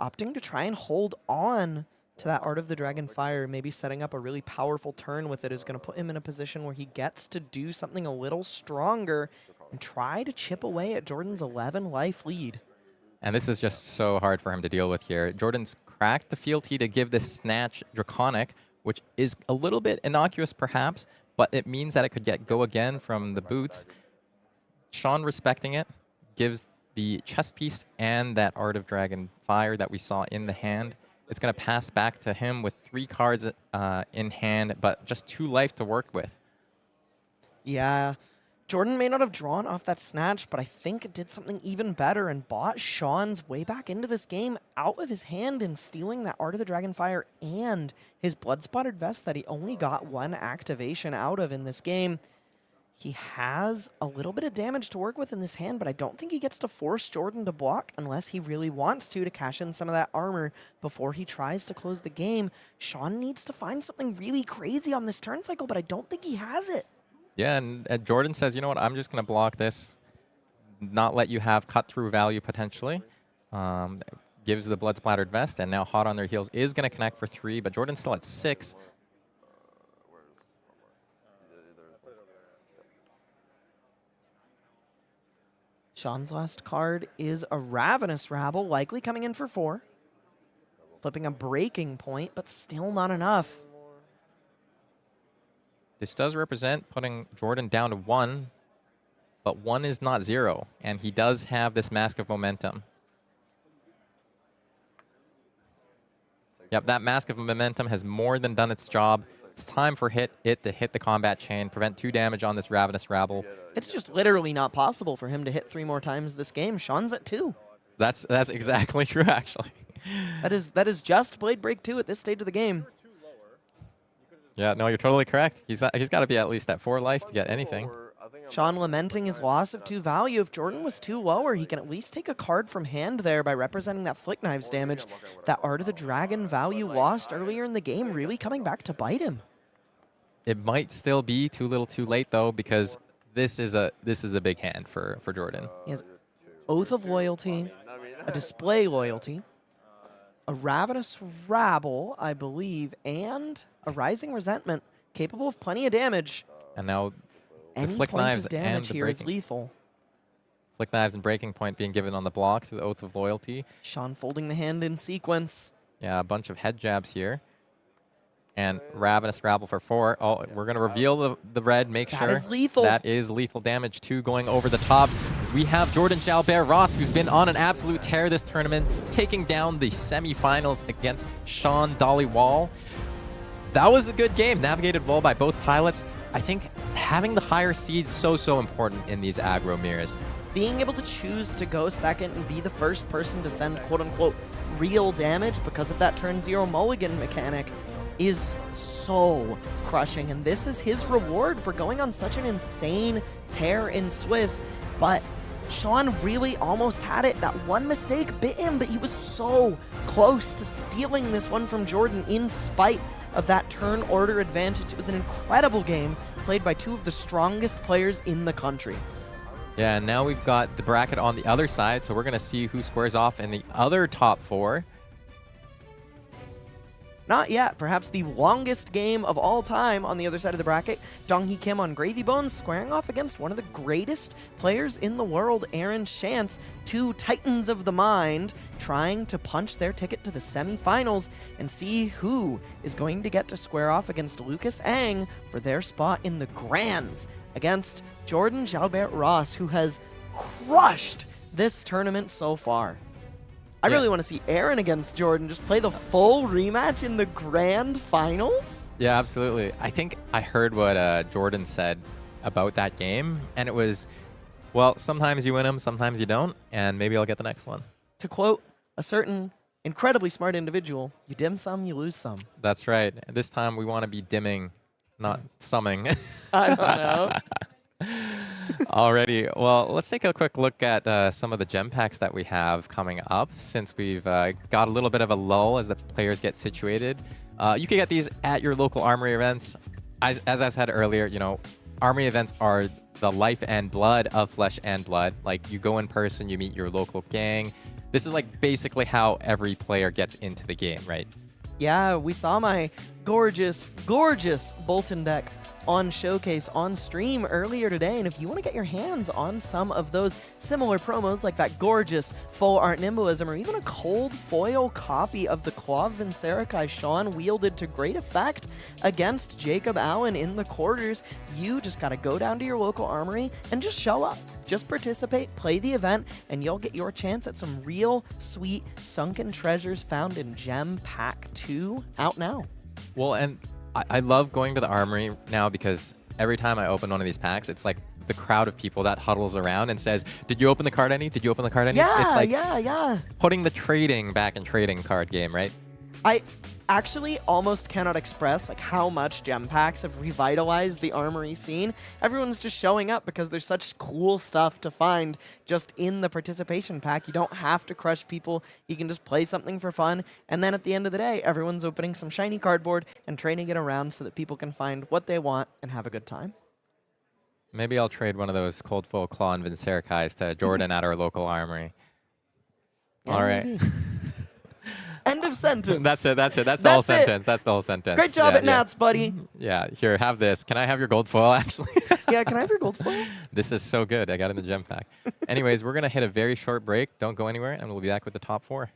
Opting to try and hold on to that Art of the Dragon Fire, maybe setting up a really powerful turn with it is going to put him in a position where he gets to do something a little stronger and try to chip away at Jordan's 11 life lead. And this is just so hard for him to deal with here. Jordan's cracked the fealty to give this Snatch Draconic, which is a little bit innocuous perhaps, but it means that it could go again from the boots. Shawn respecting it, gives the chess piece and that Art of Dragon Fire that we saw in the hand. It's going to pass back to him with 3 cards in hand, but just 2 life to work with. Yeah, Jordan may not have drawn off that snatch, but I think it did something even better and bought Shawn's way back into this game out of his hand in stealing that Art of the Dragonfire and his Blood-Spotted Vest that he only got one activation out of in this game. He has a little bit of damage to work with in this hand, but I don't think he gets to force Jordan to block unless he really wants to cash in some of that armor before he tries to close the game. Shawn needs to find something really crazy on this turn cycle, but I don't think he has it. Yeah, and Jordan says, you know what, I'm just going to block this, not let you have cut-through value potentially. Gives the Blood-Splattered Vest, and now Hot on their heels is going to connect for 3, but Jordan's still at 6. Shawn's last card is a Ravenous Rabble, likely coming in for 4. Flipping a Breaking Point, but still not enough. This does represent putting Jordan down to 1, but 1 is not 0, and he does have this Mask of Momentum. Yep, that Mask of Momentum has more than done its job. It's time for it to hit the combat chain, prevent 2 damage on this Ravenous Rabble. It's just literally not possible for him to hit 3 more times this game. Shawn's at 2. That's exactly true, actually. That is just Blade Break 2 at this stage of the game. Yeah, no, you're totally correct. He's got to be at least at 4 life to get anything. Shawn lamenting his loss of 2 value. If Jordan was 2 lower, he can at least take a card from hand there by representing that Flick Knives damage. That Art of the Dragon value lost earlier in the game really coming back to bite him. It might still be too little too late, though, because this is a big hand for Jordan. He has Oath of Loyalty, a Display Loyalty, a Ravenous Rabble, I believe, and a Rising Resentment, capable of plenty of damage. And now the Any Flick point Knives of and damage the here is breaking. lethal. Flick Knives and Breaking Point being given on the block to the Oath of Loyalty. Shawn folding the hand in sequence. Yeah, a bunch of head jabs here. And Ravenous Rabble for 4. Oh, we're going to reveal the red. Make sure. That is lethal. That is lethal damage. 2 going over the top. We have Jordan Jalbert-Ross, who's been on an absolute tear this tournament, taking down the semifinals against Shawn Dhaliwal. That was a good game, navigated well by both pilots. I think having the higher seed so important in these aggro mirrors. Being able to choose to go second and be the first person to send quote-unquote real damage because of that turn 0 mulligan mechanic is so crushing, and this is his reward for going on such an insane tear in Swiss. But Shawn really almost had it. That one mistake bit him, but he was so close to stealing this one from Jordan in spite of that turn order advantage. It was an incredible game played by 2 of the strongest players in the country. Yeah, and now we've got the bracket on the other side, so we're going to see who squares off in the other top 4. Not yet. Perhaps the longest game of all time on the other side of the bracket. Donghee Kim on Gravy Bones squaring off against one of the greatest players in the world, Aaron Shantz. 2 titans of the mind trying to punch their ticket to the semifinals and see who is going to get to square off against Lucas Ang for their spot in the Grands against Jordan Jalbert-Ross, who has crushed this tournament so far. I really want to see Aaron against Jordan just play the full rematch in the grand finals. Yeah, absolutely. I think I heard what Jordan said about that game, and it was, well, sometimes you win them, sometimes you don't, and maybe I'll get the next one. To quote a certain incredibly smart individual, you dim some, you lose some. That's right. This time we want to be dimming, not summing. I don't know. Alrighty, well, let's take a quick look at some of the gem packs that we have coming up, since we've got a little bit of a lull as the players get situated. You can get these at your local armory events. As I said earlier, you know, armory events are the life and blood of Flesh and Blood. Like, you go in person, you meet your local gang. This is like basically how every player gets into the game, right? Yeah, we saw my gorgeous Boltyn deck on Showcase on stream earlier today, and if you want to get your hands on some of those similar promos like that gorgeous full art Nimbalism or even a cold foil copy of the Claw Vincerikai Shawn wielded to great effect against Jakob Allan in the quarters, you just got to go down to your local armory and just show up. Just participate, play the event, and you'll get your chance at some real sweet sunken treasures found in Gem Pack 2 out now. Well, and I love going to the armory now because every time I open one of these packs, it's like the crowd of people that huddles around and says, "Did you open the card any? Did you open the card any?" Yeah, It's like yeah. putting the trading back in trading card game, right? I actually almost cannot express like how much gem packs have revitalized the armory scene. Everyone's just showing up because there's such cool stuff to find just in the participation pack. You don't have to crush people. You can just play something for fun. And then at the end of the day, everyone's opening some shiny cardboard and trading it around so that people can find what they want and have a good time. Maybe I'll trade one of those Cold Full Claw and Vincericais to Jordan at our local armory. Yeah, All right. maybe. End of sentence. That's it. That's the whole sentence. That's the whole sentence. Great job at Nats, buddy. Yeah, here, have this. Can I have your gold foil, actually? Yeah, can I have your gold foil? This is so good. I got it in the gem pack. Anyways, we're going to hit a very short break. Don't go anywhere, and we'll be back with the top 4.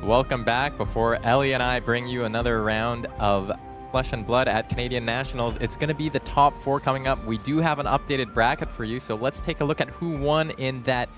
welcome back. Before Elly and I bring you another round of Flesh and Blood at Canadian Nationals, it's going to be the top 4 coming up. We do have an updated bracket for you, so let's take a look at who won in that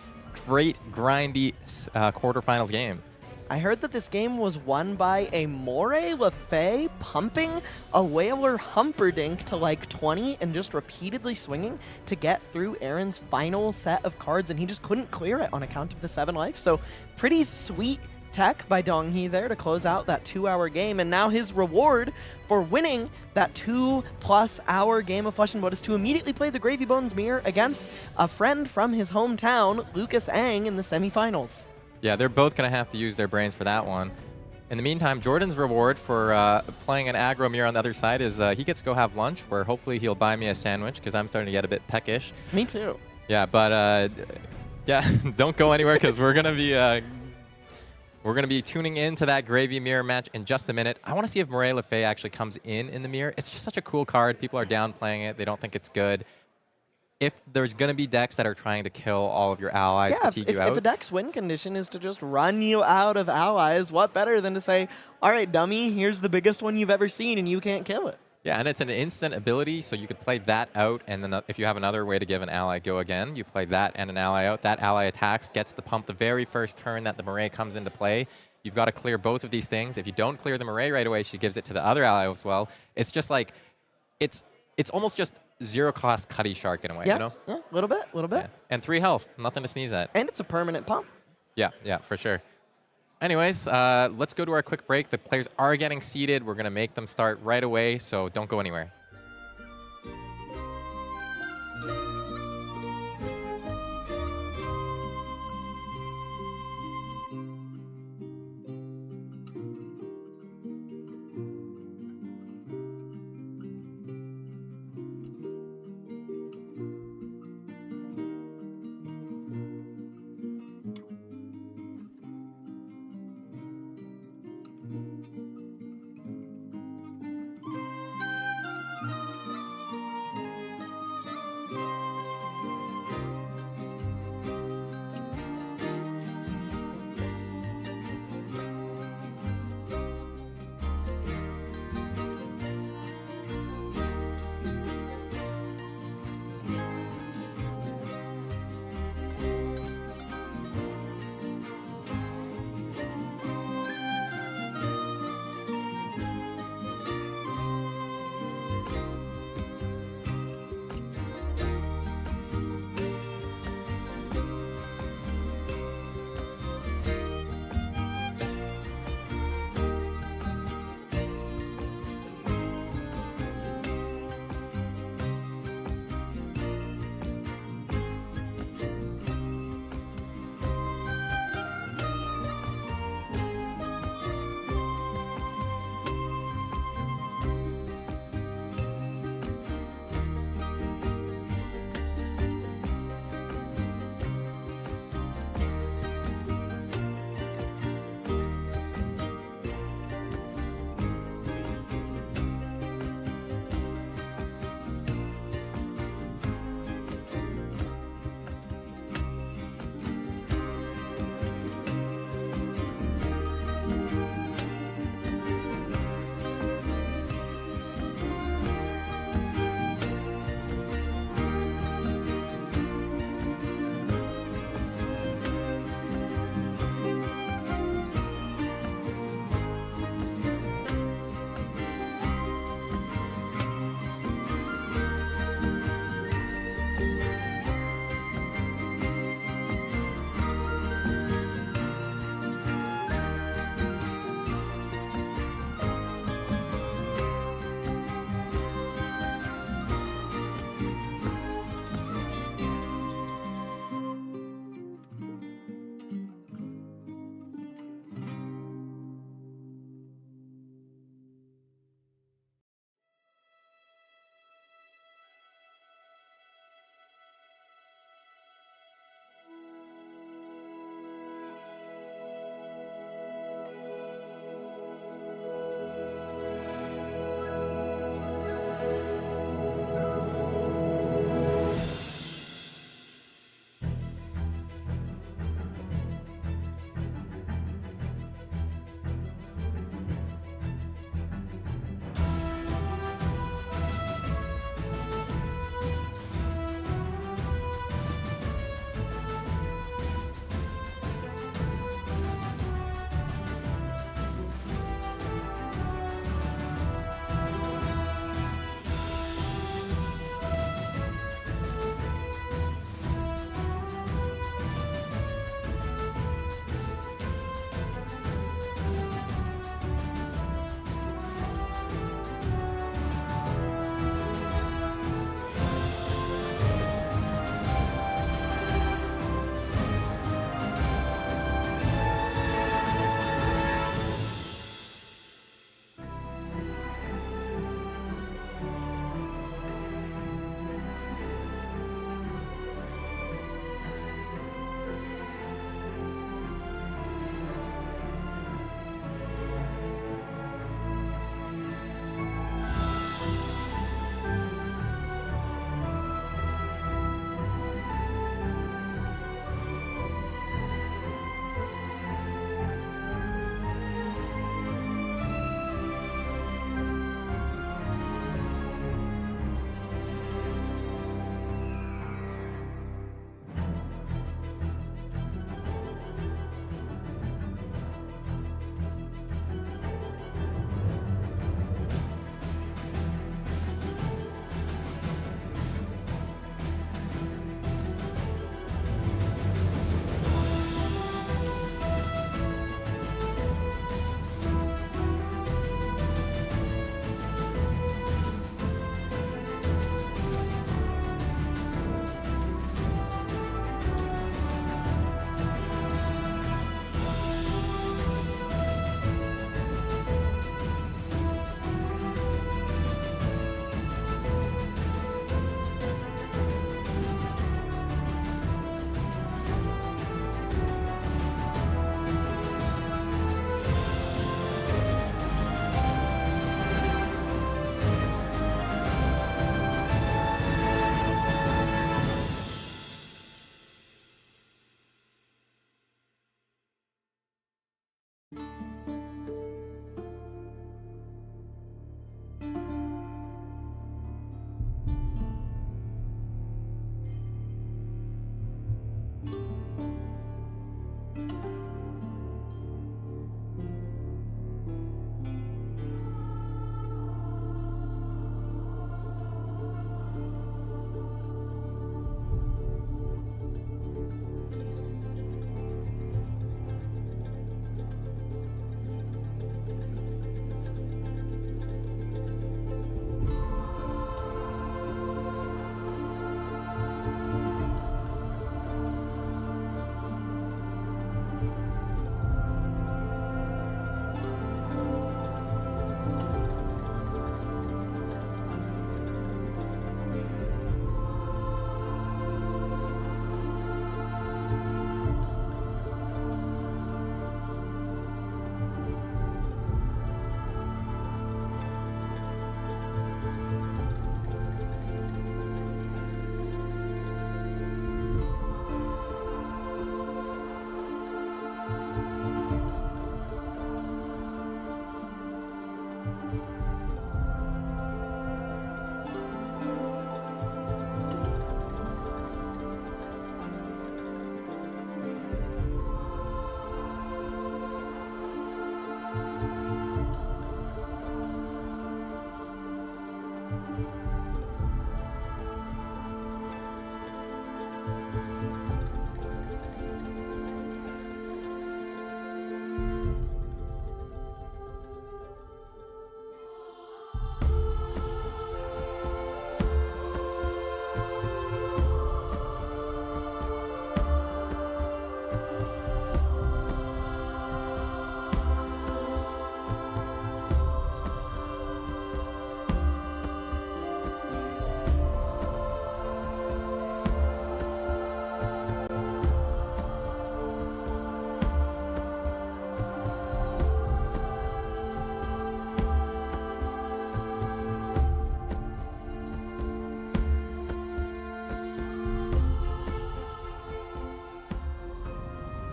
great grindy quarterfinals game. I heard that this game was won by a Moray Lefay pumping a Whaler Humperdinck to like 20 and just repeatedly swinging to get through Aaron's final set of cards, and he just couldn't clear it on account of the 7 life. So pretty sweet tech by Donghee there to close out that 2-hour game, and now his reward for winning that 2+ hour game of Flesh and Blood is to immediately play the Gravy Bones Mirror against a friend from his hometown, Lucas Ang, in the semifinals. Yeah, they're both going to have to use their brains for that one. In the meantime, Jordan's reward for playing an aggro mirror on the other side is he gets to go have lunch, where hopefully he'll buy me a sandwich, because I'm starting to get a bit peckish. Me too. Yeah, but yeah, don't go anywhere, because we're gonna be tuning into that Gravy Mirror match in just a minute. I want to see if Moray Lefay actually comes in the mirror. It's just such a cool card. People are downplaying it. They don't think it's good. If there's going to be decks that are trying to kill all of your allies, fatigue you out. If a deck's win condition is to just run you out of allies, what better than to say, all right, dummy, here's the biggest one you've ever seen, and you can't kill it. Yeah, and it's an instant ability, so you could play that out, and then if you have another way to give an ally go again, you play that and an ally out. That ally attacks, gets the pump the very first turn that the Moray comes into play. You've got to clear both of these things. If you don't clear the Moray right away, she gives it to the other ally as well. It's just like, it's almost just zero-cost Cuddy Shark in a way, Yeah, you know? yeah, a little bit. Yeah. And 3 health, nothing to sneeze at. And it's a permanent pump. Yeah, for sure. Anyways, let's go to our quick break. The players are getting seated. We're going to make them start right away, so don't go anywhere.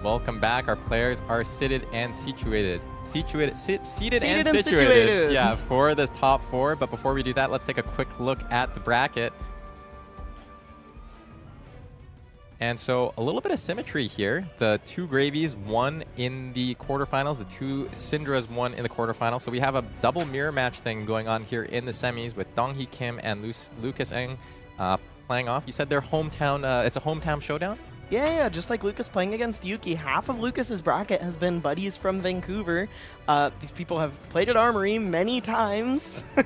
Welcome back. Our players are seated and situated. Seated and situated. situated. Yeah, for the top 4. But before we do that, let's take a quick look at the bracket. And so a little bit of symmetry here. The 2 Gravies won in the quarterfinals. The 2 Cindras won in the quarterfinals. So we have a double mirror match thing going on here in the semis with Donghee Kim and Lucas Ng playing off. You said their hometown, it's a hometown showdown? Yeah, just like Lucas playing against Yuki. Half of Lucas's bracket has been buddies from Vancouver. These people have played at Armory many times. I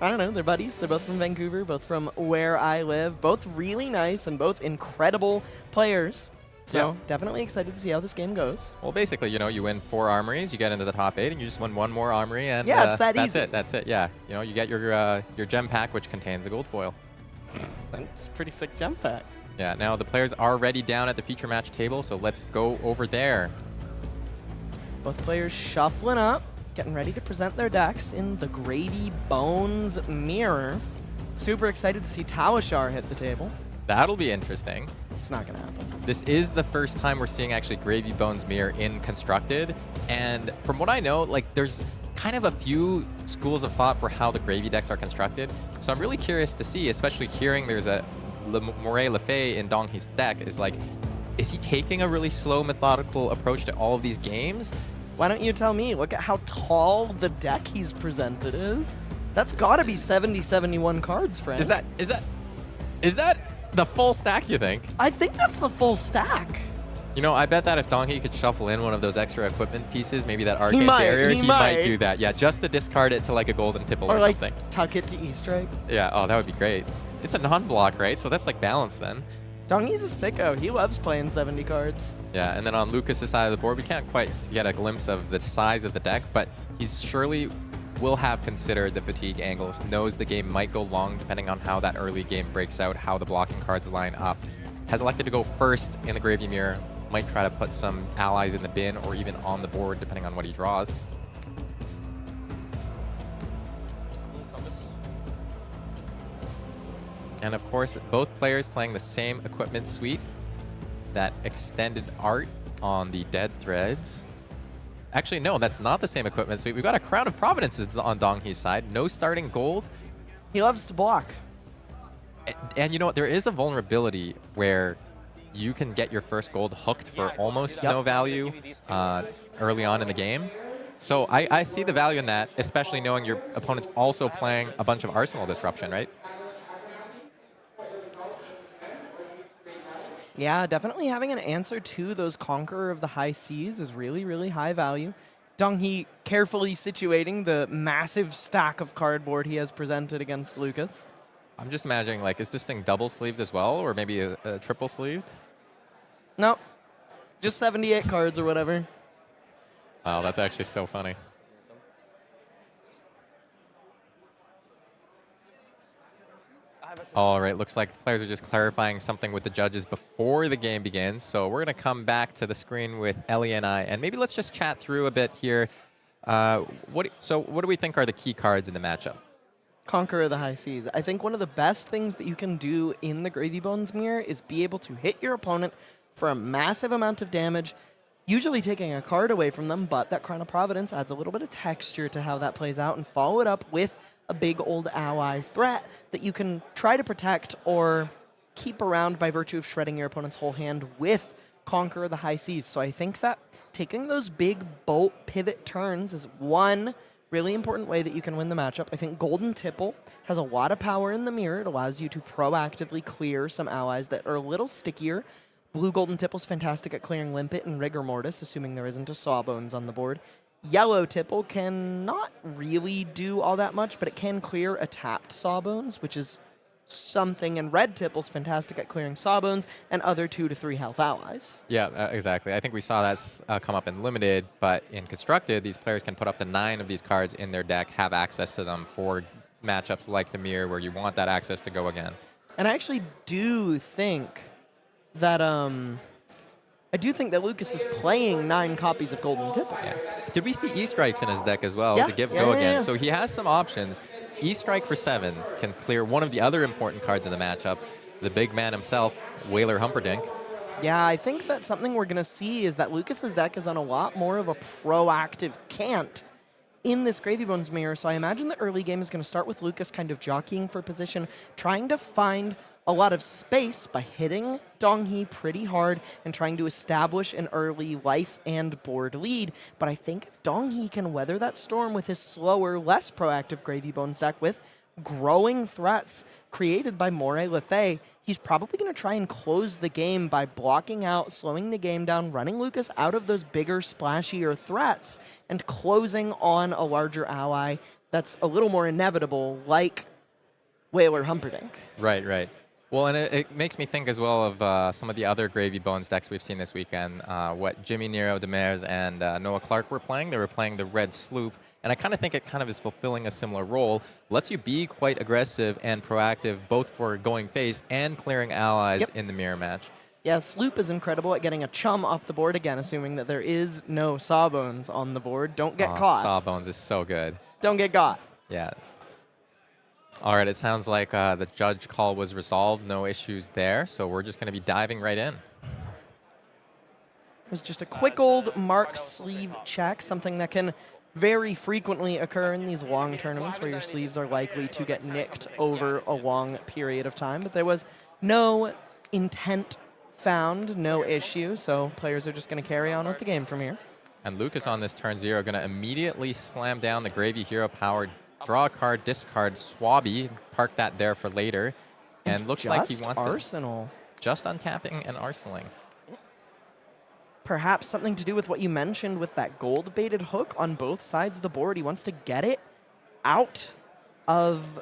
don't know, they're buddies. They're both from Vancouver, both from where I live. Both really nice and both incredible players. So definitely excited to see how this game goes. Well, basically, you know, you win 4 armories, you get into the top 8, and you just win 1 more armory, and yeah, it's that that's easy. it. That's it. Yeah, you know, you get your gem pack, which contains a gold foil. That's a pretty sick gem pack. Yeah, now the players are already down at the feature match table, so let's go over there. Both players shuffling up, getting ready to present their decks in the Grady Bones mirror. Super excited to see Tawashar hit the table. That'll be interesting. It's not going to happen. This is the first time we're seeing actually Gravy Bones mirror in constructed, and from what I know, like there's kind of a few schools of thought for how the Gravy decks are constructed. So I'm really curious to see, especially hearing there's a Moray Lefay in Donghee's deck, is he taking a really slow, methodical approach to all of these games? Why don't you tell me? Look at how tall the deck he's presented is. That's got to be 70, 71 cards, friend. Is that the full stack, you think? I think that's the full stack. You know, I bet that if Donghee could shuffle in one of those extra equipment pieces, maybe that arcade might, barrier, he might might. do that. Yeah, just to discard it to like a golden tipple or like something. tuck it to E-Strike. Yeah, oh, that would be great. It's a non-block, right? So that's like balance then. Donghee's a sicko. He loves playing 70 cards. Yeah, and then on Lucas's side of the board, we can't quite get a glimpse of the size of the deck, but he's surely will have considered the fatigue angle, knows the game might go long depending on how that early game breaks out, how the blocking cards line up. Has elected to go first in the Gravy Mirror, might try to put some allies in the bin or even on the board depending on what he draws. And of course, both players playing the same equipment suite. That extended art on the Dead Threads. Actually, no, that's not the same equipment suite. We've got a Crown of Providences on Donghee's side. No starting gold. He loves to block. And you know what? There is a vulnerability where you can get your first gold hooked for almost no value early on in the game. So I see the value in that, especially knowing your opponent's also playing a bunch of Arsenal Disruption, right? Yeah, definitely having an answer to those Conqueror of the High Seas is really, really high value. Donghee carefully situating the massive stack of cardboard he has presented against Lucas. I'm just imagining, like, is this thing double sleeved as well, or maybe a triple sleeved? No, just 78 cards or whatever. Wow, that's actually so funny. All right, looks like the players are just clarifying something with the judges before the game begins. So we're going to come back to the screen with Elly and I, and maybe let's just chat through a bit here. What do we think are the key cards in the matchup? Conqueror of the High Seas. I think one of the best things that you can do in the Gravy Bones mirror is be able to hit your opponent for a massive amount of damage, usually taking a card away from them, but that Crown of Providence adds a little bit of texture to how that plays out, and follow it up with a big old ally threat that you can try to protect or keep around by virtue of shredding your opponent's whole hand with Conqueror of the High Seas. So I think that taking those big bolt pivot turns is one, really important way that you can win the matchup. I think Golden Tipple has a lot of power in the mirror. It allows you to proactively clear some allies that are a little stickier. Blue Golden Tipple's fantastic at clearing Limpet and Rigor Mortis, assuming there isn't a Sawbones on the board. Yellow Tipple can not really do all that much, but it can clear a tapped Sawbones, which is something. And Red Tipple's fantastic at clearing Sawbones and other 2 to 3 health allies. Yeah, exactly. I think we saw that come up in Limited, but in Constructed, these players can put up to 9 of these cards in their deck, have access to them for matchups like the Mirror, where you want that access to go again. And I actually do think that Lucas is playing 9 copies of Golden Tipple. Yeah. Did we see E-Strikes in his deck as well Yeah. to give Yeah, go yeah, again? yeah. So he has some options. E-Strike for 7 can clear one of the other important cards in the matchup, the big man himself, Whaler Humperdinck. Yeah, I think that's something we're going to see is that Lucas's deck is on a lot more of a proactive cant in this Gravy Bones mirror. So I imagine the early game is going to start with Lucas kind of jockeying for position, trying to find a lot of space by hitting Donghee pretty hard and trying to establish an early life and board lead. But I think if Donghee can weather that storm with his slower, less proactive Gravy Bones deck with growing threats created by Moray Lefay, he's probably going to try and close the game by blocking out, slowing the game down, running Lucas out of those bigger, splashier threats, and closing on a larger ally that's a little more inevitable, like Whaler Humperdinck. Right. Well, and it makes me think as well of some of the other Gravy Bones decks we've seen this weekend. What Jimmy Nero, Demers, and Noah Clark were playing. They were playing the Red Sloop, and I kind of think it kind of is fulfilling a similar role. Lets you be quite aggressive and proactive, both for going face and clearing allies in the mirror match. Yeah, Sloop is incredible at getting a chum off the board again, assuming that there is no Sawbones on the board. Don't get caught. Sawbones is so good. Don't get caught. Yeah. All right, it sounds like the judge call was resolved. No issues there, so we're just going to be diving right in. It was just a quick old mark sleeve check, something that can very frequently occur in these long tournaments where your sleeves are likely to get nicked over a long period of time. But there was no intent found, no issue, so players are just going to carry on with the game from here. And Lucas on this turn 0 going to immediately slam down the Gravy Hero powered draw a card, discard, Swabby, park that there for later. And looks like he wants Arsenal. to just untapping and arsenaling. Perhaps something to do with what you mentioned with that gold-baited hook on both sides of the board. He wants to get it out of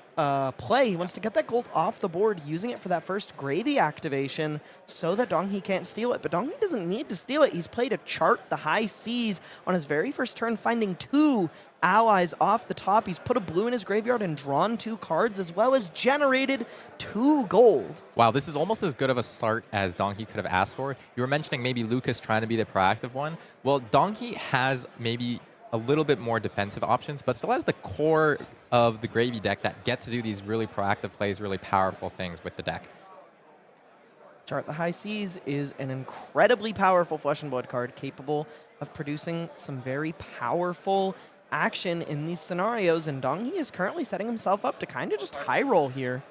play. He wants to get that gold off the board, using it for that first Gravy activation so that Donghee can't steal it. But Donghee doesn't need to steal it. He's played a chart, the high seas, on his very first turn, finding 2 allies off the top. He's put a blue in his graveyard and drawn 2 cards, as well as generated 2 gold. Wow, this is almost as good of a start as Donghee could have asked for. You were mentioning maybe Lucas trying to be the proactive one. Well, Donghee has maybe a little bit more defensive options, but still has the core of the Gravy deck that gets to do these really proactive plays, really powerful things with the deck. Chart the High Seas is an incredibly powerful Flesh and Blood card, capable of producing some very powerful action in these scenarios, and Donghee is currently setting himself up to kind of just high roll here.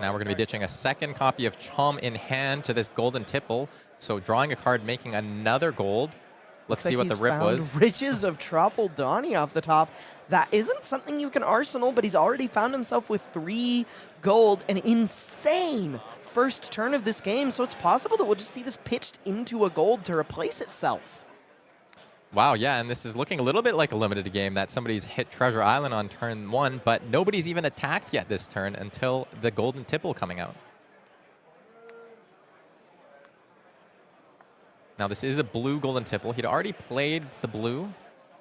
Now we're going to be ditching a second copy of Chum in hand to this Golden Tipple, so drawing a card, making another gold. Let's see what the rip was. Riches of Tropple Donghee off the top. That isn't something you can arsenal, but he's already found himself with 3 gold, an insane first turn of this game, so it's possible that we'll just see this pitched into a gold to replace itself. Wow, yeah, and this is looking a little bit like a limited game that somebody's hit Treasure Island on turn 1, but nobody's even attacked yet this turn until the Golden Tipple coming out. Now, this is a blue Golden Tipple. He'd already played the blue.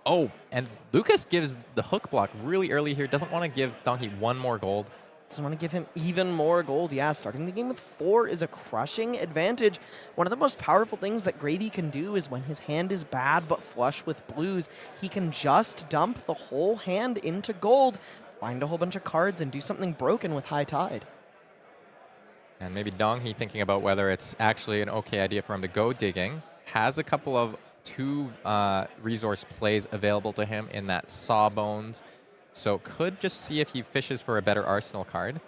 Oh, and Lucas gives the hook block really early here. Doesn't want to give Donghee 1 more gold. Doesn't want to give him even more gold. Yeah, starting the game with 4 is a crushing advantage. One of the most powerful things that Gravy can do is when his hand is bad but flush with blues, he can just dump the whole hand into gold, find a whole bunch of cards, and do something broken with High Tide. And maybe Donghee thinking about whether it's actually an okay idea for him to go digging. Has a couple of 2 resource plays available to him in that Sawbones. So could just see if he fishes for a better arsenal card.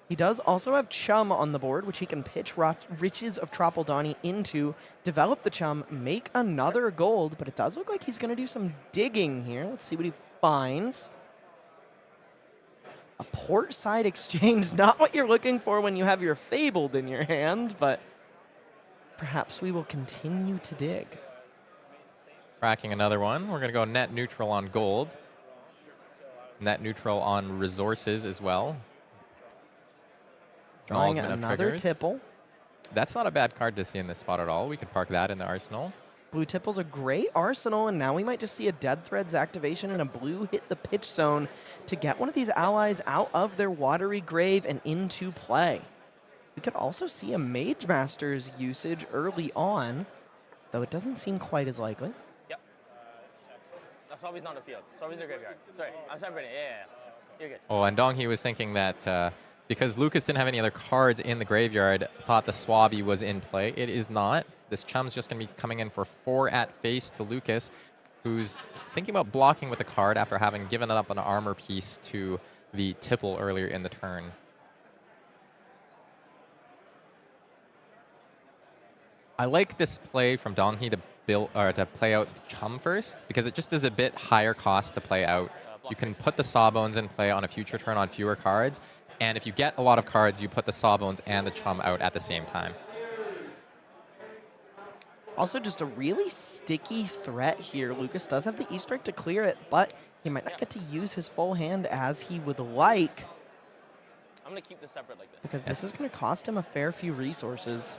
He does also have Chum on the board, which he can pitch Riches of Tropple Donghee into, develop the Chum, make another gold, but it does look like he's going to do some digging here. Let's see what he finds a port side exchange. Not what you're looking for when you have your Fabled in your hand, but perhaps we will continue to dig. Cracking another one. We're going to go net neutral on gold. Net neutral on resources as well. Drawing Acknowledgement of another triggers. tipple. That's not a bad card to see in this spot at all. We could park that in the arsenal. Blue tipple's a great arsenal, and now we might just see a Dead Threads activation and a blue hit the pitch zone to get one of these allies out of their watery grave and into play. We could also see a Mage Master's usage early on, though it doesn't seem quite as likely. Yep. Sorby's not in the field. Sorby's in the graveyard. Sorry, I'm separating. Yeah. You're good. Oh, and Donghee was thinking that because Lucas didn't have any other cards in the graveyard, thought the Swabby was in play. It is not. This Chum's just going to be coming in for 4 at face to Lucas, who's thinking about blocking with the card after having given up an armor piece to the Tipple earlier in the turn. I like this play from Donghee to build or to play out the Chum first, because it just is a bit higher cost to play out. You can put the Sawbones in play on a future turn on fewer cards, and if you get a lot of cards, you put the Sawbones and the Chum out at the same time. Also, just a really sticky threat here. Lucas does have the Easter egg to clear it, but he might not get to use his full hand as he would like. I'm going to keep this separate like this. Because this is going to cost him a fair few resources.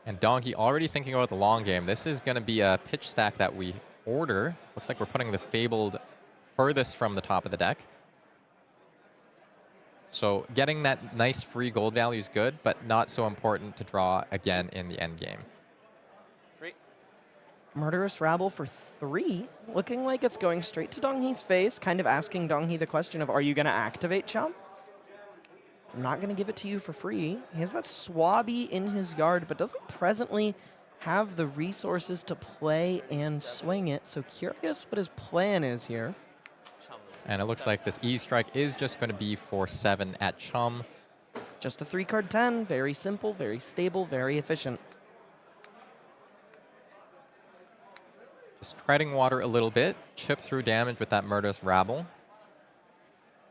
And Donghee already thinking about the long game. This is going to be a pitch stack that we order. Looks like we're putting the Fabled furthest from the top of the deck. So getting that nice free gold value is good, but not so important to draw again in the end game. 3. Murderous Rabble for 3. Looking like it's going straight to Donghee's face, kind of asking Donghee the question of, are you going to activate Chum? I'm not going to give it to you for free. He has that Swabby in his yard, but doesn't presently have the resources to play and swing it. So curious what his plan is here. And it looks like this E-Strike is just going to be for 7 at Chum. Just a 3-card 10. Very simple, very stable, very efficient. Just treading water a little bit. Chip through damage with that Murderous Rabble.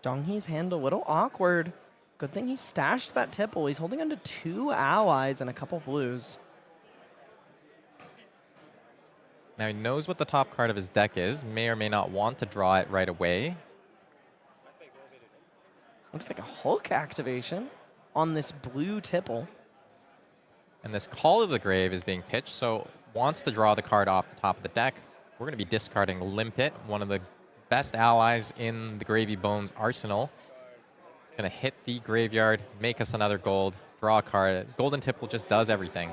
Donghie's hand a little awkward. Good thing he stashed that Tipple. He's holding onto 2 allies and a couple blues. Now he knows what the top card of his deck is. May or may not want to draw it right away. Looks like a Hulk activation on this blue Tipple. And this Call of the Grave is being pitched, so wants to draw the card off the top of the deck. We're going to be discarding Limpet, one of the best allies in the Gravy Bones arsenal. It's going to hit the graveyard, make us another gold, draw a card. Golden Tipple just does everything.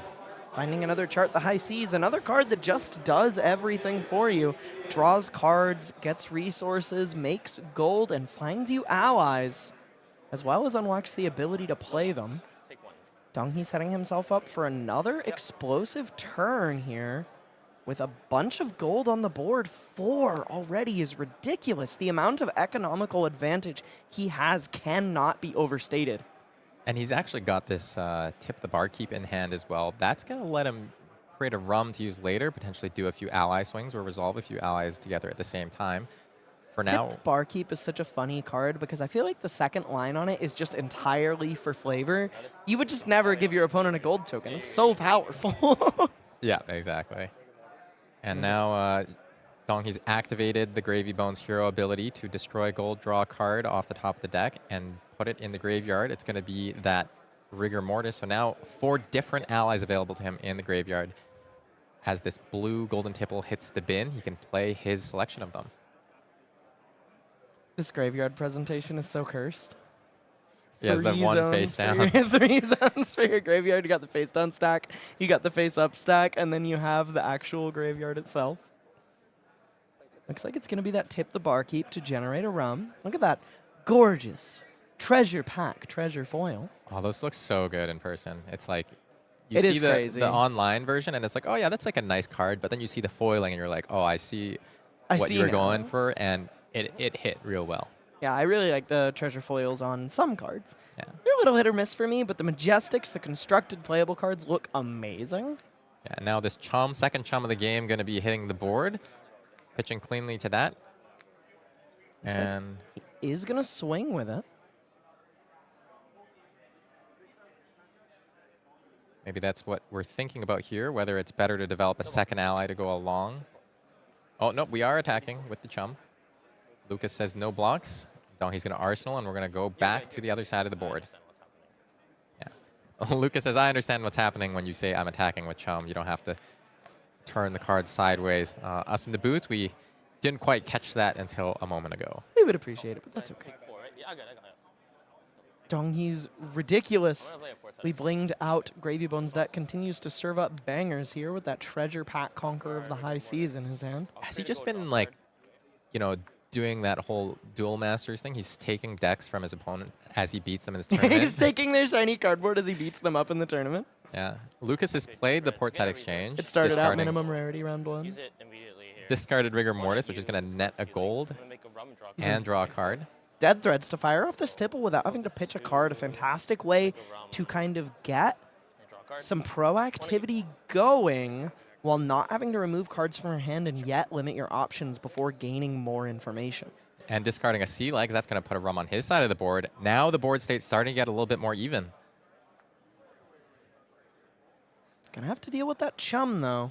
Finding another chart, the High Seas, another card that just does everything for you. Draws cards, gets resources, makes gold, and finds you allies, as well as unlocks the ability to play them. Take 1. Donghee setting himself up for another explosive turn here with a bunch of gold on the board. 4 already is ridiculous. The amount of economical advantage he has cannot be overstated. And he's actually got this Tip the Barkeep in hand as well. That's going to let him create a rum to use later, potentially do a few ally swings or resolve a few allies together at the same time. For now, Tip Barkeep is such a funny card because I feel like the second line on it is just entirely for flavor. You would just never give your opponent a gold token. It's so powerful. yeah, exactly. And now Donghee's activated the Gravy Bones hero ability to destroy gold, draw a card off the top of the deck, and put it in the graveyard. It's going to be that Rigor Mortis. So now 4 different allies available to him in the graveyard. As this blue Golden Tipple hits the bin, he can play his selection of them. This graveyard presentation is so cursed. He has the 1 face down. 3 zones for your graveyard. You got the face down stack, you got the face up stack, and then you have the actual graveyard itself. Looks like it's going to be that Tip the Barkeep to generate a rum. Look at that gorgeous treasure pack, treasure foil. Oh, those look so good in person. It's like you It see is crazy. the online version, and it's like, oh yeah, that's like a nice card. But then you see the foiling, and you're like, oh, I see what you were going for, and it hit real well. Yeah, I really like the treasure foils on some cards. Yeah. They're a little hit or miss for me, but the Majestics, the constructed playable cards, look amazing. Yeah, now this chum, second chum of the game, going to be hitting the board. Pitching cleanly to that. Looks And like he is going to swing with it. maybe that's what we're thinking about here, whether it's better to develop a second ally to go along. Oh, no, we are attacking with the chum. Lucas says no blocks. Donghee's going to arsenal, and we're going to go back to the other side of the board. Yeah. Lucas says, I understand what's happening when you say I'm attacking with chum. You don't have to turn the cards sideways. Us in the booth, we didn't quite catch that until a moment ago. We would appreciate it, but that's okay. Yeah, I got it. Donghee's ridiculously blinged out Gravy Bones deck continues to serve up bangers here with that treasure pack Conqueror of the High Seas in his hand. Has he just been, like, you know, doing that whole duel masters thing? He's taking decks from his opponent as he beats them in his tournament. He's taking their shiny cardboard as he beats them up in the tournament. Yeah. Lucas has played the Portside Exchange. It started out discarding- minimum rarity round one. Use it immediately here. Discarded Rigor Mortis, which is going to net a gold Make a rum draw. and draw a card. Dead Threads to fire off this tipple without having to pitch a card. A fantastic way to kind of get Draw a card. some proactivity going while not having to remove cards from your hand and yet limit your options before gaining more information. And discarding a sea leg, that's going to put a rum on his side of the board. Now the board state's starting to get a little bit more even. Gonna have to deal with that chum, though.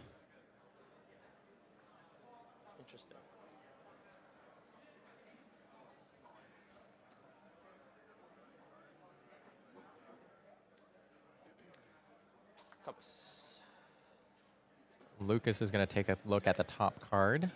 Interesting. Compass. Lucas is going to take a look at the top card.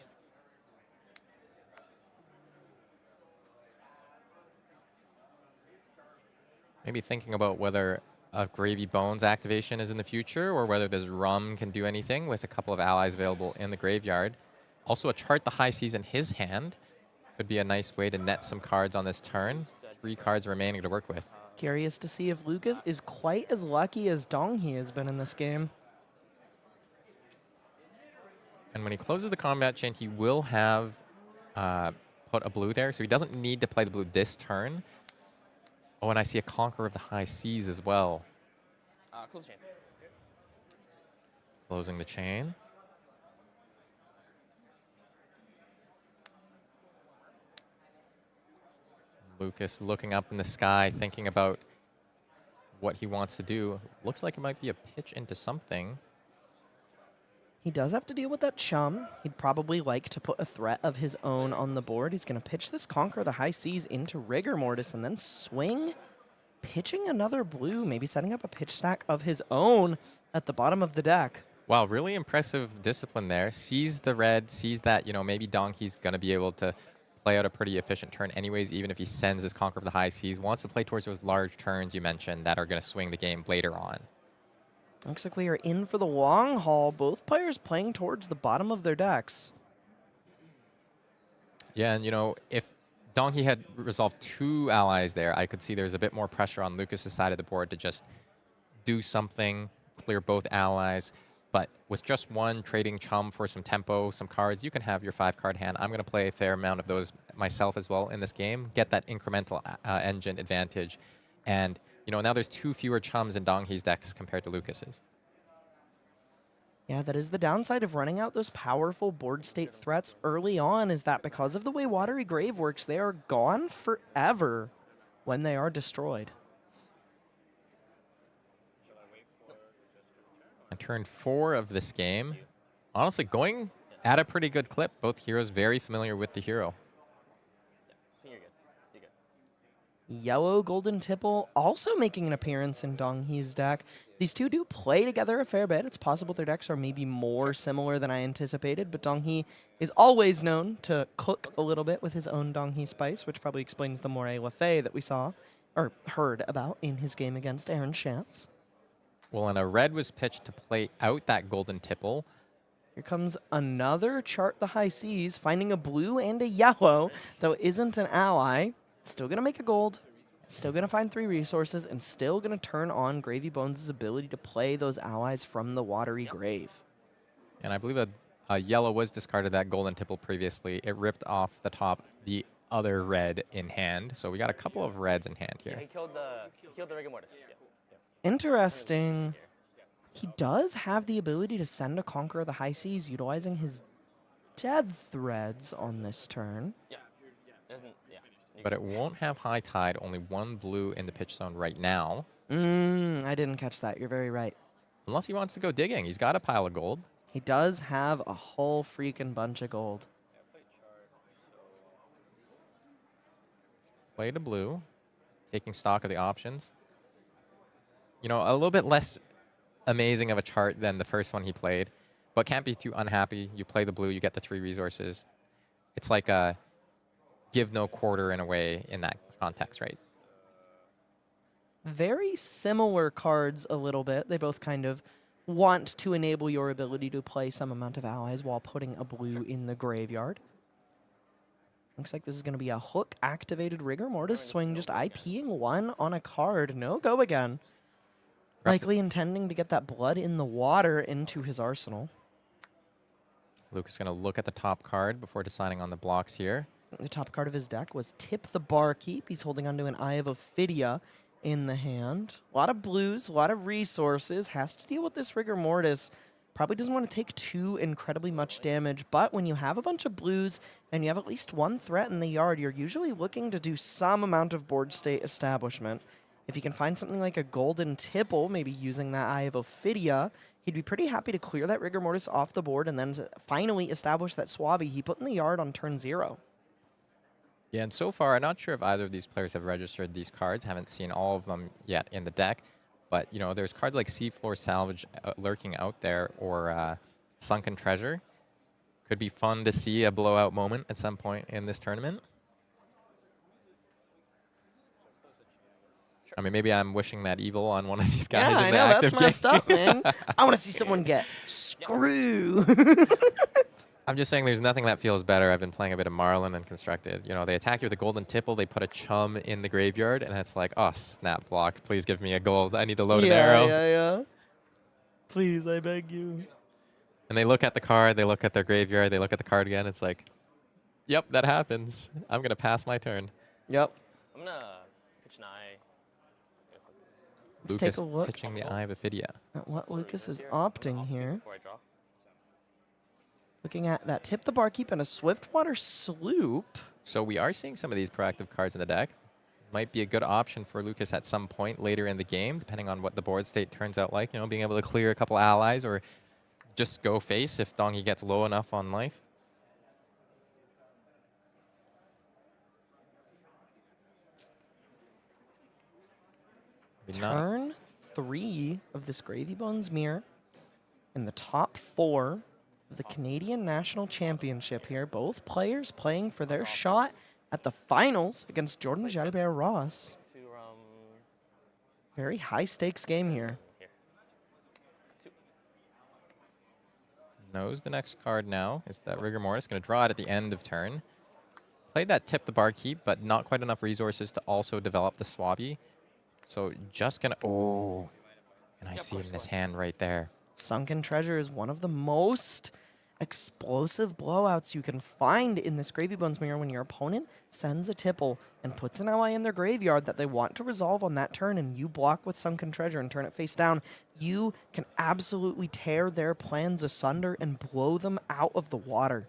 Maybe thinking about whether a Gravy Bones activation is in the future or whether this rum can do anything with a couple of allies available in the graveyard. Also a chart the high seas in his hand. Could be a nice way to net some cards on this turn. 3 cards remaining to work with. Curious to see if Lucas is quite as lucky as Donghee has been in this game. And when he closes the combat chain, he will have put a blue there, so he doesn't need to play the blue this turn. Oh, and I see a Conqueror of the High Seas as well. Close the chain. Closing the chain. Lucas looking up in the sky, thinking about what he wants to do. Looks like it might be a pitch into something. He does have to deal with that chum. He'd probably like to put a threat of his own on the board. He's going to pitch this Conqueror the High Seas into Rigor Mortis and then swing, pitching another blue, maybe setting up a pitch stack of his own at the bottom of the deck. Wow, really impressive discipline there. Sees the red, sees that, you know, maybe Donkey's going to be able to play out a pretty efficient turn anyways, even if he sends this Conqueror of the High Seas. Wants to play towards those large turns you mentioned that are going to swing the game later on. Looks like we are in for the long haul. Both players playing towards the bottom of their decks. Yeah, and you know, if Donghee had resolved 2 allies there, I could see there's a bit more pressure on Lucas's side of the board to just do something, clear both allies. But with just 1, trading chum for some tempo, some cards, you can have your 5-card hand. I'm going to play a fair amount of those myself as well in this game, get that incremental engine advantage. And you know, now there's 2 fewer chums in Donghee's decks compared to Lucas's. Yeah, that is the downside of running out those powerful board state threats early on, is that because of the way Watery Grave works, they are gone forever when they are destroyed. On turn 4 of this game, honestly going at a pretty good clip. Both heroes very familiar with the hero. You're good. You're good. Yellow Golden Tipple also making an appearance in Donghee's deck. These two do play together a fair bit. It's possible their decks are maybe more similar than I anticipated, but Donghee is always known to cook a little bit with his own Donghee spice, which probably explains the Moray Lafay that we saw, or heard about in his game against Aaron Schatz. Well, and a red was pitched to play out that Golden Tipple. Here comes another Chart the High Seas, finding a blue and a yellow, though isn't an ally. Still going to make a gold, still going to find 3 resources, and still going to turn on Gravy Bones' ability to play those allies from the Watery Grave. And I believe a yellow was discarded that Golden Tipple previously. It ripped off the top the other red in hand. So we got a couple of reds in hand here. Yeah, he killed the rigor mortis. Yeah. Interesting. He does have the ability to send a Conqueror of the High Seas, utilizing his Dead Threads on this turn. Yeah. Yeah. But it won't have High Tide, only 1 blue in the pitch zone right now. I didn't catch that. You're very right. Unless he wants to go digging. He's got a pile of gold. He does have a whole freaking bunch of gold. Play to blue, taking stock of the options. You know, a little bit less amazing of a chart than the first one he played, but can't be too unhappy. You play the blue, you get the 3 resources. It's like a give no quarter in a way in that context, right? Very similar cards a little bit. They both kind of want to enable your ability to play some amount of allies while putting a blue in the graveyard. Looks like this is going to be a hook-activated Rigor Mortis swing, just IPing 1 on a card. No go again. Likely intending to get that blood in the water into his arsenal. Luke is going to look at the top card before deciding on the blocks here. The top card of his deck was Tip the Barkeep. He's holding onto an Eye of Ophidia in the hand. A lot of blues, a lot of resources. Has to deal with this Rigor Mortis. Probably doesn't want to take too incredibly much damage, but when you have a bunch of blues and you have at least 1 threat in the yard, you're usually looking to do some amount of board state establishment. If you can find something like a golden tipple, maybe using that Eye of Ophidia, he'd be pretty happy to clear that Rigor Mortis off the board and then finally establish that Suave he put in the yard on turn 0. Yeah, and so far, I'm not sure if either of these players have registered these cards. Haven't seen all of them yet in the deck. But, you know, there's cards like Seafloor Salvage lurking out there, or Sunken Treasure. Could be fun to see a blowout moment at some point in this tournament. I mean, maybe I'm wishing that evil on one of these guys in the active game. That's messed up, man. I want to see someone get screwed. I'm just saying there's nothing that feels better. I've been playing a bit of Marlin and Constructed. You know, they attack you with a golden tipple, they put a chum in the graveyard, and it's like, oh, snap block. Please give me a gold. I need to load an arrow. Yeah. Please, I beg you. And they look at the card, they look at their graveyard, they look at the card again. It's like, yep, that happens. I'm going to pass my turn. Yep. I'm going to pitch an eye. Let's Lucas take a look pitching the Eye of Ophidia. at what Lucas is opting here. Before I draw. Looking at that Tip the Barkeep and a Swiftwater Sloop. So we are seeing some of these proactive cards in the deck. Might be a good option for Lucas at some point later in the game, depending on what the board state turns out like. You know, being able to clear a couple allies or just go face if Donghee gets low enough on life. Maybe not. Turn 3 of this Gravy Bones Mirror in the top 4 of the Canadian National Championship here. Both players playing for their shot at the finals against Jordan Jalbert-Ross. Very high stakes game here. Knows the next card now is that Rigor Mortis. Going to draw it at the end of turn. Played that Tip the Barkeep, but not quite enough resources to also develop the Swabby. So just going to... Oh. And I see it in his hand right there. Sunken Treasure is one of the most explosive blowouts you can find in this Gravy Bones Mirror when your opponent sends a tipple and puts an ally in their graveyard that they want to resolve on that turn, and you block with Sunken Treasure and turn it face down. You can absolutely tear their plans asunder and blow them out of the water.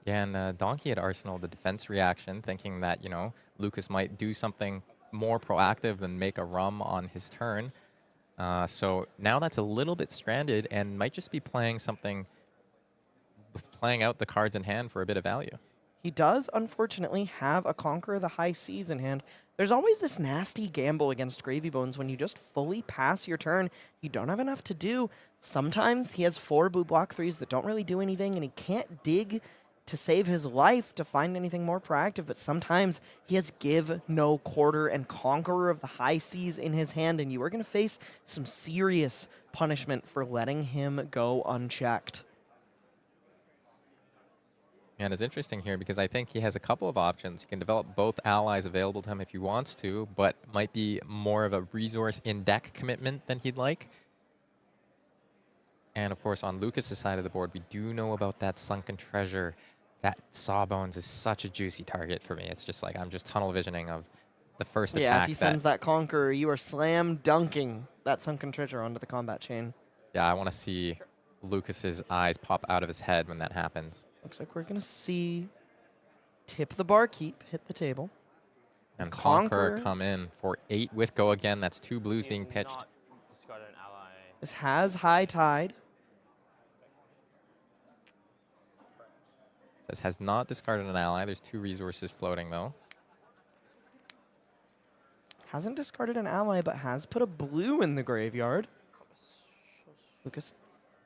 Yeah, and Donghee had Arsenal the defense reaction, thinking that, you know, Lucas might do something more proactive than make a rum on his turn. So now that's a little bit stranded and might just be playing something, playing out the cards in hand for a bit of value. He does, unfortunately, have a Conqueror of the High Seas in hand. There's always this nasty gamble against Gravy Bones when you just fully pass your turn. You don't have enough to do. Sometimes he has 4 blue block 3s that don't really do anything, and he can't dig to save his life to find anything more proactive, but sometimes he has Give No Quarter and Conqueror of the High Seas in his hand, and you are going to face some serious punishment for letting him go unchecked. And it's interesting here because I think he has a couple of options. He can develop both allies available to him if he wants to, but might be more of a resource in-deck commitment than he'd like. And of course, on Lucas's side of the board, we do know about that Sunken Treasure. That Sawbones is such a juicy target for me. It's just like I'm just tunnel visioning of the first attack. Yeah, if he sends that Conqueror, you are slam dunking that Sunken Treasure onto the combat chain. Yeah, I want to see Lucas's eyes pop out of his head when that happens. Looks like we're going to see Tip the Barkeep hit the table. And Conqueror Conqueror come in for 8 with go again. That's 2 blues being pitched. Not discard an ally. This has High Tide. Says has not discarded an ally. There's 2 resources floating though. Hasn't discarded an ally, but has put a blue in the graveyard. Lucas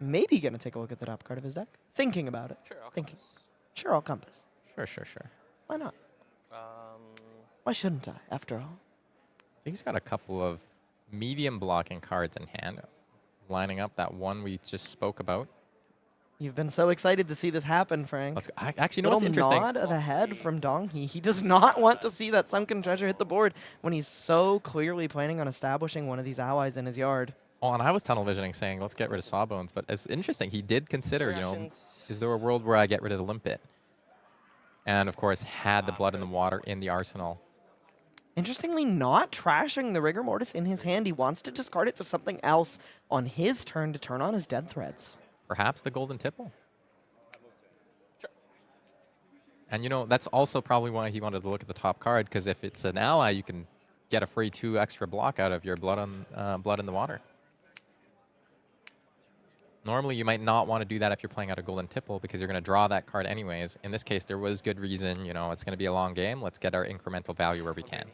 maybe going to take a look at the top card of his deck. Thinking about it. Sure, I'll Thinking. compass. Sure, I'll compass. Sure. Why not? Um, Why shouldn't I, after all? I think he's got a couple of medium blocking cards in hand. Lining up that one we just spoke about. You've been so excited to see this happen, Frank. Let's go. Actually, you know what's Little interesting? nod of the head from Donghee. He does not want to see that Sunken Treasure hit the board when he's so clearly planning on establishing one of these allies in his yard. Oh, and I was tunnel visioning saying, let's get rid of Sawbones. But it's interesting. He did consider, you know, Reactions. is there a world where I get rid of the Limpet? And, of course, had the Blood in the Water in the arsenal. Interestingly, not trashing the Rigor Mortis in his hand. He wants to discard it to something else on his turn to turn on his Dead Threads. Perhaps the Golden Tipple. And, you know, that's also probably why he wanted to look at the top card, because if it's an ally, you can get a free 2 extra block out of your Blood in the Water. Normally, you might not want to do that if you're playing out a Golden Tipple, because you're going to draw that card anyways. In this case, there was good reason. You know, it's going to be a long game. Let's get our incremental value where we can.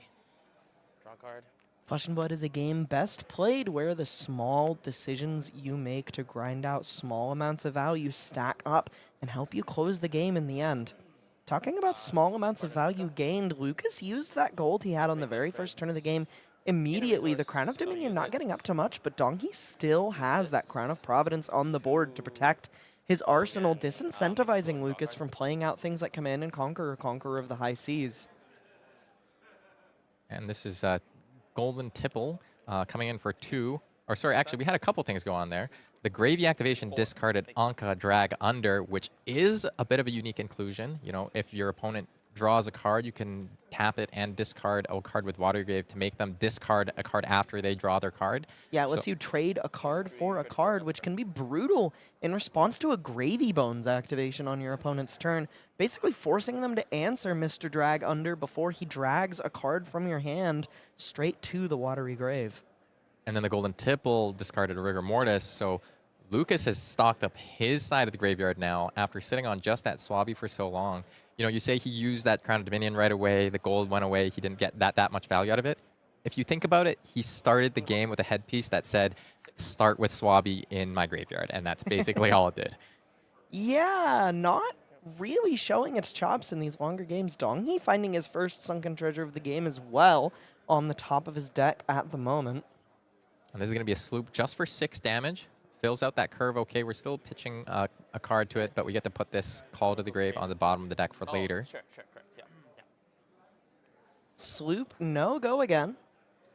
Draw card. Flesh and Blood is a game best played where the small decisions you make to grind out small amounts of value stack up and help you close the game in the end. Talking about small amounts of value gained, Lucas used that gold he had on the very first turn of the game immediately. The Crown of Dominion not getting up to much, but Donghee still has that Crown of Providence on the board to protect his arsenal, disincentivizing Lucas from playing out things like Command and Conquer or Conqueror of the High Seas. And this is Golden Tipple coming in for 2. Or sorry, actually, we had a couple things go on there. The Gravy activation discarded Anka Drag Under, which is a bit of a unique inclusion. You know, if your opponent draws a card, you can tap it and discard a card with Watergrave to make them discard a card after they draw their card. Yeah, it lets you trade a card for a card, which can be brutal in response to a Gravy Bones activation on your opponent's turn, basically forcing them to answer Mr. Drag Under before he drags a card from your hand straight to the Watery Grave. And then the Golden Tipple discarded a Rigor Mortis, so Lucas has stocked up his side of the graveyard now after sitting on just that Swabby for so long. You know, you say he used that Crown of Dominion right away, the gold went away, he didn't get that much value out of it. If you think about it, he started the game with a headpiece that said, start with Swabby in my graveyard, and that's basically all it did. Yeah, not really showing its chops in these longer games. Donghee finding his first Sunken Treasure of the game as well on the top of his deck at the moment. And this is going to be a sloop just for 6 damage. Fills out that curve okay. We're still pitching a card to it, but we get to put this Call to the Grave on the bottom of the deck for later. Sure, correct, yeah. Sloop, no go again.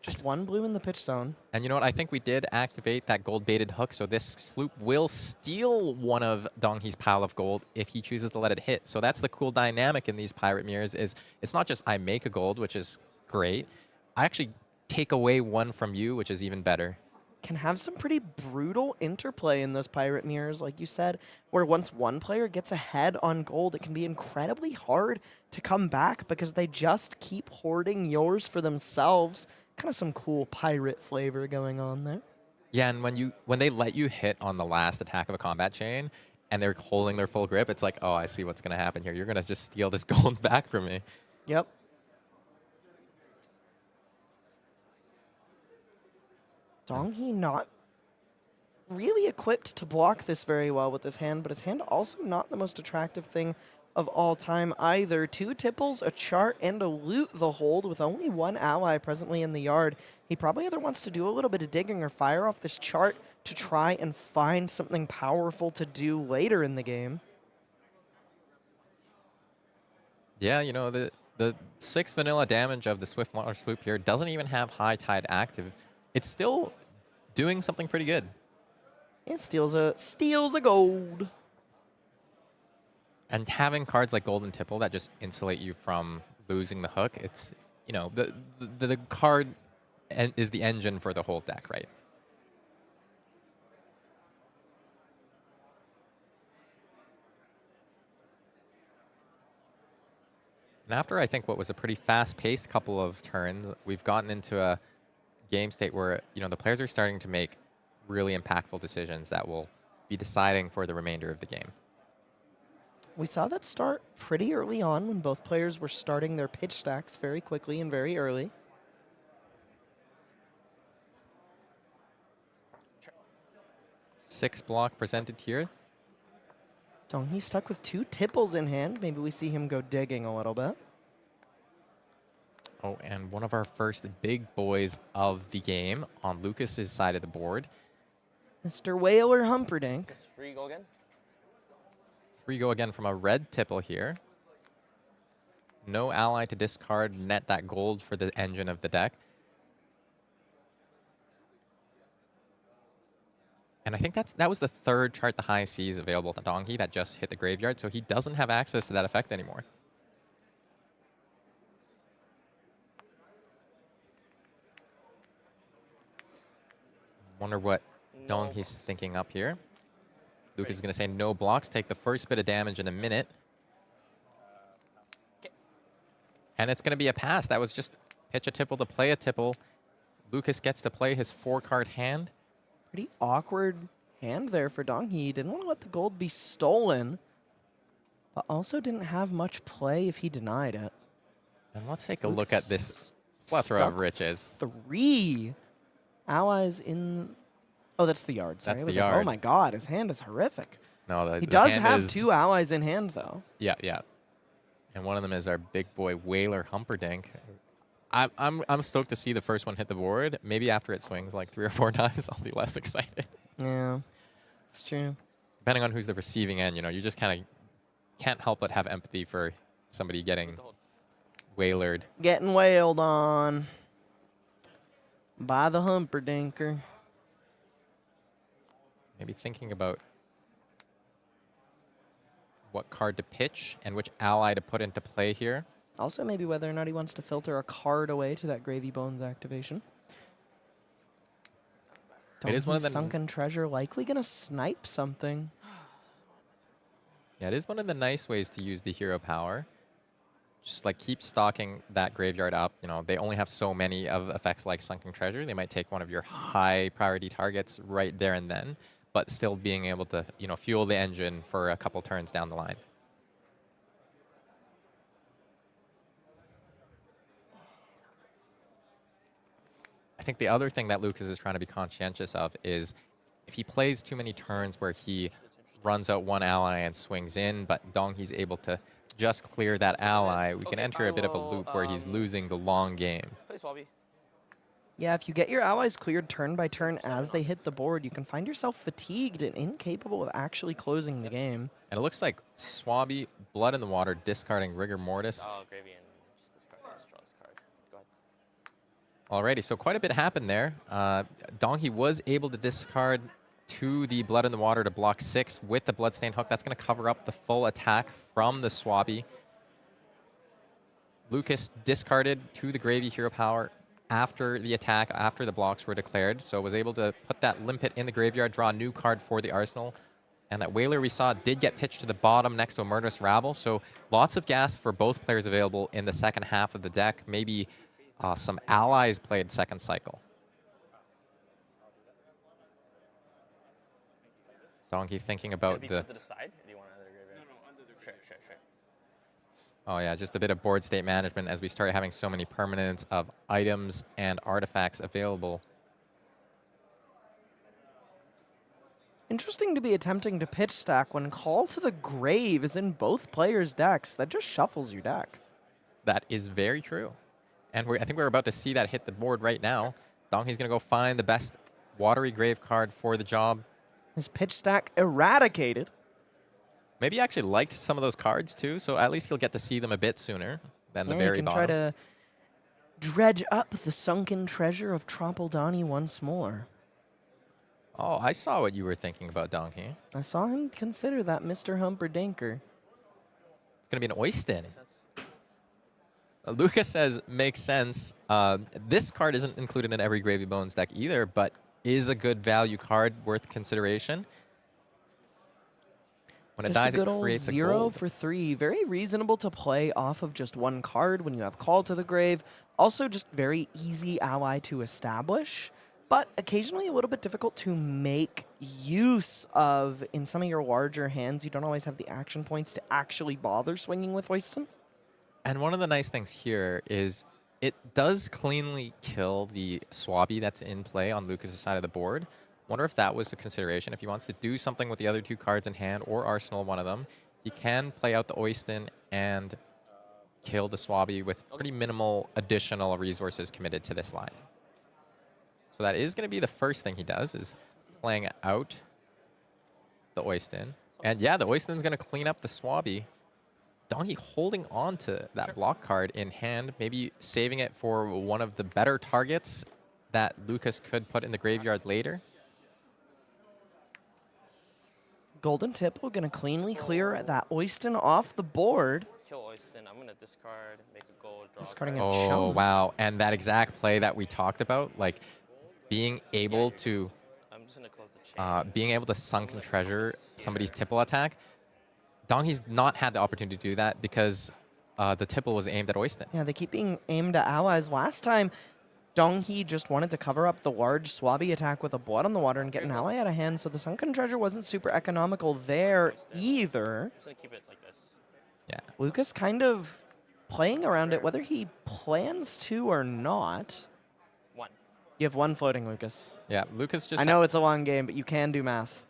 Just 1 blue in the pitch zone. And you know what? I think we did activate that gold-baited hook, so this sloop will steal one of Donghee's pile of gold if he chooses to let it hit. So that's the cool dynamic in these Pirate Mirrors is it's not just I make a gold, which is great. I actually take away 1 from you, which is even better. Can have some pretty brutal interplay in those Pirate Mirrors, like you said, where once one player gets ahead on gold, it can be incredibly hard to come back because they just keep hoarding yours for themselves. Kind of some cool pirate flavor going on there. Yeah, and when they let you hit on the last attack of a combat chain and they're holding their full grip, it's like, oh, I see what's going to happen here. You're going to just steal this gold back from me. Yep. Donghee not really equipped to block this very well with his hand, but his hand also not the most attractive thing of all time either. 2 tipples, a chart, and a loot the hold with only 1 ally presently in the yard. He probably either wants to do a little bit of digging or fire off this chart to try and find something powerful to do later in the game. Yeah, you know, the 6 vanilla damage of the Swiftwater Sloop here doesn't even have High Tide active. It's still doing something pretty good. It steals a gold. And having cards like Golden Tipple that just insulate you from losing the hook, it's you know, the card is the engine for the whole deck, right? And after, I think, what was a pretty fast-paced couple of turns, we've gotten into a game state where, you know, the players are starting to make really impactful decisions that will be deciding for the remainder of the game. We saw that start pretty early on when both players were starting their pitch stacks very quickly and very early. Six block presented here. Donghee stuck with 2 tipples in hand. Maybe we see him go digging a little bit. Oh, and one of our first big boys of the game on Lucas's side of the board. Mr. Whaler Humperdinck. Is free go again? 3 go again from a red tipple here. No ally to discard, net that gold for the engine of the deck. And I think that was the 3rd Chart the High Seas available to Donghee that just hit the graveyard, so he doesn't have access to that effect anymore. Wonder what Donghee's thinking up here. Lucas is going to say no blocks, take the first bit of damage in a minute. And it's going to be a pass. That was just pitch a tipple to play a tipple. Lucas gets to play his 4-card hand. Pretty awkward hand there for Donghee. He didn't want to let the gold be stolen, but also didn't have much play if he denied it. And let's take a look at this plethora of riches. 3 allies in... Oh, that's the yard. Sorry. That's I was the like, yard. oh my god, his hand is horrific. No, He the does hand have is, 2 allies in hand, though. Yeah, yeah. And one of them is our big boy Whaler Humperdinck. I'm stoked to see the first one hit the board. Maybe after it swings like 3 or 4 times, I'll be less excited. Yeah, it's true. Depending on who's the receiving end, you know, you just kind of can't help but have empathy for somebody getting whalered. Getting wailed on by the Humperdincker. Maybe thinking about what card to pitch and which ally to put into play here. Also, maybe whether or not he wants to filter a card away to that Gravy Bones activation. It is one of the Sunken Treasure likely going to snipe something. Yeah, it is one of the nice ways to use the hero power. Just like keep stocking that graveyard up. You know, they only have so many of effects like Sunken Treasure. They might take one of your high priority targets right there and then, but still being able to, you know, fuel the engine for a couple turns down the line. I think the other thing that Lucas is trying to be conscientious of is if he plays too many turns where he runs out one ally and swings in, but Donghee's able to just clear that ally, we can enter a bit of a loop where he's losing the long game. Play Swabby. Yeah, if you get your allies cleared turn by turn as they hit the board, you can find yourself fatigued and incapable of actually closing the game. And it looks like Swabby, Blood in the Water, discarding Rigor Mortis. Oh, Gravy and just discard this, draw this card. Go ahead. Alrighty, so quite a bit happened there. Donghee was able to discard to the Blood in the Water to block 6 with the Bloodstained Hook. That's going to cover up the full attack from the Swabby. Lucas discarded to the Gravy Hero Power after the attack, after the blocks were declared, so was able to put that Limpet in the graveyard, draw a new card for the arsenal. And that Whaler we saw did get pitched to the bottom next to a Murderous Rabble, so lots of gas for both players available in the second half of the deck. Maybe some allies played second cycle. Donghee thinking about the... To the side? Or do you want another graveyard? No, under the graveyard. Sure. Oh yeah, just a bit of board state management as we start having so many permanents of items and artifacts available. Interesting to be attempting to pitch stack when Call to the Grave is in both players' decks. That just shuffles your deck. That is very true. And I think we're about to see that hit the board right now. Donghee's going to go find the best Watery Grave card for the job. His pitch stack eradicated. Maybe he actually liked some of those cards too, so at least he'll get to see them a bit sooner than the very you can bottom. try to dredge up the sunken treasure of Tropeldani once more. Oh, I saw what you were thinking about, Donghee. I saw him consider that Mr. Humperdincker. It's going to be an Oyston. Lucas says, makes sense. This card isn't included in every Gravy Bones deck either, but is a good value card worth consideration. When it Just dies, a good it old creates a 0 gold. for 3. Very reasonable to play off of just one card when you have Call to the Grave. Also just very easy ally to establish, but occasionally a little bit difficult to make use of in some of your larger hands. You don't always have the action points to actually bother swinging with Oyston. And one of the nice things here is it does cleanly kill the Swabby that's in play on Lucas's side of the board. Wonder if that was a consideration. If he wants to do something with the other 2 cards in hand or arsenal one of them, he can play out the Oyston and kill the Swabby with pretty minimal additional resources committed to this line. So that is going to be the first thing he does, is playing out the Oyston. And yeah, the Oyston's going to clean up the Swabby. Donghee holding on to that block card in hand, maybe saving it for one of the better targets that Lucas could put in the graveyard later. Golden Tipple going to cleanly clear that Oyston off the board. Kill Oyston. I'm gonna discard, make a gold, draw. Discarding a a card. Oh, Shawn. wow. And that exact play that we talked about, like being able to I'm just gonna close the chain. being able to sunken treasure somebody's Tipple attack. Donghee's not had the opportunity to do that because the Tipple was aimed at Oyston. Yeah, they keep being aimed at allies. Last time, Donghee just wanted to cover up the large Swabby attack with a Blood on the Water and get an ally out of hand, so the Sunken Treasure wasn't super economical there either. I'm just gonna keep it like this. Yeah. Lucas kind of playing around it, whether he plans to or not. 1. You have 1 floating, Lucas. Yeah, Lucas just... I know it's a long game, but you can do math.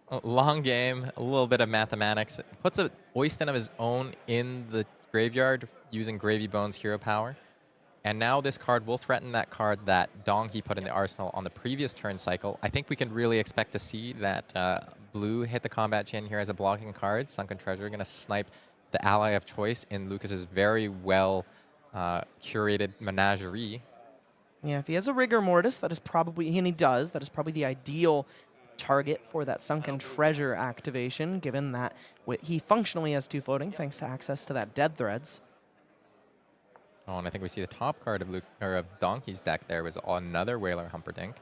A long game, a little bit of mathematics. Puts a Oyston of his own in the graveyard using Gravy Bones hero power. And now this card will threaten that card that Donghee put in the arsenal on the previous turn cycle. I think we can really expect to see that blue hit the combat chain here as a blocking card. Sunken Treasure going to snipe the ally of choice in Lucas's very well curated menagerie. Yeah, if he has a Rigor Mortis, that is probably, and he does, that is probably the ideal target for that Sunken Treasure activation, given that he functionally has 2 floating thanks to access to that Dead Threads. Oh, and I think we see the top card of Donghee's deck there was another Whaler Humperdinck.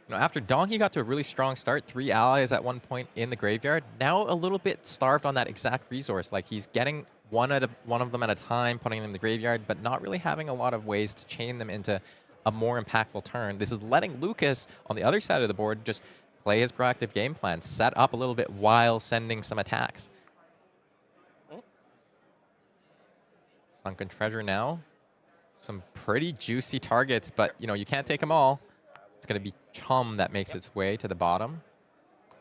You know, after Donghee got to a really strong start, 3 allies at one point in the graveyard, now a little bit starved on that exact resource. Like he's getting one of them at a time, putting them in the graveyard, but not really having a lot of ways to chain them into a more impactful turn. This is letting Lucas, on the other side of the board, just play his proactive game plan, set up a little bit while sending some attacks. Sunken Treasure now. Some pretty juicy targets, but you know, you can't take them all. It's going to be Chum that makes its way to the bottom.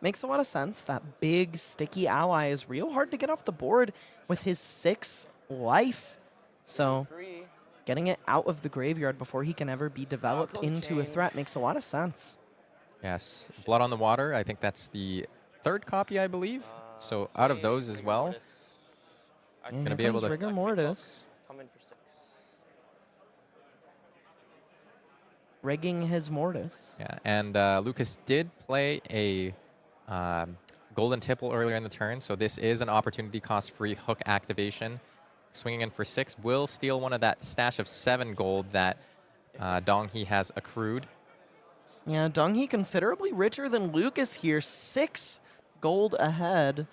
Makes a lot of sense. That big, sticky ally is real hard to get off the board with his 6 life. So getting it out of the graveyard before he can ever be developed into a threat makes a lot of sense. Yes, Blood on the Water. I think that's the 3rd copy, I believe. So out of those as well, And gonna here be able comes to- Rigor Mortis, Come in for 6. rigging his Mortis. yeah. And Lucas did play a Golden Tipple earlier in the turn, so this is an opportunity cost-free hook activation. Swinging in for 6 will steal one of that stash of 7 gold that Donghee has accrued. Yeah, Donghee considerably richer than Lucas here. 6 gold ahead.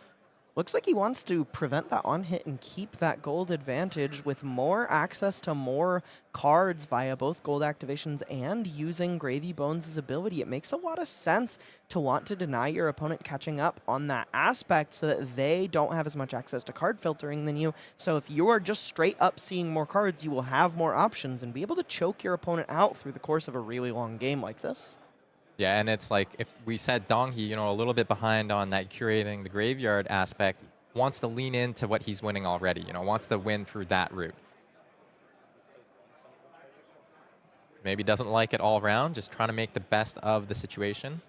Looks like he wants to prevent that on-hit and keep that gold advantage with more access to more cards via both gold activations and using Gravy Bones' ability. It makes a lot of sense to want to deny your opponent catching up on that aspect so that they don't have as much access to card filtering than you. So if you are just straight up seeing more cards, you will have more options and be able to choke your opponent out through the course of a really long game like this. Yeah, and it's like if we said Donghee, you know, a little bit behind on that curating the graveyard aspect, wants to lean into what he's winning already, you know, wants to win through that route. Maybe doesn't like it all around, just trying to make the best of the situation.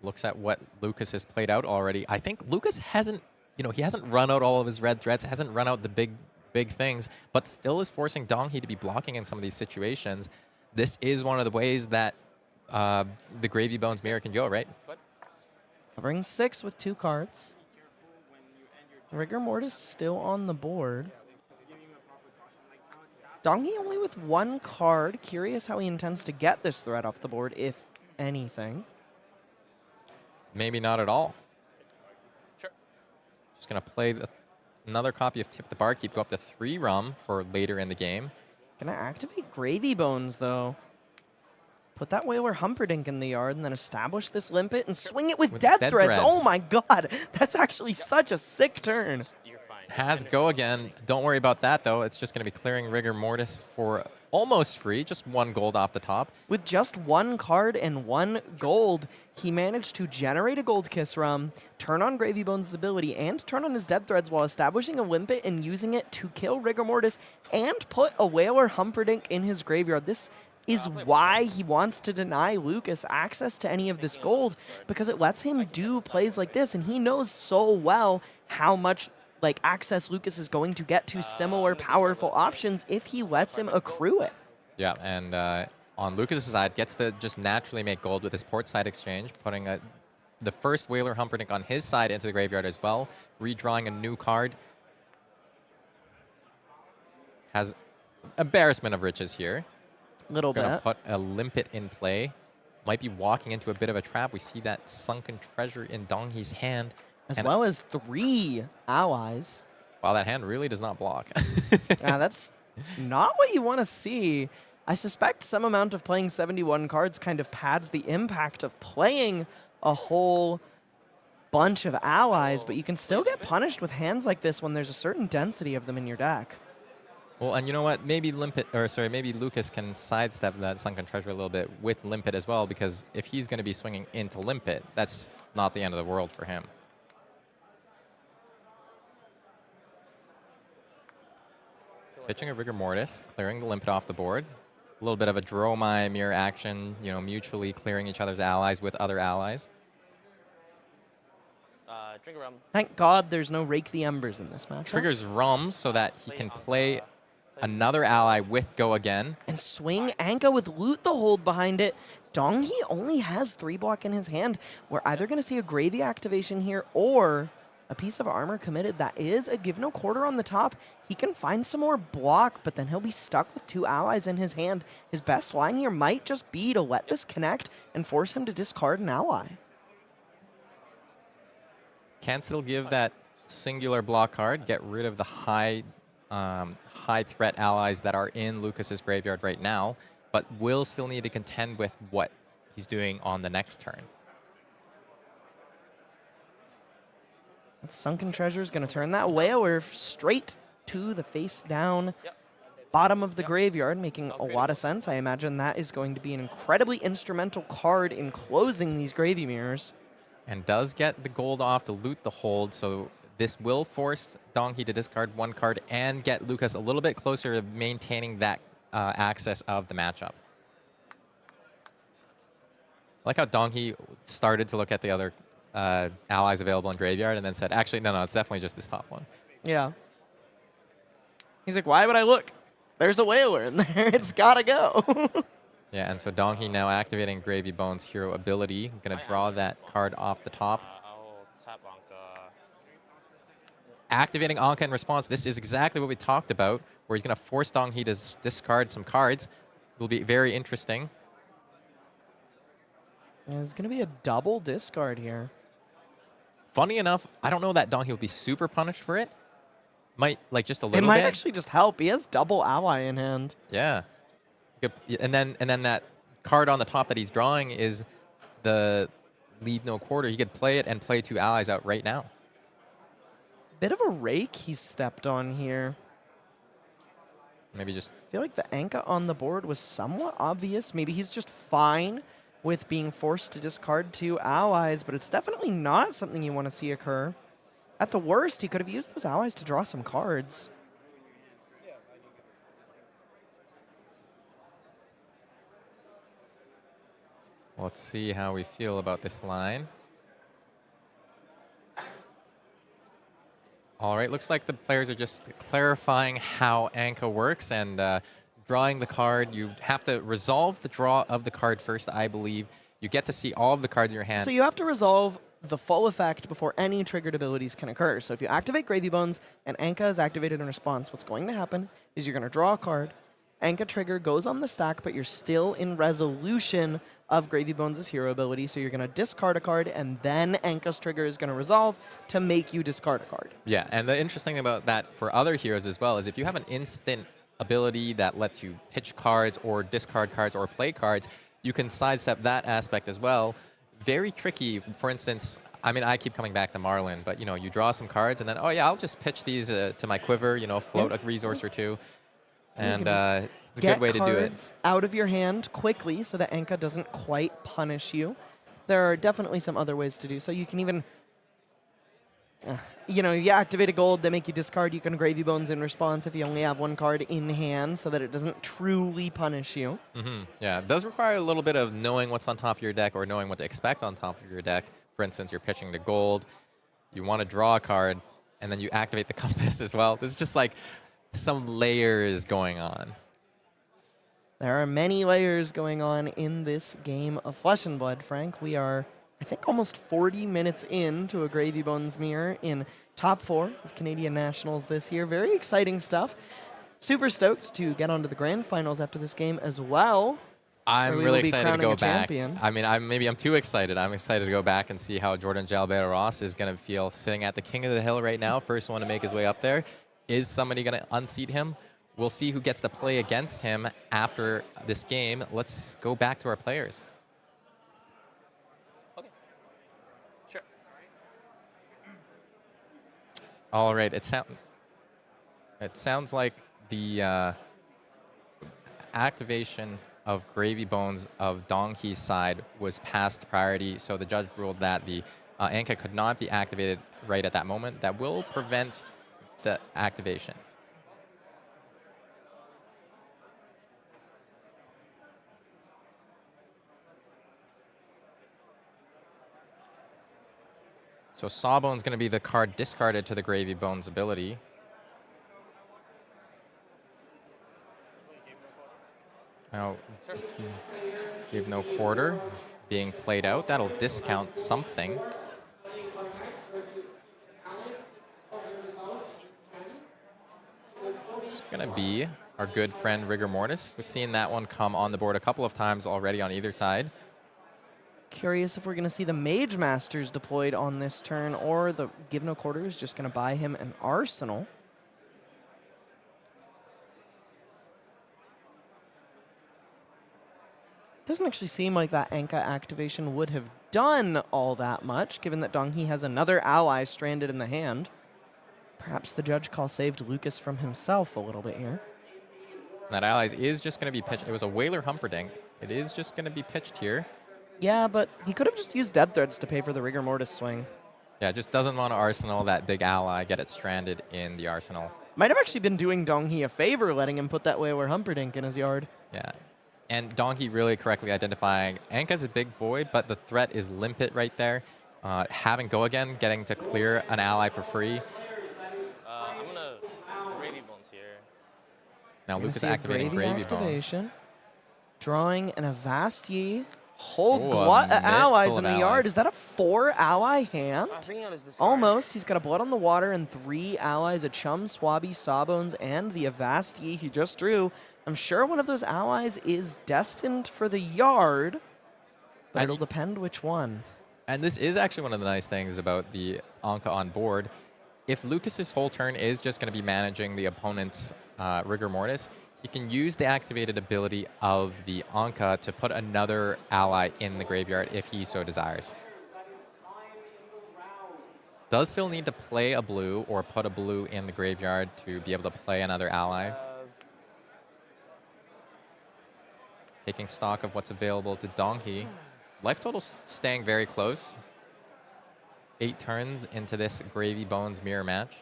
Looks at what Lucas has played out already. I think Lucas hasn't, you know, he hasn't run out all of his red threats, hasn't run out the big things, but still is forcing Donghee to be blocking in some of these situations. This is one of the ways that the Gravy Bones mirror can go, right? Covering 6 with 2 cards. Rigor Mortis still on the board. Donghee only with 1 card. Curious how he intends to get this threat off the board, if anything. Maybe not at all. Sure. Just going to play another copy of Tip the Barkeep, go up to 3 rum for later in the game. Gonna activate Gravy Bones, though. Put that Whaler Humperdinck in the yard and then establish this Limpet and swing it with Death Threads. Oh my god, that's actually such a sick turn. You're fine. Has go again. Don't worry about that, though. It's just going to be clearing Rigor Mortis for almost free, just 1 gold off the top. With just 1 card and 1 gold, he managed to generate a Gold Kiss Rum, turn on Gravy Bones' ability, and turn on his Dead Threads while establishing a Limpet and using it to kill Rigor Mortis and put a Whaler Humperdinck in his graveyard. This is why he wants to deny Lucas access to any of this gold, because it lets him do plays like this, and he knows so well how much access Lucas is going to get to similar powerful options if he lets him accrue it. Yeah, and on Lucas' side, gets to just naturally make gold with his port side exchange, putting the first Whaler Humperdinck on his side into the graveyard as well, redrawing a new card. Has embarrassment of riches here. Little Gonna bit. put a Limpet in play. Might be walking into a bit of a trap. We see that sunken treasure in Donghee's hand. As well as 3 allies. Wow, that hand really does not block. That's not what you want to see. I suspect some amount of playing 71 cards kind of pads the impact of playing a whole bunch of allies, but you can still get punished with hands like this when there's a certain density of them in your deck. Well, and you know what? Maybe maybe Lucas can sidestep that sunken treasure a little bit with Limpet as well, because if he's going to be swinging into Limpet, that's not the end of the world for him. Pitching a Rigor Mortis, clearing the Limpet off the board. A little bit of a Dromai mirror action, mutually clearing each other's allies with other allies. Drink a rum. Thank God there's no Rake the Embers in this match. Triggers Rum so that he can play another ally with Go again. And swing Anka with Loot the Hold behind it. Donghee only has 3 block in his hand. We're either going to see a Gravy activation here or a piece of armor committed. That is a Give No Quarter on the top. He can find some more block, but then he'll be stuck with 2 allies in his hand. His best line here might just be to let this connect and force him to discard an ally. Can still give that singular block card, get rid of the high threat allies that are in Lucas's graveyard right now, but will still need to contend with what he's doing on the next turn. That Sunken Treasure is going to turn that Whaler straight to the face down bottom of the graveyard, making a lot of sense. I imagine that is going to be an incredibly instrumental card in closing these Gravy Mirrors. And does get the gold off to Loot the Hold, so this will force Donghee to discard 1 card and get Lucas a little bit closer to maintaining that access of the matchup. I like how Donghee started to look at the other allies available in graveyard and then said, actually, no, it's definitely just this top one. Yeah. He's like, why would I look? There's a Whaler in there. It's got to go. Yeah, and so Donghee now activating Gravy Bones' hero ability. Going to draw that card off the top. Activating Anka in response. This is exactly what we talked about, where he's going to force Donghee to discard some cards. It will be very interesting. Yeah, there's going to be a double discard here. Funny enough, I don't know that Donghee will be super punished for it. Might, just a little bit. It might actually just help. He has double ally in hand. Yeah. And then that card on the top that he's drawing is the Leave No Quarter. He could play it and play 2 allies out right now. Bit of a rake he stepped on here. Maybe just... I feel like the Anka on the board was somewhat obvious. Maybe he's just fine with being forced to discard 2 allies, but it's definitely not something you want to see occur. At the worst, he could have used those allies to draw some cards. Let's see how we feel about this line. All right, looks like the players are just clarifying how Anka works and drawing the card. You have to resolve the draw of the card first, I believe. You get to see all of the cards in your hand. So you have to resolve the full effect before any triggered abilities can occur. So if you activate Gravy Bones and Anka is activated in response, what's going to happen is you're going to draw a card. Anka trigger goes on the stack, but you're still in resolution of Gravy Bones' hero ability, so you're going to discard a card, and then Anka's trigger is going to resolve to make you discard a card. Yeah, and the interesting thing about that for other heroes as well is if you have an instant ability that lets you pitch cards or discard cards or play cards, you can sidestep that aspect as well. Very tricky. For instance, I mean, I keep coming back to Marlin, but, you know, you draw some cards, and then, oh, yeah, I'll just pitch these to my quiver, you know, float a resource or two. And it's a good way to do it. Out of your hand quickly so that Anka doesn't quite punish you. There are definitely some other ways to do so. You can even, you know, you activate a gold, they make you discard. You can Gravy Bones in response if you only have one card in hand so that it doesn't truly punish you. Yeah, it does require a little bit of knowing what's on top of your deck or knowing what to expect on top of your deck. For instance, you're pitching the gold, you want to draw a card, and then you activate the compass as well. There's just like some layers going on. There are many layers going on in this game of Flesh and Blood, Frank. We are, I think, almost 40 minutes into a Gravy Bones mirror in top 4 of Canadian Nationals this year. Very exciting stuff. Super stoked to get onto the grand finals after this game as well. I'm really excited to go back. Champion. I mean, maybe I'm too excited. I'm excited to go back and see how Jordan Jalbert-Ross is going to feel sitting at the king of the hill right now. First one to make his way up there. Is somebody going to unseat him? We'll see who gets to play against him after this game. Let's go back to our players. Okay. Sure. All right. It sounds like the activation of Gravy Bones of Donghee's side was past priority, so the judge ruled that the Anka could not be activated right at that moment. That will prevent the activation. So Sawbone's going to be the card discarded to the Gravy Bones ability. Now, give no quarter being played out. That'll discount something. It's going to be our good friend Rigor Mortis. We've seen that one come on the board a couple of times already on either side. Curious if we're going to see the Mage Masters deployed on this turn, or the Give No Quarter is just going to buy him an Arsenal. Doesn't actually seem like that Anka activation would have done all that much, given that Donghee has another ally stranded in the hand. Perhaps the judge call saved Lucas from himself a little bit here. That allies is just going to be pitched. It was a Whaler Humperdinck. It is just going to be pitched here. Yeah, but he could have just used Dead Threads to pay for the Rigor Mortis swing. Yeah, just doesn't want to Arsenal that big ally, get it stranded in the Arsenal. Might have actually been doing Donghee a favor, letting him put that Whaler Humperdinck in his yard. Yeah. And Donghee really correctly identifying Anka's a big boy, but the threat is Limpet right there. Having Go Again, getting to clear an ally for free. I'm going to Gravy Bones here. Now Lucas activating Gravy Bones. Drawing an Avastii. Whole glut of allies in the yard. Is that a 4-ally hand? Almost. He's got a Blood on the Water and 3 allies, a Chum, Swabby, Sawbones, and the Avastii he just drew. I'm sure one of those allies is destined for the yard, but it'll depend which one. And this is actually one of the nice things about the Anka on board. If Lucas's whole turn is just going to be managing the opponent's Rigor Mortis, he can use the activated ability of the Anka to put another ally in the graveyard if he so desires. Does still need to play a blue or put a blue in the graveyard to be able to play another ally. Taking stock of what's available to Donghee. Life total's staying very close. 8 turns into this Gravy Bones mirror match.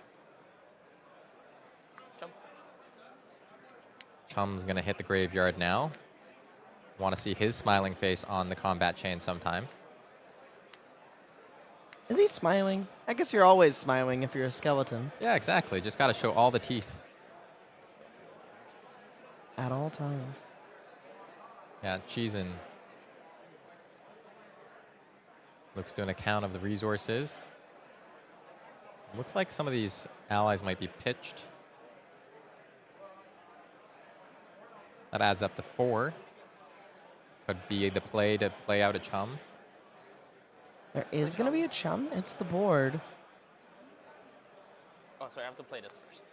Chum's going to hit the graveyard now. Want to see his smiling face on the combat chain sometime. Is he smiling? I guess you're always smiling if you're a skeleton. Yeah, exactly. Just got to show all the teeth. At all times. Yeah, cheesing. Luke's doing a count of the resources. Looks like some of these allies might be pitched. That adds up to 4. Could be the play to play out a chum. There is going to be a chum. It's the board. Oh, sorry, I have to play this first.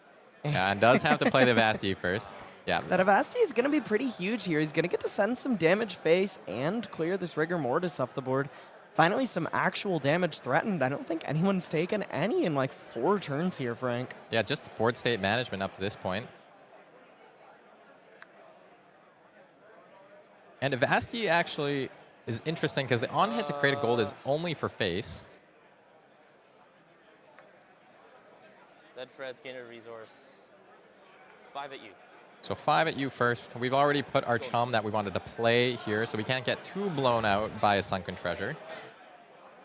Yeah, and does have to play the Avasti first. Yeah. That Avasti is going to be pretty huge here. He's going to get to send some damage face and clear this Rigor Mortis off the board. Finally, some actual damage threatened. I don't think anyone's taken any in like 4 turns here, Frank. Yeah, just board state management up to this point. And Avasti actually is interesting because the on hit to create a gold is only for face. Dead Fred's gain a resource. 5 at you. So 5 at you first. We've already put our chum that we wanted to play here, so we can't get too blown out by a sunken treasure.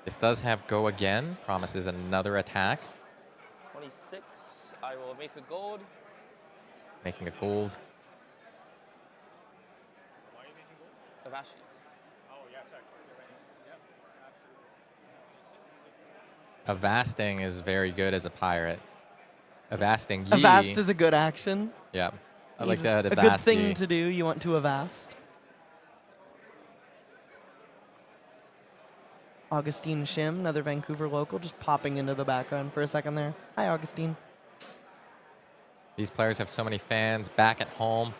This does have go again, promises another attack. 26. I will make a gold. Making a gold. Why are you making gold? Avasti. Oh, yeah, exactly. Yep, absolutely. Avasting is very good as a pirate. Avasting ye. Avast is a good action. Yeah. I You like just- that. a good thing to do. You want to Avast. Augustine Shim, another Vancouver local, just popping into the background for a second there. Hi, Augustine. These players have so many fans back at home,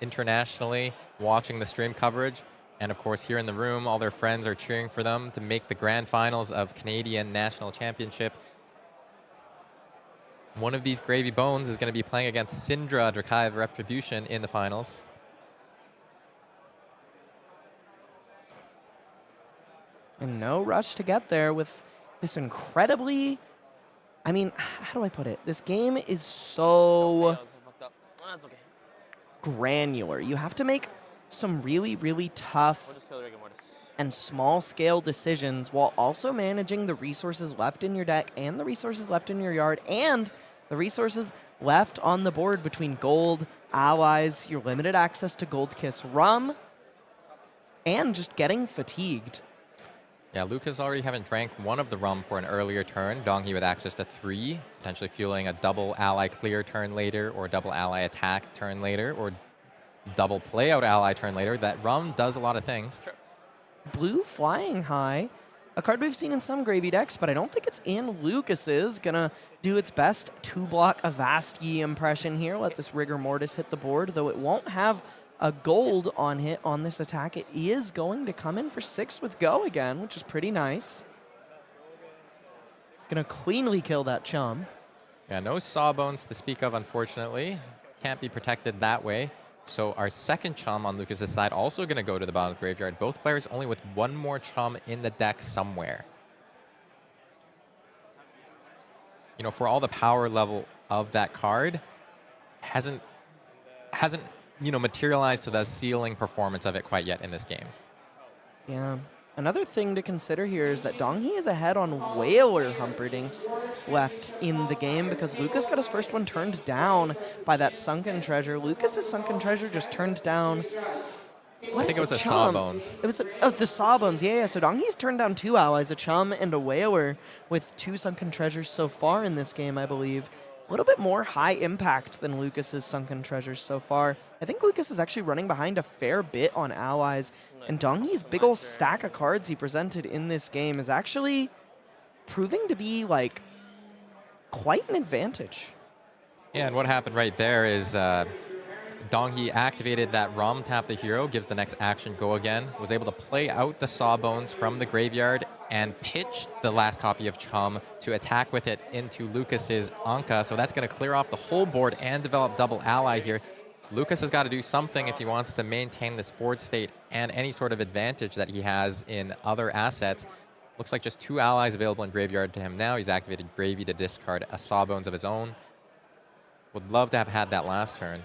internationally, watching the stream coverage. And of course, here in the room, all their friends are cheering for them to make the grand finals of Canadian National Championship. One of these Gravy Bones is going to be playing against Cindra, Drakai of Retribution, in the finals. And no rush to get there with this incredibly, I mean, how do I put it? This game is so That was fucked up. That's okay. granular. You have to make some really, really tough We'll just kill the Rigor Mortis. and small-scale decisions while also managing the resources left in your deck and the resources left in your yard and the resources left on the board between gold, allies, your limited access to Gold Kiss Rum, and just getting fatigued. Yeah, Lucas already haven't drank one of the rum for an earlier turn. Donghee with access to 3, potentially fueling a double ally clear turn later, or double ally attack turn later, or double play out ally turn later. That rum does a lot of things. Sure. Blue flying high, a card we've seen in some Gravy decks, but I don't think it's in Lucas's. Gonna do its best to block a Vasti impression here. Let this Rigor Mortis hit the board, though it won't have a gold on hit on this attack. It is going to come in for 6 with go again, which is pretty nice. Gonna cleanly kill that chum. Yeah, no sawbones to speak of, unfortunately. Can't be protected that way. So our second chum on Lucas's side also going to go to the bottom of the graveyard. Both players only with one more chum in the deck somewhere. You know, for all the power level of that card, hasn't you know, materialized to the ceiling performance of it quite yet in this game. Yeah. Another thing to consider here is that Donghee is ahead on Whaler Humperdinks left in the game because Lucas got his first one turned down by that Sunken Treasure. Lucas's Sunken Treasure just turned down. I think it was a Sawbones. It was the Sawbones, yeah. So Donghee's turned down 2 allies, a Chum and a Whaler, with 2 Sunken Treasures so far in this game, I believe. A little bit more high impact than Lucas's Sunken Treasures so far. I think Lucas is actually running behind a fair bit on allies, and Donghee's big ol' stack of cards he presented in this game is actually proving to be, like, quite an advantage. Yeah, and what happened right there is Donghee activated that Rom, tap the hero, gives the next action go again, was able to play out the Sawbones from the graveyard and pitch the last copy of Chum to attack with it into Lucas's Anka. So that's going to clear off the whole board and develop double ally here. Lucas has got to do something if he wants to maintain this board state and any sort of advantage that he has in other assets. Looks like just 2 allies available in graveyard to him now. He's activated Gravy to discard a Sawbones of his own. Would love to have had that last turn.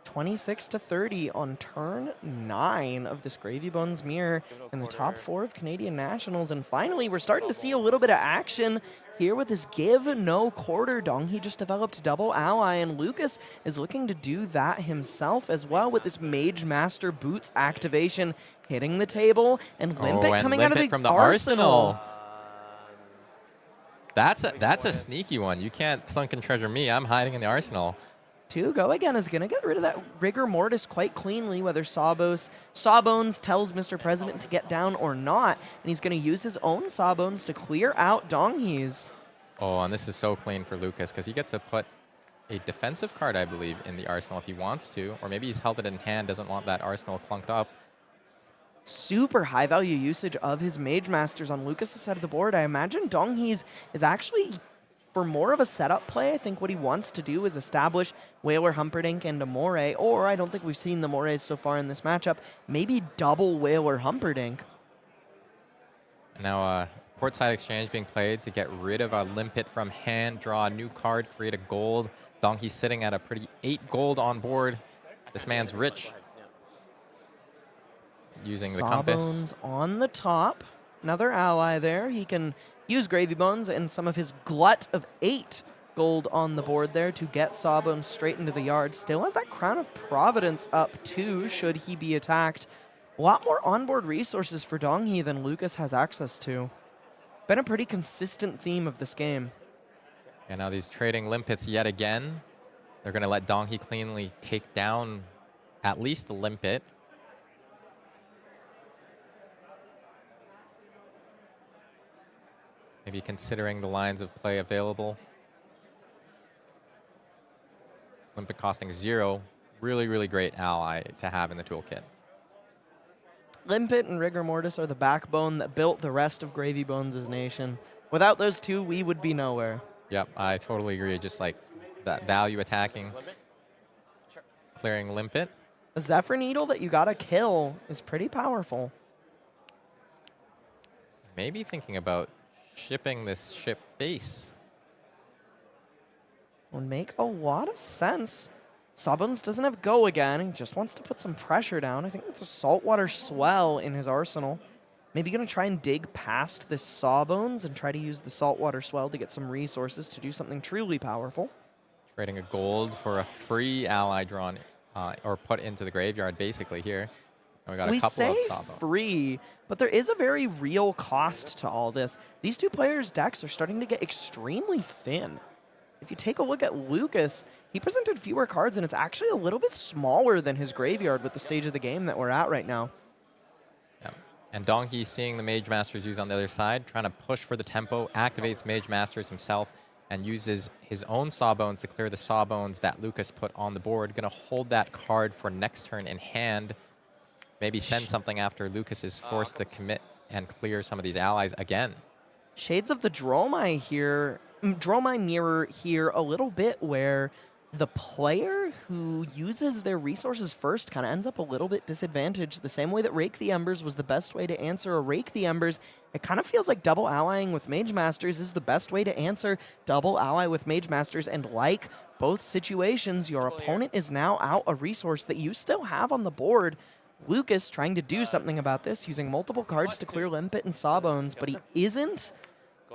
26 to 30 on turn 9 of this Gravy Bones mirror in the top 4 of Canadian Nationals. And finally, we're starting to see a little bit of action here with this give no quarter. Donghee just developed double ally, and Lucas is looking to do that himself as well with this Mage Master Boots activation hitting the table, and Limpet and coming Limpet out of the from the arsenal. That's a sneaky one. You can't sunken treasure me. I'm hiding in the arsenal. 2 go again is going to get rid of that rigor mortis quite cleanly, whether Sawbones tells Mr. President to get down or not, and he's going to use his own Sawbones to clear out Donghee's. Oh, and this is so clean for Lucas because he gets to put a defensive card, I believe, in the arsenal if he wants to, or maybe he's held it in hand, doesn't want that arsenal clunked up. Super high value usage of his Mage Masters on Lucas' side of the board. I imagine Donghee's is actually, for more of a setup play, I think what he wants to do is establish Whaler, Humperdinck, and a Moray, or I don't think we've seen the Morays so far in this matchup, maybe double Whaler, Humperdinck. And now Portside Exchange being played to get rid of a Limpet from hand, draw a new card, create a gold. Donghee sitting at a pretty 8 gold on board. This man's rich. Using the compass. Sawbones on the top. Another ally there. He can use Gravy Bones and some of his glut of 8 gold on the board there to get Sawbones straight into the yard. Still has that Crown of Providence up too, should he be attacked. A lot more onboard resources for Donghee than Lucas has access to. Been a pretty consistent theme of this game. And now these trading Limpets yet again. They're going to let Donghee cleanly take down at least the Limpet. Maybe considering the lines of play available. Limpet costing 0. Really, really great ally to have in the toolkit. Limpet and Rigor Mortis are the backbone that built the rest of Gravy Bones' nation. Without those two, we would be nowhere. Yep, I totally agree. Just like that value attacking, clearing Limpet. A Zephyr Needle that you gotta kill is pretty powerful. Maybe thinking about shipping this ship face. Would make a lot of sense. Sawbones doesn't have go again. He just wants to put some pressure down. I think that's a Saltwater Swell in his arsenal. Maybe going to try and dig past this Sawbones and try to use the Saltwater Swell to get some resources to do something truly powerful. Trading a gold for a free ally drawn or put into the graveyard, basically, here. And we got a couple of Sawbones. Free, but there is a very real cost to all this. These two players' decks are starting to get extremely thin. If you take a look at Lucas, he presented fewer cards, and it's actually a little bit smaller than his graveyard with the stage of the game that we're at right now. Yep. And Donghee seeing the Mage Masters use on the other side, trying to push for the tempo, activates Mage Masters himself, and uses his own Sawbones to clear the Sawbones that Lucas put on the board. Going to hold that card for next turn in hand. Maybe send something after Lucas is forced to commit and clear some of these allies again. Shades of the Dromai here, Dromai mirror here a little bit, where the player who uses their resources first kind of ends up a little bit disadvantaged. The same way that Rake the Embers was the best way to answer a Rake the Embers, it kind of feels like double allying with Mage Masters is the best way to answer double ally with Mage Masters. And like both situations, your opponent is now out a resource that you still have on the board. Lucas trying to do something about this, using multiple cards to clear Limpet and Sawbones, but he isn't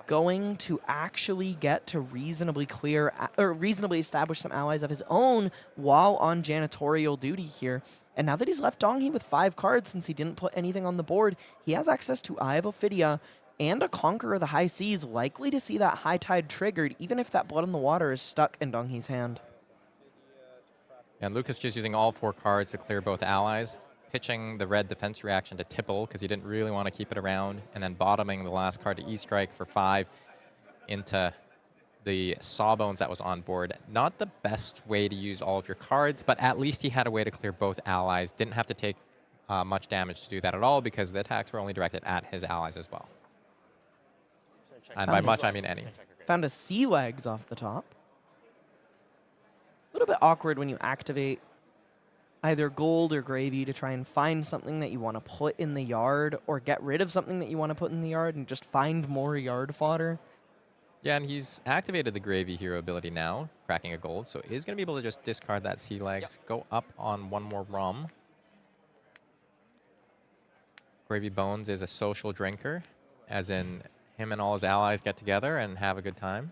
going to actually get to reasonably clear or reasonably establish some allies of his own while on janitorial duty here. And now that he's left Donghee with 5 cards, since he didn't put anything on the board, he has access to Eye of Ophidia and a Conqueror of the High Seas, likely to see that High Tide triggered, even if that Blood in the Water is stuck in Donghee's hand. And Lucas just using all 4 cards to clear both allies, pitching the red defense reaction to Tipple because he didn't really want to keep it around, and then bottoming the last card to E-Strike for 5 into the Sawbones that was on board. Not the best way to use all of your cards, but at least he had a way to clear both allies. Didn't have to take much damage to do that at all because the attacks were only directed at his allies as well. And by much, I mean any. Found a Sea Legs off the top. A little bit awkward when you activate either gold or gravy to try and find something that you want to put in the yard, or get rid of something that you want to put in the yard and just find more yard fodder. Yeah, and he's activated the Gravy Hero ability now, cracking a gold, so he's going to be able to just discard that Sea Legs, go up on one more rum. Gravy Bones is a social drinker, as in him and all his allies get together and have a good time.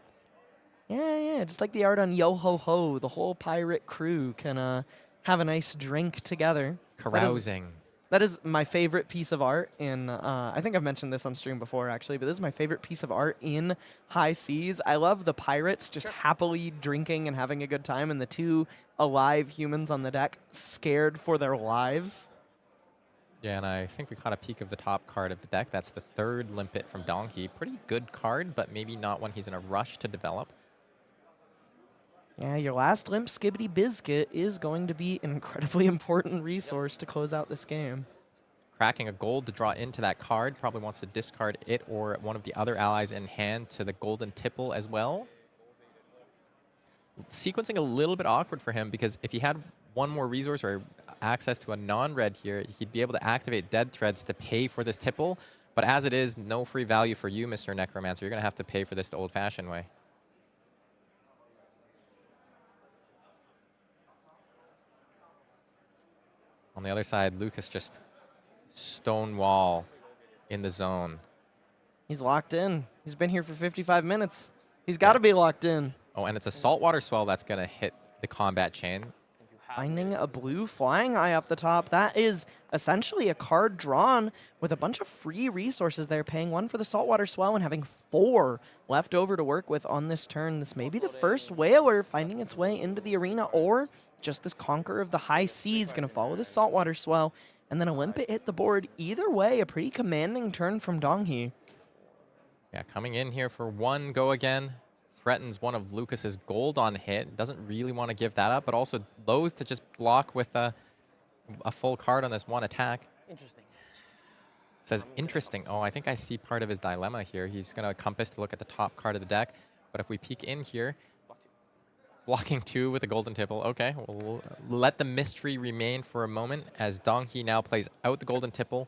Yeah, just like the art on Yo Ho Ho, the whole pirate crew can have a nice drink together. Carousing. That is my favorite piece of art in, I think I've mentioned this on stream before actually, but this is my favorite piece of art in High Seas. I love the pirates just happily drinking and having a good time, and the two alive humans on the deck scared for their lives. Yeah, and I think we caught a peek of the top card of the deck. That's the third Limpet from Donghee. Pretty good card, but maybe not one he's in a rush to develop. Yeah, your last Limp Skibbity Biscuit is going to be an incredibly important resource to close out this game. Cracking a gold to draw into that card. Probably wants to discard it or one of the other allies in hand to the golden tipple as well. Sequencing a little bit awkward for him because if he had one more resource or access to a non-red here, he'd be able to activate Dead Threads to pay for this tipple. But as it is, no free value for you, Mr. Necromancer. You're going to have to pay for this the old-fashioned way. On the other side, Lucas just stonewall in the zone. He's locked in. He's been here for 55 minutes. He's got to be locked in. Oh, and it's a saltwater swell that's going to hit the combat chain. Finding a blue flying eye up the top. That is essentially a card drawn with a bunch of free resources there, paying one for the saltwater swell and having 4 left over to work with on this turn. This may be the first whaler finding its way into the arena, or just this Conqueror of the High Seas going to follow the saltwater swell, and then a Limpet hit the board. Either way, a pretty commanding turn from Donghee. Yeah, coming in here for one go again. Threatens one of Lucas's gold on hit. Doesn't really want to give that up, but also loath to just block with a full card on this one attack. Interesting. Says interesting. Oh, I think I see part of his dilemma here. He's going to compass to look at the top card of the deck. But if we peek in here, blocking 2 with a golden tipple. Okay, we'll let the mystery remain for a moment as Donghee now plays out the golden tipple.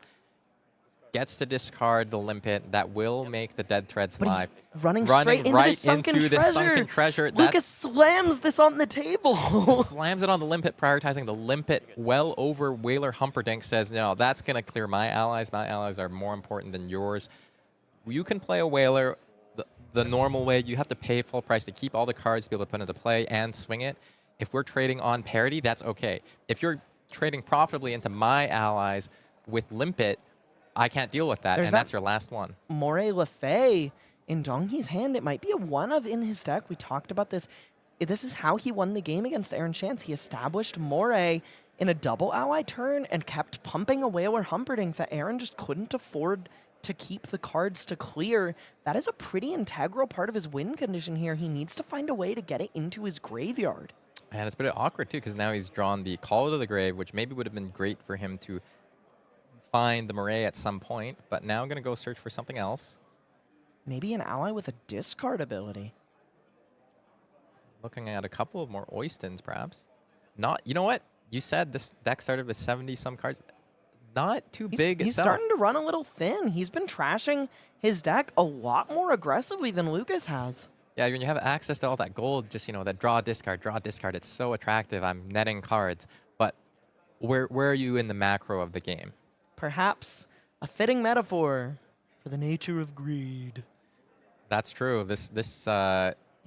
Gets to discard the Limpet. That will make the Dead Threads But live. he's running straight into right the sunken into treasure. the sunken treasure. Lucas slams this on the table. Slams it on the Limpet, prioritizing the Limpet well over Whaler Humperdinck. Says, no, that's going to clear my allies. My allies are more important than yours. You can play a Whaler the normal way. You have to pay full price to keep all the cards to be able to put into play and swing it. If we're trading on parity, that's okay. If you're trading profitably into my allies with Limpet, I can't deal with that, and that's your last one. Moray Lefay in Donghee's hand. It might be a one-of in his deck. We talked about this. This is how he won the game against Aaron Chance. He established Moray in a double ally turn and kept pumping a Whaler Humperdinck that Aaron just couldn't afford to keep the cards to clear. That is a pretty integral part of his win condition here. He needs to find a way to get it into his graveyard. And it's a bit awkward, too, because now he's drawn the Call to the Grave, which maybe would have been great for him to find the Moray at some point, but now I'm going to go search for something else. Maybe an ally with a discard ability. Looking at a couple of more Oystons, perhaps. Not, you know what? You said this deck started with 70-some cards. Not too big He's itself. starting to run a little thin. He's been trashing his deck a lot more aggressively than Lucas has. Yeah, when you have access to all that gold, just, you know, that draw, discard, it's so attractive. I'm netting cards. But where are you in the macro of the game? Perhaps a fitting metaphor for the nature of greed. That's true. This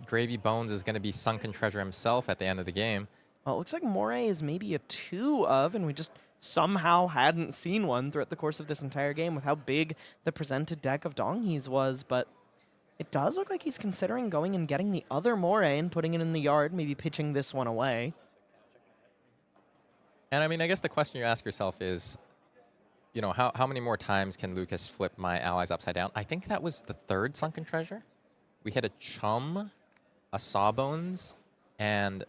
Gravy Bones is going to be sunken treasure himself at the end of the game. Well, it looks like Moray is maybe a 2 of, and we just somehow hadn't seen one throughout the course of this entire game with how big the presented deck of Donghee's was, but it does look like he's considering going and getting the other Moray and putting it in the yard, maybe pitching this one away. And I mean, I guess the question you ask yourself is, you know, how many more times can Lucas flip my allies upside down? I think that was the 3rd sunken treasure. We hit a Chum, a Sawbones, and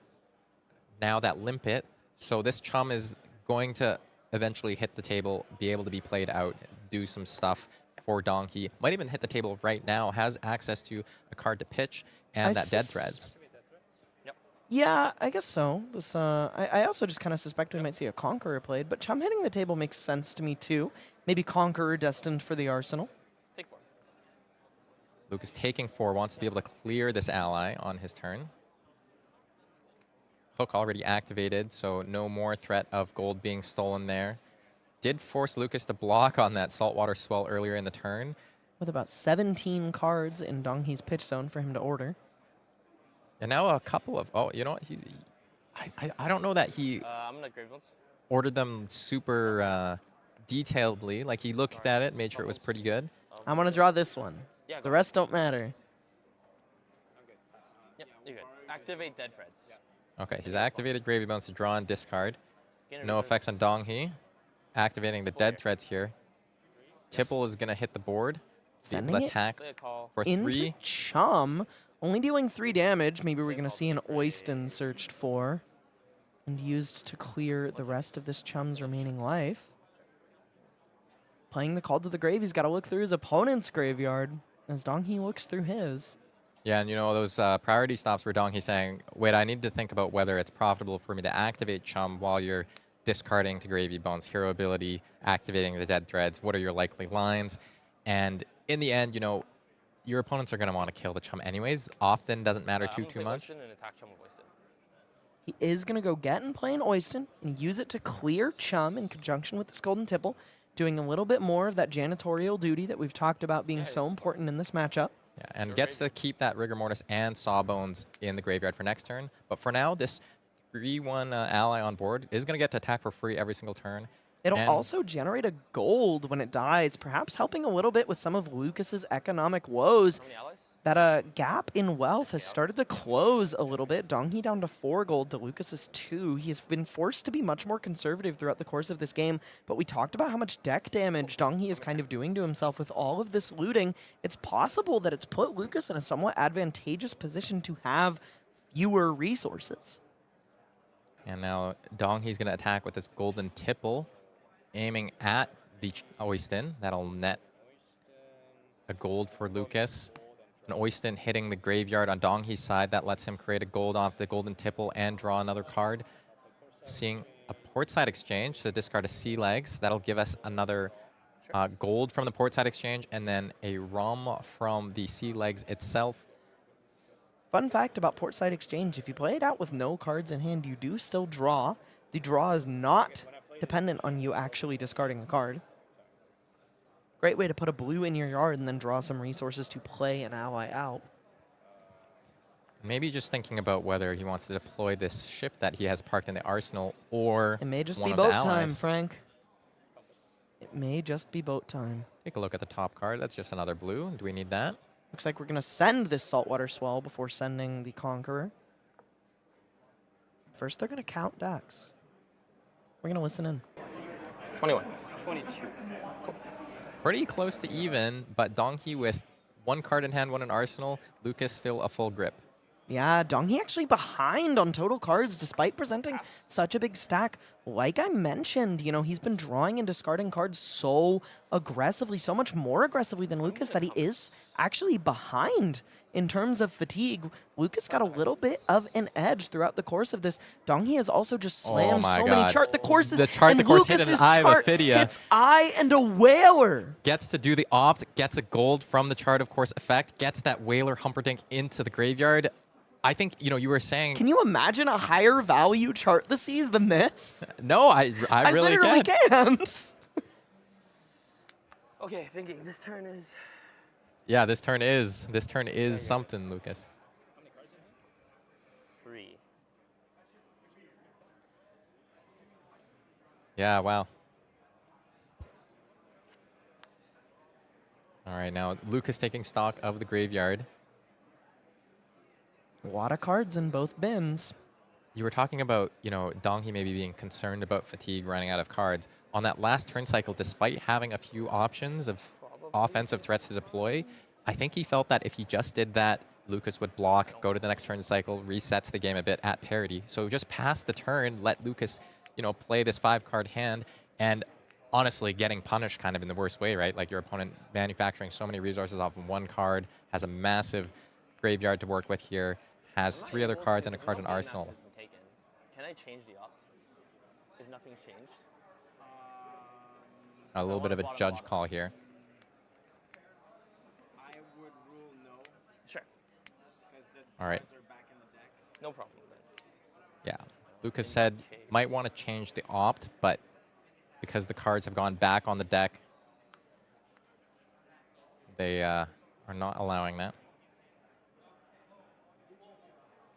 now that Limpet. So this Chum is going to eventually hit the table, be able to be played out, do some stuff for Donghee. Might even hit the table right now, has access to a card to pitch and that Dead Threads. Yeah, I guess so. This, I also just kind of suspect we might see a Conqueror played, but Chum hitting the table makes sense to me too. Maybe Conqueror destined for the Arsenal. Take 4. Lucas taking 4, wants to be able to clear this ally on his turn. Hook already activated, so no more threat of gold being stolen there. Did force Lucas to block on that saltwater swell earlier in the turn. With about 17 cards in Donghee's pitch zone for him to order. And now a couple of, oh, you know what? I don't know that he I'm gonna grave ones. ordered them super detailedly. Like he looked at it, made sure it was pretty good. I'm going to draw this one. Yeah, The rest don't matter. Yep, you're good. Activate dead threads. Okay, he's activated Gravy Bones to draw and discard. Gain a No resource. effects on Donghee. Activating the dead threads here. Tipple is going to hit the board. Be able Sending to it attack Play a call. for into 3. Chum. Only dealing 3 damage. Maybe we're going to see an Oyston searched for and used to clear the rest of this Chum's remaining life. Playing the call to the grave, he's got to look through his opponent's graveyard as Donghee looks through his. Yeah, and you know, those priority stops where Donghee saying, wait, I need to think about whether it's profitable for me to activate Chum while you're discarding to Gravy Bones, hero ability, activating the dead threads. What are your likely lines? And in the end, you know, your opponents are going to want to kill the Chum anyways. Often doesn't matter I'm too gonna play much. Oyston and attack Chum with Oyston. He is going to go get and play an Oyston and use it to clear Chum in conjunction with this Golden Tipple, doing a little bit more of that janitorial duty that we've talked about being so important in this matchup. Yeah, and gets to keep that Rigor Mortis and Sawbones in the graveyard for next turn. But for now, this 3-1 ally on board is going to get to attack for free every single turn. It'll And- also generate a gold when it dies, perhaps helping a little bit with some of Lucas's economic woes. How many allies? That gap in wealth has started to close a little bit. Donghee down to 4 gold to Lucas's 2. He has been forced to be much more conservative throughout the course of this game, but we talked about how much deck damage Donghee is kind of doing to himself with all of this looting. It's possible that it's put Lucas in a somewhat advantageous position to have fewer resources. And now Donghee's going to attack with this Golden Tipple, aiming at the Oyston. That'll net a gold for Lucas. An Oyston hitting the graveyard on Donghee's side. That lets him create a gold off the Golden Tipple and draw another card. Seeing a portside exchange to discard a Sea Legs. That'll give us another gold from the portside exchange and then a ROM from the Sea Legs itself. Fun fact about Portside Exchange, if you play it out with no cards in hand, you do still draw. The draw is not dependent on you actually discarding a card. Great way to put a blue in your yard and then draw some resources to play an ally out. Maybe just thinking about whether he wants to deploy this ship that he has parked in the arsenal or It may just one be of the boat time, allies. Frank. It may just be boat time. Take a look at the top card. That's just another blue. Do we need that? Looks like we're going to send this Saltwater Swell before sending the Conqueror. First, they're going to count decks. We're going to listen in. 21. 22. Pretty close to even, but Donghee with 1 card in hand, 1 in arsenal. Lucas still a full grip. Yeah, Donghee actually behind on total cards despite presenting such a big stack. Like I mentioned, you know, he's been drawing and discarding cards so aggressively, so much more aggressively than Lucas that he is actually behind in terms of fatigue. Lucas got a little bit of an edge throughout the course of this. Donghee has also just slammed my so many God. chart the courses. The chart and the course hit an Lucas's Eye of chart Ophidia. hits Eye and a Whaler. Gets to do the opt, gets a gold from the chart of course effect, gets that Whaler Humperdinck into the graveyard. I think, you know, you were saying... Can you imagine a higher value chart the seas than this? No, I really literally can. can't. Okay, thinking. This turn is... Yeah, this turn is something, Lucas. 3. Yeah, wow. All right, now Lucas taking stock of the graveyard. A lot of cards in both bins. You were talking about, you know, Donghee maybe being concerned about fatigue, running out of cards. On that last turn cycle, despite having a few options of offensive threats to deploy, I think he felt that if he just did that, Lucas would block, go to the next turn cycle, resets the game a bit at parity. So just pass the turn, let Lucas, you know, play this 5-card hand, and honestly getting punished kind of in the worst way, right? Like your opponent manufacturing so many resources off of 1 card, has a massive graveyard to work with here, has 3 other cards and a card in arsenal. Can I change the opt? If nothing's changed? A little bit of a judge call here. I would rule no. All right. No problem. Yeah. Lucas said might want to change the opt, but because the cards have gone back on the deck, they are not allowing that.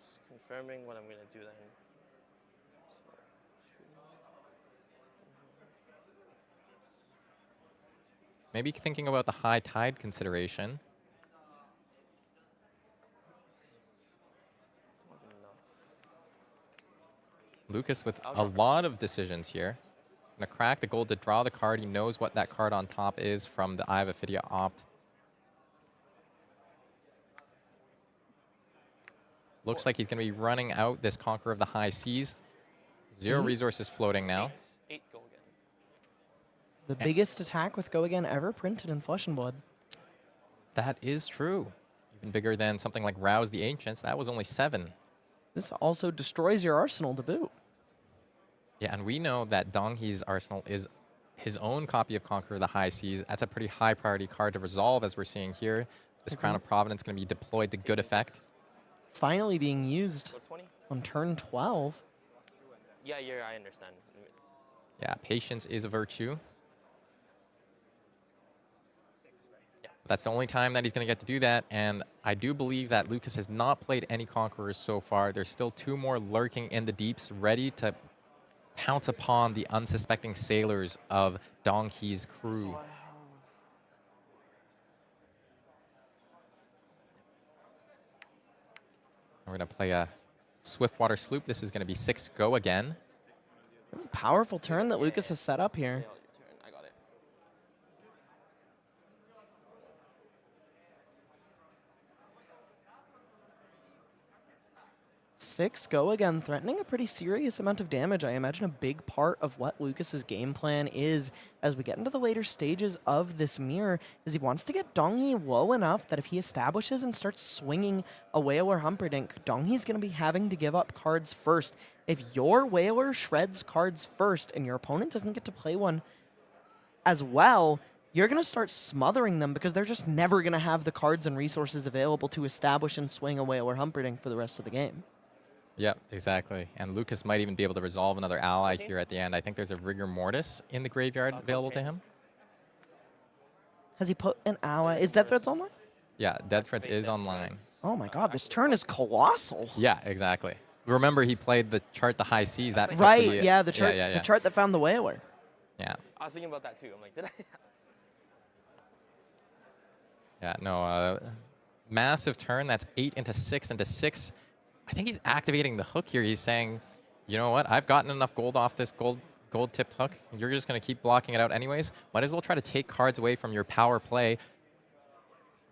Just confirming what I'm going to do then. Maybe thinking about the high tide consideration. Lucas with a lot of decisions here. Gonna crack the gold to draw the card. He knows what that card on top is from the Eye of Ophidia opt. Looks like he's gonna be running out this Conqueror of the High Seas. 0 resources floating now. 8 go again. The biggest attack with Go Again ever printed in Flesh and Blood. That is true. Even bigger than something like Rouse the Ancients. That was only 7. This also destroys your arsenal to boot. Yeah, and we know that Donghee's arsenal is his own copy of Conqueror of the High Seas. That's a pretty high priority card to resolve, as we're seeing here. This Crown of Providence going to be deployed to good effect. Finally being used So 20? on turn 12. Yeah, I understand. Yeah, patience is a virtue. That's the only time that he's going to get to do that, and I do believe that Lucas has not played any Conquerors so far. There's still 2 more lurking in the deeps, ready to pounce upon the unsuspecting sailors of Donghee's crew. We're going to play a Swiftwater Sloop. This is going to be 6 go again. Really powerful turn that Lucas has set up here. I got it. 6 Go Again, threatening a pretty serious amount of damage. I imagine a big part of what Lucas's game plan is as we get into the later stages of this mirror is he wants to get Donghee low enough that if he establishes and starts swinging a Whaler Humperdinck, Donghee's going to be having to give up cards first. If your Whaler shreds cards first and your opponent doesn't get to play one as well, you're going to start smothering them because they're just never going to have the cards and resources available to establish and swing a Whaler Humperdinck for the rest of the game. Yep, exactly. And Lucas might even be able to resolve another ally here at the end. I think there's a Rigor Mortis in the graveyard available to him. Has he put an ally? Is Death Threats online? Yeah, Death Threats is online. Oh my god, this turn is colossal. Yeah, exactly. Remember, he played the chart, the High Seas. That Right, yeah, the chart, yeah. the chart that found the Whaler. Yeah. I was thinking about that too. I'm like, did I? Yeah, no, massive turn. That's 8 into 6 into 6. I think he's activating the hook here. He's saying, you know what? I've gotten enough gold off this gold-tipped hook. You're just going to keep blocking it out anyways. Might as well try to take cards away from your power play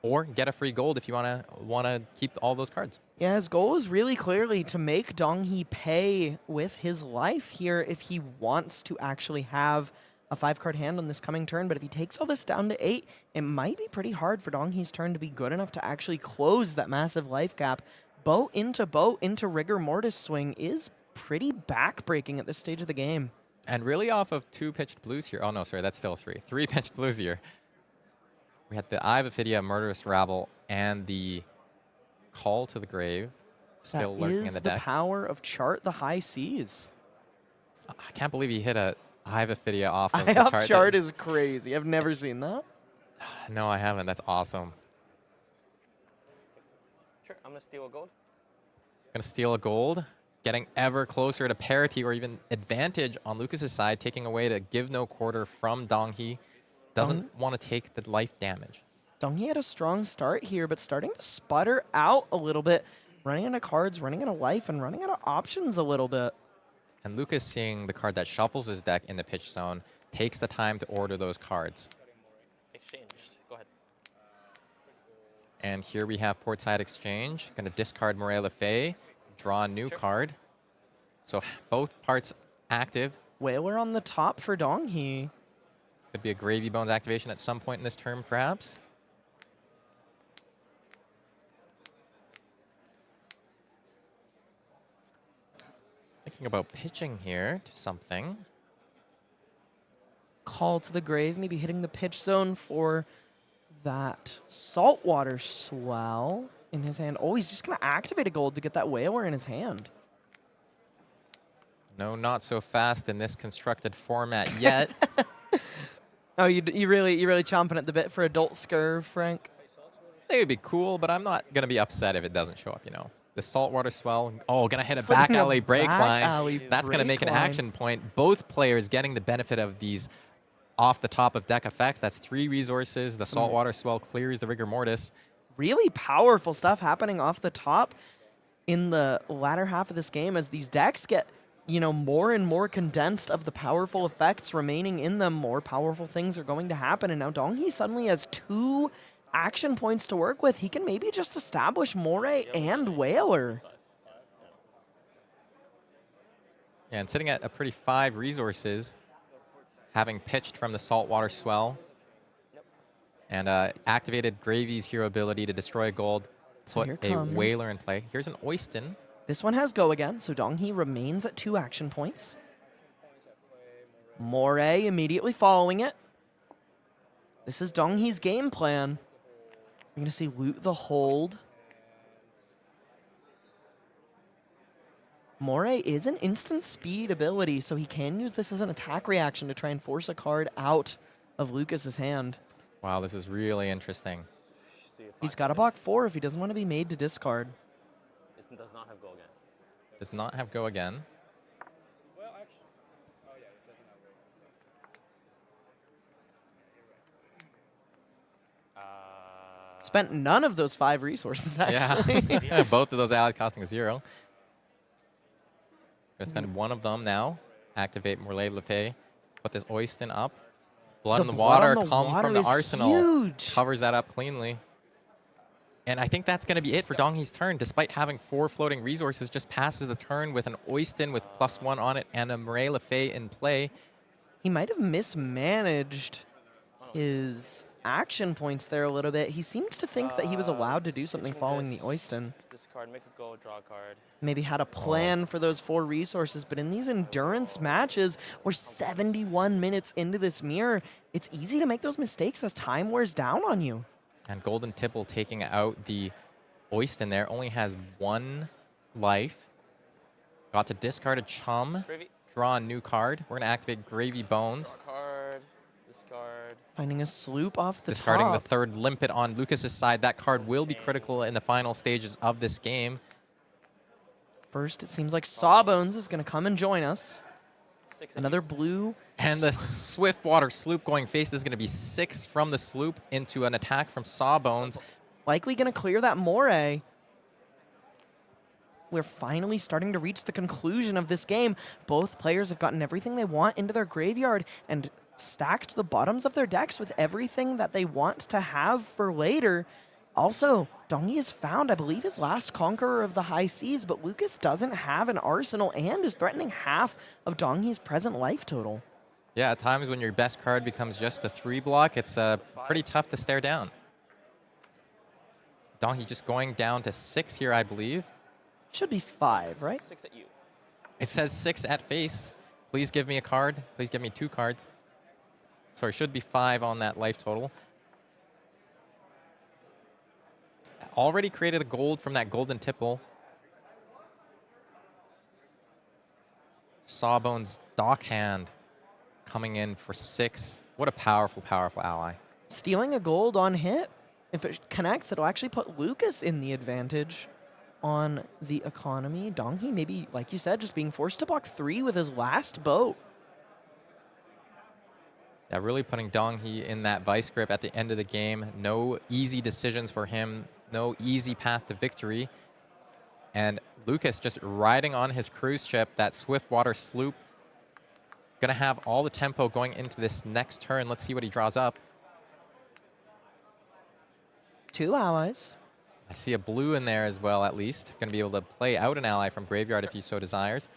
or get a free gold if you want to keep all those cards. Yeah, his goal is really clearly to make Donghee pay with his life here if he wants to actually have a 5-card hand on this coming turn. But if he takes all this down to 8, it might be pretty hard for Donghee's turn to be good enough to actually close that massive life gap. Boat into Rigor Mortis swing is pretty back-breaking at this stage of the game. And really off of 2 pitched blues here. Oh, no, sorry, that's still 3. 3 pitched blues here. We had the Eye of Ophidia, Murderous Rabble, and the Call to the Grave still lurking in the deck. That is the power of Chart the High Seas. I can't believe he hit a Eye of Ophidia off of the Eye of chart. Chart is crazy. I've never seen that. No, I haven't. That's awesome. Sure, I'm gonna steal a gold. Gonna steal a gold. Getting ever closer to parity or even advantage on Lucas's side, taking away to give no quarter from Donghee. Doesn't want to take the life damage. Donghee had a strong start here, but starting to sputter out a little bit. Running out of cards, running out of life, and running out of options a little bit. And Lucas, seeing the card that shuffles his deck in the pitch zone, takes the time to order those cards. Exchanged. Go ahead. And here we have Portside Exchange. Going to discard Moray Le Fay, draw a new card. So both parts active. Whaler on the top for Donghee. Could be a Gravy Bones activation at some point in this turn, perhaps. Thinking about pitching here to something. Call to the Grave, maybe hitting the pitch zone for that saltwater swell in his hand. Oh, he's just going to activate a gold to get that whaler in his hand. No, not so fast in this constructed format yet. Oh, you really chomping at the bit for Adult Scurv, Frank? It would be cool, but I'm not going to be upset if it doesn't show up, you know. The saltwater swell. Oh, going to hit a back Flipping a alley break back line. alley That's going to break make an line. action point. Both players getting the benefit of these off the top of deck effects. That's 3 resources. The saltwater swell clears the rigor mortis. Really powerful stuff happening off the top in the latter half of this game as these decks get, you know, more and more condensed of the powerful effects remaining in them. More powerful things are going to happen. And now Donghee suddenly has 2 action points to work with. He can maybe just establish Moray and Whaler. Yeah, and sitting at a pretty 5 resources, having pitched from the saltwater swell. And activated Gravy's hero ability to destroy gold. So Put here a comes- whaler in play. Here's an Oyston. This one has go again, so Donghee remains at 2 action points. Moray immediately following it. This is Donghee's game plan. We're going to see loot the hold. Moray is an instant speed ability, so he can use this as an attack reaction to try and force a card out of Lucas's hand. Wow, this is really interesting. He's got to block 4 if he doesn't want to be made to discard. It does not have go again. Does not have go again. Well, actually, oh yeah, it doesn't have very. Spent none of those 5 resources, actually. Yeah, both of those allies costing 0. Gonna spend one of them now. Activate Morlaye Lefay. Put this Oyston up. Blood in the water come from the is arsenal. huge. Covers that up cleanly. And I think that's going to be it for Donghee's turn. Despite having 4 floating resources, just passes the turn with an Oyston with +1 on it and a Morlaye Lefay in play. He might have mismanaged his action points there a little bit. He seems to think that he was allowed to do something following the Oyston. Discard, make a go, draw a card. Maybe had a plan for those 4 resources, but in these endurance matches, we're 71 minutes into this mirror. It's easy to make those mistakes as time wears down on you. And Golden Tipple taking out the Oyston there. Only has 1 life. Got to discard a Chum. Gravy. Draw a new card. We're going to activate Gravy Bones. Draw a card, discard. Finding a sloop off the Discarding top. the 3rd Limpet on Lucas's side. That card will be critical in the final stages of this game. First, it seems like Sawbones is going to come and join us. 6 Another blue. And the Swiftwater Sloop going face is going to be 6 from the Sloop into an attack from Sawbones. Likely going to clear that Moray. We're finally starting to reach the conclusion of this game. Both players have gotten everything they want into their graveyard and stacked the bottoms of their decks with everything that they want to have for later. Also, Donghee has found, I believe, his last conqueror of the high seas, but Lucas doesn't have an arsenal and is threatening half of Donghee's present life total. Yeah, at times when your best card becomes just a 3 block, it's pretty tough to stare down. Donghee just going down to 6 here, I believe. Should be 5, right? 6 at you. It says 6 at face. Please give me a card. Please give me 2 cards. Sorry, should be 5 on that life total. Already created a gold from that Golden Tipple. Sawbones Dockhand coming in for 6. What a powerful, powerful ally. Stealing a gold on hit. If it connects, it'll actually put Lucas in the advantage on the economy. Donghee, maybe, like you said, just being forced to block 3 with his last boat. Yeah, really putting Donghee in that vice grip at the end of the game. No easy decisions for him. No easy path to victory. And Lucas just riding on his cruise ship, that Swiftwater Sloop. Gonna have all the tempo going into this next turn. Let's see what he draws up. 2 allies. I see a blue in there as well, at least. Gonna be able to play out an ally from Graveyard if he so desires.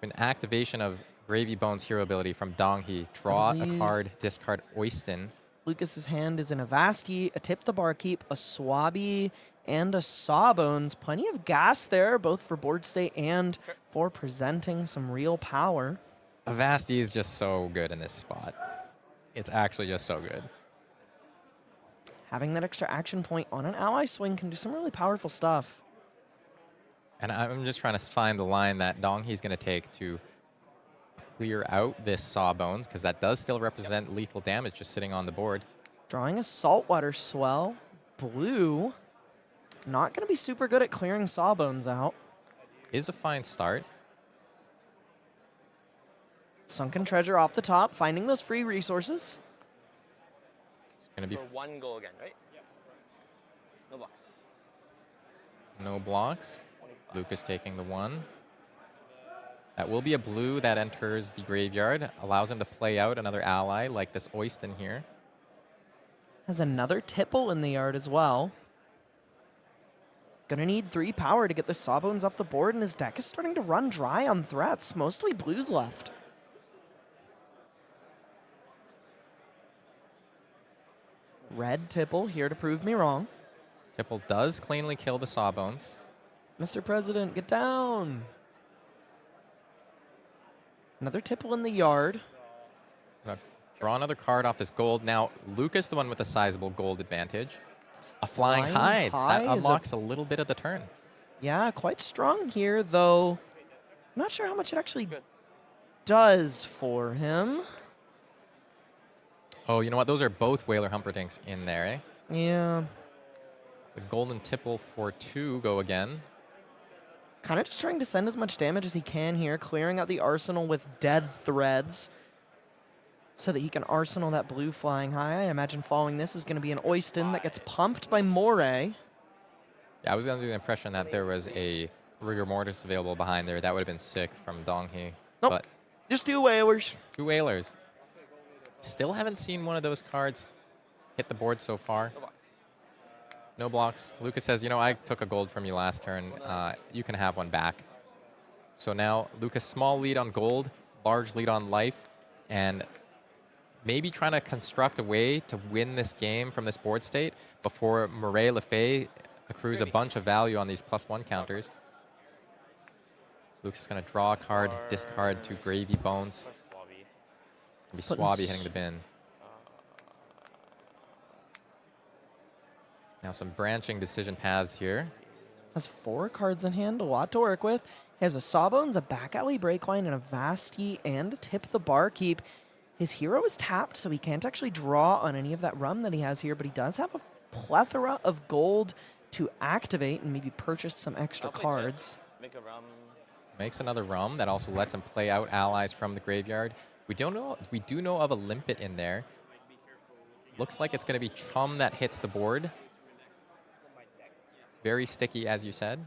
An activation of Gravy Bones hero ability from Donghee. Draw a card, discard Oyston. Lucas's hand is in a Vasti, a Tip the Barkeep, a Swabby, and a Sawbones. Plenty of gas there, both for board state and for presenting some real power. Avasti is just so good in this spot. It's actually just so good. Having that extra action point on an ally swing can do some really powerful stuff. And I'm just trying to find the line that Donghee's going to take to clear out this Sawbones, because that does still represent lethal damage just sitting on the board. Drawing a Saltwater Swell. Blue, not going to be super good at clearing Sawbones out. Is a fine start. Sunken Treasure off the top, finding those free resources. It's going to be For 1 goal again, right? No blocks. no blocks. Lucas taking the 1. That will be a blue that enters the graveyard. Allows him to play out another ally like this Oyston here. Has another Tipple in the yard as well. Gonna need 3 power to get the Sawbones off the board, and his deck is starting to run dry on threats. Mostly blues left. Red Tipple here to prove me wrong. Tipple does cleanly kill the Sawbones. Mr. President, get down. Another Tipple in the yard. Gonna draw another card off this gold. Now, Lucas, the one with a sizable gold advantage. A Flying High. That is unlocks a little bit of the turn. Yeah, quite strong here, though. I'm not sure how much it actually does for him. Oh, you know what? Those are both Whaler Humperdinks in there, eh? Yeah. The golden Tipple for 2 go again. Kind of just trying to send as much damage as he can here, clearing out the arsenal with dead threads so that he can arsenal that blue Flying High. I imagine following this is going to be an Oyston that gets pumped by Moray. Yeah, I was under the impression that there was a Rigor Mortis available behind there. That would have been sick from Donghee. Nope, But just 2 Whalers. 2 Whalers. Still haven't seen one of those cards hit the board so far. No blocks. No blocks. Lucas says, you know, I took a gold from you last turn. You can have one back. So now, Lucas, small lead on gold, large lead on life, and maybe trying to construct a way to win this game from this board state before Murray Lefay accrues a bunch of value on these +1 counters. Lucas is going to draw a card, discard 2 Gravy Bones. It's going to be Swabby hitting the bin. Now some branching decision paths here. Has 4 cards in hand, a lot to work with. He has a Sawbones, a back alley Breakline, and a Vasti, and a Tip the Barkeep. His hero is tapped, so he can't actually draw on any of that rum that he has here, but he does have a plethora of gold to activate and maybe purchase some extra cards. Make a rum. Makes another rum that also lets him play out allies from the graveyard. We do know of a Limpet in there. Looks like it's going to be Chum that hits the board. Very sticky, as you said.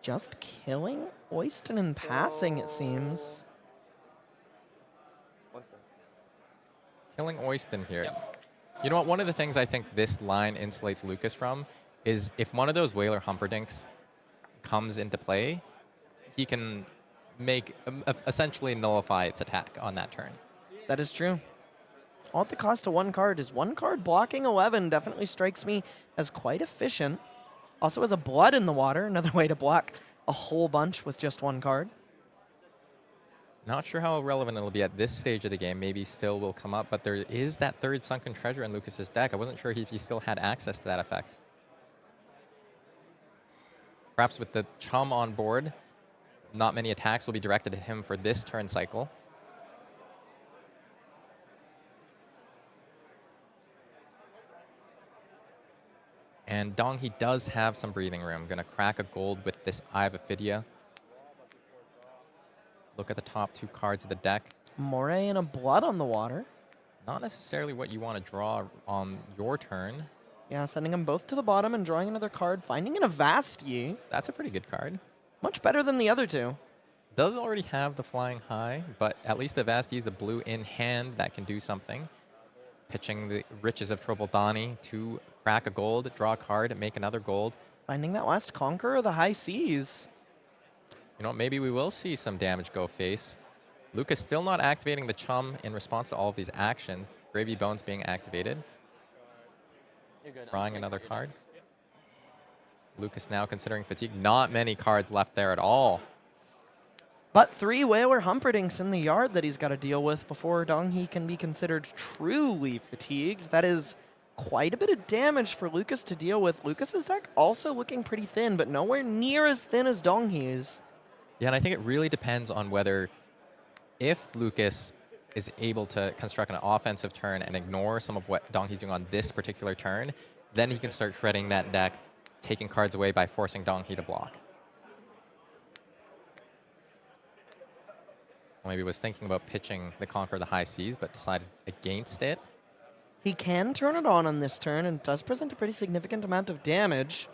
Just killing Oyston in passing, it seems. What's that? Killing Oyston here. You know what? One of the things I think this line insulates Lucas from is if one of those Whaler Humperdinks comes into play, he can make essentially nullify its attack on that turn. That is true. All at the cost of 1 card. Is 1 card blocking 11 definitely strikes me as quite efficient. Also has a Blood in the Water, another way to block a whole bunch with just 1 card. Not sure how relevant it'll be at this stage of the game. Maybe still will come up, but there is that 3rd Sunken Treasure in Lucas's deck. I wasn't sure if he still had access to that effect. Perhaps with the Chum on board, not many attacks will be directed at him for this turn cycle. And Donghee does have some breathing room. Going to crack a gold with this Eye of Ophidia. Look at the top 2 cards of the deck. Moray and a Blood on the Water. Not necessarily what you want to draw on your turn. Yeah, sending them both to the bottom and drawing another card. Finding an Avasti. That's a pretty good card. Much better than the other 2. Does already have the Flying High, but at least the Vasti is a blue in hand that can do something. Pitching the Riches of Trobaldani to crack a gold, draw a card, and make another gold. Finding that last Conqueror of the High Seas. You know, maybe we will see some damage go face. Lucas still not activating the Chum in response to all of these actions. Gravy Bones being activated. Drawing another card. Lucas now considering fatigue. Not many cards left there at all. But 3 Whaler Humperdinks in the yard that he's got to deal with before Donghee can be considered truly fatigued. That is quite a bit of damage for Lucas to deal with. Lucas's deck also looking pretty thin, but nowhere near as thin as Donghee's. Yeah, and I think it really depends on whether, if Lucas is able to construct an offensive turn and ignore some of what Donghee's doing on this particular turn, then he can start shredding that deck, taking cards away by forcing Donghee to block. Maybe was thinking about pitching the Conquer of the High Seas, but decided against it. He can turn it on this turn and does present a pretty significant amount of damage.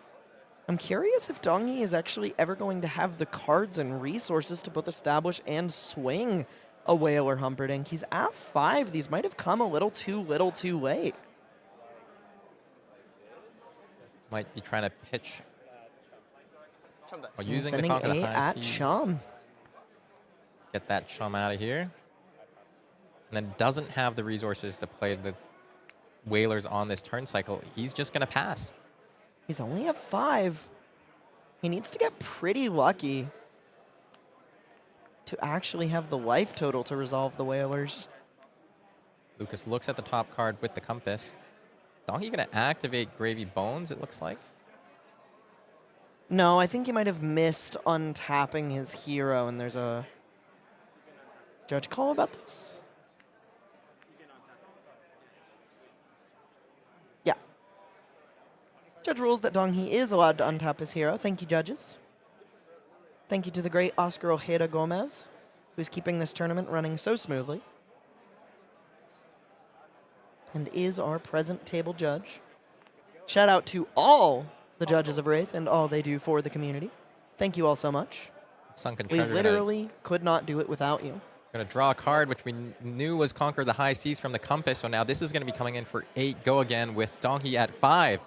I'm curious if Donghee is actually ever going to have the cards and resources to both establish and swing a Whaler Humperdinck. He's at 5. These might have come a little too late. Might be trying to pitch while using the Sending Conquer of the A High at Seas. Chum. Get that Chum out of here. And then doesn't have the resources to play the Whalers on this turn cycle. He's just going to pass. He's only at 5. He needs to get pretty lucky to actually have the life total to resolve the Whalers. Lucas looks at the top card with the compass. Donghee going to activate Gravy Bones, it looks like. No, I think he might have missed untapping his hero, and there's a judge call about this? Yeah. Judge rules that Donghee is allowed to untap his hero. Thank you, judges. Thank you to the great Oscar Ojeda Gomez, who's keeping this tournament running so smoothly and is our present table judge. Shout out to all the judges of Wraith and all they do for the community. Thank you all so much. Sunken We Treasure literally could not do it without you. Going to draw a card, which we knew was Conquer the High Seas from the compass. So now this is going to be coming in for 8. Go again with Donghee at 5.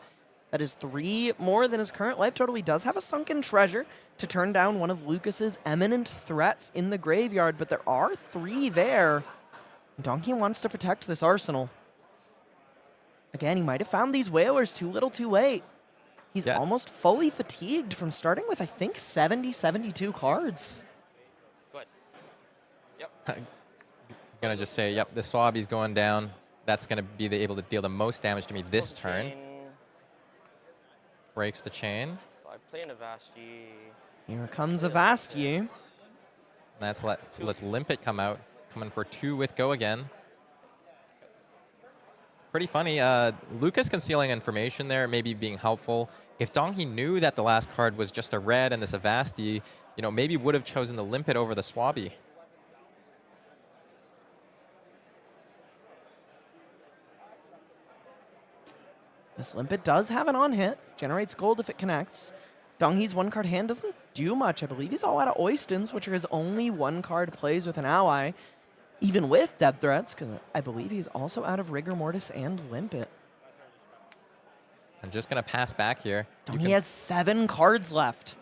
That is 3 more than his current life total. He does have a Sunken Treasure to turn down one of Lucas's eminent threats in the graveyard, but there are 3 there. Donghee wants to protect this arsenal. Again, he might have found these Whalers too little too late. He's almost fully fatigued from starting with, I think, 70, 72 cards. Gonna just say, yep, the Swabby's going down. That's gonna be able to deal the most damage to me this turn. Breaks the chain. I'm playing a Vashti. Here comes a Vashti. Let's Limpet come out. Coming for 2 with Go again. Pretty funny. Lucas concealing information there, maybe being helpful. If Donghee knew that the last card was just a red and this Avasti, you know, maybe would have chosen the Limpet over the Swabby. This Limpet does have an on-hit. Generates gold if it connects. Donghee's 1-card hand doesn't do much. I believe he's all out of Oystins, which are his only 1-card plays with an ally, even with Death Threats, because I believe he's also out of Rigor Mortis and Limpet. I'm just going to pass back here. Donghee has 7 cards left,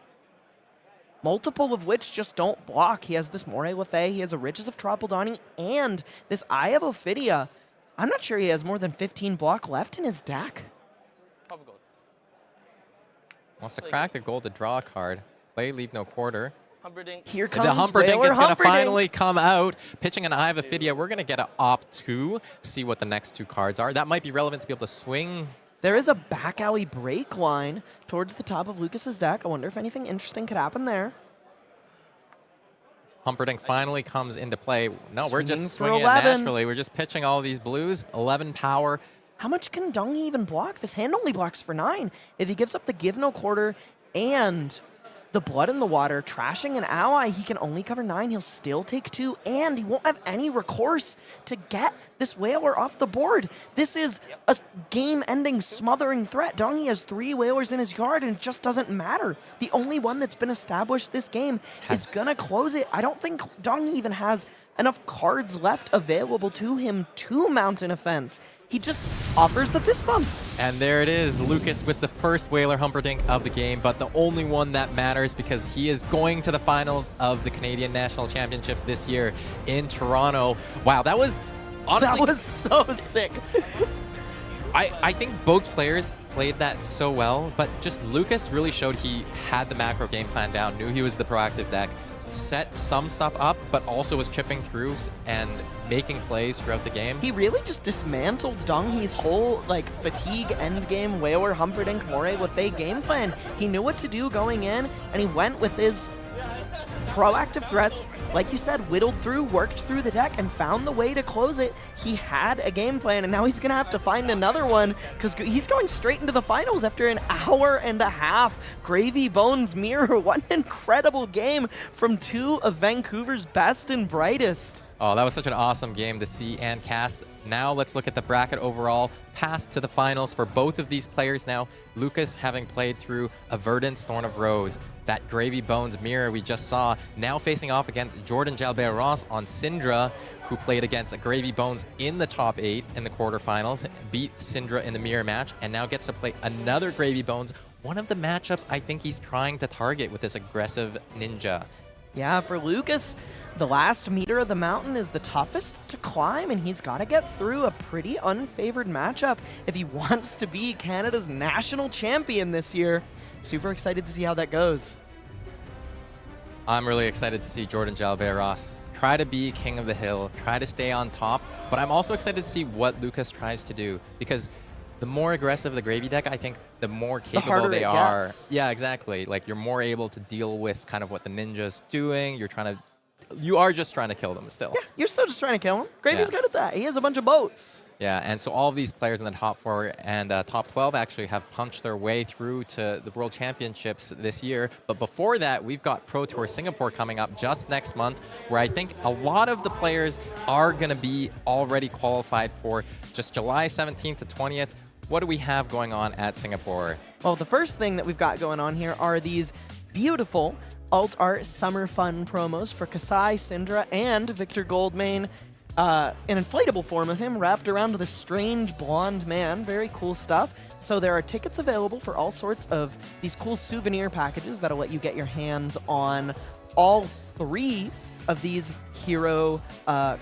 multiple of which just don't block. He has this Moray Le Fay, he has a Riches of Tropeldani, and this Eye of Ophidia. I'm not sure he has more than 15 block left in his deck. Wants to crack the gold to draw a card. Play, leave no quarter. Humperdinck. Here comes the Humperdinck is going to Humperdinck. finally come out. Pitching an Eye of Ophidia. We're going to get an Op 2. See what the next 2 cards are. That might be relevant to be able to swing. There is a back alley break line towards the top of Lucas's deck. I wonder if anything interesting could happen there. Humperdinck finally comes into play. No, we're just for swinging it 11. naturally. We're just pitching all these blues. 11 power. How much can Donghee even block? This hand only blocks for 9. If he gives up the give no quarter and the Blood in the Water, trashing an ally, he can only cover 9. He'll still take 2, and he won't have any recourse to get this Whaler off the board. This is a game-ending, smothering threat. Donghee has 3 Whalers in his yard, and it just doesn't matter. The only one that's been established this game is going to close it. I don't think Donghee even has enough cards left available to him to mount an offense. He just offers the fist bump. And there it is, Lucas with the first Whaler Humperdinck of the game, but the only one that matters because he is going to the finals of the Canadian National Championships this year in Toronto. Wow, that was honestly... That was so sick. I think both players played that so well, but just Lucas really showed he had the macro game plan down, knew he was the proactive deck, set some stuff up, but also was chipping through and making plays throughout the game. He really just dismantled Donghee's whole like fatigue endgame Whaler Humperdinck Moray Lefay game plan. He knew what to do going in, and he went with his proactive threats, like you said, whittled through, worked through the deck, and found the way to close it. He had a game plan, and now he's going to have to find another one because he's going straight into the finals after an hour and a half. Gravy Bones Mirror, what an incredible game from two of Vancouver's best and brightest. Oh, that was such an awesome game to see and cast. Now let's look at the bracket overall. Path to the finals for both of these players now. Lucas having played through a Verdance Thorn of Rose. That Gravy Bones Mirror we just saw now facing off against Jordan Jalbert-Ross on Cindra, who played against a Gravy Bones in the top 8 in the quarterfinals, beat Cindra in the mirror match, and now gets to play another Gravy Bones. One of the matchups I think he's trying to target with this aggressive ninja. Yeah, for Lucas, the last meter of the mountain is the toughest to climb, and he's got to get through a pretty unfavored matchup if he wants to be Canada's national champion this year. Super excited to see how that goes. I'm really excited to see Jordan Jalbert-Ross try to be king of the hill, try to stay on top, but I'm also excited to see what Lucas tries to do, because the more aggressive the Gravy deck, I think the more capable they are. Yeah, exactly. Like, you're more able to deal with kind of what the ninja's doing. You are just trying to kill them still. Yeah, you're still just trying to kill him. Gravy's good at that. He has a bunch of boats. Yeah, and so all of these players in the top 4 and top 12 actually have punched their way through to the World Championships this year. But before that, we've got Pro Tour Singapore coming up just next month, where I think a lot of the players are going to be already qualified for just July 17th to 20th. What do we have going on at Singapore? Well, the first thing that we've got going on here are these beautiful alt art summer fun promos for Kasai, Cindra, and Victor Goldmane. An inflatable form of him wrapped around with a strange blonde man. Very cool stuff. So there are tickets available for all sorts of these cool souvenir packages that'll let you get your hands on all 3 of these hero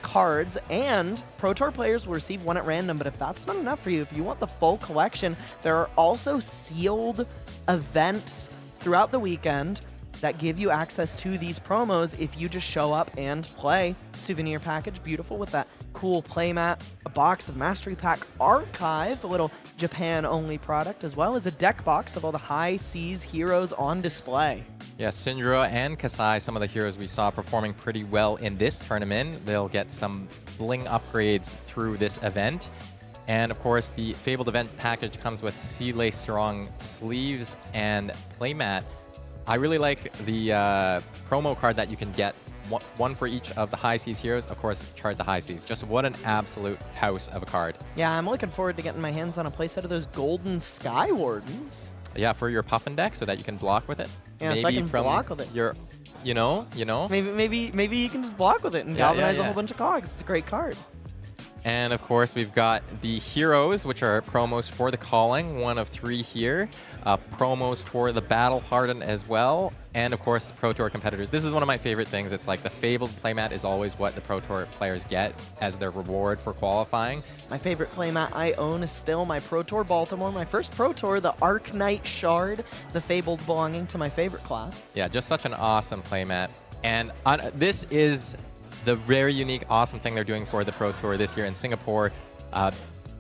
cards, and Pro Tour players will receive one at random. But if that's not enough for you, if you want the full collection, there are also sealed events throughout the weekend that give you access to these promos if you just show up and play. Souvenir package, beautiful, with that cool playmat, a box of Mastery Pack Archive, a little Japan-only product, as well as a deck box of all the high seas heroes on display. Yeah, Cindra and Kasai, some of the heroes we saw performing pretty well in this tournament. They'll get some bling upgrades through this event. And of course, the Fabled event package comes with Sea Lace Strong sleeves and playmat. I really like the promo card that you can get, one for each of the High Seas heroes. Of course, Chart the High Seas. Just what an absolute house of a card. Yeah, I'm looking forward to getting my hands on a playset of those Golden Sky Wardens. Yeah, for your Puffin deck, so that you can block with it. Yeah, maybe so I can block with it. Your, you know. Maybe you can just block with it and galvanize a whole bunch of cogs. It's a great card. And of course, we've got the heroes, which are promos for the Calling, one of 3 here. Promos for the Battle Hardened as well. And of course, Pro Tour competitors. This is one of my favorite things. It's like the Fabled playmat is always what the Pro Tour players get as their reward for qualifying. My favorite playmat I own is still my Pro Tour Baltimore. My first Pro Tour, the Arc Knight Shard, the Fabled belonging to my favorite class. Yeah, just such an awesome playmat. And this is the very unique, awesome thing they're doing for the Pro Tour this year in Singapore.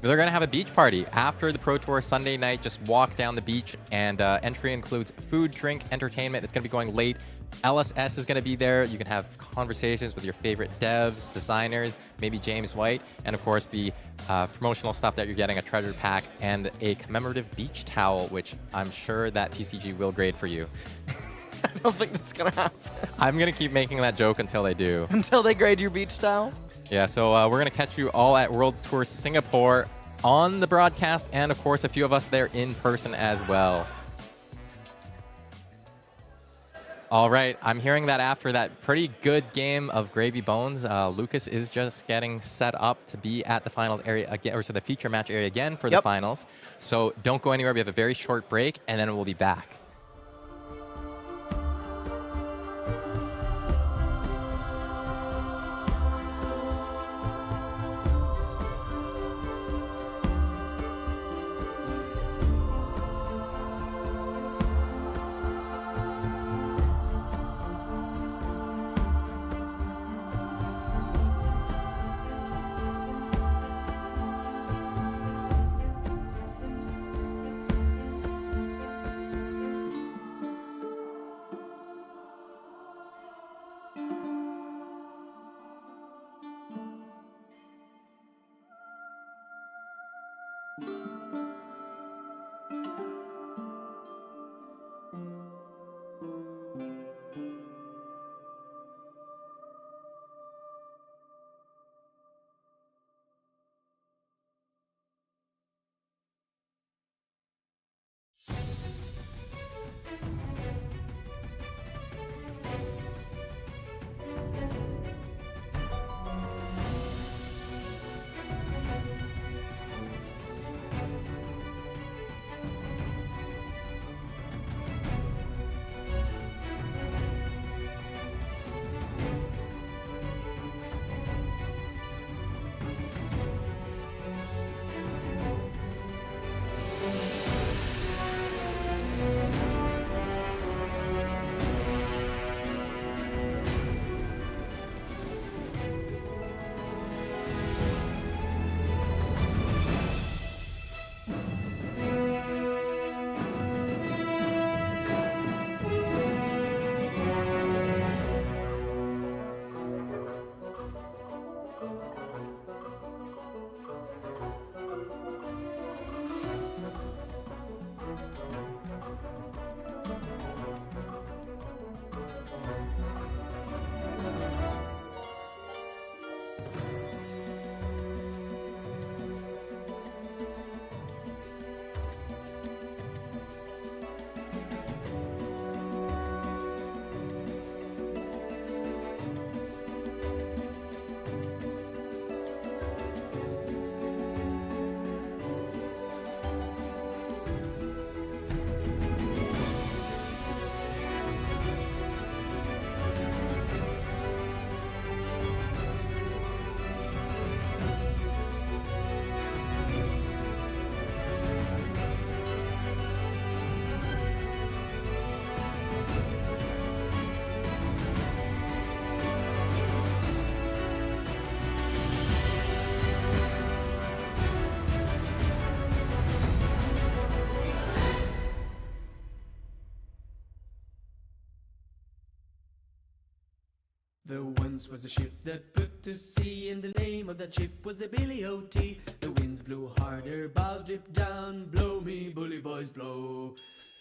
They're going to have a beach party after the Pro Tour Sunday night. Just walk down the beach, and entry includes food, drink, entertainment. It's going to be going late. LSS is going to be there. You can have conversations with your favorite devs, designers, maybe James White, and of course the promotional stuff that you're getting, a treasure pack and a commemorative beach towel, which I'm sure that TCG will grade for you. I don't think that's going to happen. I'm going to keep making that joke until they do. Until they grade your beach towel? Yeah, so we're going to catch you all at World Tour Singapore on the broadcast, and of course a few of us there in person as well. All right, I'm hearing that after that pretty good game of Gravy Bones, Lucas is just getting set up to be at the finals area again, or so the feature match area again for the finals. So don't go anywhere. We have a very short break, and then we'll be back. There once was a ship that put to sea, and the name of that ship was the Billy O.T. The winds blew harder, bow drip down, blow me bully boys blow.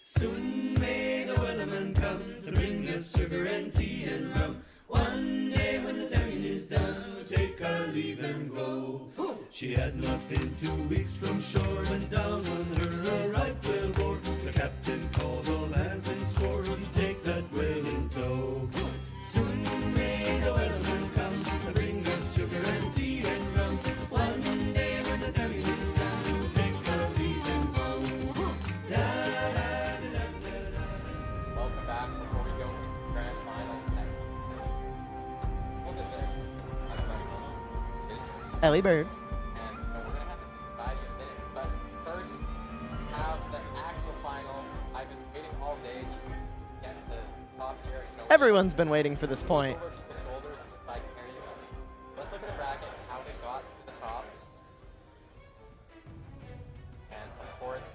Soon may the weatherman come to bring us sugar and tea and rum. One day when the tagging is done, we'll take our leave and go. She had not been 2 weeks from shore when down on her a right whale bore. The captain called all hands and swore he'd take that whale in tow. Soon may the weatherman come to bring us sugar and tea and rum. One day when the tagging is done, we'll take our leave and go. Welcome back before we go to the grand finals. Look at this. Elly Bird. And we're going to have to say goodbye to you in a minute. But first, have the actual finals. I've been waiting all day just to get to the top here. Everyone's been waiting for this point. Over people's shoulders vicariously. Let's look at the bracket, how they got to the top. And of course,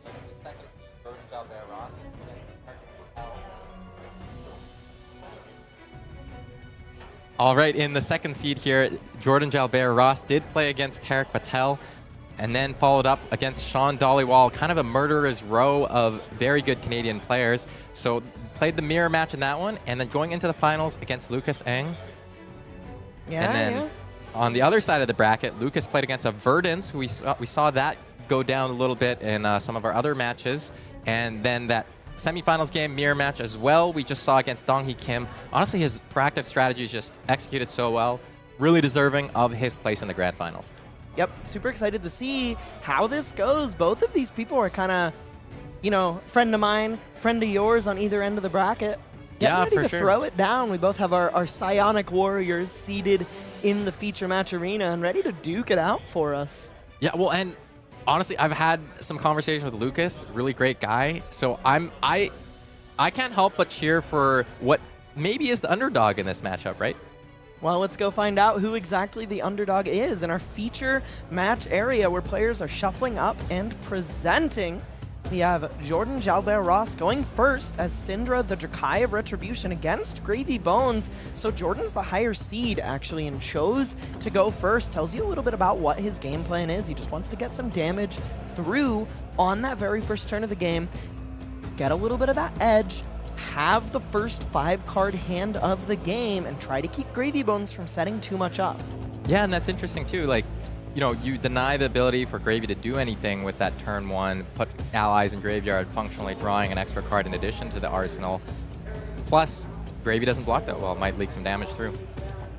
in the second seed, Jalbert-Ross against Patel. All right, in the second seed here, Jalbert-Ross did play against Tarek Patel and then followed up against Shawn Dhaliwal, kind of a murderer's row of very good Canadian players. So played the mirror match in that one, and then going into the finals against Lucas Ng. Yeah, and then on the other side of the bracket, Lucas played against a Verdance. We saw that go down a little bit in some of our other matches. And then that semifinals game mirror match as well, we just saw against Donghee Kim. Honestly, his proactive strategy is just executed so well. Really deserving of his place in the grand finals. Yep, super excited to see how this goes. Both of these people are kind of, you know, friend of mine, friend of yours on either end of the bracket. Getting ready to throw it down. We both have our psionic warriors seated in the feature match arena and ready to duke it out for us. Yeah, well, and honestly, I've had some conversation with Lucas, really great guy. So I can't help but cheer for what maybe is the underdog in this matchup, right? Well, let's go find out who exactly the underdog is in our feature match area where players are shuffling up and presenting. We have Jalbert-Ross going first as Cindra, the Drakai of Retribution, against Gravy Bones. So Jordan's the higher seed, actually, and chose to go first. Tells you a little bit about what his game plan is. He just wants to get some damage through on that very first turn of the game, get a little bit of that edge, have the first 5-card hand of the game, and try to keep Gravy Bones from setting too much up. Yeah, and that's interesting, too. Like, you know, you deny the ability for Gravy to do anything with that turn 1, put allies in graveyard, functionally drawing an extra card in addition to the arsenal. Plus, Gravy doesn't block that well. It might leak some damage through.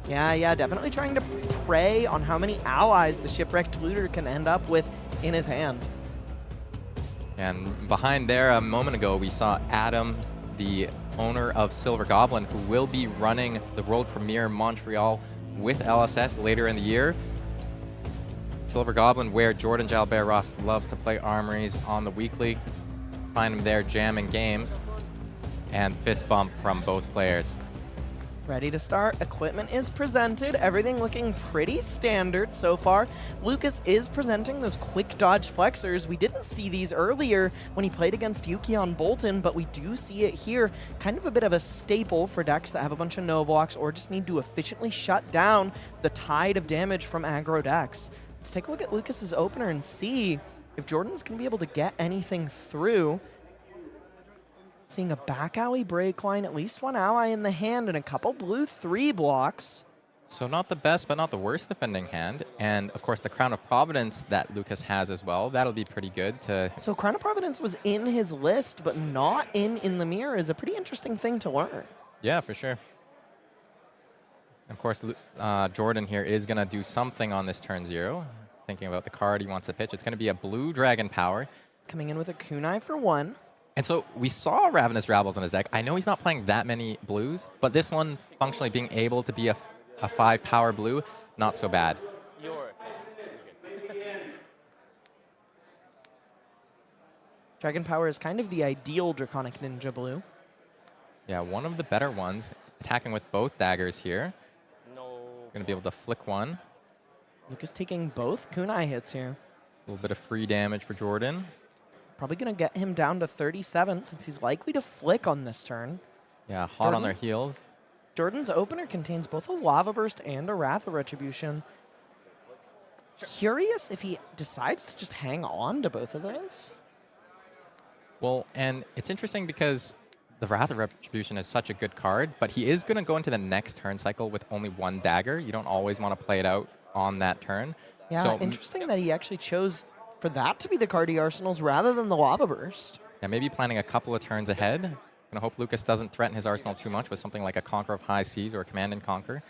Yeah, definitely trying to prey on how many allies the Shipwrecked Looter can end up with in his hand. And behind there, a moment ago, we saw Adam, the owner of Silver Goblin, who will be running the world premiere in Montreal with LSS later in the year. Silver Goblin, where Jalbert-Ross loves to play armories on the weekly. Find him there jamming games. And fist bump from both players. Ready to start. Equipment is presented. Everything looking pretty standard so far. Lucas is presenting those quick dodge flexors. We didn't see these earlier when he played against Yuki on Boltyn, but we do see it here. Kind of a bit of a staple for decks that have a bunch of no blocks or just need to efficiently shut down the tide of damage from aggro decks. Let's take a look at Lucas's opener and see if Jordan's going to be able to get anything through. Seeing a back alley break line, at least one ally in the hand, and a couple blue 3 blocks. So not the best, but not the worst defending hand. And, of course, the Crown of Providence that Lucas has as well. That'll be pretty good to... So Crown of Providence was in his list, but not in the mirror is a pretty interesting thing to learn. Yeah, for sure. Of course, Jordan here is going to do something on this turn 0. Thinking about the card he wants to pitch. It's going to be a blue Dragon Power. Coming in with a kunai for 1. And so we saw Ravenous Rabbles in his deck. I know he's not playing that many blues, but this one functionally being able to be a 5-power blue, not so bad. Dragon Power is kind of the ideal Draconic Ninja blue. Yeah, one of the better ones. Attacking with both daggers here. Going to be able to flick one. Lucas taking both kunai hits here. A little bit of free damage for Jordan. Probably going to get him down to 37 since he's likely to flick on this turn. Yeah, hot on their heels. Jordan's opener contains both a Lava Burst and a Wrath of Retribution. Curious if he decides to just hang on to both of those. Well, and it's interesting because the Wrath of Retribution is such a good card, but he is going to go into the next turn cycle with only one dagger. You don't always want to play it out on that turn. Yeah, so, interesting that he actually chose for that to be the card he arsenals rather than the Lava Burst. Yeah, maybe planning a couple of turns ahead. Gonna hope Lucas doesn't threaten his arsenal too much with something like a Conquer of High Seas or a Command and Conquer.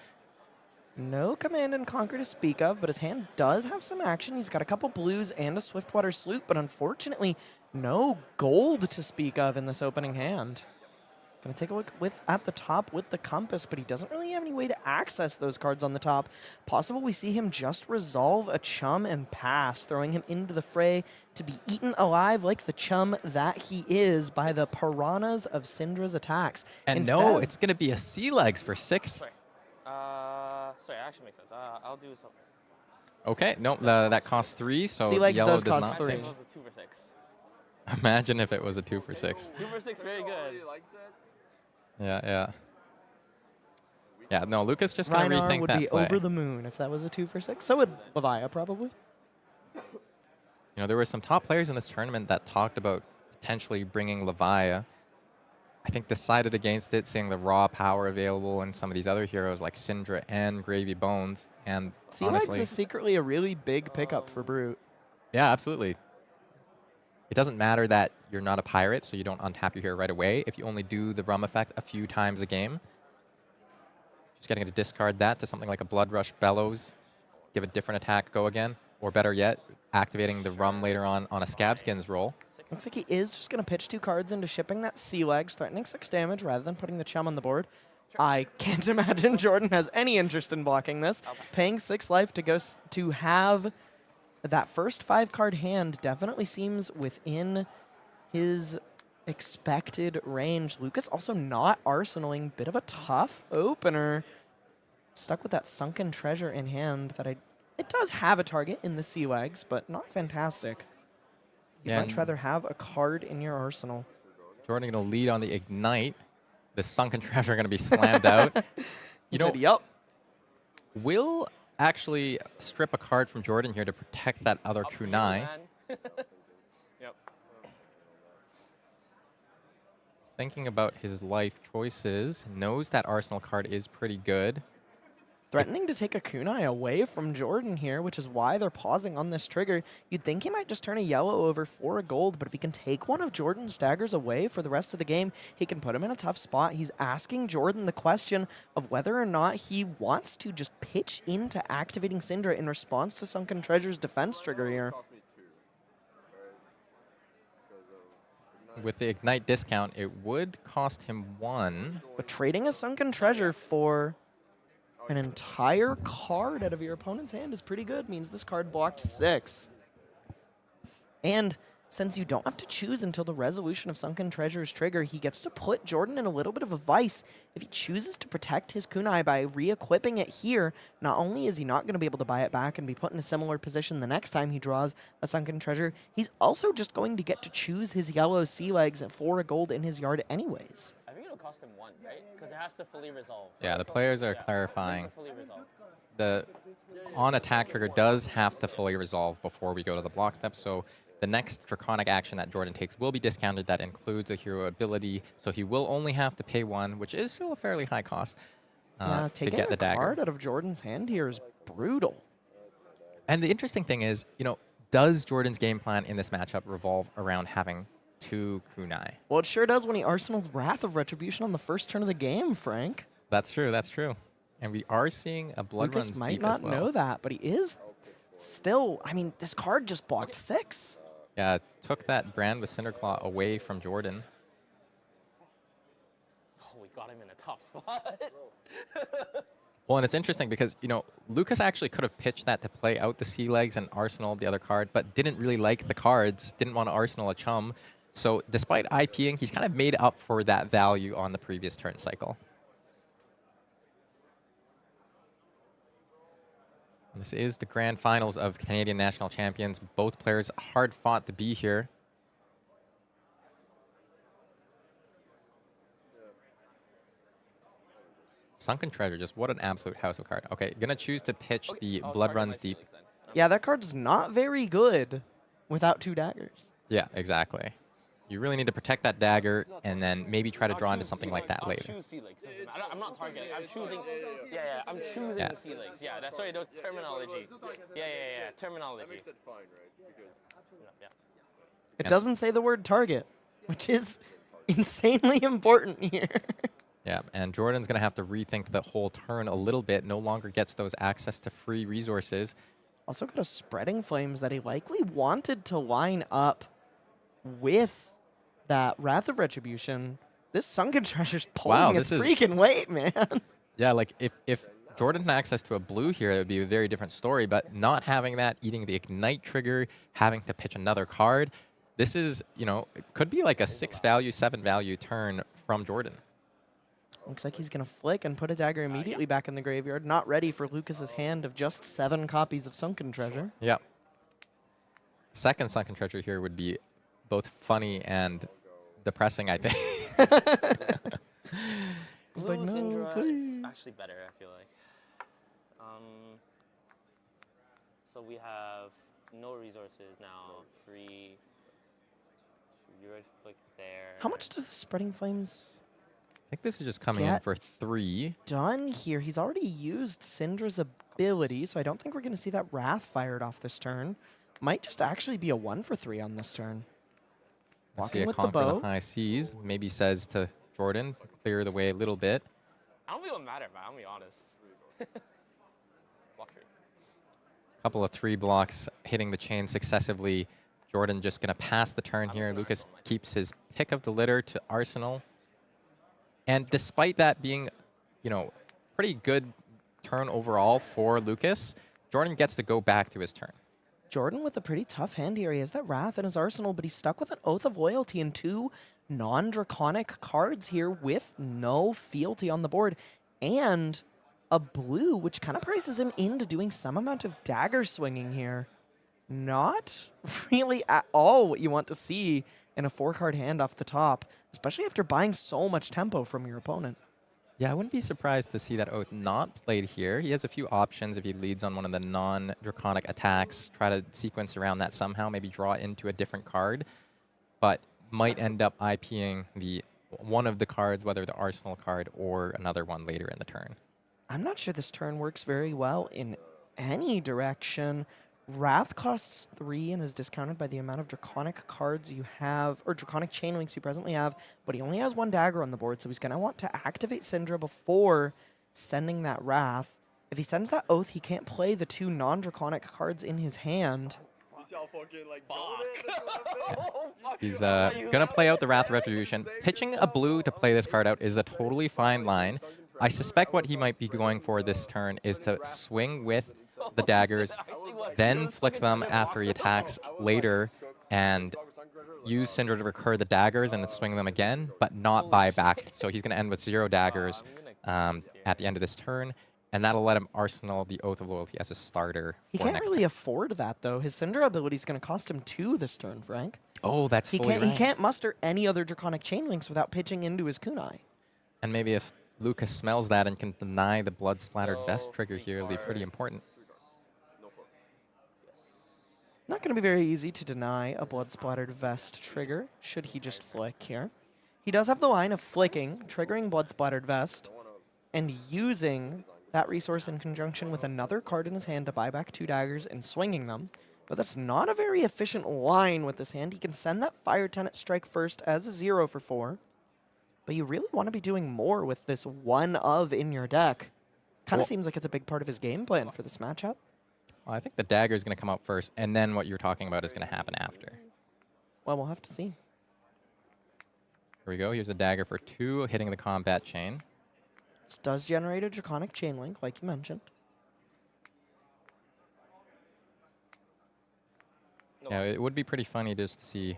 No Command and Conquer to speak of, but his hand does have some action. He's got a couple blues and a Swiftwater Sloop, but unfortunately, no gold to speak of in this opening hand. Gonna take a look at the top with the Compass, but he doesn't really have any way to access those cards on the top. Possible we see him just resolve a Chum and pass, throwing him into the fray to be eaten alive like the chum that he is by the piranhas of Cindra's attacks. And Instead, no, it's gonna be a Sea Legs for 6. Sorry, actually makes sense. I'll do something. Okay, no, that costs 3, so Sea Legs yellow does does cost not. 3. It was a 2 for 6. Imagine if it was a 2 for 6. 2 for 6, very good. Yeah. Yeah, no, Lucas just going to Reinar rethink would that be play. over the moon if that was a 2 for 6. So would Levia probably. You know, there were some top players in this tournament that talked about potentially bringing Levia. I think decided against it, seeing the raw power available in some of these other heroes like Cindra and Gravy Bones. And Sea Legs honestly, is secretly a really big pickup for Brute. yeah, absolutely. It doesn't matter that you're not a pirate, so you don't untap your hero right away. If you only do the rum effect a few times a game, just getting to discard that to something like a Blood Rush Bellows, give a different attack, go again, or better yet, activating the rum later on a Scabskins roll. Looks like he is just going to pitch 2 cards into shipping that Sea Legs, threatening 6 damage rather than putting the Chum on the board. I can't imagine Jordan has any interest in blocking this. Paying 6 life to go to have that first 5-card hand definitely seems within his expected range. Lucas also not arsenaling. Bit of a tough opener. Stuck with that Sunken Treasure in hand that it does have a target in the Sea Legs, but not fantastic. You'd Yeah, much rather have a card in your arsenal. Jordan going to lead on the Ignite. The Sunken Treasure going to be slammed out. He said, yup. Will actually strip a card from Jordan here to protect that other kunai. Yep. Thinking about his life choices, knows that Arsenal card is pretty good. Threatening to take a kunai away from Jordan here, which is why they're pausing on this trigger. You'd think he might just turn a yellow over for a gold, but if he can take one of Jordan's daggers away for the rest of the game, he can put him in a tough spot. He's asking Jordan the question of whether or not he wants to just pitch into activating Cindra in response to Sunken Treasure's defense trigger here. With the Ignite discount, it would cost him 1. But trading a Sunken Treasure for an entire card out of your opponent's hand is pretty good. Means this card blocked 6. And since you don't have to choose until the resolution of Sunken Treasure's trigger, he gets to put Jordan in a little bit of a vice. If he chooses to protect his kunai by re-equipping it here, not only is he not going to be able to buy it back and be put in a similar position the next time he draws a Sunken Treasure, he's also just going to get to choose his yellow Sea Legs for a gold in his yard anyways. I think it'll cost him 1, right? Because it has to fully resolve. Yeah, the players are clarifying. Fully resolve. The on-attack trigger does have to fully resolve before we go to the block step, so the next Draconic action that Jordan takes will be discounted. That includes a hero ability, so he will only have to pay 1, which is still a fairly high cost to taking get the a dagger. card out of Jordan's hand here is brutal. And the interesting thing is, you know, does Jordan's game plan in this matchup revolve around having 2 kunai? Well, it sure does when he arsenals Wrath of Retribution on the first turn of the game, Frank. That's true, that's true. And we are seeing a Blood Lucas Runs might deep not as well. know that, but he is still, I mean, this card just blocked 6. Yeah, took that brand with Cinderclaw away from Jordan. Oh, we got him in a tough spot. Well, and it's interesting because, you know, Lucas actually could have pitched that to play out the Sea Legs and Arsenal the other card, but didn't really like the cards, didn't want to Arsenal a Chum. So despite IPing, he's kind of made up for that value on the previous turn cycle. And this is the grand finals of Canadian National Champions. Both players hard fought to be here. Sunken Treasure, just what an absolute house of card. Okay, gonna choose to pitch the Blood Runs Deep. Yeah, that card's not very good without 2 daggers. Yeah, exactly. You really need to protect that dagger and then maybe try to draw into something like that later. Choose sea legs. I'm not targeting. I'm choosing. Yeah. I'm choosing Yeah. the sea legs. Yeah, that's sorry. Those terminology. Yeah. Terminology. Makes it fine, right? Because Yeah. It doesn't say the word target, which is insanely important here. Yeah, and Jordan's going to have to rethink the whole turn a little bit. No longer gets those access to free resources. Also got a Spreading Flames that he likely wanted to line up with that Wrath of Retribution. This Sunken Treasure's pulling its freaking weight, man. Yeah, like if Jordan had access to a blue here, it would be a very different story. But not having that, eating the Ignite trigger, having to pitch another card, this is, you know, it could be like a 6 value, 7 value turn from Jordan. Looks like he's going to flick and put a dagger immediately back in the graveyard. Not ready for Lucas's hand of just 7 copies of Sunken Treasure. Yeah. Second Sunken Treasure here would be both funny and depressing, I think. It's like, no, Cindra please. is actually better, I feel like. So we have no resources now. Free. You already flick there. How much does the Spreading Flames I think this is just coming in for 3. done here? He's already used Cindra's ability, so I don't think we're going to see that Wrath fired off this turn. Might just actually be a 1 for 3 on this turn. See Walking a with the Conquer the bow. High Seas. Maybe says to Jordan, clear the way a little bit. I don't feel matter, man. I'm gonna be honest. Block 3. Couple of 3 blocks hitting the chain successively. Jordan just going to pass the turn here. Lucas keeps his pick of the litter to Arsenal. And despite that being, you know, pretty good turn overall for Lucas, Jordan gets to go back to his turn. Jordan with a pretty tough hand here. He has that Wrath in his arsenal, but he's stuck with an Oath of Loyalty and 2 non-draconic cards here with no fealty on the board. And a blue, which kind of prices him into doing some amount of dagger swinging here. Not really at all what you want to see in a 4-card hand off the top, especially after buying so much tempo from your opponent. Yeah, I wouldn't be surprised to see that Oath not played here. He has a few options if he leads on one of the non-draconic attacks, try to sequence around that somehow, maybe draw into a different card, but might end up IPing one of the cards, whether the Arsenal card or another one later in the turn. I'm not sure this turn works very well in any direction. Wrath costs 3 and is discounted by the amount of draconic cards you have, or draconic chain links you presently have, but he only has 1 dagger on the board, so he's going to want to activate Cindra before sending that Wrath. If he sends that Oath, he can't play the 2 non-draconic cards in his hand. He's going to play out the Wrath Retribution. Pitching a blue to play this card out is a totally fine line. I suspect what he might be going for this turn is to swing with the daggers, then flick them after he attacks later, and use Cindra to recur the daggers and then swing them again, but not buy back. So he's going to end with 0 daggers at the end of this turn, and that'll let him arsenal the Oath of Loyalty as a starter. He can't really afford that, though. His Cindra ability is going to cost him 2 this turn, Frank. Oh, that's he fully can't. right. He can't muster any other draconic chain links without pitching into his kunai. And maybe if Lucas smells that and can deny the blood-splattered vest trigger here, it'll be pretty important. Not going to be very easy to deny a blood-splattered vest trigger, should he just flick here. He does have the line of flicking, triggering blood-splattered vest, and using that resource in conjunction with another card in his hand to buy back 2 daggers and swinging them. But that's not a very efficient line with this hand. He can send that Fire Tenant Strike first as a 0 for 4. But you really want to be doing more with this 1 of in your deck. Kind of seems like it's a big part of his game plan for this matchup. Well, I think the dagger is going to come out first, and then what you're talking about is going to happen after. Well, we'll have to see. Here we go. Here's a dagger for 2, hitting the combat chain. This does generate a draconic chain link, like you mentioned. Yeah, it would be pretty funny just to see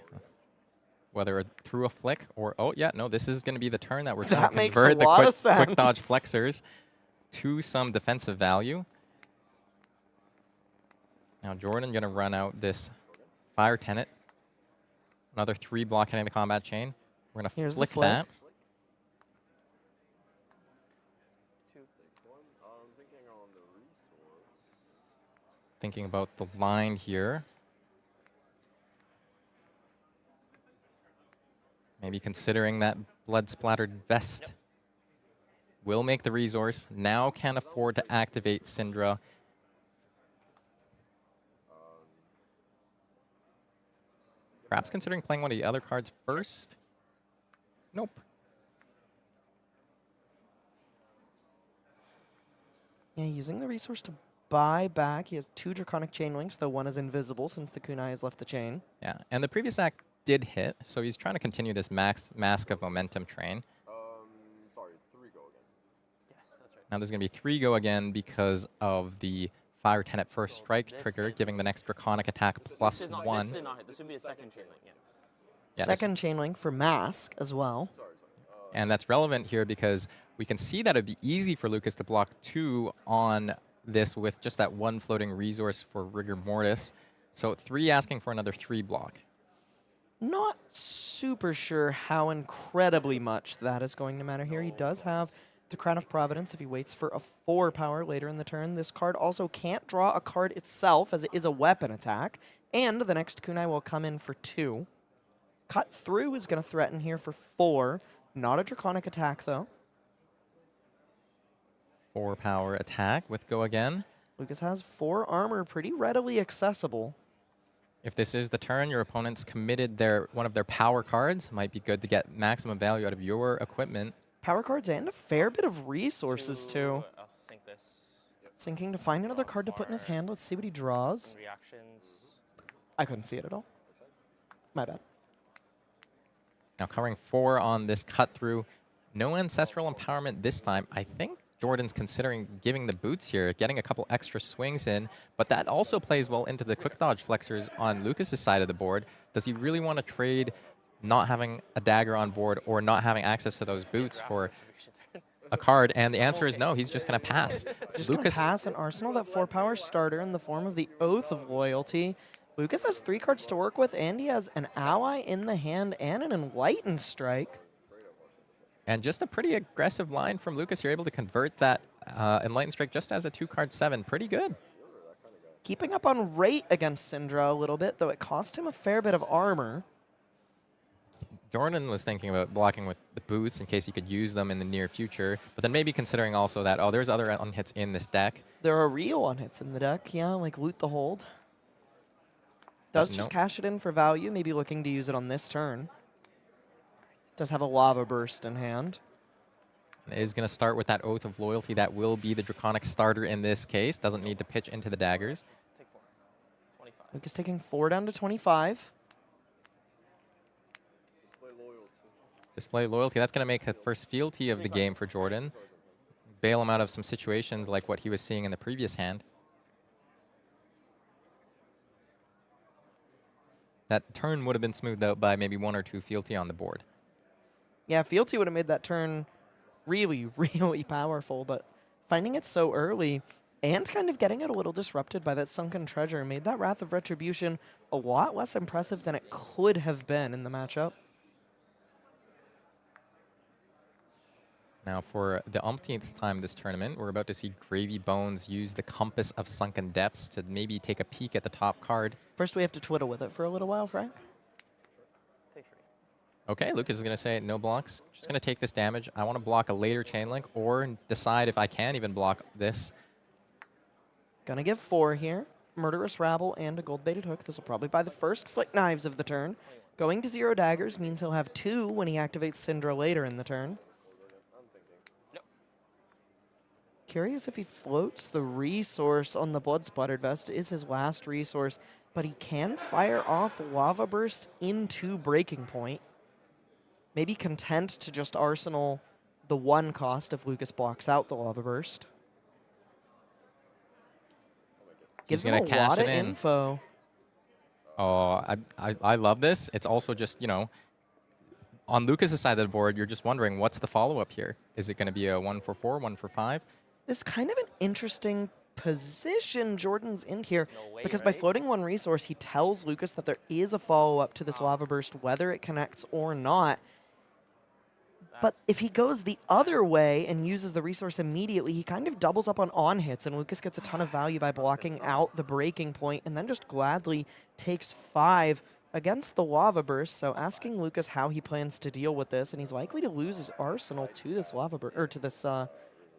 whether through a flick or, oh, yeah, no, this is going to be the turn that we're going to convert the quick dodge flexors to some defensive value. Now Jordan going to run out this Fire Tenant. Another 3 block hitting the combat chain. We're going to flick that. Thinking about the line here. Maybe considering that blood-splattered vest will make the resource. Now can't afford to activate Cindra. Perhaps considering playing one of the other cards first? Nope. Yeah, using the resource to buy back. He has 2 Draconic Chain Links, though one is invisible since the kunai has left the chain. Yeah, and the previous act did hit, so he's trying to continue this Mask of Momentum train. Sorry, 3 go again. Yes, that's right. Now there's going to be 3 go again because of the Fire 10 at first strike trigger, giving the next Draconic attack +1. This did not hit. This would be a second chain link, yeah. Yeah, Second Chain Link for Mask as well. and that's relevant here because we can see that it'd be easy for Lucas to block 2 on this with just that 1 floating resource for Rigor Mortis. So 3 asking for another 3 block. Not super sure how incredibly much that is going to matter here. He does have the Crown of Providence if he waits for a 4 power later in the turn. This card also can't draw a card itself as it is a weapon attack. And the next kunai will come in for 2. Cut Through is going to threaten here for 4. Not a Draconic attack, though. 4 power attack with go again. Lucas has 4 armor pretty readily accessible. If this is the turn, your opponent's committed one of their power cards. Might be good to get maximum value out of your equipment. Power cards and a fair bit of resources, too. I'll sync this. Sinking to find another card to put in his hand. Let's see what he draws. Reactions. I couldn't see it at all. My bad. Now covering 4 on this cut through. No ancestral empowerment this time. I think Jordan's considering giving the boots here, getting a couple extra swings in, but that also plays well into the quick dodge flexors on Lucas's side of the board. Does he really want to trade not having a dagger on board or not having access to those boots for a card? And the answer is no, he's just going to pass. Just going to pass an Arsenal, that 4 power starter in the form of the Oath of Loyalty. Lucas has 3 cards to work with, and he has an ally in the hand and an Enlightened Strike. And just a pretty aggressive line from Lucas. You're able to convert that Enlightened Strike just as a 2-card 7. Pretty good. Keeping up on rate against Cindra a little bit, though it cost him a fair bit of armor. Jordan was thinking about blocking with the boots in case he could use them in the near future, but then maybe considering also that, oh, there's other unhits in this deck. There are real unhits in the deck, yeah, like Loot the Hold. Does just cash it in for value, maybe looking to use it on this turn. Does have a Lava Burst in hand. Is going to start with that Oath of Loyalty. That will be the Draconic starter in this case. Doesn't need to pitch into the daggers. Take 4. 25. Lucas taking 4 down to 25. Display Loyalty. That's going to make the first fealty of the game for Jordan. Bail him out of some situations like what he was seeing in the previous hand. That turn would have been smoothed out by maybe 1 or 2 fealty on the board. Yeah, fealty would have made that turn really, really powerful, but finding it so early and kind of getting it a little disrupted by that Sunken Treasure made that Wrath of Retribution a lot less impressive than it could have been in the matchup. Now for the umpteenth time this tournament, we're about to see Gravy Bones use the Compass of Sunken Depths to maybe take a peek at the top card. First, we have to twiddle with it for a little while, Frank. Take 3. Okay, Lucas is going to say no blocks. Just going to take this damage. I want to block a later chain link or decide if I can even block this. Gonna give 4 here. Murderous Rabble and a gold-baited hook. This will probably buy the first Flick Knives of the turn. Going to 0 daggers means he'll have 2 when he activates Cindra later in the turn. Curious if he floats the resource on the Blood-Splattered Vest. It is his last resource, but he can fire off Lava Burst into Breaking Point. Maybe content to just Arsenal the 1 cost if Lucas blocks out the Lava Burst. Gives him a lot of info. Oh, I love this. It's also just, you know, on Lucas's side of the board, you're just wondering what's the follow-up here? Is it going to be a 1 for 4, 1 for 5? This is kind of an interesting position Jordan's in here, because by floating 1 resource, he tells Lucas that there is a follow-up to this Lava Burst, whether it connects or not. But if he goes the other way and uses the resource immediately, he kind of doubles up on hits, and Lucas gets a ton of value by blocking out the breaking point and then just gladly takes 5 against the Lava Burst. So asking Lucas how he plans to deal with this, and he's likely to lose his arsenal to this Lava Burst, or to this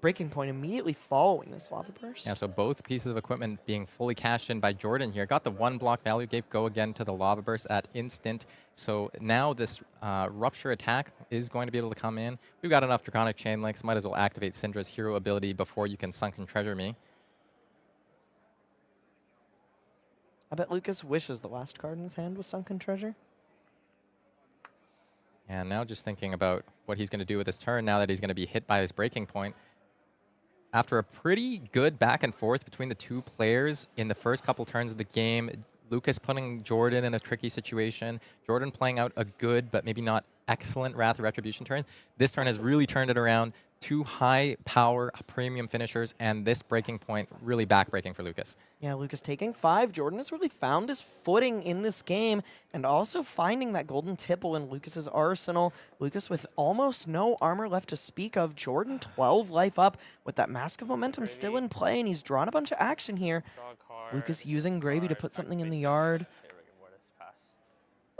breaking point immediately following this Lava Burst. Yeah, so both pieces of equipment being fully cashed in by Jordan here. Got the 1 block value, gave go again to the Lava Burst at instant. So now this Rupture attack is going to be able to come in. We've got enough Draconic Chain Links. Might as well activate Cindra's hero ability before you can Sunken Treasure me. I bet Lucas wishes the last card in his hand was Sunken Treasure. And now just thinking about what he's going to do with his turn now that he's going to be hit by this breaking point. After a pretty good back and forth between the two players in the first couple turns of the game, Lucas putting Jordan in a tricky situation, Jordan playing out a good but maybe not excellent Wrath of Retribution turn. This turn has really turned it around. 2 high power premium finishers, and this breaking point really backbreaking for Lucas. Yeah, Lucas taking 5. Jordan has really found his footing in this game and also finding that golden tipple in Lucas's arsenal. Lucas with almost no armor left to speak of. Jordan 12 life up with that Mask of Momentum still in play, and he's drawn a bunch of action here. Lucas using Gravy to put something in the yard.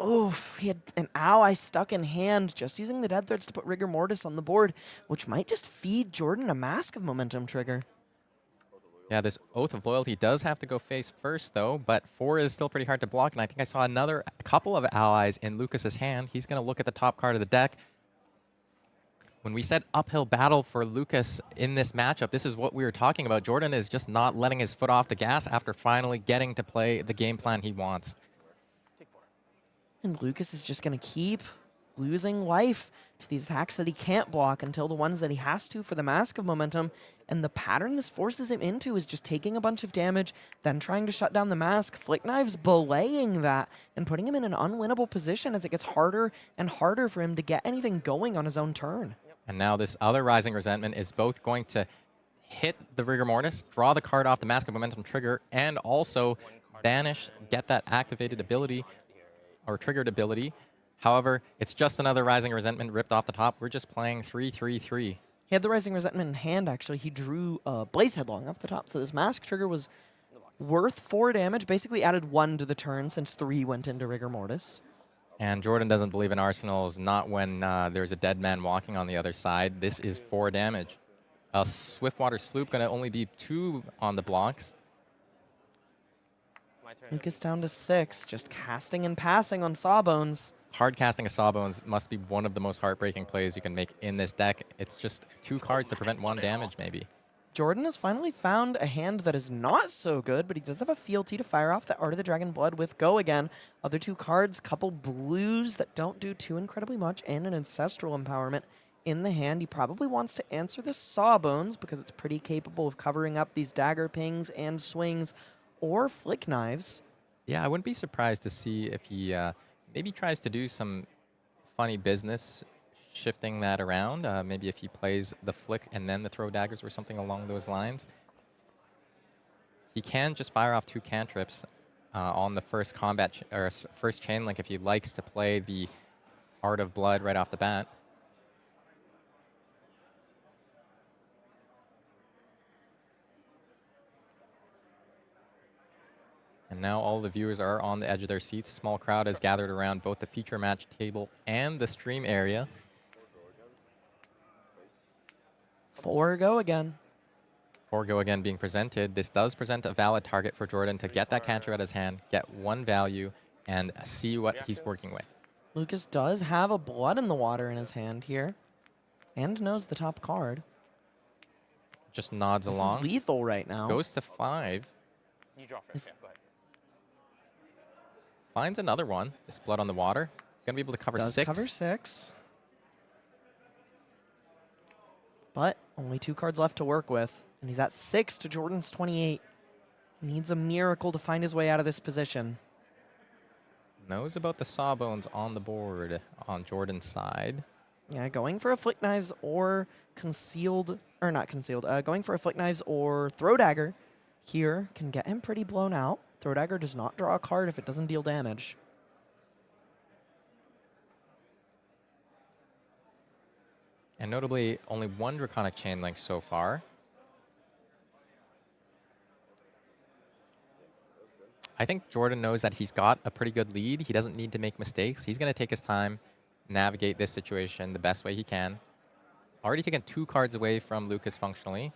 Oof, he had an ally stuck in hand, just using the Dead Threads to put Rigor Mortis on the board, which might just feed Jordan a Mask of Momentum trigger. Yeah, this Oath of Loyalty does have to go face first, though, but 4 is still pretty hard to block, and I think I saw a couple of allies in Lucas's hand. He's going to look at the top card of the deck. When we said uphill battle for Lucas in this matchup, this is what we were talking about. Jordan is just not letting his foot off the gas after finally getting to play the game plan he wants. And Lucas is just going to keep losing life to these attacks that he can't block until the ones that he has to for the Mask of Momentum. And the pattern this forces him into is just taking a bunch of damage, then trying to shut down the Mask. Flick Knives belaying that and putting him in an unwinnable position as it gets harder and harder for him to get anything going on his own turn. And now this other Rising Resentment is both going to hit the Rigor Mortis, draw the card off the Mask of Momentum trigger, and also banish, get that activated ability or triggered ability. However, it's just another Rising Resentment ripped off the top. We're just playing 3-3-3. He had the Rising Resentment in hand, actually. He drew Blaze Headlong off the top, so this Mask trigger was worth 4 damage, basically added 1 to the turn since 3 went into Rigor Mortis. And Jordan doesn't believe in arsenals, not when there's a dead man walking on the other side. This is 4 damage. A Swiftwater Sloop going to only be 2 on the blocks. Lucas down to 6, just casting and passing on Sawbones. Hard casting a Sawbones must be one of the most heartbreaking plays you can make in this deck. It's just 2 cards to prevent 1 damage, maybe. Jordan has finally found a hand that is not so good, but he does have a fealty to fire off the Art of the Dragon Blood with Go again. Other 2 cards, couple blues that don't do too incredibly much, and an Ancestral Empowerment in the hand. He probably wants to answer the Sawbones because it's pretty capable of covering up these dagger pings and swings or Flick Knives. Yeah, I wouldn't be surprised to see if he maybe tries to do some funny business, shifting that around. Maybe if he plays the Flick and then the Throw Daggers or something along those lines. He can just fire off 2 cantrips on the first combat or first chain link if he likes to play the Art of Blood right off the bat. And now all the viewers are on the edge of their seats. A small crowd has gathered around both the feature match table and the stream area. 4 Go again. 4 Go again being presented. This does present a valid target for Jordan to get that cantrip out of his hand, get 1 value, and see what he's working with. Lucas does have a Blood in the Water in his hand here, and knows the top card. Just nods This along. is lethal right now. Goes to 5. You draw first. Yeah, go ahead. Finds another one. This Blood on the Water. Going to be able to cover Does 6. cover 6. But only 2 cards left to work with. And he's at 6 to Jordan's 28. He needs a miracle to find his way out of this position. Knows about the Sawbones on the board on Jordan's side. Yeah, going for a Flick Knives or concealed, or not concealed, going for a Flick Knives or Throw Dagger here can get him pretty blown out. Throw Dagger does not draw a card if it doesn't deal damage. And notably, only one Draconic Chain Link so far. I think Jordan knows that he's got a pretty good lead. He doesn't need to make mistakes. He's going to take his time, navigate this situation the best way he can. Already taken 2 cards away from Lucas functionally.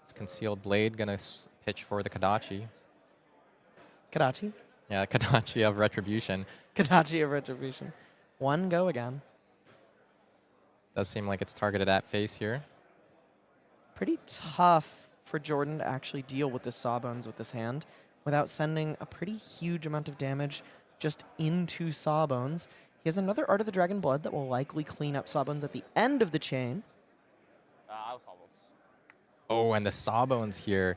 His Concealed Blade going to pitch for the Kodachi. Kodachi? Yeah, Kodachi of Retribution. Kodachi of Retribution. 1 go again. Does seem like it's targeted at face here. Pretty tough for Jordan to actually deal with the Sawbones with this hand without sending a pretty huge amount of damage just into Sawbones. He has another Art of the Dragon Blood that will likely clean up Sawbones at the end of the chain. I was Sawbones. Oh, and the Sawbones here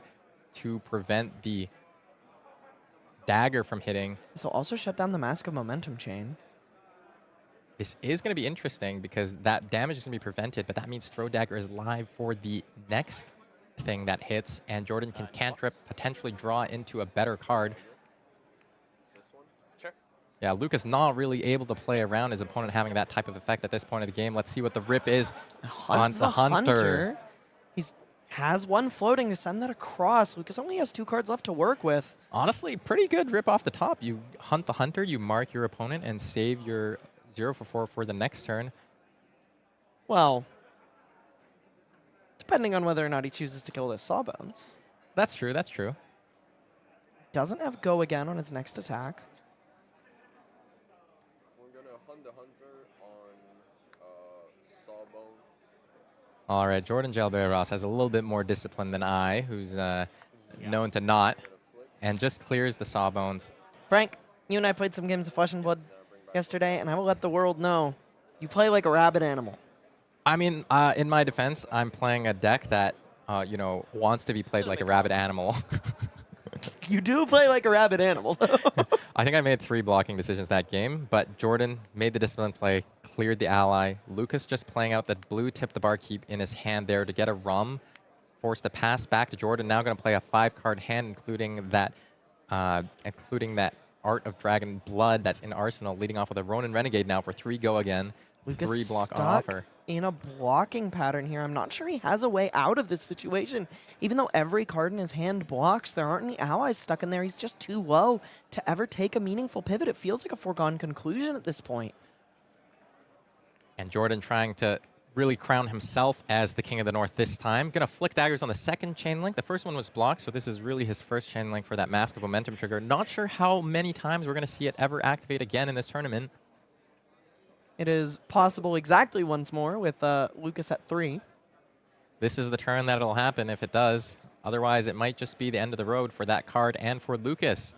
to prevent the dagger from hitting. This will also shut down the Mask of Momentum chain. This is going to be interesting because that damage is going to be prevented, but that means Throw Dagger is live for the next thing that hits, and Jordan can cantrip, potentially draw into a better card. Sure. Yeah, Lucas not really able to play around his opponent having that type of effect at this point of the game. Let's see what the rip is on the Hunter. He has 1 floating to send that across. Lucas only has 2 cards left to work with. Honestly, pretty good rip off the top. You hunt the Hunter, you mark your opponent, and save your 0 for 4 for the next turn. Well, depending on whether or not he chooses to kill the Sawbones. That's true, that's true. Doesn't have go again on his next attack. We're going to hunt the Hunter on Sawbone. All right, Jordan Jalbert-Ross has a little bit more discipline than I, who's known to not, and just clears the Sawbones. Frank, you and I played some games of Flesh and Blood yesterday, and I will let the world know you play like a rabid animal. I mean, in my defense, I'm playing a deck that, you know, wants to be played like a rabid animal. You do play like a rabid animal, though. I think I made 3 blocking decisions that game, but Jordan made the disciplined play, cleared the ally. Lucas just playing out the blue tip the barkeep in his hand there to get a rum. Forced the pass back to Jordan. Now going to play a 5-card hand, including that Art of Dragon Blood that's in Arsenal, leading off with a Ronin Renegade now for 3 go again. Lucas 3 block stuck on offer. In a blocking pattern here. I'm not sure he has a way out of this situation. Even though every card in his hand blocks, there aren't any allies stuck in there. He's just too low to ever take a meaningful pivot. It feels like a foregone conclusion at this point. And Jordan trying to really crown himself as the King of the North this time. Going to flick daggers on the second chain link. The first one was blocked, so this is really his first chain link for that Mask of Momentum trigger. Not sure how many times we're going to see it ever activate again in this tournament. It is possible exactly once more with Lucas at 3. This is the turn that it'll happen if it does. Otherwise, it might just be the end of the road for that card and for Lucas.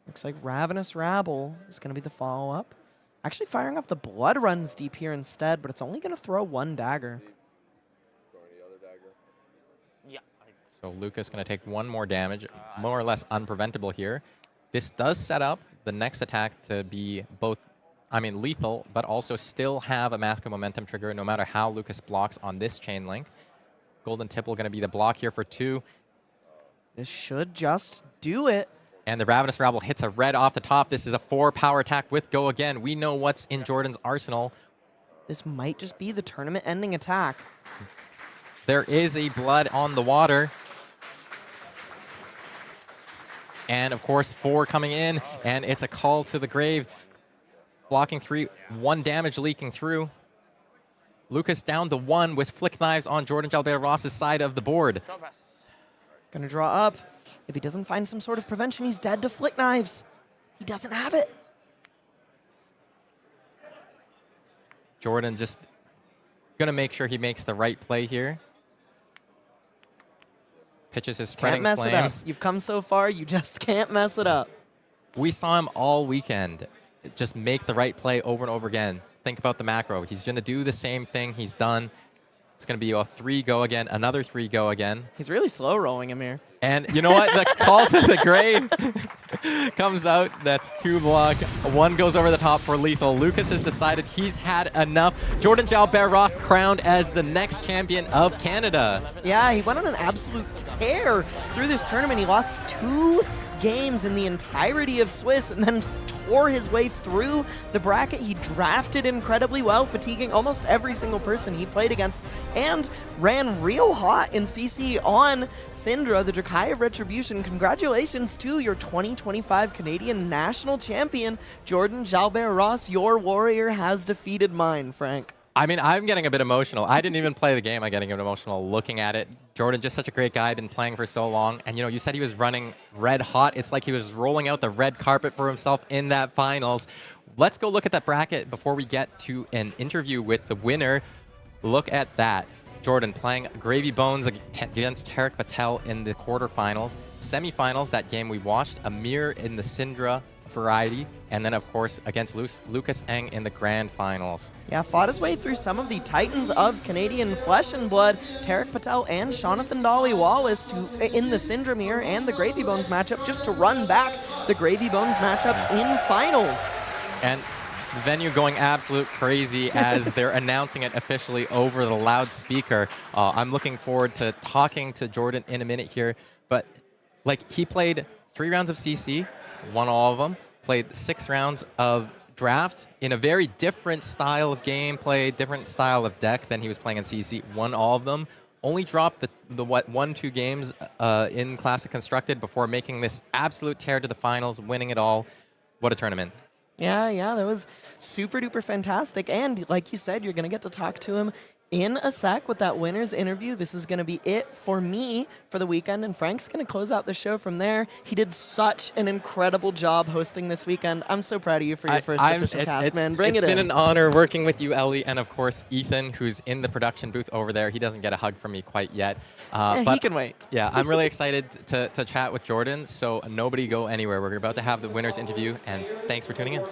Looks like Ravenous Rabble is going to be the follow-up. Actually firing off the Blood Runs Deep here instead, but it's only going to throw 1 dagger. Throwing the other dagger. Yeah. So Lucas going to take 1 more damage, more or less unpreventable here. This does set up the next attack to be both, I mean, lethal, but also still have a Mask of Momentum trigger no matter how Lucas blocks on this chain link. Golden Tipple going to be the block here for 2. This should just do it. And the Ravenous Rabble hits a red off the top. This is a 4 power attack with go again. We know what's in Jordan's arsenal. This might just be the tournament-ending attack. There is a blood on the water. And, of course, 4 coming in, and it's a call to the grave. Blocking 3, 1 damage leaking through. Lucas down to 1 with flick knives on Jordan Jalbert-Ross's side of the board. Gonna draw up. If he doesn't find some sort of prevention, he's dead to flick knives. He doesn't have it. Jordan just gonna make sure he makes the right play here. Pitches his spreading Can't mess it up. flames. You've come so far, you just can't mess it up. We saw him all weekend. Just make the right play over and over again. Think about the macro. He's gonna do the same thing he's done. It's going to be a 3 go again, another 3 go again. He's really slow rolling him here. And you know what? The call to the grave comes out. That's 2 block. 1 goes over the top for lethal. Lucas has decided he's had enough. Jordan Jalbert-Ross crowned as the next champion of Canada. Yeah, he went on an absolute tear through this tournament. He lost 2 games in the entirety of Swiss and then tore his way through the bracket. He drafted incredibly well, fatiguing almost every single person he played against, and ran real hot in CC on Cindra, the Dracai of Retribution. Congratulations to your 2025 Canadian national champion, Jordan Jalbert-Ross. Your warrior has defeated mine, Frank. I mean, I'm getting a bit emotional. I didn't even play the game. I'm getting a bit emotional looking at it. Jordan, just such a great guy, been playing for so long. And, you know, you said he was running red hot. It's like he was rolling out the red carpet for himself in that finals. Let's go look at that bracket before we get to an interview with the winner. Look at that. Jordan playing Gravy Bones against Tarek Patel in the quarterfinals. Semifinals, that game we watched. Amir in the Cindra variety, and then of course against Lucas Eng in the grand finals. Yeah, fought his way through some of the titans of Canadian flesh and blood, Tarek Patel and Jonathan Dhaliwal in the Cindra mirror and the Gravy Bones matchup, just to run back the Gravy Bones matchup in finals. And the venue going absolute crazy as they're announcing it officially over the loudspeaker. I'm looking forward to talking to Jordan in a minute here, but like, he played 3 rounds of CC, won all of them, played 6 rounds of draft in a very different style of gameplay, different style of deck than he was playing in CC, won all of them, only dropped the 1-2 games in Classic Constructed before making this absolute tear to the finals, winning it all. What a tournament. Yeah, that was super duper fantastic. And like you said, you're going to get to talk to him in a sec with that winner's interview. This is going to be it for me for the weekend, and Frank's going to close out the show from there. He did such an incredible job hosting this weekend. I'm so proud of you for your first official cast, man. Bring it in. It's been an honor working with you, Elly, and of course Ethan, who's in the production booth over there. He doesn't get a hug from me quite yet. But he can wait. Yeah, I'm really excited to chat with Jordan, so nobody go anywhere. We're about to have the winner's interview, and thanks for tuning in.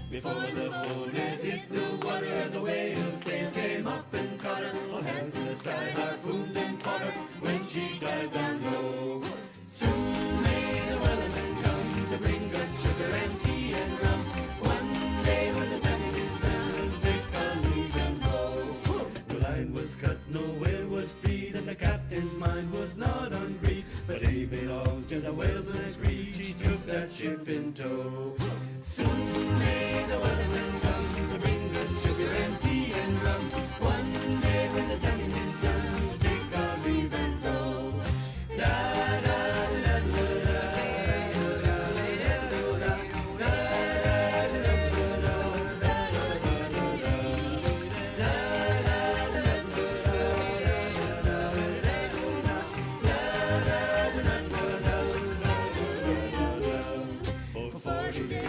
Before the boat had hit the water, the whale's tail came up and caught her. All hands to the side, harpooned and fought her when she dived down low. Soon may the wellerman come to bring us sugar and tea and rum. One day when the time is done, take our leave and go. The line was cut, no whale was freed, and the captain's mind was not on greed. But they belonged to the whales and agreed, she took that ship in tow. Soon may the wellerman come to bring us sugar and tea and rum. One day when the tanning is done, to take our leave and go. Da da da da da da da. For 40 days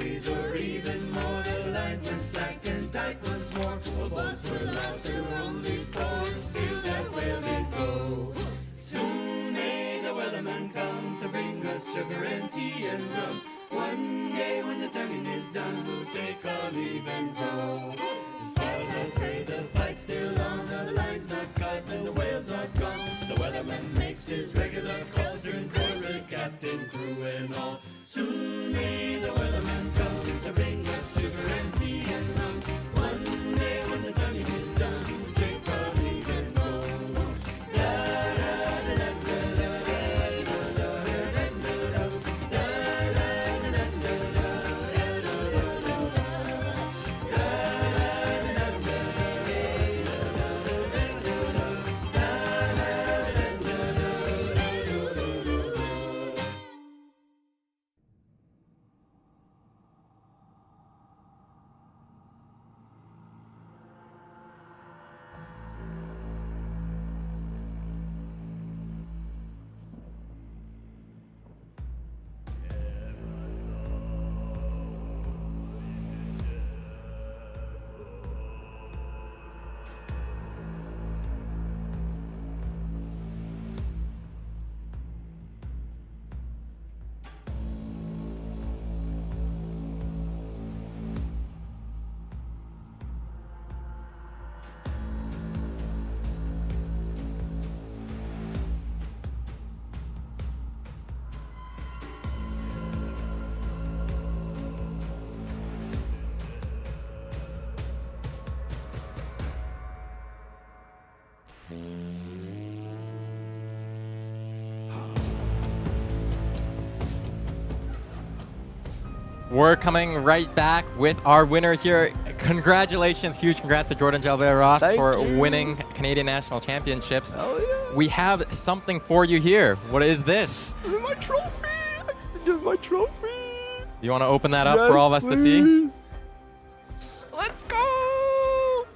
We're coming right back with our winner here. Congratulations, huge congrats to Jordan Jalbert-Ross for winning Canadian National Championships. Oh, yeah. We have something for you here. What is this? My trophy. Give my trophy. You want to open that up for all of us to see? Let's go.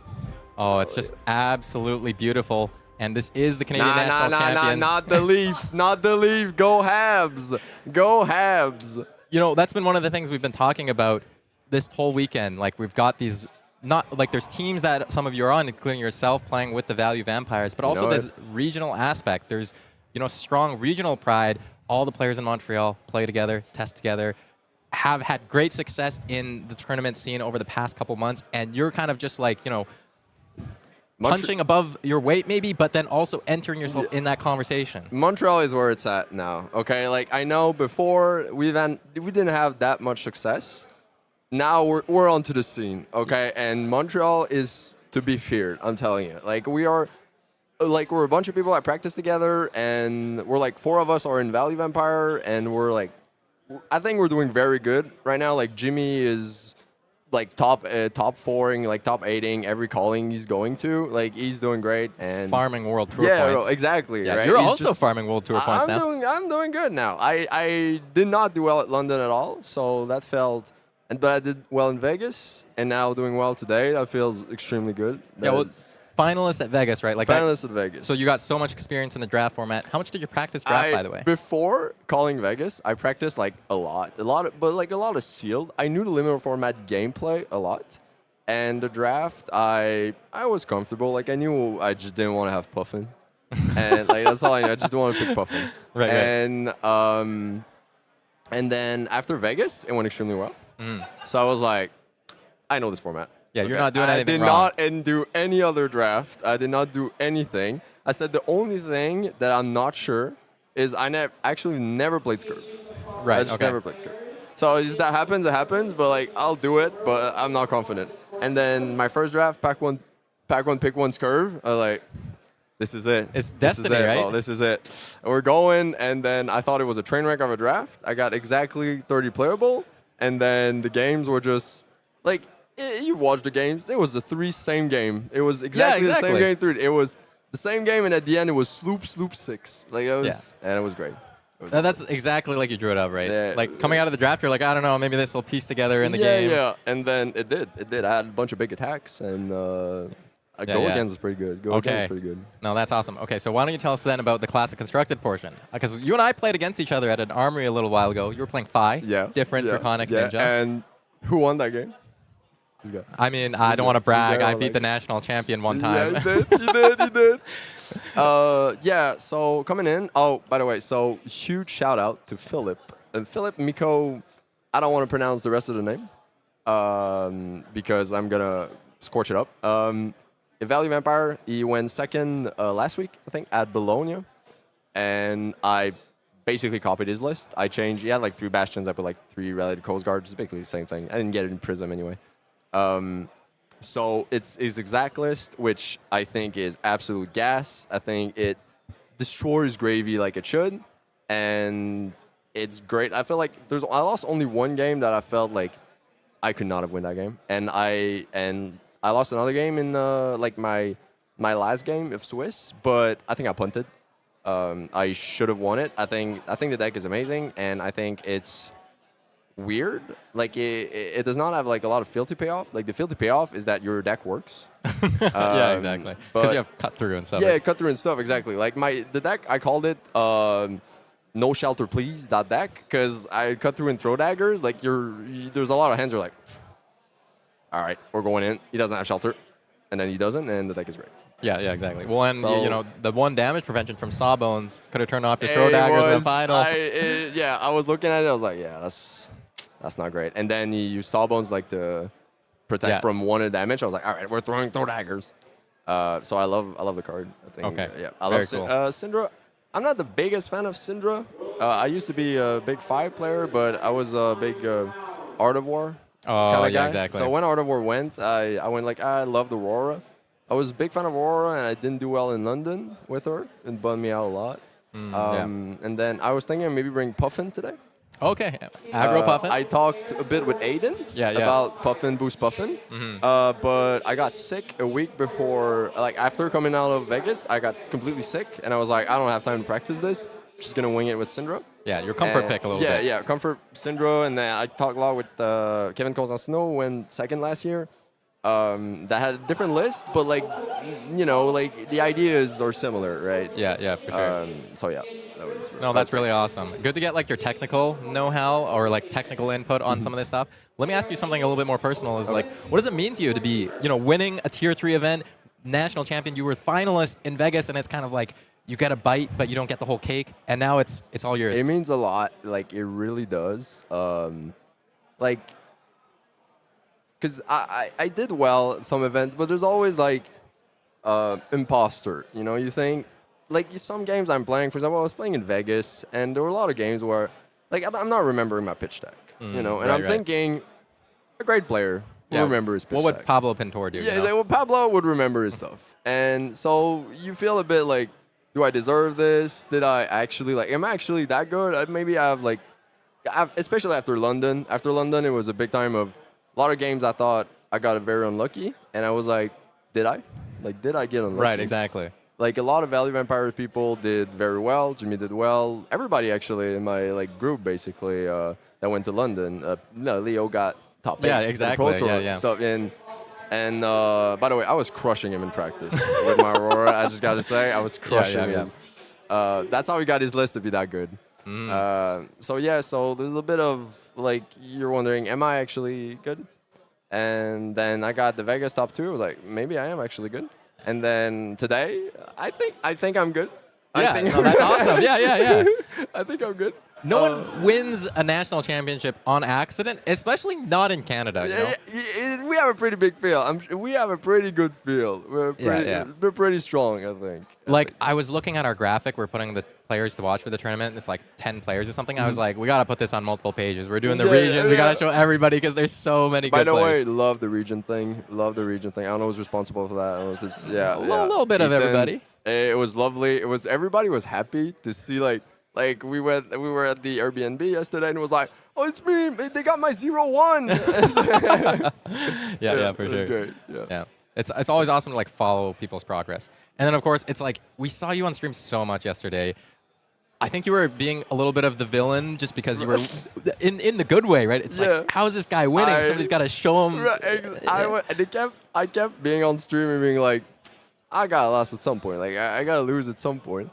Oh, it's just absolutely beautiful. And this is the Canadian National Champions. Not the Leafs. Not the Leafs. Go Habs. Go Habs. You know, that's been one of the things we've been talking about this whole weekend. Like, we've got these, there's teams that some of you are on, including yourself, playing with the Value Vampires, but also this regional aspect. There's, strong regional pride. All the players in Montreal play together, test together, have had great success in the tournament scene over the past couple months, and you're kind of just like, punching above your weight maybe, but then also entering yourself in that conversation. Montreal is where it's at now, okay? Like, I know before we didn't have that much success. Now we're onto the scene, okay? And Montreal is to be feared, I'm telling you. Like, we're a bunch of people that practice together, and we're like 4 of us are in Value Vampire, and I think we're doing very good right now. Like, Jimmy is like top 4ing, like top 8ing every calling he's going to. Like, he's doing great and farming World Tour points. Yeah, exactly. Yeah, right? you're he's also farming World Tour points now. I'm doing good now. I did not do well at London at all, so that felt. But I did well in Vegas, and now doing well today. That feels extremely good. Finalist at Vegas, right? Like finalist at Vegas. So you got so much experience in the draft format. How much did you practice draft, by the way? Before calling Vegas, I practiced like a lot of sealed. I knew the limited format gameplay a lot, and the draft, I was comfortable. Like, I knew I just didn't want to have Puffin, and like that's all I knew. I just didn't want to pick Puffin. Right. And then after Vegas, it went extremely well. So I was like, I know this format. Yeah, you're not doing anything wrong. I did not do any other draft. I did not do anything. I said the only thing that I'm not sure is I actually never played Scurv. Right, I just never played Scurv. So if that happens, it happens. But like, I'll do it, but I'm not confident. And then my first draft, pack one, pick one Scurv. I was like, this is it. It's destiny, right? Well, this is it. And we're going, and then I thought it was a train wreck of a draft. I got exactly 30 playable, and then the games were just like, you watched the games. It was the same game. It was exactly the same game. It was the same game, and at the end, it was sloop 6. Like, it was, and it was great. That's exactly like you drew it up, right? Yeah. Like, coming out of the draft, you're like, I don't know, maybe this will piece together in the game. Yeah, and then it did. I had a bunch of big attacks, and Go Against is pretty good. Go Against is pretty good. No, that's awesome. Okay, so why don't you tell us then about the classic constructed portion? Because you and I played against each other at an armory a little while ago. You were playing Phi, different Draconic Ninja. And who won that game? I mean, I don't want to brag. I beat the national champion one time. Yeah, you did. Yeah, so coming in. Oh, by the way, so huge shout out to Philip. And Philip Miko, I don't want to pronounce the rest of the name because I'm going to scorch it up. Value Vampire, he went second last week, I think, at Bologna. And I basically copied his list. I changed. He had like 3 Bastions. I put like 3 Rallied Coast Guards. It's basically the same thing. I didn't get it in Prism anyway. So it's his exact list, which I think is absolute gas. I think it destroys Gravy like it should, and it's great. I feel like I lost only one game that I felt like I could not have won that game, and I lost another game in like my last game of Swiss, but I think I punted. I should have won it. I think the deck is amazing, and I think it's weird. Like, it does not have like a lot of fealty payoff. Like, the fealty payoff is that your deck works. Yeah, exactly. Because you have cut through and stuff. Yeah, cut through and stuff, exactly. Like, the deck, I called it No Shelter Please, that deck, because I cut through and throw daggers. Like, there's a lot of hands are like, all right, we're going in. He doesn't have shelter, and then he doesn't, and the deck is great. Yeah, exactly. Well, and so, the 1 damage prevention from Sawbones could have turned off your throw daggers in the final. I was looking at it. I was like, yeah, that's not great. And then you use Sawbones like to protect from 1 damage. I was like, all right, we're throwing throw daggers. So I love the card. I think. Okay. Yeah, I love Cindra. I'm not the biggest fan of Cindra. I used to be a big 5 player, but I was a big Art of War kind of guy. Exactly. So when Art of War went, I went like, I loved Aurora. I was a big fan of Aurora, and I didn't do well in London with her. It bummed me out a lot. And then I was thinking maybe bring Puffin today. Okay, aggro Puffin. I talked a bit with Aidan about Puffin boost Puffin, but I got sick a week before. Like after coming out of Vegas, I got completely sick, and I was like, I don't have time to practice this. I'm just gonna wing it with Cindra. Yeah, your comfort pick a little bit. Yeah, comfort Cindra, and then I talked a lot with Kevin Constantino, went second last year. That had a different list, but like, you know, like the ideas are similar, right? Yeah, for sure. So yeah, that was. No, that's really awesome. Good to get like your technical know-how or like technical input on some of this stuff. Let me ask you something a little bit more personal. Is like, what does it mean to you to be, you know, winning a Tier 3 event, national champion? You were finalist in Vegas, and it's kind of like you get a bite, but you don't get the whole cake, and now it's all yours. It means a lot. Like it really does. Like. Because I did well at some events, but there's always like imposter. You know, you think like some games I'm playing. For example, I was playing in Vegas, and there were a lot of games where like I'm not remembering my pitch deck. You know, and I'm thinking a great player will remember his pitch What would deck. Pablo Pintor do? Yeah, you know? like, well, Pablo would remember his stuff, and so you feel a bit like, do I deserve this? Did I actually like? Am I actually that good? Maybe I have like, especially after London. After London, it was a big time of. A lot of games I thought I got very unlucky, and I was like, did I? Like, did I get unlucky? Right, exactly. Like, a lot of Value Vampire people did very well. Jimmy did well. Everybody, actually, in my like group, basically, that went to London. No, Leo got top 8. Yeah, exactly. Pro Tour stuff. And by the way, I was crushing him in practice with my Aurora. I just got to say, I was crushing him. That's how he got his list to be that good. So there's a bit of like you're wondering, am I actually good? And then I got the Vegas top 2. I was like, maybe I am actually good. And then today, I think I'm good. Yeah, that's awesome. Yeah. I think I'm good. No one wins a national championship on accident, especially not in Canada. You know? We have a pretty big field. We have a pretty good field. We're pretty strong, I think. Like, I was looking at our graphic. We're putting the players to watch for the tournament. And it's like 10 players or something. I was like, we got to put this on multiple pages. We're doing the regions. We got to show everybody because there's so many good players. By the way, love the region thing. I don't know who's responsible for that. I don't know if it's, a little bit of everybody. It was lovely. Everybody was happy to see, like we were at the Airbnb yesterday, and it was like, oh, it's me. They got my 0-1. yeah, for sure. Great. Yeah. It's always awesome to like follow people's progress. And then of course it's like we saw you on stream so much yesterday. I think you were being a little bit of the villain just because you were in the good way, right? It's like, how is this guy winning? Somebody's got to show him. I kept being on stream and being like, I gotta lose at some point. Like I gotta lose at some point.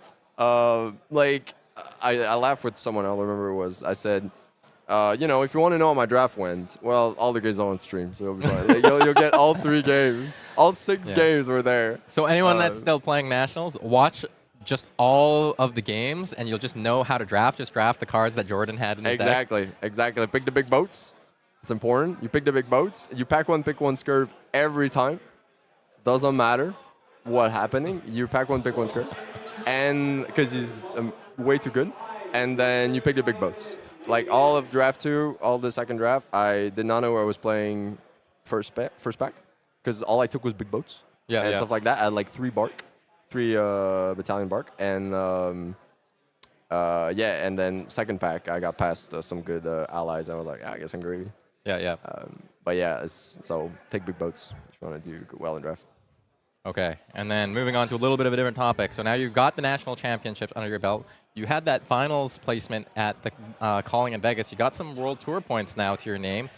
I laughed with someone. I don't remember who it was. I said, you know, if you want to know how my draft went, well, all the games are on stream, so you'll be fine. Like, you'll get all 3 games. All 6 games were there. So anyone that's still playing Nationals, watch just all of the games, and you'll just know how to draft. Just draft the cards that Jordan had in his deck. Exactly. Pick the big boats. It's important. You pick the big boats. You pack one, pick one scurv every time. Doesn't matter what happening. You pack one, pick one scurv. And because he's way too good. And then you pick the big boats. Like all of draft 2, all of the second draft, I did not know where I was playing first pack. Because all I took was big boats. And stuff like that. I had like 3 battalion bark. And and then second pack, I got past some good allies. And I was like, I guess I'm gravy. Yeah. So take big boats if you want to do well in draft. Okay, and then moving on to a little bit of a different topic. So now you've got the national championships under your belt. You had that finals placement at the Calling in Vegas. You got some World Tour points now to your name.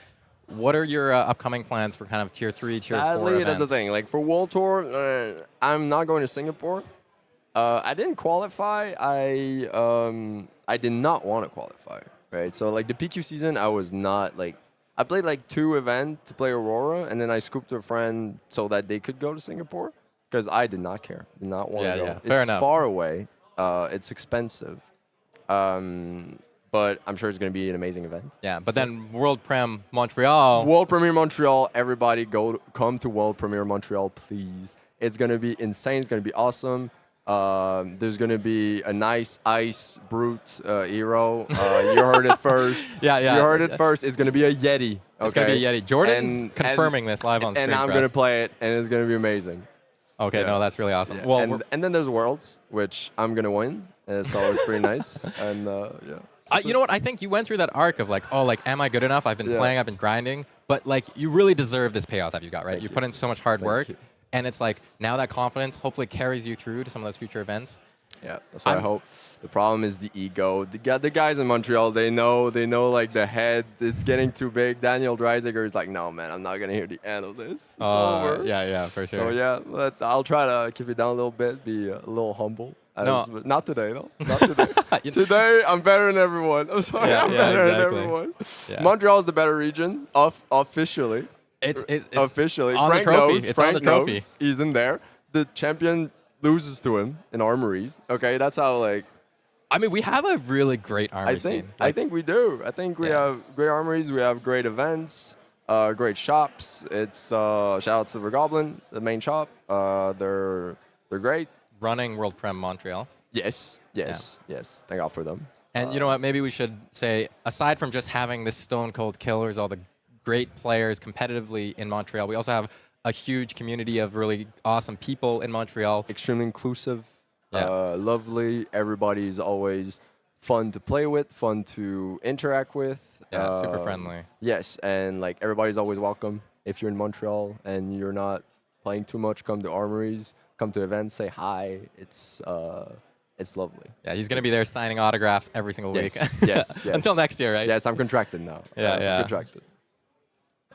What are your upcoming plans for kind of Tier 3, Tier 4 Sadly, events? that's the thing. Like for World Tour, I'm not going to Singapore. I didn't qualify. I did not want to qualify, right? So like the PQ season, I was not like. I played like 2 events to play Aurora, and then I scooped a friend so that they could go to Singapore because I did not care. Did not want to go. Yeah, fair enough. Far away. It's expensive. But I'm sure it's going to be an amazing event. Yeah, but then World Prem Montreal. World Premier Montreal. Everybody come to World Premier Montreal, please. It's going to be insane. It's going to be awesome. There's going to be a nice ice brute hero. You heard it first. You heard it first. It's going to be a Yeti. Okay? It's going to be a Yeti. Jordan's confirming this live on stream. And I'm going to play it, and it's going to be amazing. Okay, no, that's really awesome. Yeah. Well, and then there's Worlds, which I'm going to win. It's always pretty nice. And You know what? I think you went through that arc of like, oh, like, am I good enough? I've been playing, I've been grinding. But like, you really deserve this payout that you got, right? You put in so much hard work. And it's like, now that confidence hopefully carries you through to some of those future events. Yeah, that's what I hope. The problem is the ego. The guys in Montreal, they know like the head, it's getting too big. Daniel Dreisiger is like, no, man, I'm not going to hear the end of this. It's over. Yeah, for sure. So, yeah, but I'll try to keep it down a little bit, be a little humble. But not today, though. Not today. Today, I'm better than everyone. I'm sorry, I'm better than everyone. Yeah. Montreal is the better region, officially. It's officially. on Frank the trophy. knows. It's Frank on the trophy. knows. He's in there. The champion loses to him in armories. Okay, that's how like. I mean, we have a really great armory scene. I think we do. I think we have great armories. We have great events, great shops. It's shout out to the Goblin, the main shop. They're great. Running World Prem Montreal. Yes. Thank God for them. And you know what? Maybe we should say, aside from just having this stone cold killers, all the great players competitively in Montreal, we also have a huge community of really awesome people in Montreal. Extremely inclusive, lovely. Everybody's always fun to play with, fun to interact with. Yeah, super friendly. Yes, and like everybody's always welcome. If you're in Montreal and you're not playing too much, come to armories, come to events, say hi. It's lovely. Yeah, he's going to be there signing autographs every single week. Yes. Until next year, right? Yes, I'm contracted now. Yeah. Contracted.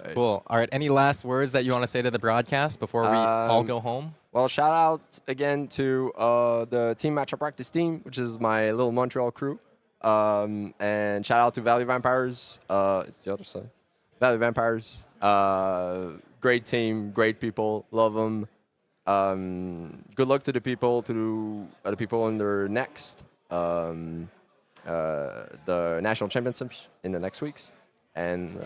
Right. Cool. All right. Any last words that you want to say to the broadcast before we all go home? Well, shout out again to the Team Matchup Practice team, which is my little Montreal crew. And shout out to Valley Vampires. It's the other side. Valley Vampires. Great team, great people. Love them. Good luck to the people, in their next the national championships in the next weeks. And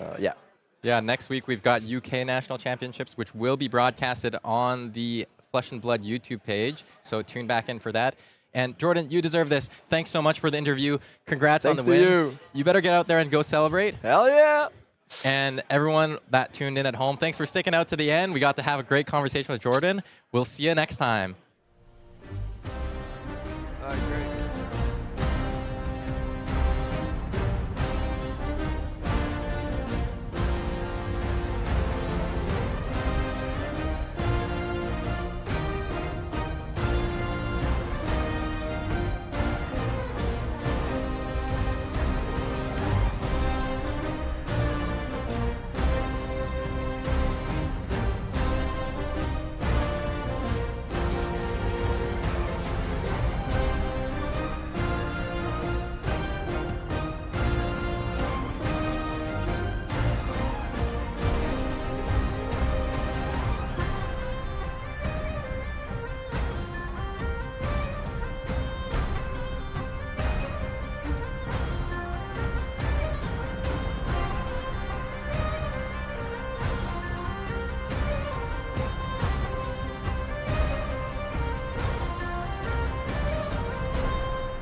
Yeah, next week we've got UK National Championships, which will be broadcasted on the Flesh and Blood YouTube page. So tune back in for that. And Jordan, you deserve this. Thanks so much for the interview. Congrats on the win. You. You better get out there and go celebrate. Hell yeah. And everyone that tuned in at home, thanks for sticking out to the end. We got to have a great conversation with Jordan. We'll see you next time.